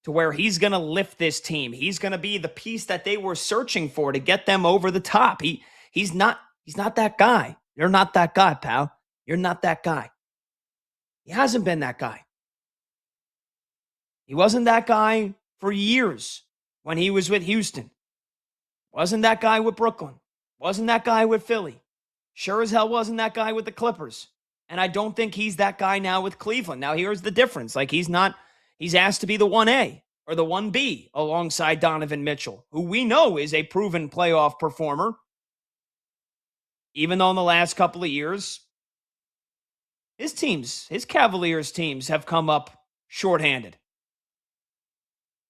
to where he's going to lift this team. He's going to be the piece that they were searching for to get them over the top. He's not that guy. You're not that guy, pal. You're not that guy. He hasn't been that guy. He wasn't that guy for years when he was with Houston. Wasn't that guy with Brooklyn. Wasn't that guy with Philly. Sure as hell wasn't that guy with the Clippers. And I don't think he's that guy now with Cleveland. Now, here's the difference. Like, he's asked to be the 1A or the 1B alongside Donovan Mitchell, who we know is a proven playoff performer. Even though in the last couple of years, his Cavaliers teams have come up shorthanded.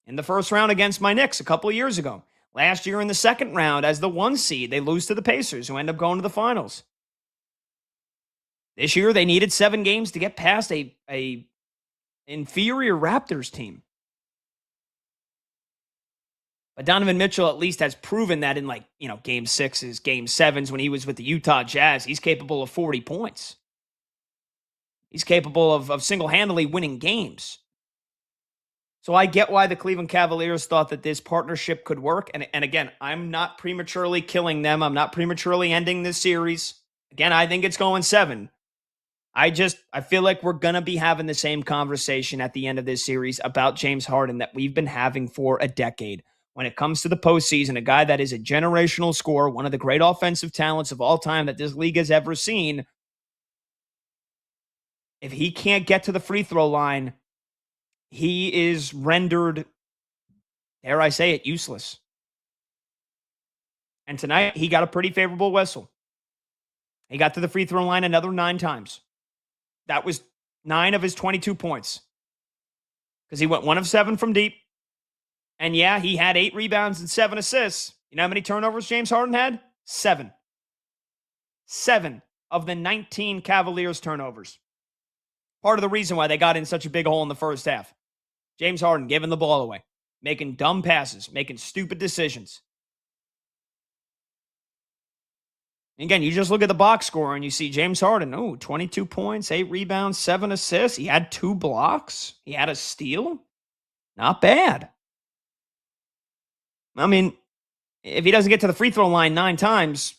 In the first round against my Knicks a couple of years ago. Last year in the second round as the 1 seed, they lose to the Pacers, who end up going to the finals. This year, they needed 7 games to get past a inferior Raptors team. But Donovan Mitchell at least has proven that in game 6s, game 7s, when he was with the Utah Jazz, he's capable of 40 points. He's capable of single-handedly winning games. So I get why the Cleveland Cavaliers thought that this partnership could work. And again, I'm not prematurely killing them. I'm not prematurely ending this series. Again, I think it's going 7. I feel like we're going to be having the same conversation at the end of this series about James Harden that we've been having for a decade. When it comes to the postseason, a guy that is a generational scorer, one of the great offensive talents of all time that this league has ever seen, if he can't get to the free throw line, he is rendered, dare I say it, useless. And tonight, he got a pretty favorable whistle. He got to the free throw line another 9 times. That was 9 of his 22 points. Because he went 1 of 7 from deep. And yeah, he had 8 rebounds and 7 assists. You know how many turnovers James Harden had? 7. 7 of the 19 Cavaliers turnovers. Part of the reason why they got in such a big hole in the first half. James Harden giving the ball away, making dumb passes, making stupid decisions. Again, you just look at the box score and you see James Harden, 22 points, 8 rebounds, 7 assists. He had 2 blocks. He had a steal. Not bad. I mean, if he doesn't get to the free throw line 9 times,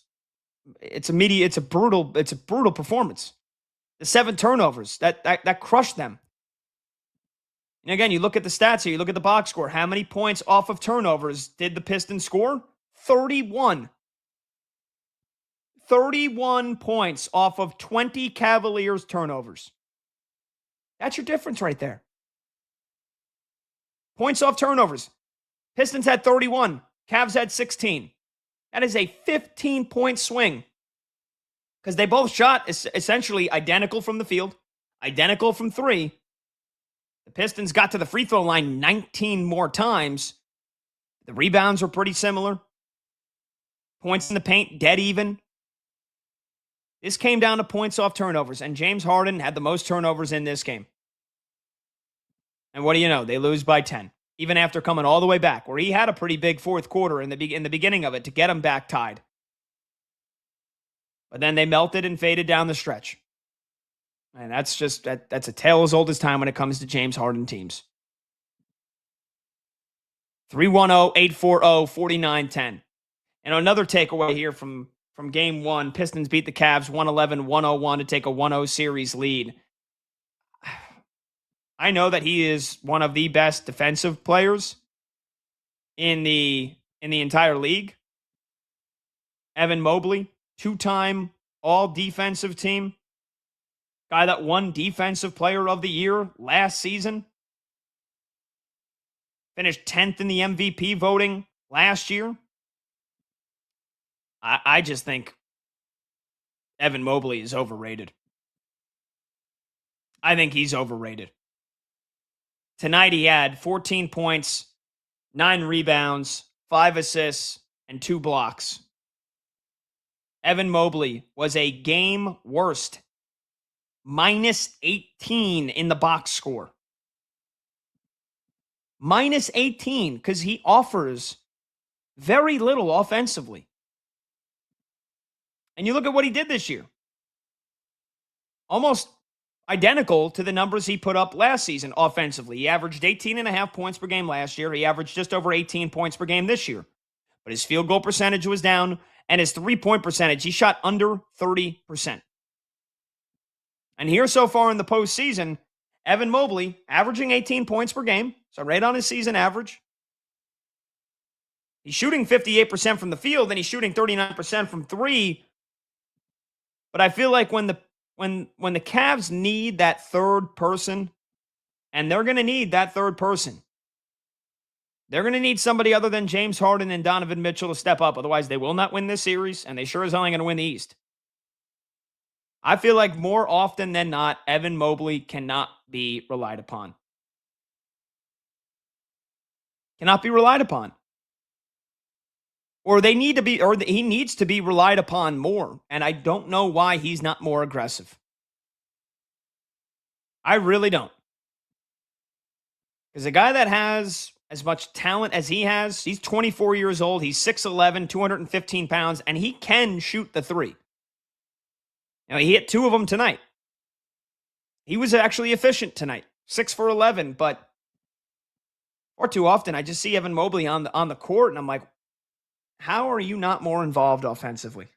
it's a brutal performance. The 7 turnovers, that crushed them. And again, you look at the stats here, you look at the box score. How many points off of turnovers did the Pistons score? 31. 31 points off of 20 Cavaliers turnovers. That's your difference right there. Points off turnovers. Pistons had 31. Cavs had 16. That is a 15-point swing. Because they both shot essentially identical from the field, identical from 3. The Pistons got to the free throw line 19 more times. The rebounds were pretty similar. Points in the paint, dead even. This came down to points off turnovers, and James Harden had the most turnovers in this game. And what do you know? They lose by 10, even after coming all the way back, where he had a pretty big fourth quarter in the beginning of it to get him back tied. But then they melted and faded down the stretch. And that's a tale as old as time when it comes to James Harden teams. 310-840-4910. And another takeaway here from game 1, Pistons beat the Cavs 111-101 to take a 1-0 series lead. I know that he is one of the best defensive players in the entire league. Evan Mobley, 2-time all-defensive team. Guy that won Defensive Player of the Year last season. Finished 10th in the MVP voting last year. I just think Evan Mobley is overrated. I think he's overrated. Tonight he had 14 points, 9 rebounds, 5 assists, and 2 blocks. Evan Mobley was a game worst. Minus 18 in the box score. Minus 18 because he offers very little offensively. And you look at what he did this year. Almost identical to the numbers he put up last season offensively. He averaged 18.5 points per game last year. He averaged just over 18 points per game this year. But his field goal percentage was down, and his 3-point percentage, he shot under 30%. And here so far in the postseason, Evan Mobley averaging 18 points per game, so right on his season average. He's shooting 58% from the field, and he's shooting 39% from three. But I feel like when the Cavs need that third person, and they're going to need that third person, they're going to need somebody other than James Harden and Donovan Mitchell to step up. Otherwise, they will not win this series, and they sure as hell ain't going to win the East. I feel like more often than not, Evan Mobley cannot be relied upon. Cannot be relied upon. Or he needs to be relied upon more. And I don't know why he's not more aggressive. I really don't. Because a guy that has as much talent as he has, he's 24 years old, he's 6'11", 215 pounds, and he can shoot the three. Now, he hit two of them tonight. He was actually efficient tonight, 6 for 11, but far too often I just see Evan Mobley on the court, and I'm like, how are you not more involved offensively?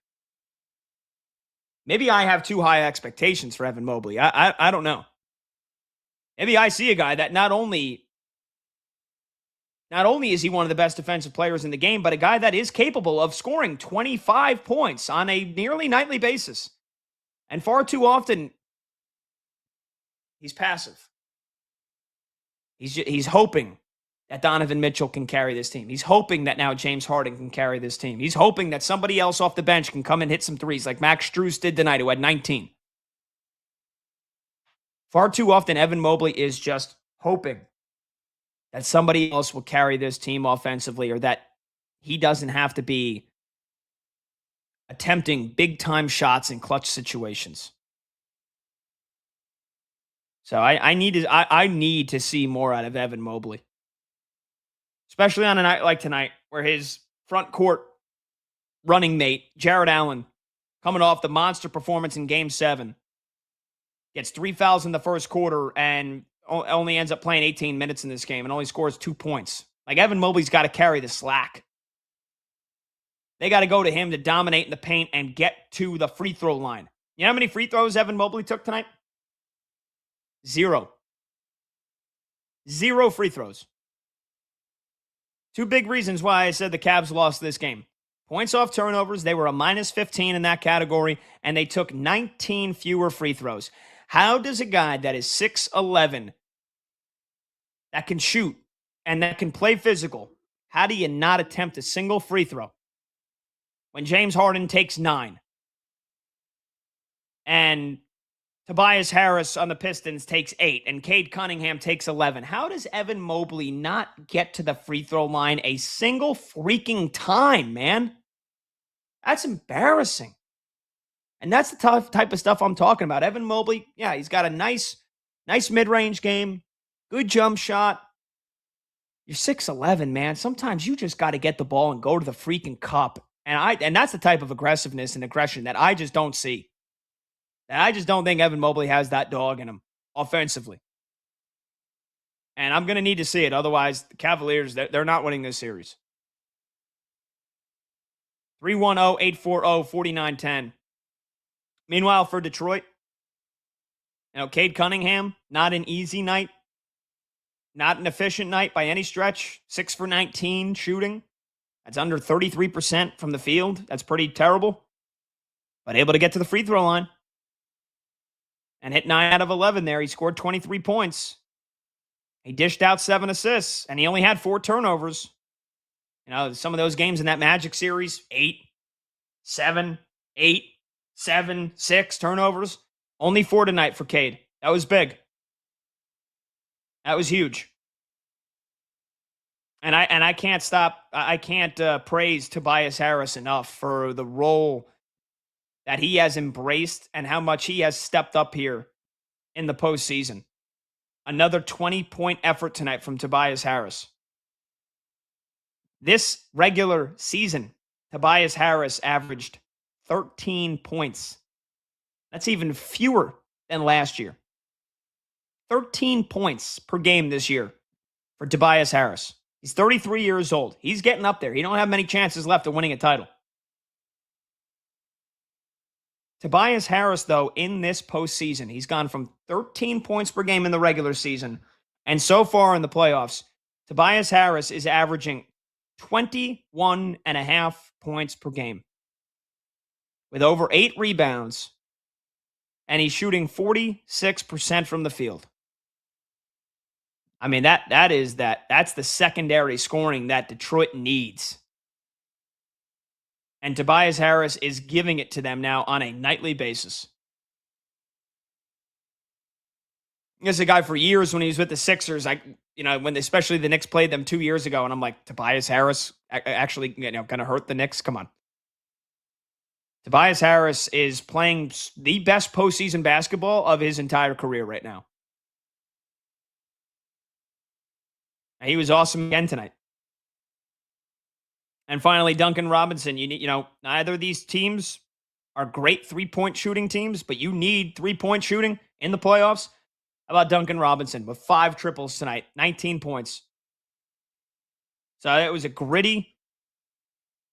Maybe I have too high expectations for Evan Mobley. I don't know. Maybe I see a guy that not only is he one of the best defensive players in the game, but a guy that is capable of scoring 25 points on a nearly nightly basis. And far too often, he's passive. He's hoping that Donovan Mitchell can carry this team. He's hoping that now James Harden can carry this team. He's hoping that somebody else off the bench can come and hit some threes like Max Strus did tonight, who had 19. Far too often, Evan Mobley is just hoping that somebody else will carry this team offensively, or that he doesn't have to be attempting big-time shots in clutch situations. So I need to see more out of Evan Mobley. Especially on a night like tonight, where his front court running mate, Jared Allen, coming off the monster performance in Game 7, gets 3 fouls in the first quarter and only ends up playing 18 minutes in this game and only scores 2 points. Like, Evan Mobley's got to carry the slack. They got to go to him to dominate in the paint and get to the free throw line. You know how many free throws Evan Mobley took tonight? 0. 0 free throws. 2 big reasons why I said the Cavs lost this game. Points off turnovers, they were a minus 15 in that category, and they took 19 fewer free throws. How does a guy that is 6'11", that can shoot, and that can play physical, how do you not attempt a single free throw when James Harden takes 9? And Tobias Harris on the Pistons takes 8, and Cade Cunningham takes 11. How does Evan Mobley not get to the free throw line a single freaking time, man? That's embarrassing. And that's the type of stuff I'm talking about. Evan Mobley, yeah, he's got a nice mid-range game, good jump shot. You're 6'11", man. Sometimes you just got to get the ball and go to the freaking cup. And that's the type of aggressiveness and aggression that I just don't see. And I just don't think Evan Mobley has that dog in him offensively. And I'm going to need to see it. Otherwise, the Cavaliers, they're not winning this series. 310-840-4910. Meanwhile, for Detroit, Cade Cunningham, not an easy night. Not an efficient night by any stretch. 6 for 19 shooting. That's under 33% from the field. That's pretty terrible. But able to get to the free throw line. And hit 9 out of 11 there. He scored 23 points. He dished out 7 assists. And he only had 4 turnovers. Some of those games in that Magic series, 8, 7, 8, 7, 6 turnovers. Only 4 tonight for Cade. That was big. That was huge. And I can't praise Tobias Harris enough for the role that he has embraced and how much he has stepped up here in the postseason. Another 20-point effort tonight from Tobias Harris. This regular season, Tobias Harris averaged 13 points. That's even fewer than last year. 13 points per game this year for Tobias Harris. He's 33 years old. He's getting up there. He don't have many chances left of winning a title. Tobias Harris, though, in this postseason, he's gone from 13 points per game in the regular season, and so far in the playoffs, Tobias Harris is averaging 21.5 points per game with over 8 rebounds, and he's shooting 46% from the field. I mean, that's the secondary scoring that Detroit needs. And Tobias Harris is giving it to them now on a nightly basis. This is a guy for years when he was with the Sixers, especially the Knicks played them 2 years ago, and I'm like, Tobias Harris actually, going to hurt the Knicks? Come on. Tobias Harris is playing the best postseason basketball of his entire career right now. And he was awesome again tonight. And finally, Duncan Robinson. Neither of these teams are great three-point shooting teams, but you need three-point shooting in the playoffs. How about Duncan Robinson with 5 triples tonight, 19 points. So it was a gritty,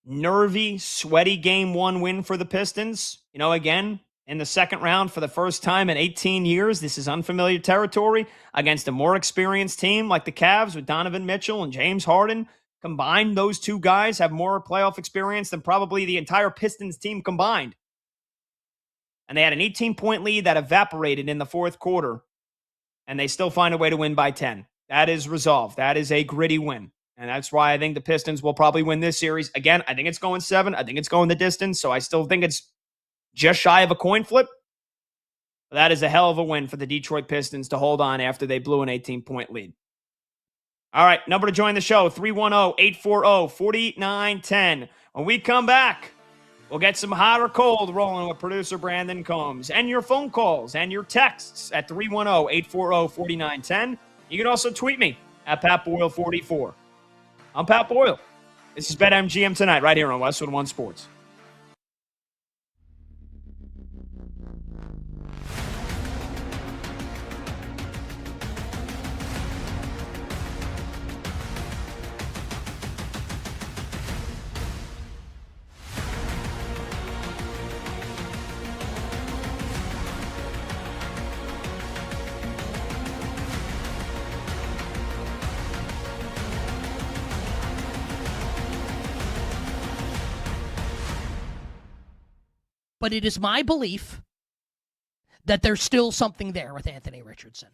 nervy, sweaty game 1 win for the Pistons. Again, in the second round for the first time in 18 years. This is unfamiliar territory against a more experienced team like the Cavs with Donovan Mitchell and James Harden. Combined, those two guys have more playoff experience than probably the entire Pistons team combined. And they had an 18-point lead that evaporated in the fourth quarter, and they still find a way to win by 10. That is resolve. That is a gritty win. And that's why I think the Pistons will probably win this series. Again, I think it's going 7. I think it's going the distance, so I still think it's just shy of a coin flip. But that is a hell of a win for the Detroit Pistons to hold on after they blew an 18-point lead. All right, number to join the show, 310-840-4910. When we come back, we'll get some hot or cold rolling with producer Brandon Combs and your phone calls and your texts at 310-840-4910. You can also tweet me at PatBoyle44. I'm Pat Boyle. This is BetMGM tonight right here on Westwood One Sports. But it is my belief that there's still something there with Anthony Richardson.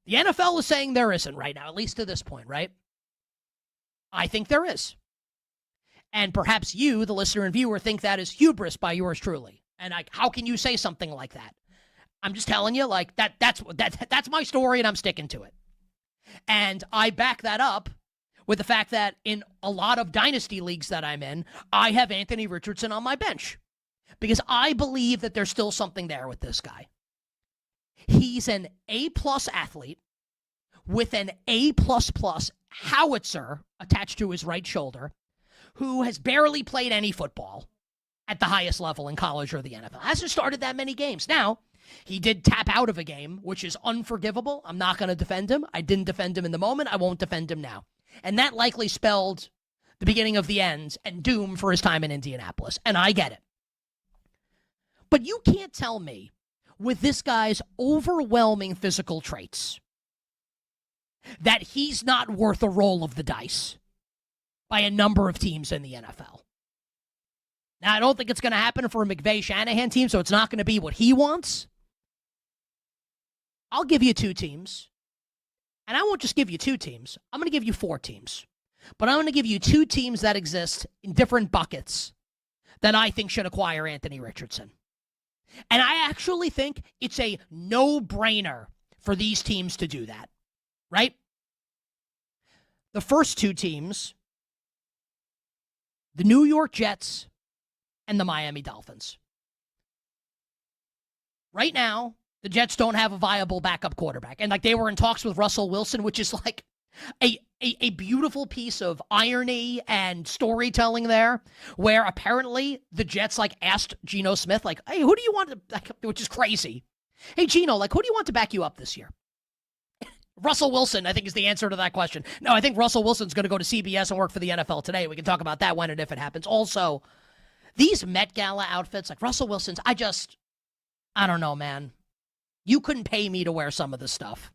The NFL is saying there isn't right now, at least to this point, right? I think there is. And perhaps you, the listener and viewer, think that is hubris by yours truly. And how can you say something like that? I'm just telling you, that's my story, and I'm sticking to it. And I back that up with the fact that in a lot of dynasty leagues that I'm in, I have Anthony Richardson on my bench because I believe that there's still something there with this guy. He's an A-plus athlete with an A++ howitzer attached to his right shoulder who has barely played any football at the highest level in college or the NFL. Hasn't started that many games. Now, he did tap out of a game, which is unforgivable. I'm not going to defend him. I didn't defend him in the moment. I won't defend him now. And that likely spelled the beginning of the end and doom for his time in Indianapolis. And I get it. But you can't tell me, with this guy's overwhelming physical traits, that he's not worth a roll of the dice by a number of teams in the NFL. Now, I don't think it's going to happen for a McVay-Shanahan team, so it's not going to be what he wants. I'll give you 2 teams. And I won't just give you 2 teams. I'm going to give you 4 teams. But I'm going to give you 2 teams that exist in different buckets that I think should acquire Anthony Richardson. And I actually think it's a no-brainer for these teams to do that. Right? The first 2 teams, the New York Jets and the Miami Dolphins. Right now, the Jets don't have a viable backup quarterback. And they were in talks with Russell Wilson, which is like a beautiful piece of irony and storytelling there, where apparently the Jets asked Geno Smith, hey, who do you want to, which is crazy. Hey, Geno, who do you want to back you up this year? Russell Wilson, I think, is the answer to that question. No, I think Russell Wilson's going to go to CBS and work for the NFL Today. We can talk about that when and if it happens. Also, These Met Gala outfits, like Russell Wilson's, I don't know, man. You couldn't pay me to wear some of this stuff.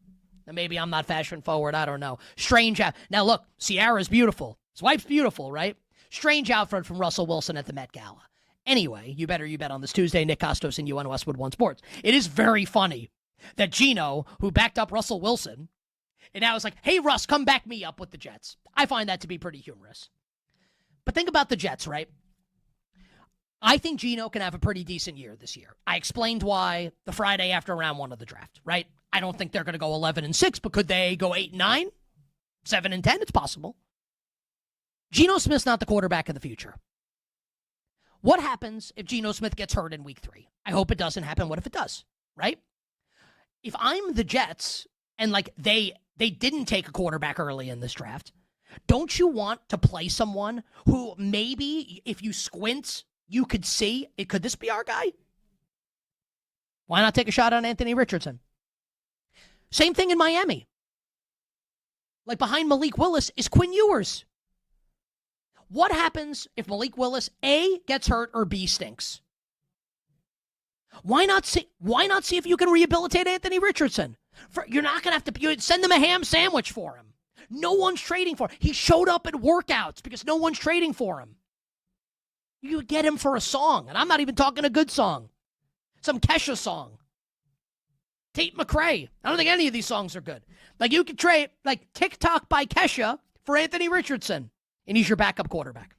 And maybe I'm not fashion forward. I don't know. Strange out. Now, look, Ciara's beautiful. His wife's beautiful, right? Strange outfit from Russell Wilson at the Met Gala. Anyway, you bet on this Tuesday. Nick Costos and you on Westwood One Sports. It is very funny that Gino, who backed up Russell Wilson, and now is like, hey, Russ, come back me up with the Jets. I find that to be pretty humorous. But think about the Jets, right? I think Gino can have a pretty decent year this year. I explained why the Friday after round 1 of the draft, right? I don't think they're going to go 11-6, but could they go 8-9, 7-10? It's possible. Geno Smith's not the quarterback of the future. What happens if Geno Smith gets hurt in week 3? I hope it doesn't happen. What if it does, right? If I'm the Jets and like they didn't take a quarterback early in this draft, don't you want to play someone who maybe if you squint, you could see, could this be our guy? Why not take a shot on Anthony Richardson? Same thing in Miami. Like behind Malik Willis is Quinn Ewers. What happens if Malik Willis, A, gets hurt or B, stinks? Why not see if you can rehabilitate Anthony Richardson? You're not going to have to send them a ham sandwich for him. No one's trading for him. He showed up at workouts because no one's trading for him. You get him for a song, and I'm not even talking a good song. Some Kesha song. Tate McRae. I don't think any of these songs are good. Like you could trade like TikTok by Kesha for Anthony Richardson, and he's your backup quarterback.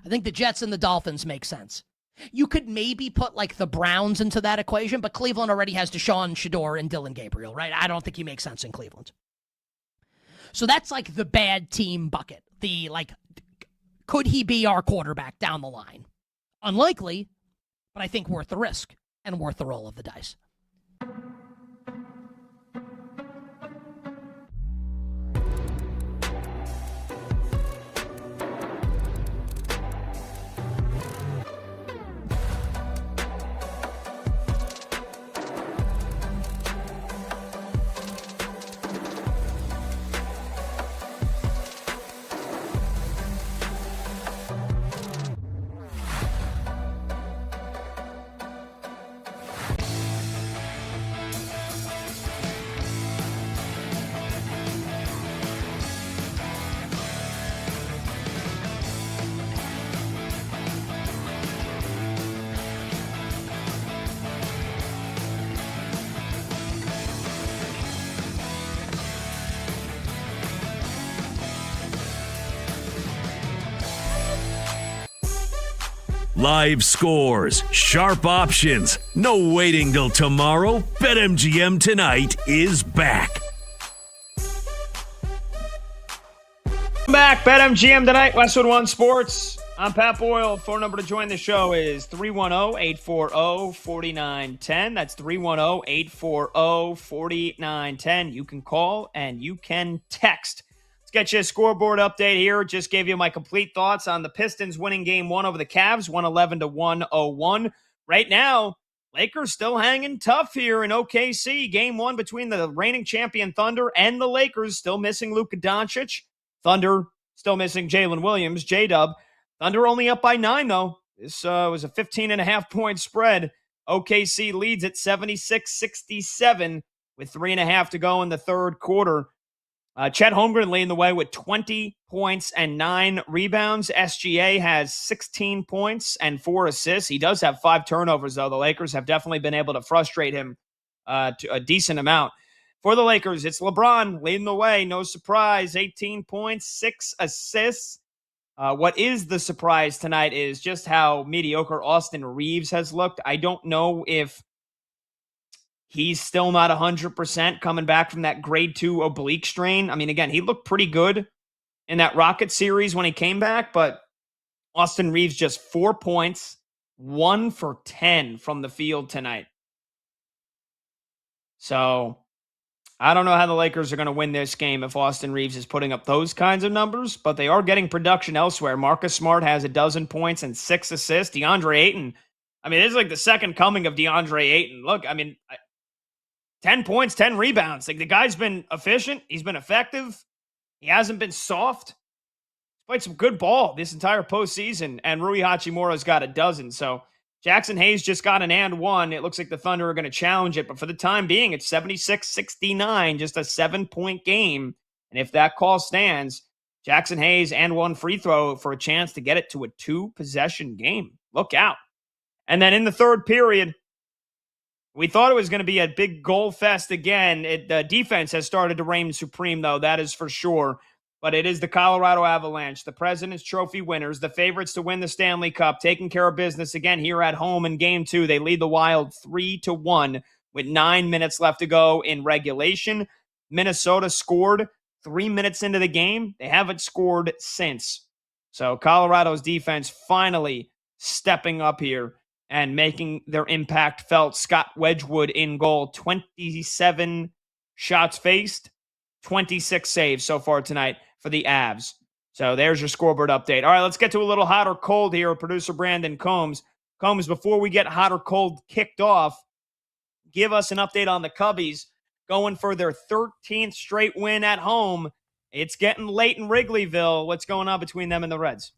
I think the Jets and the Dolphins make sense. You could maybe put like the Browns into that equation, but Cleveland already has Deshaun Shador and Dylan Gabriel, right? I don't think he makes sense in Cleveland. So that's like the bad team bucket. The like, could he be our quarterback down the line? Unlikely, but I think worth the risk and worth the roll of the dice. Live scores, sharp options, no waiting till tomorrow. BetMGM Tonight is back. Back, BetMGM Tonight, Westwood One Sports. I'm Pat Boyle. Phone number to join the show is 310-840-4910. That's 310-840-4910. You can call and you can text. Get you a scoreboard update here. Just gave you my complete thoughts on the Pistons winning game 1 over the Cavs, 111-101. Right now, Lakers still hanging tough here in OKC. Game 1 between the reigning champion Thunder and the Lakers, still missing Luka Doncic. Thunder still missing Jalen Williams, J-Dub. Thunder only up by 9, though. This was a 15.5-point spread. OKC leads at 76-67 with 3.5 to go in the third quarter. Chet Holmgren leading the way with 20 points and 9 rebounds. SGA has 16 points and 4 assists. He does have 5 turnovers, though. The Lakers have definitely been able to frustrate him to a decent amount. For the Lakers, it's LeBron leading the way. No surprise. 18 points, 6 assists. What is the surprise tonight is just how mediocre Austin Reeves has looked. I don't know if he's still not 100% coming back from that grade 2 oblique strain. I mean, again, he looked pretty good in that Rocket series when he came back, but Austin Reeves just 4 points, 1 for 10 from the field tonight. So I don't know how the Lakers are going to win this game if Austin Reeves is putting up those kinds of numbers, but they are getting production elsewhere. Marcus Smart has 12 points and 6 assists. DeAndre Ayton, I mean, this is like the second coming of DeAndre Ayton. Look, I mean, 10 points, 10 rebounds. Like the guy's been efficient. He's been effective. He hasn't been soft. He's played some good ball this entire postseason, and Rui Hachimura's got a dozen. So Jackson Hayes just got an and one. It looks like the Thunder are going to challenge it, but for the time being, it's 76-69, just a 7-point game. And if that call stands, Jackson Hayes and one free throw for a chance to get it to a 2-possession game. Look out. And then in the third period, we thought it was going to be a big goal fest again. The defense has started to reign supreme, though, that is for sure. But it is the Colorado Avalanche, the President's Trophy winners, the favorites to win the Stanley Cup, taking care of business again here at home in Game 2. They lead the Wild 3-1 with 9 minutes left to go in regulation. Minnesota scored 3 minutes into the game. They haven't scored since. So Colorado's defense finally stepping up here and making their impact felt. Scott Wedgwood in goal, 27 shots faced, 26 saves so far tonight for the Avs. So there's your scoreboard update. All right, let's get to a little hot or cold here with producer Brandon Combs. Combs, before we get hot or cold kicked off, give us an update on the Cubbies going for their 13th straight win at home. It's getting late in Wrigleyville. What's going on between them and the Reds?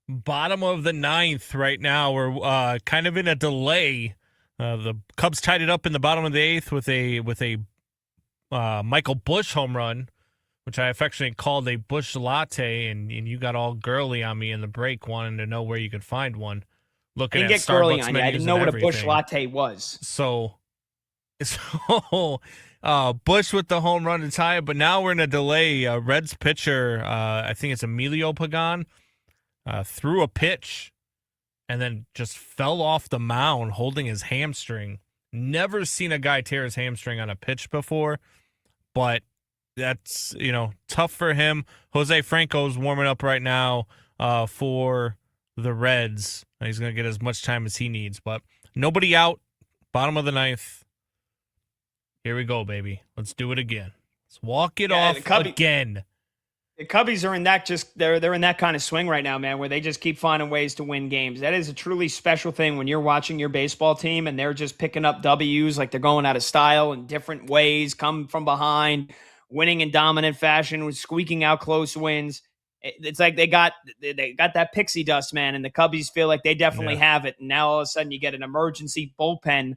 Bottom of the ninth right now. We're kind of in a delay. The Cubs tied it up in the bottom of the eighth with a Michael Busch home run, which I affectionately called a Busch latte, and you got all girly on me in the break, wanting to know where you could find one. Looking I at didn't get girly on you. I didn't know what a Busch latte was. So Busch with the home run to tie it, but now we're in a delay. Reds pitcher, I think it's Emilio Pagan, threw a pitch and then just fell off the mound holding his hamstring. Never seen a guy tear his hamstring on a pitch before, but that's, tough for him. Jose Franco's warming up right now for the Reds. He's going to get as much time as he needs, but nobody out. Bottom of the ninth. Here we go, baby. Let's do it again. Let's walk it off again. The Cubbies are in that they're in that kind of swing right now, man, where they just keep finding ways to win games. That is a truly special thing when you're watching your baseball team and they're just picking up W's like they're going out of style in different ways, come from behind, winning in dominant fashion, squeaking out close wins. It's like they got that pixie dust, man, and the Cubbies feel like they definitely have it. And now all of a sudden you get an emergency bullpen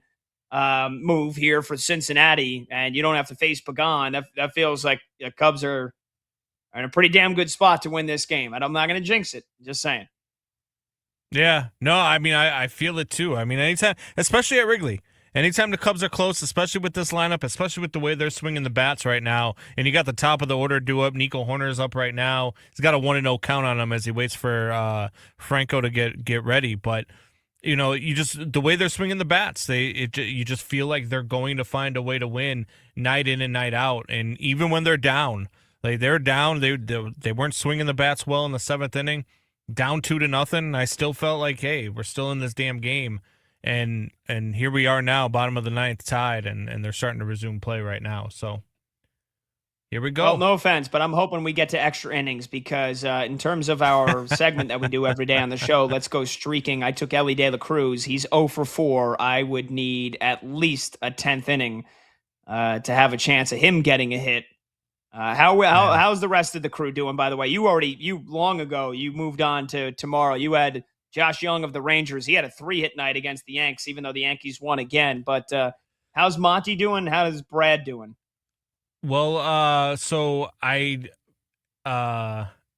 move here for Cincinnati, and you don't have to face Pagan. That feels like the Cubs are in a pretty damn good spot to win this game. I'm not going to jinx it. Just saying. Yeah. No, I mean, I feel it too. I mean, anytime, especially at Wrigley, anytime the Cubs are close, especially with this lineup, especially with the way they're swinging the bats right now, and you got the top of the order due up. Nico Horner's up right now. He's got a 1-0 count on him as he waits for Franco to get ready. But, the way they're swinging the bats, you just feel like they're going to find a way to win night in and night out. And even when they're down, they're down. They weren't swinging the bats well in the seventh inning, down 2-0. I still felt like, hey, we're still in this damn game, and here we are now, bottom of the ninth, tied, and they're starting to resume play right now. So here we go. Well, no offense, but I'm hoping we get to extra innings because in terms of our segment that we do every day on the show, Let's Go Streaking, I took Ellie De La Cruz. He's 0 for 4. I would need at least a 10th inning to have a chance of him getting a hit. How's the rest of the crew doing, by the way? You long ago, you moved on to tomorrow. You had Josh Young of the Rangers. He had a 3-hit night against the Yanks, even though the Yankees won again. But how's Monty doing? How's Brad doing? Well, so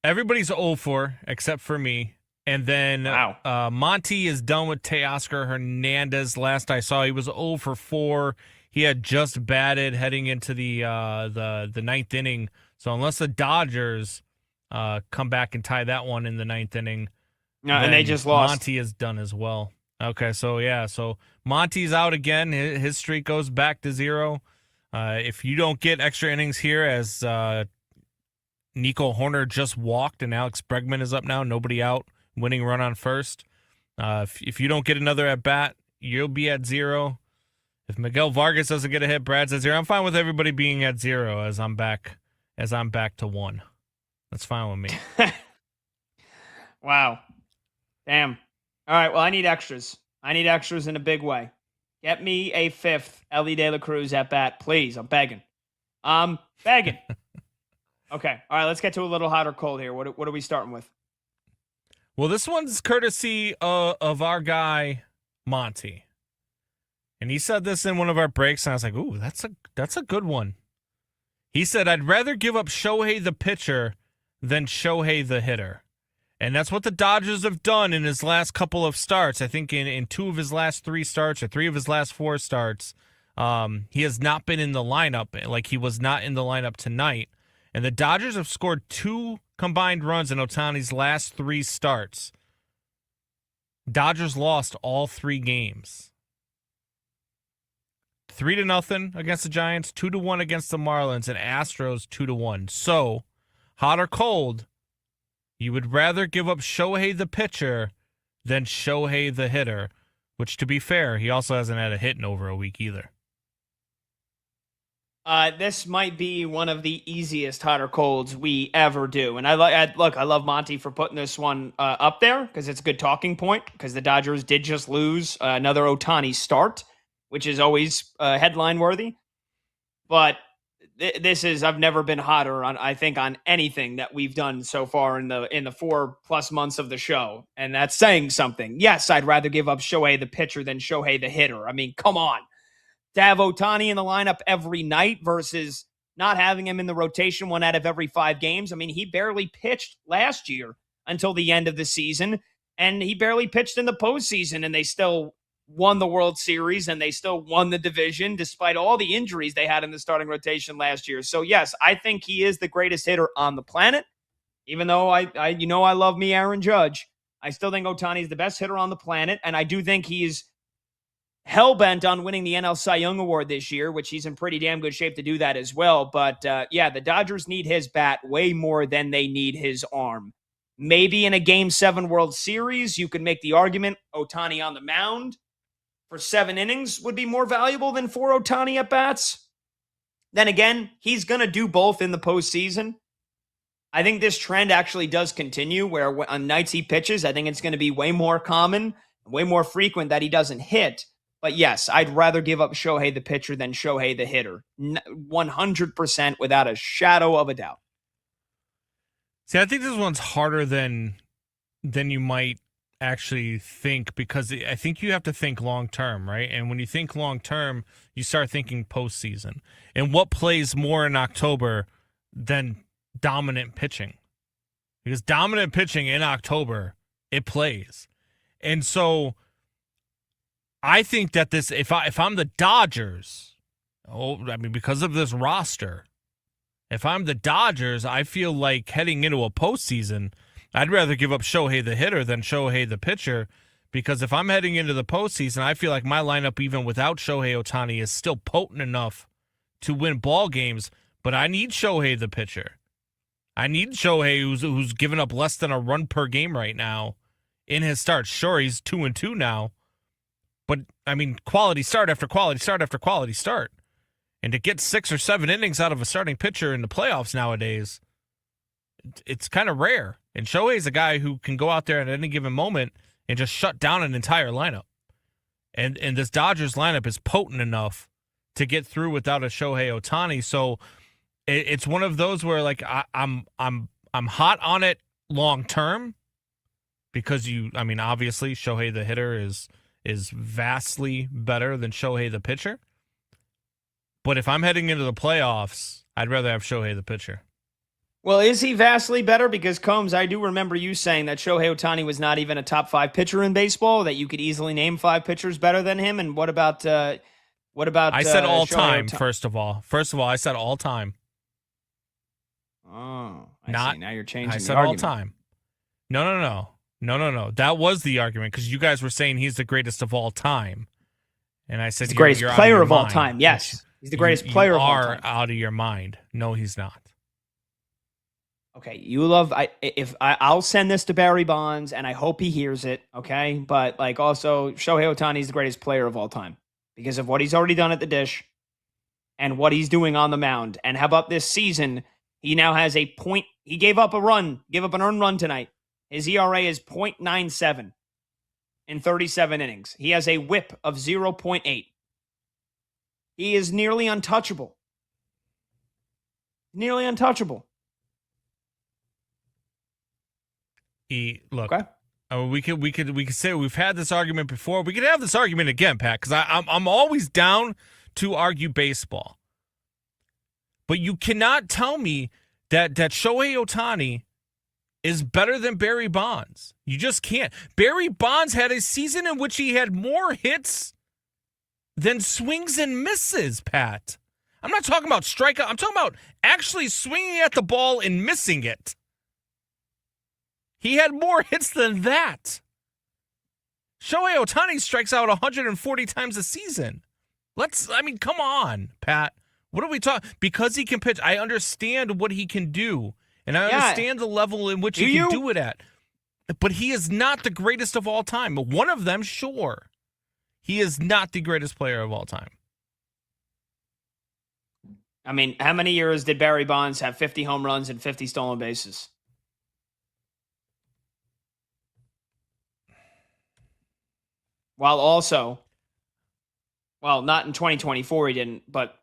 everybody's 0 for except for me. And then Monty is done with Teoscar Hernandez. Last I saw, he was 0 for 4. He had just batted heading into the ninth inning. So unless the Dodgers come back and tie that one in the ninth inning, and they just lost. Monty is done as well. Okay, so Monty's out again. His streak goes back to 0. If you don't get extra innings here, as Nico Horner just walked and Alex Bregman is up now, nobody out, winning run on first. If you don't get another at bat, you'll be at 0. If Miguel Vargas doesn't get a hit, Brad's at 0. I'm fine with everybody being at 0 as I'm back to 1. That's fine with me. Wow. Damn. All right, well, I need extras. I need extras in a big way. Get me a 5th Ellie De La Cruz at bat, please. I'm begging. Okay. All right. Let's get to a little hot or cold here. What are we starting with? Well, this one's courtesy of our guy, Monty. And he said this in one of our breaks, and I was like, ooh, that's a good one. He said, I'd rather give up Shohei the pitcher than Shohei the hitter. And that's what the Dodgers have done in his last couple of starts. I think in 2 of his last 3 starts or 3 of his last 4 starts, he has not been in the lineup. Like, he was not in the lineup tonight. And the Dodgers have scored 2 combined runs in Ohtani's last 3 starts. Dodgers lost all 3 games. 3-0 against the Giants, 2-1 against the Marlins, and Astros 2-1. So, hot or cold, you would rather give up Shohei the pitcher than Shohei the hitter, which, to be fair, he also hasn't had a hit in over a week either. This might be one of the easiest hot or colds we ever do. And I love Monty for putting this one up there because it's a good talking point because the Dodgers did just lose another Ohtani start, which is always headline worthy. But this is, I've never been hotter on anything that we've done so far in the 4+ months of the show. And that's saying something. Yes, I'd rather give up Shohei the pitcher than Shohei the hitter. I mean, come on. To have Ohtani in the lineup every night versus not having him in the rotation 1 out of every 5 games. I mean, he barely pitched last year until the end of the season, and he barely pitched in the postseason, and they still won the World Series, and they still won the division despite all the injuries they had in the starting rotation last year. So, yes, I think he is the greatest hitter on the planet, even though I love me Aaron Judge. I still think Ohtani is the best hitter on the planet, and I do think he's hell-bent on winning the NL Cy Young Award this year, which he's in pretty damn good shape to do that as well. But, the Dodgers need his bat way more than they need his arm. Maybe in a Game 7 World Series, you could make the argument Ohtani on the mound for 7 innings would be more valuable than 4 Ohtani at-bats. Then again, he's going to do both in the postseason. I think this trend actually does continue where on nights he pitches, I think it's going to be way more common, way more frequent that he doesn't hit. But yes, I'd rather give up Shohei the pitcher than Shohei the hitter. 100% without a shadow of a doubt. See, I think this one's harder than you might actually think because I think you have to think long-term, right? And when you think long-term, you start thinking postseason. And what plays more in October than dominant pitching? Because dominant pitching in October, it plays. And so I think that this, if I'm the Dodgers, because of this roster, if I'm the Dodgers, I feel like heading into a postseason, I'd rather give up Shohei the hitter than Shohei the pitcher, because if I'm heading into the postseason, I feel like my lineup, even without Shohei Ohtani, is still potent enough to win ball games, but I need Shohei the pitcher. I need Shohei who's given up less than a run per game right now in his starts. Sure, he's 2-2 now. But, I mean, quality start after quality start after quality start. And to get 6 or 7 innings out of a starting pitcher in the playoffs nowadays, it's kind of rare. And Shohei's a guy who can go out there at any given moment and just shut down an entire lineup. And this Dodgers lineup is potent enough to get through without a Shohei Ohtani. So it's one of those where, like, I'm hot on it long term because obviously Shohei the hitter is vastly better than Shohei the pitcher. But if I'm heading into the playoffs, I'd rather have Shohei the pitcher. Well, is he vastly better? Because, Combs, I do remember you saying that Shohei Ohtani was not even a top 5 pitcher in baseball, that you could easily name 5 pitchers better than him. And what about I said all time, first of all. I said all time. Oh, I see. Now you're changing I said the all argument. time. No. That was the argument because you guys were saying he's the greatest of all time. And I said he's the greatest you're player of all mind. time. Yes. He's the greatest player of all time. You are out of your mind. No, he's not. Okay, I'll send this to Barry Bonds, and I hope he hears it, okay? But, also, Shohei Ohtani is the greatest player of all time because of what he's already done at the dish and what he's doing on the mound. And how about this season? He now has a point. He gave up an earned run tonight. His ERA is .97 in 37 innings. He has a whip of 0.8. He is nearly untouchable. Look, Okay. we could say we've had this argument before. We could have this argument again, Pat, because I'm always down to argue baseball. But you cannot tell me that Shohei Ohtani is better than Barry Bonds. You just can't. Barry Bonds had a season in which he had more hits than swings and misses, Pat. I'm not talking about strikeout. I'm talking about actually swinging at the ball and missing it. He had more hits than that. Shohei Ohtani strikes out 140 times a season. Come on, Pat. What are we talking? Because he can pitch, I understand what he can do. And I understand the level in which he can do it at. But he is not the greatest of all time. One of them, sure. He is not the greatest player of all time. I mean, how many years did Barry Bonds have 50 home runs and 50 stolen bases? While also, not in 2024 he didn't, but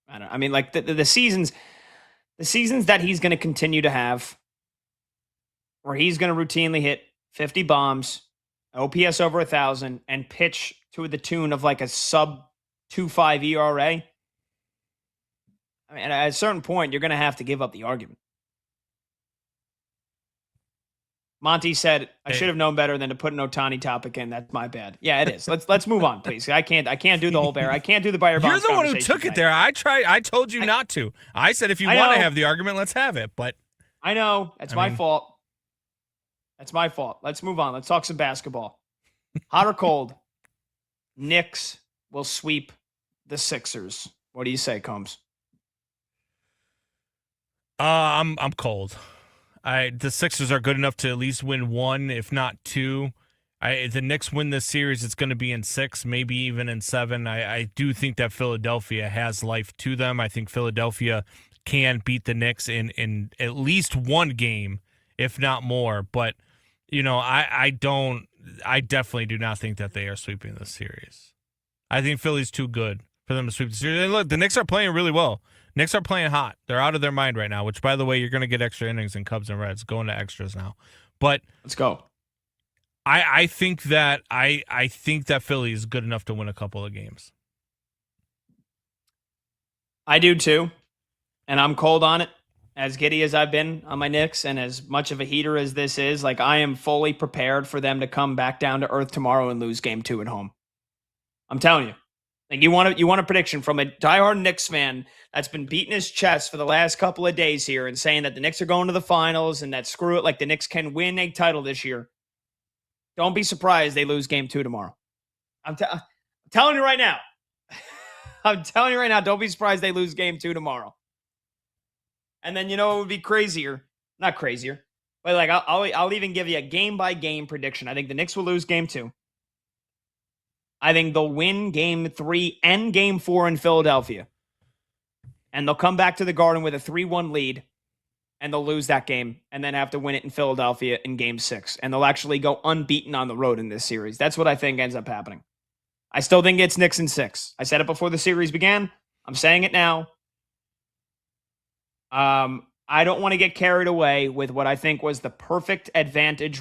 I don't know. I mean, like the seasons that he's going to continue to have, where he's going to routinely hit 50 bombs, OPS over 1,000, and pitch to the tune of like a sub 2.5 ERA. I mean, at a certain point, you're going to have to give up the argument. Monty said, "I should have known better than to put an Ohtani topic in. That's my bad." Yeah, it is. Let's move on, please. I can't do the whole bear. I can't do the Bayer Bonds. You're the one who took it there. I told you not to. I said if you want to have the argument, let's have it. But I know that's my fault. That's my fault. Let's move on. Let's talk some basketball. Hot or cold? Knicks will sweep the Sixers. What do you say, Combs? I'm cold. The Sixers are good enough to at least win one, if not two. If the Knicks win this series, it's going to be in 6, maybe even in 7. I do think that Philadelphia has life to them. I think Philadelphia can beat the Knicks in at least one game, if not more. But, I definitely do not think that they are sweeping this series. I think Philly's too good for them to sweep the series. And look, the Knicks are playing really well. Knicks are playing hot. They're out of their mind right now, which, by the way, you're going to get extra innings in Cubs and Reds, going to extras now. But let's go. I think that Philly is good enough to win a couple of games. I do too, and I'm cold on it. As giddy as I've been on my Knicks, and as much of a heater as this is, like I am fully prepared for them to come back down to earth tomorrow and lose Game 2 at home. I'm telling you. Like you want a prediction from a diehard Knicks fan that's been beating his chest for the last couple of days here and saying that the Knicks are going to the finals and that screw it, like the Knicks can win a title this year. Don't be surprised they lose Game 2 tomorrow. I'm telling you right now. I'm telling you right now, don't be surprised they lose Game 2 tomorrow. And then it would be crazier. Not crazier. But like I'll even give you a game-by-game prediction. I think the Knicks will lose Game 2. I think they'll win Game 3 and Game 4 in Philadelphia. And they'll come back to the Garden with a 3-1 lead, and they'll lose that game, and then have to win it in Philadelphia in Game 6. And they'll actually go unbeaten on the road in this series. That's what I think ends up happening. I still think it's Knicks in 6. I said it before the series began. I'm saying it now. I don't want to get carried away with what I think was the perfect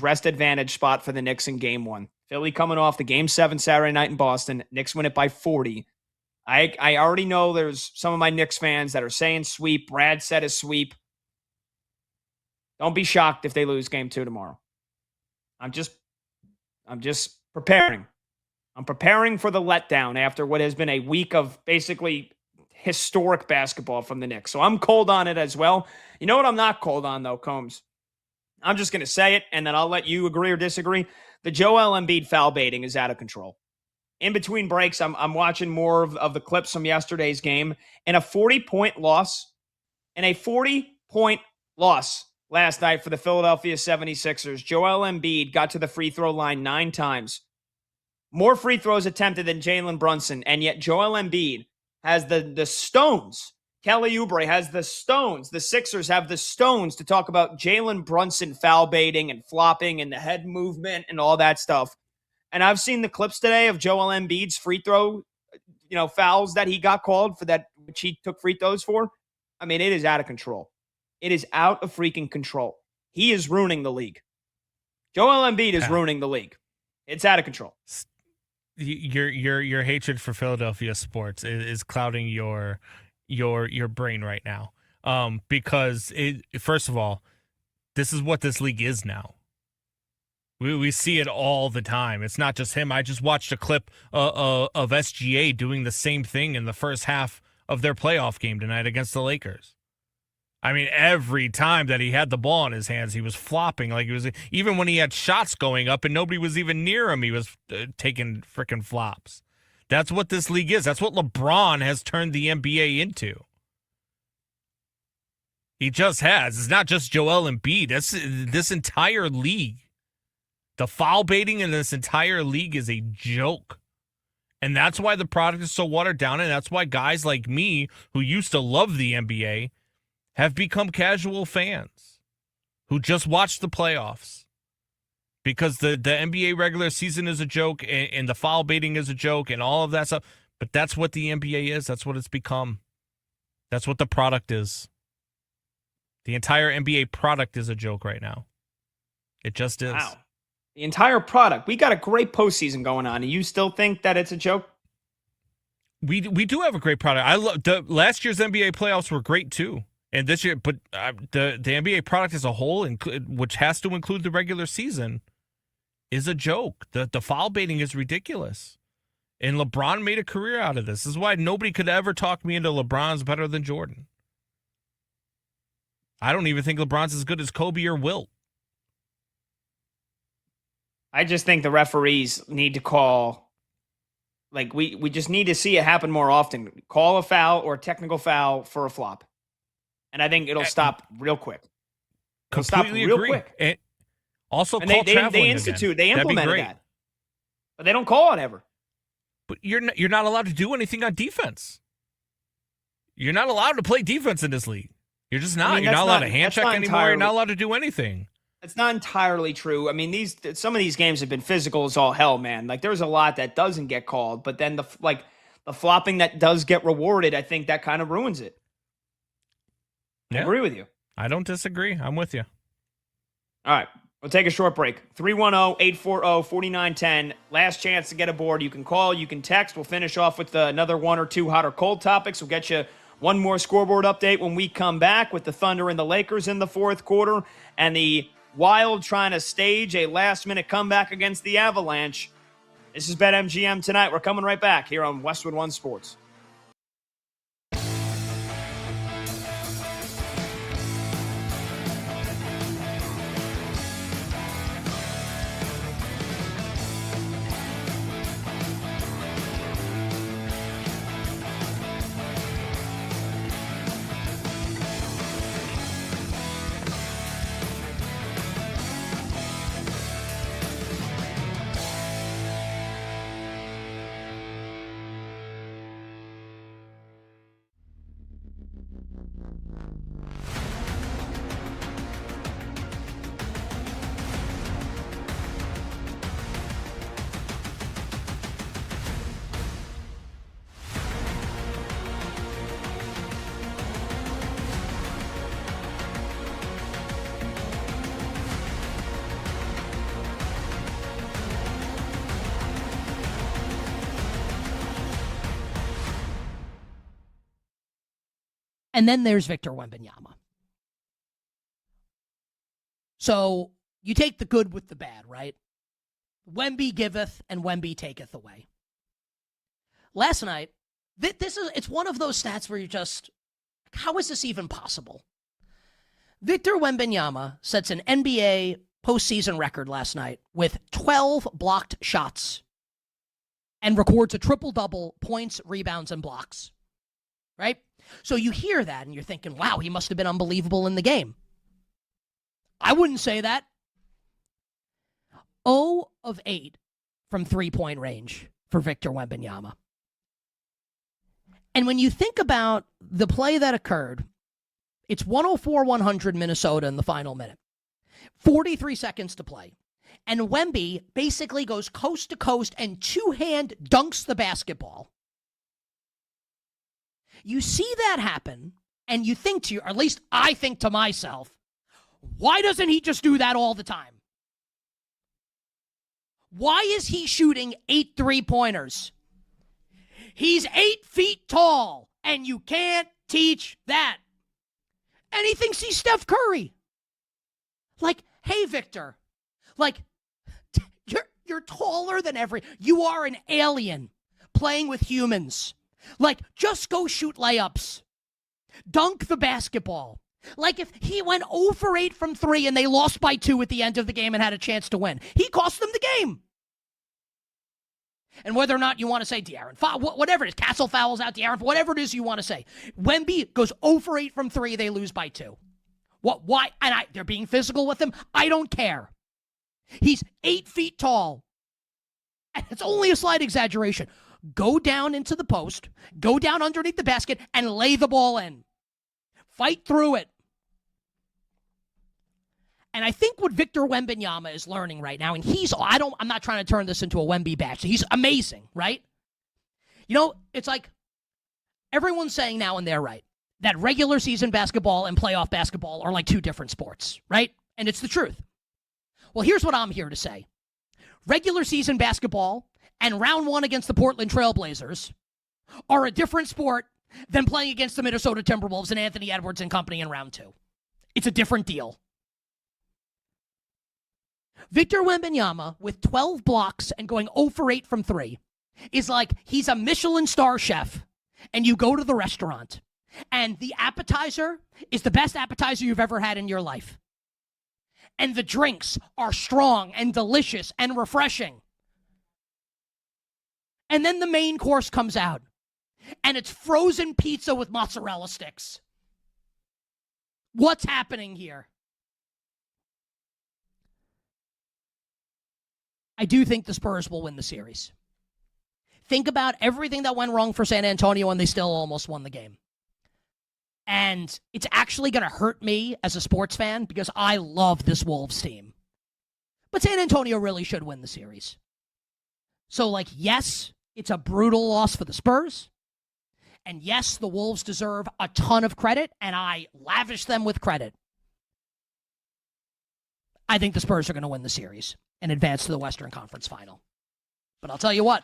rest advantage spot for the Knicks in Game 1. Philly coming off the Game 7 Saturday night in Boston. Knicks win it by 40. I already know there's some of my Knicks fans that are saying sweep. Brad said a sweep. Don't be shocked if they lose Game 2 tomorrow. I'm just preparing. I'm preparing for the letdown after what has been a week of basically historic basketball from the Knicks. So I'm cold on it as well. You know what I'm not cold on, though, Combs? I'm just going to say it, and then I'll let you agree or disagree. The Joel Embiid foul baiting is out of control. In between breaks, I'm watching more of the clips from yesterday's game. And a 40-point loss, last night for the Philadelphia 76ers. Joel Embiid got to the free throw line 9 times. More free throws attempted than Jalen Brunson, and yet Joel Embiid has the stones. Kelly Oubre has the stones. The Sixers have the stones to talk about Jalen Brunson foul baiting and flopping and the head movement and all that stuff. And I've seen the clips today of Joel Embiid's free throw, fouls that he got called for that, which he took free throws for. I mean, it is out of control. It is out of freaking control. He is ruining the league. Joel Embiid is ruining the league. It's out of control. Your hatred for Philadelphia sports is clouding your brain right now. Because first of all, this is what this league is now. We see it all the time. It's not just him. I just watched a clip of SGA doing the same thing in the first half of their playoff game tonight against the Lakers. I mean, every time that he had the ball in his hands, he was flopping like he was. Even when he had shots going up and nobody was even near him, he was taking freaking flops. That's what this league is. That's what LeBron has turned the NBA into. He just has. It's not just Joel Embiid. That's this entire league. The foul baiting in this entire league is a joke. And that's why the product is so watered down, and that's why guys like me, who used to love the NBA, have become casual fans who just watch the playoffs. Because the NBA regular season is a joke, and the foul baiting is a joke, and all of that stuff. But that's what the NBA is. That's what it's become. That's what the product is. The entire NBA product is a joke right now. It just is. Wow. The entire product. We got a great postseason going on, and you still think that it's a joke? We do have a great product. I love the last year's NBA playoffs were great too, and this year, but the NBA product as a whole, which has to include the regular season, is a joke. The foul baiting is ridiculous, and LeBron made a career out of this. This is why nobody could ever talk me into LeBron's better than Jordan. I don't even think LeBron's as good as Kobe or Wilt. I just think the referees need to call, like, we just need to see it happen more often. Call a foul or a technical foul for a flop. And I think it'll stop real quick. It'll Completely stop real agree. quick. And also, And call they traveling institute, again. they That'd be implemented great. that. But they don't call it ever. But you're not allowed to do anything on defense. You're not allowed to play defense in this league. You're just not. I mean, You're that's not allowed not- to hand that's check not anymore. You're not entirely- allowed to do anything. It's not entirely true. I mean, some of these games have been physical as all hell, man. Like, there's a lot that doesn't get called, but then the flopping that does get rewarded, I think that kind of ruins it. I agree with you. I don't disagree. I'm with you. All right. We'll take a short break. 310-840-4910. Last chance to get aboard. You can call, you can text. We'll finish off with another one or two hot or cold topics. We'll get you one more scoreboard update when we come back with the Thunder and the Lakers in the fourth quarter and the Wild trying to stage a last-minute comeback against the Avalanche. This is BetMGM tonight. We're coming right back here on Westwood One Sports. And then there's Victor Wembanyama. So you take the good with the bad, right? Wemby giveth and Wemby taketh away. Last night, it's one of those stats where you just, how is this even possible? Victor Wembanyama sets an NBA postseason record last night with 12 blocked shots and records a triple-double, points, rebounds, and blocks. Right? So you hear that and you're thinking, wow, he must have been unbelievable in the game. I wouldn't say that. 0 of 8 from three-point range for Victor Wembanyama. And when you think about the play that occurred, it's 104-100 Minnesota in the final minute. 43 seconds to play. And Wemby basically goes coast to coast and two-hand dunks the basketball. You see that happen And you think to you, or at least I think to myself, why doesn't he just do that all the time? Why is he shooting 8 3-pointers? He's 8 feet tall, and you can't teach that. And he thinks he's Steph Curry. Like, hey, Victor, like, you're taller than you are an alien playing with humans. Like, just go shoot layups. Dunk the basketball. Like, if he went 0 for 8 from 3 and they lost by 2 at the end of the game and had a chance to win, he cost them the game. And whether or not you want to say De'Aaron, whatever it is, Castle fouls out De'Aaron, whatever it is you want to say, Wemby goes 0 for 8 from 3, they lose by 2. What? Why? And they're being physical with him. I don't care. He's 8 feet tall. And it's only a slight exaggeration. Go down into the post, go down underneath the basket, and lay the ball in. Fight through it. And I think what Victor Wembanyama is learning right now, and I'm not trying to turn this into a Wemby bash. He's amazing, right? You know, it's like everyone's saying now, and they're right, that regular season basketball and playoff basketball are like 2 different sports, right? And it's the truth. Well, here's what I'm here to say. Regular season basketball and round 1 against the Portland Trailblazers are a different sport than playing against the Minnesota Timberwolves and Anthony Edwards and company in round 2. It's a different deal. Victor Wembanyama, with 12 blocks and going 0 for 8 from 3, is like he's a Michelin star chef, and you go to the restaurant, and the appetizer is the best appetizer you've ever had in your life. And the drinks are strong and delicious and refreshing. And then the main course comes out, and it's frozen pizza with mozzarella sticks. What's happening here? I do think the Spurs will win the series. Think about everything that went wrong for San Antonio, and they still almost won the game. And it's actually going to hurt me as a sports fan because I love this Wolves team. But San Antonio really should win the series. So, like, yes, it's a brutal loss for the Spurs. And yes, the Wolves deserve a ton of credit, and I lavish them with credit. I think the Spurs are going to win the series and advance to the Western Conference Final. But I'll tell you what,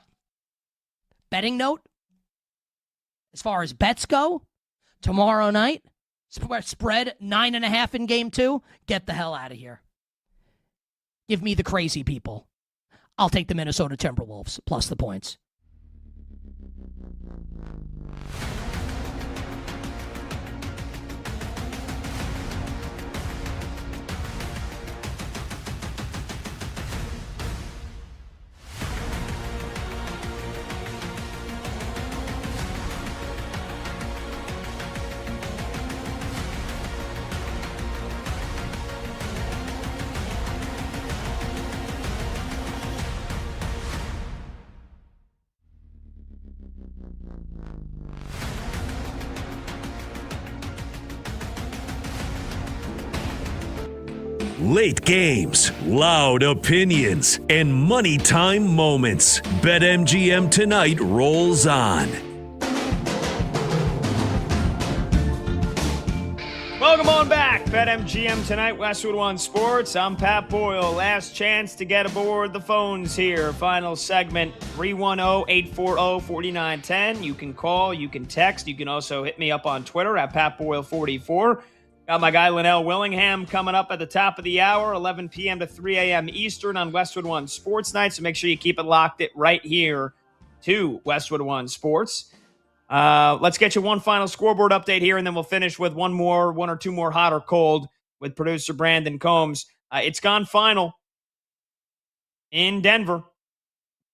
betting note, as far as bets go, tomorrow night, spread 9.5 in game 2, get the hell out of here. Give me the crazy people. I'll take the Minnesota Timberwolves plus the points. Late games, loud opinions, and money time moments. BetMGM Tonight rolls on. Welcome on back. BetMGM Tonight, Westwood One Sports. I'm Pat Boyle. Last chance to get aboard the phones here. Final segment, 310-840-4910. You can call, you can text. You can also hit me up on Twitter at PatBoyle44. Got my guy Linnell Willingham coming up at the top of the hour, 11 p.m. to 3 a.m. Eastern on Westwood One Sports Night. So make sure you keep it locked right here to Westwood One Sports. Let's get you one final scoreboard update here, and then we'll finish with one or two more hot or cold with producer Brandon Combs. It's gone final in Denver.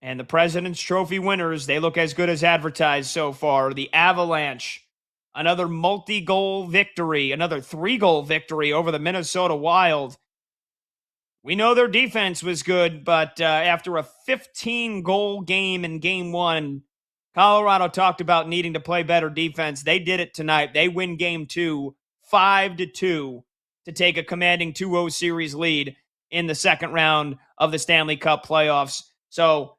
And the President's Trophy winners, they look as good as advertised so far. The Avalanche, another multi-goal victory, another 3-goal victory over the Minnesota Wild. We know their defense was good, but after a 15-goal game in Game 1, Colorado talked about needing to play better defense. They did it tonight. They win Game 2, 5-2, to take a commanding 2-0 series lead in the second round of the Stanley Cup playoffs. So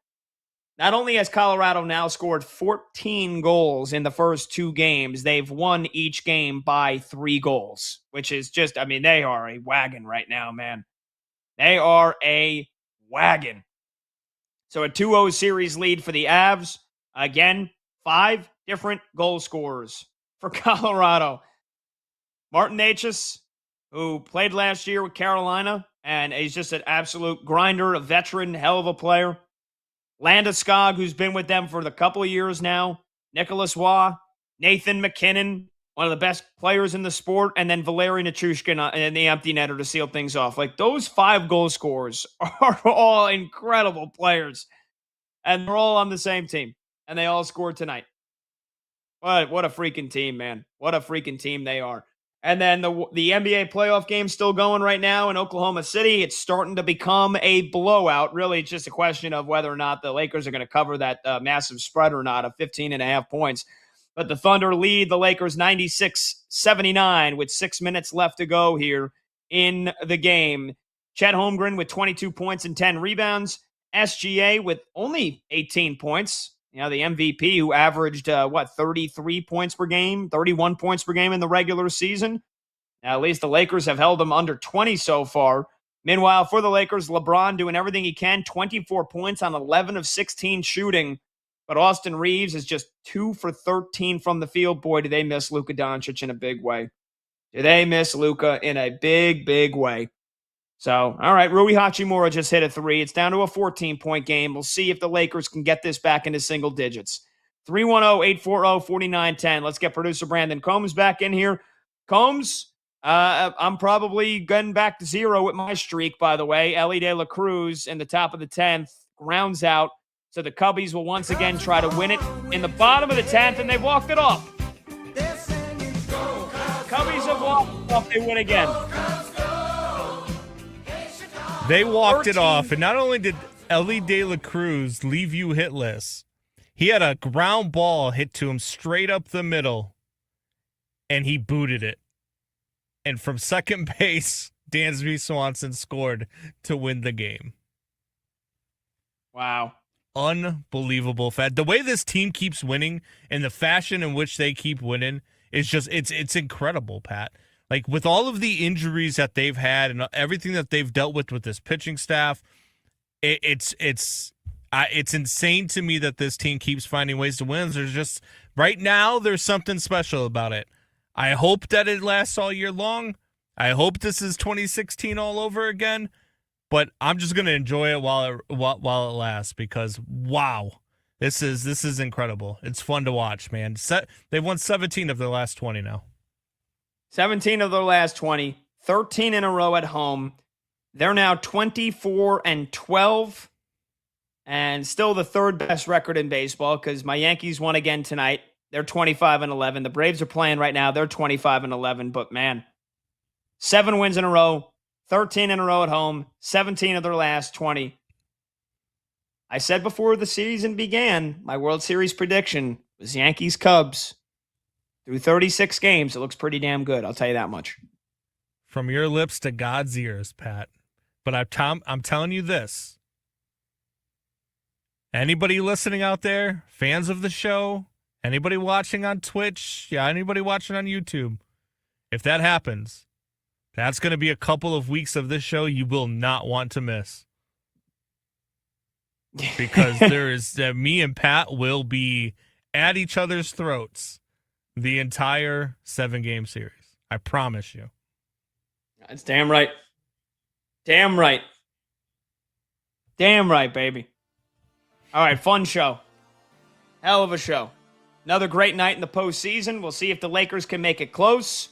Not only has Colorado now scored 14 goals in the first 2 games, they've won each game by 3 goals, which is just, I mean, they are a wagon right now, man. They are a wagon. So a 2-0 series lead for the Avs. Again, 5 different goal scorers for Colorado. Martin Necas, who played last year with Carolina, and he's just an absolute grinder, a veteran, hell of a player. Landeskog, who's been with them for a couple of years now. Nicholas Waugh, Nathan McKinnon, one of the best players in the sport, and then Valeri Nichushkin in the empty netter to seal things off. Like, those 5 goal scorers are all incredible players, and they're all on the same team, and they all scored tonight. What a freaking team, man. What a freaking team they are. And then the NBA playoff game's still going right now in Oklahoma City. It's starting to become a blowout. Really, it's just a question of whether or not the Lakers are going to cover that massive spread or not of 15.5 points. But the Thunder lead the Lakers 96-79 with 6 minutes left to go here in the game. Chet Holmgren with 22 points and 10 rebounds. SGA with only 18 points. You know, the MVP who averaged, 33 points per game, 31 points per game in the regular season. Now, at least the Lakers have held them under 20 so far. Meanwhile, for the Lakers, LeBron doing everything he can, 24 points on 11 of 16 shooting. But Austin Reeves is just 2 for 13 from the field. Boy, do they miss Luka Doncic in a big way. Do they miss Luka in a big, big way. So, all right, Rui Hachimura just hit a 3. It's down to a 14-point game. We'll see if the Lakers can get this back into single digits. 310-840-4910. Let's get producer Brandon Combs back in here. Combs, I'm probably getting back to 0 with my streak, by the way. Ellie De La Cruz in the top of the 10th grounds out. So the Cubbies will once again try to win it in the bottom of the 10th, and they walked it off. Cubbies have walked it off. They win again. They walked it off, and not only did Ellie De La Cruz leave you hitless, he had a ground ball hit to him straight up the middle, and he booted it. And from second base, Dansby Swanson scored to win the game. Wow. Unbelievable. The way this team keeps winning and the fashion in which they keep winning is just, it's incredible, Pat. Like, with all of the injuries that they've had and everything that they've dealt with this pitching staff, it's insane to me that this team keeps finding ways to win. There's just, right now, there's something special about it. I hope that it lasts all year long. I hope this is 2016 all over again. But I'm just gonna enjoy it while it lasts, because wow, this is incredible. It's fun to watch, man. They've won 17 of their last 20 now. 17 of their last 20, 13 in a row at home. They're now 24-12, and still the third best record in baseball because my Yankees won again tonight. They're 25-11. The Braves are playing right now. They're 25-11. But man, 7 wins in a row, 13 in a row at home, 17 of their last 20. I said before the season began, my World Series prediction was Yankees-Cubs. Through 36 games, it looks pretty damn good. I'll tell you that much. From your lips to God's ears, Pat. But I'm telling you this. Anybody listening out there, fans of the show, anybody watching on Twitch, anybody watching on YouTube, if that happens, that's going to be a couple of weeks of this show you will not want to miss. Because me and Pat will be at each other's throats the entire 7-game series. I promise you. That's damn right. Damn right. Damn right, baby. All right, fun show. Hell of a show. Another great night in the postseason. We'll see if the Lakers can make it close.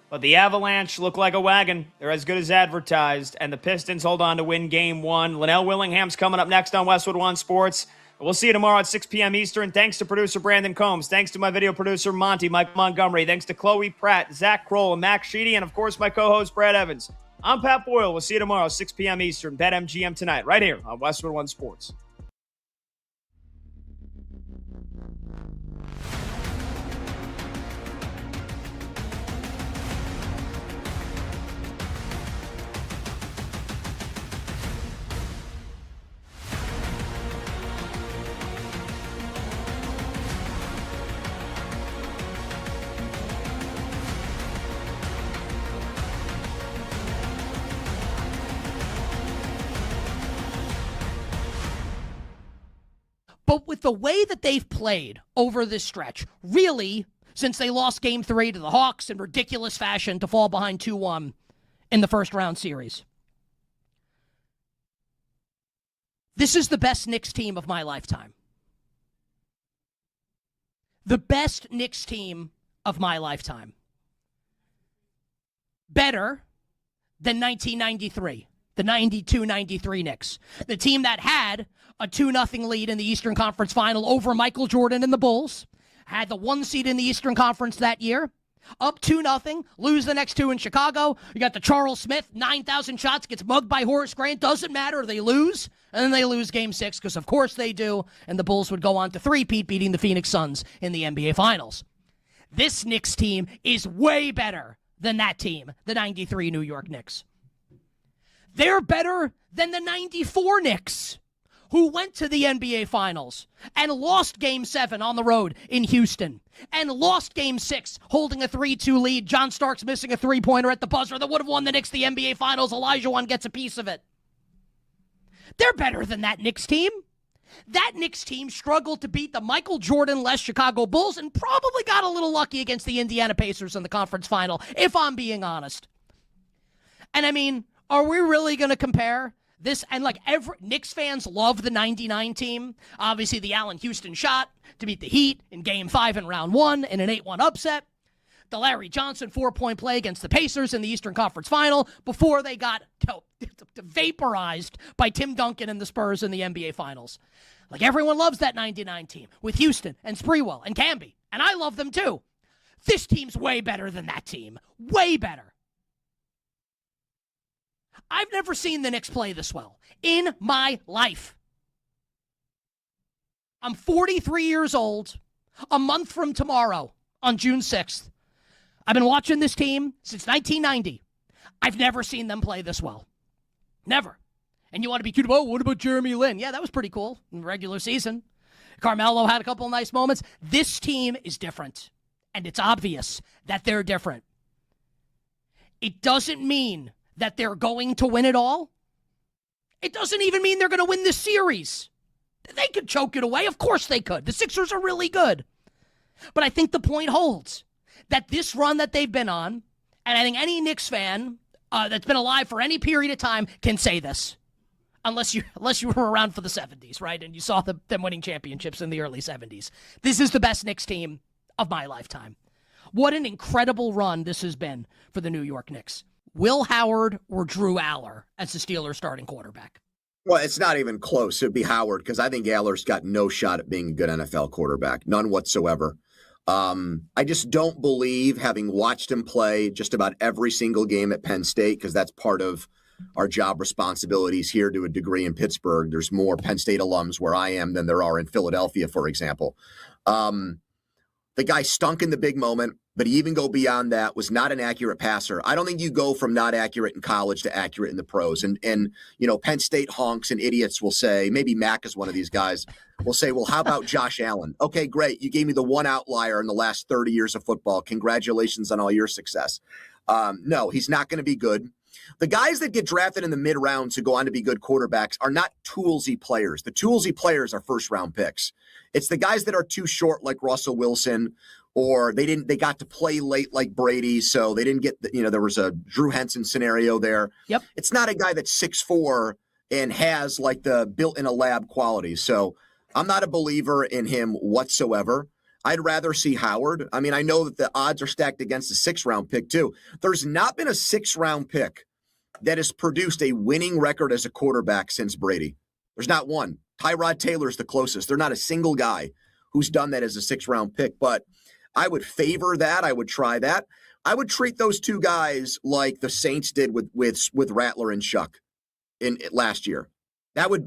But the Avalanche look like a wagon. They're as good as advertised. And the Pistons hold on to win Game 1. Linnell Willingham's coming up next on Westwood One Sports. We'll see you tomorrow at 6 p.m. Eastern. Thanks to producer Brandon Combs. Thanks to my video producer, Monty, Mike Montgomery. Thanks to Chloe Pratt, Zach Kroll, and Max Sheedy. And, of course, my co-host, Brad Evans. I'm Pat Boyle. We'll see you tomorrow, 6 p.m. Eastern. BetMGM tonight, right here on Westwood One Sports. But with the way that they've played over this stretch, really, since they lost Game 3 to the Hawks in ridiculous fashion to fall behind 2-1 in the first round series, this is the best Knicks team of my lifetime. The best Knicks team of my lifetime. Better than 1993, the 92-93 Knicks. The team that had a 2-0 lead in the Eastern Conference Final over Michael Jordan and the Bulls, had the 1 seed in the Eastern Conference that year, up 2-0, lose the next 2 in Chicago. You got the Charles Smith, 9,000 shots, gets mugged by Horace Grant. Doesn't matter. They lose, and then they lose Game 6 because, of course, they do, and the Bulls would go on to three-peat, beating the Phoenix Suns in the NBA Finals. This Knicks team is way better than that team, the 93 New York Knicks. They're better than the 94 Knicks, who went to the NBA Finals and lost Game 7 on the road in Houston and lost Game 6 holding a 3-2 lead. John Starks missing a three-pointer at the buzzer that would have won the Knicks the NBA Finals. Elijah One gets a piece of it. They're better than that Knicks team. That Knicks team struggled to beat the Michael Jordan-less Chicago Bulls and probably got a little lucky against the Indiana Pacers in the conference final, if I'm being honest. And I mean, are we really going to compare this? And like every Knicks fans love the 99 team. Obviously, the Allen Houston shot to beat the Heat in Game 5 in Round 1 in an 8-1 upset. The Larry Johnson 4-point play against the Pacers in the Eastern Conference Final before they got vaporized by Tim Duncan and the Spurs in the NBA Finals. Like everyone loves that 99 team with Houston and Sprewell and Camby, and I love them too. This team's way better than that team. Way better. I've never seen the Knicks play this well in my life. I'm 43 years old, a month from tomorrow on June 6th. I've been watching this team since 1990. I've never seen them play this well. Never. And you want to be cute about, what about Jeremy Lin? Yeah, that was pretty cool in the regular season. Carmelo had a couple of nice moments. This team is different, and it's obvious that they're different. It doesn't mean that they're going to win it all. It doesn't even mean they're going to win the series. They could choke it away. Of course they could. The Sixers are really good. But I think the point holds that this run that they've been on, and I think any Knicks fan that's been alive for any period of time can say this, unless you were around for the 70s, right? And you saw them winning championships in the early 70s. This is the best Knicks team of my lifetime. What an incredible run this has been for the New York Knicks. Will Howard or Drew Aller as the Steelers starting quarterback? Well, it's not even close. It'd be Howard because I think Aller's got no shot at being a good NFL quarterback. None whatsoever. I just don't believe, having watched him play just about every single game at Penn State, because that's part of our job responsibilities here to a degree in Pittsburgh. There's more Penn State alums where I am than there are in Philadelphia, for example. The guy stunk in the big moment, but he even go beyond that, was not an accurate passer. I don't think you go from not accurate in college to accurate in the pros. And you know, Penn State honks and idiots will say, maybe Mac is one of these guys, will say, well, how about Josh Allen? Okay, great. You gave me the one outlier in the last 30 years of football. Congratulations on all your success. No, he's not going to be good. The guys that get drafted in the mid-rounds who go on to be good quarterbacks are not toolsy players. The toolsy players are first-round picks. It's the guys that are too short, like Russell Wilson, or they got to play late like Brady, so they didn't get, there was a Drew Henson scenario there. Yep. It's not a guy that's 6'4" and has like the built-in-a-lab qualities. So I'm not a believer in him whatsoever. I'd rather see Howard. I mean, I know that the odds are stacked against a 6th-round pick, too. There's not been a 6th-round pick that has produced a winning record as a quarterback since Brady. There's not one. Tyrod Taylor's the closest. There's not a single guy who's done that as a 6th-round pick. But I would favor that. I would try that. I would treat those two guys like the Saints did with Rattler and Shuck in last year. That would be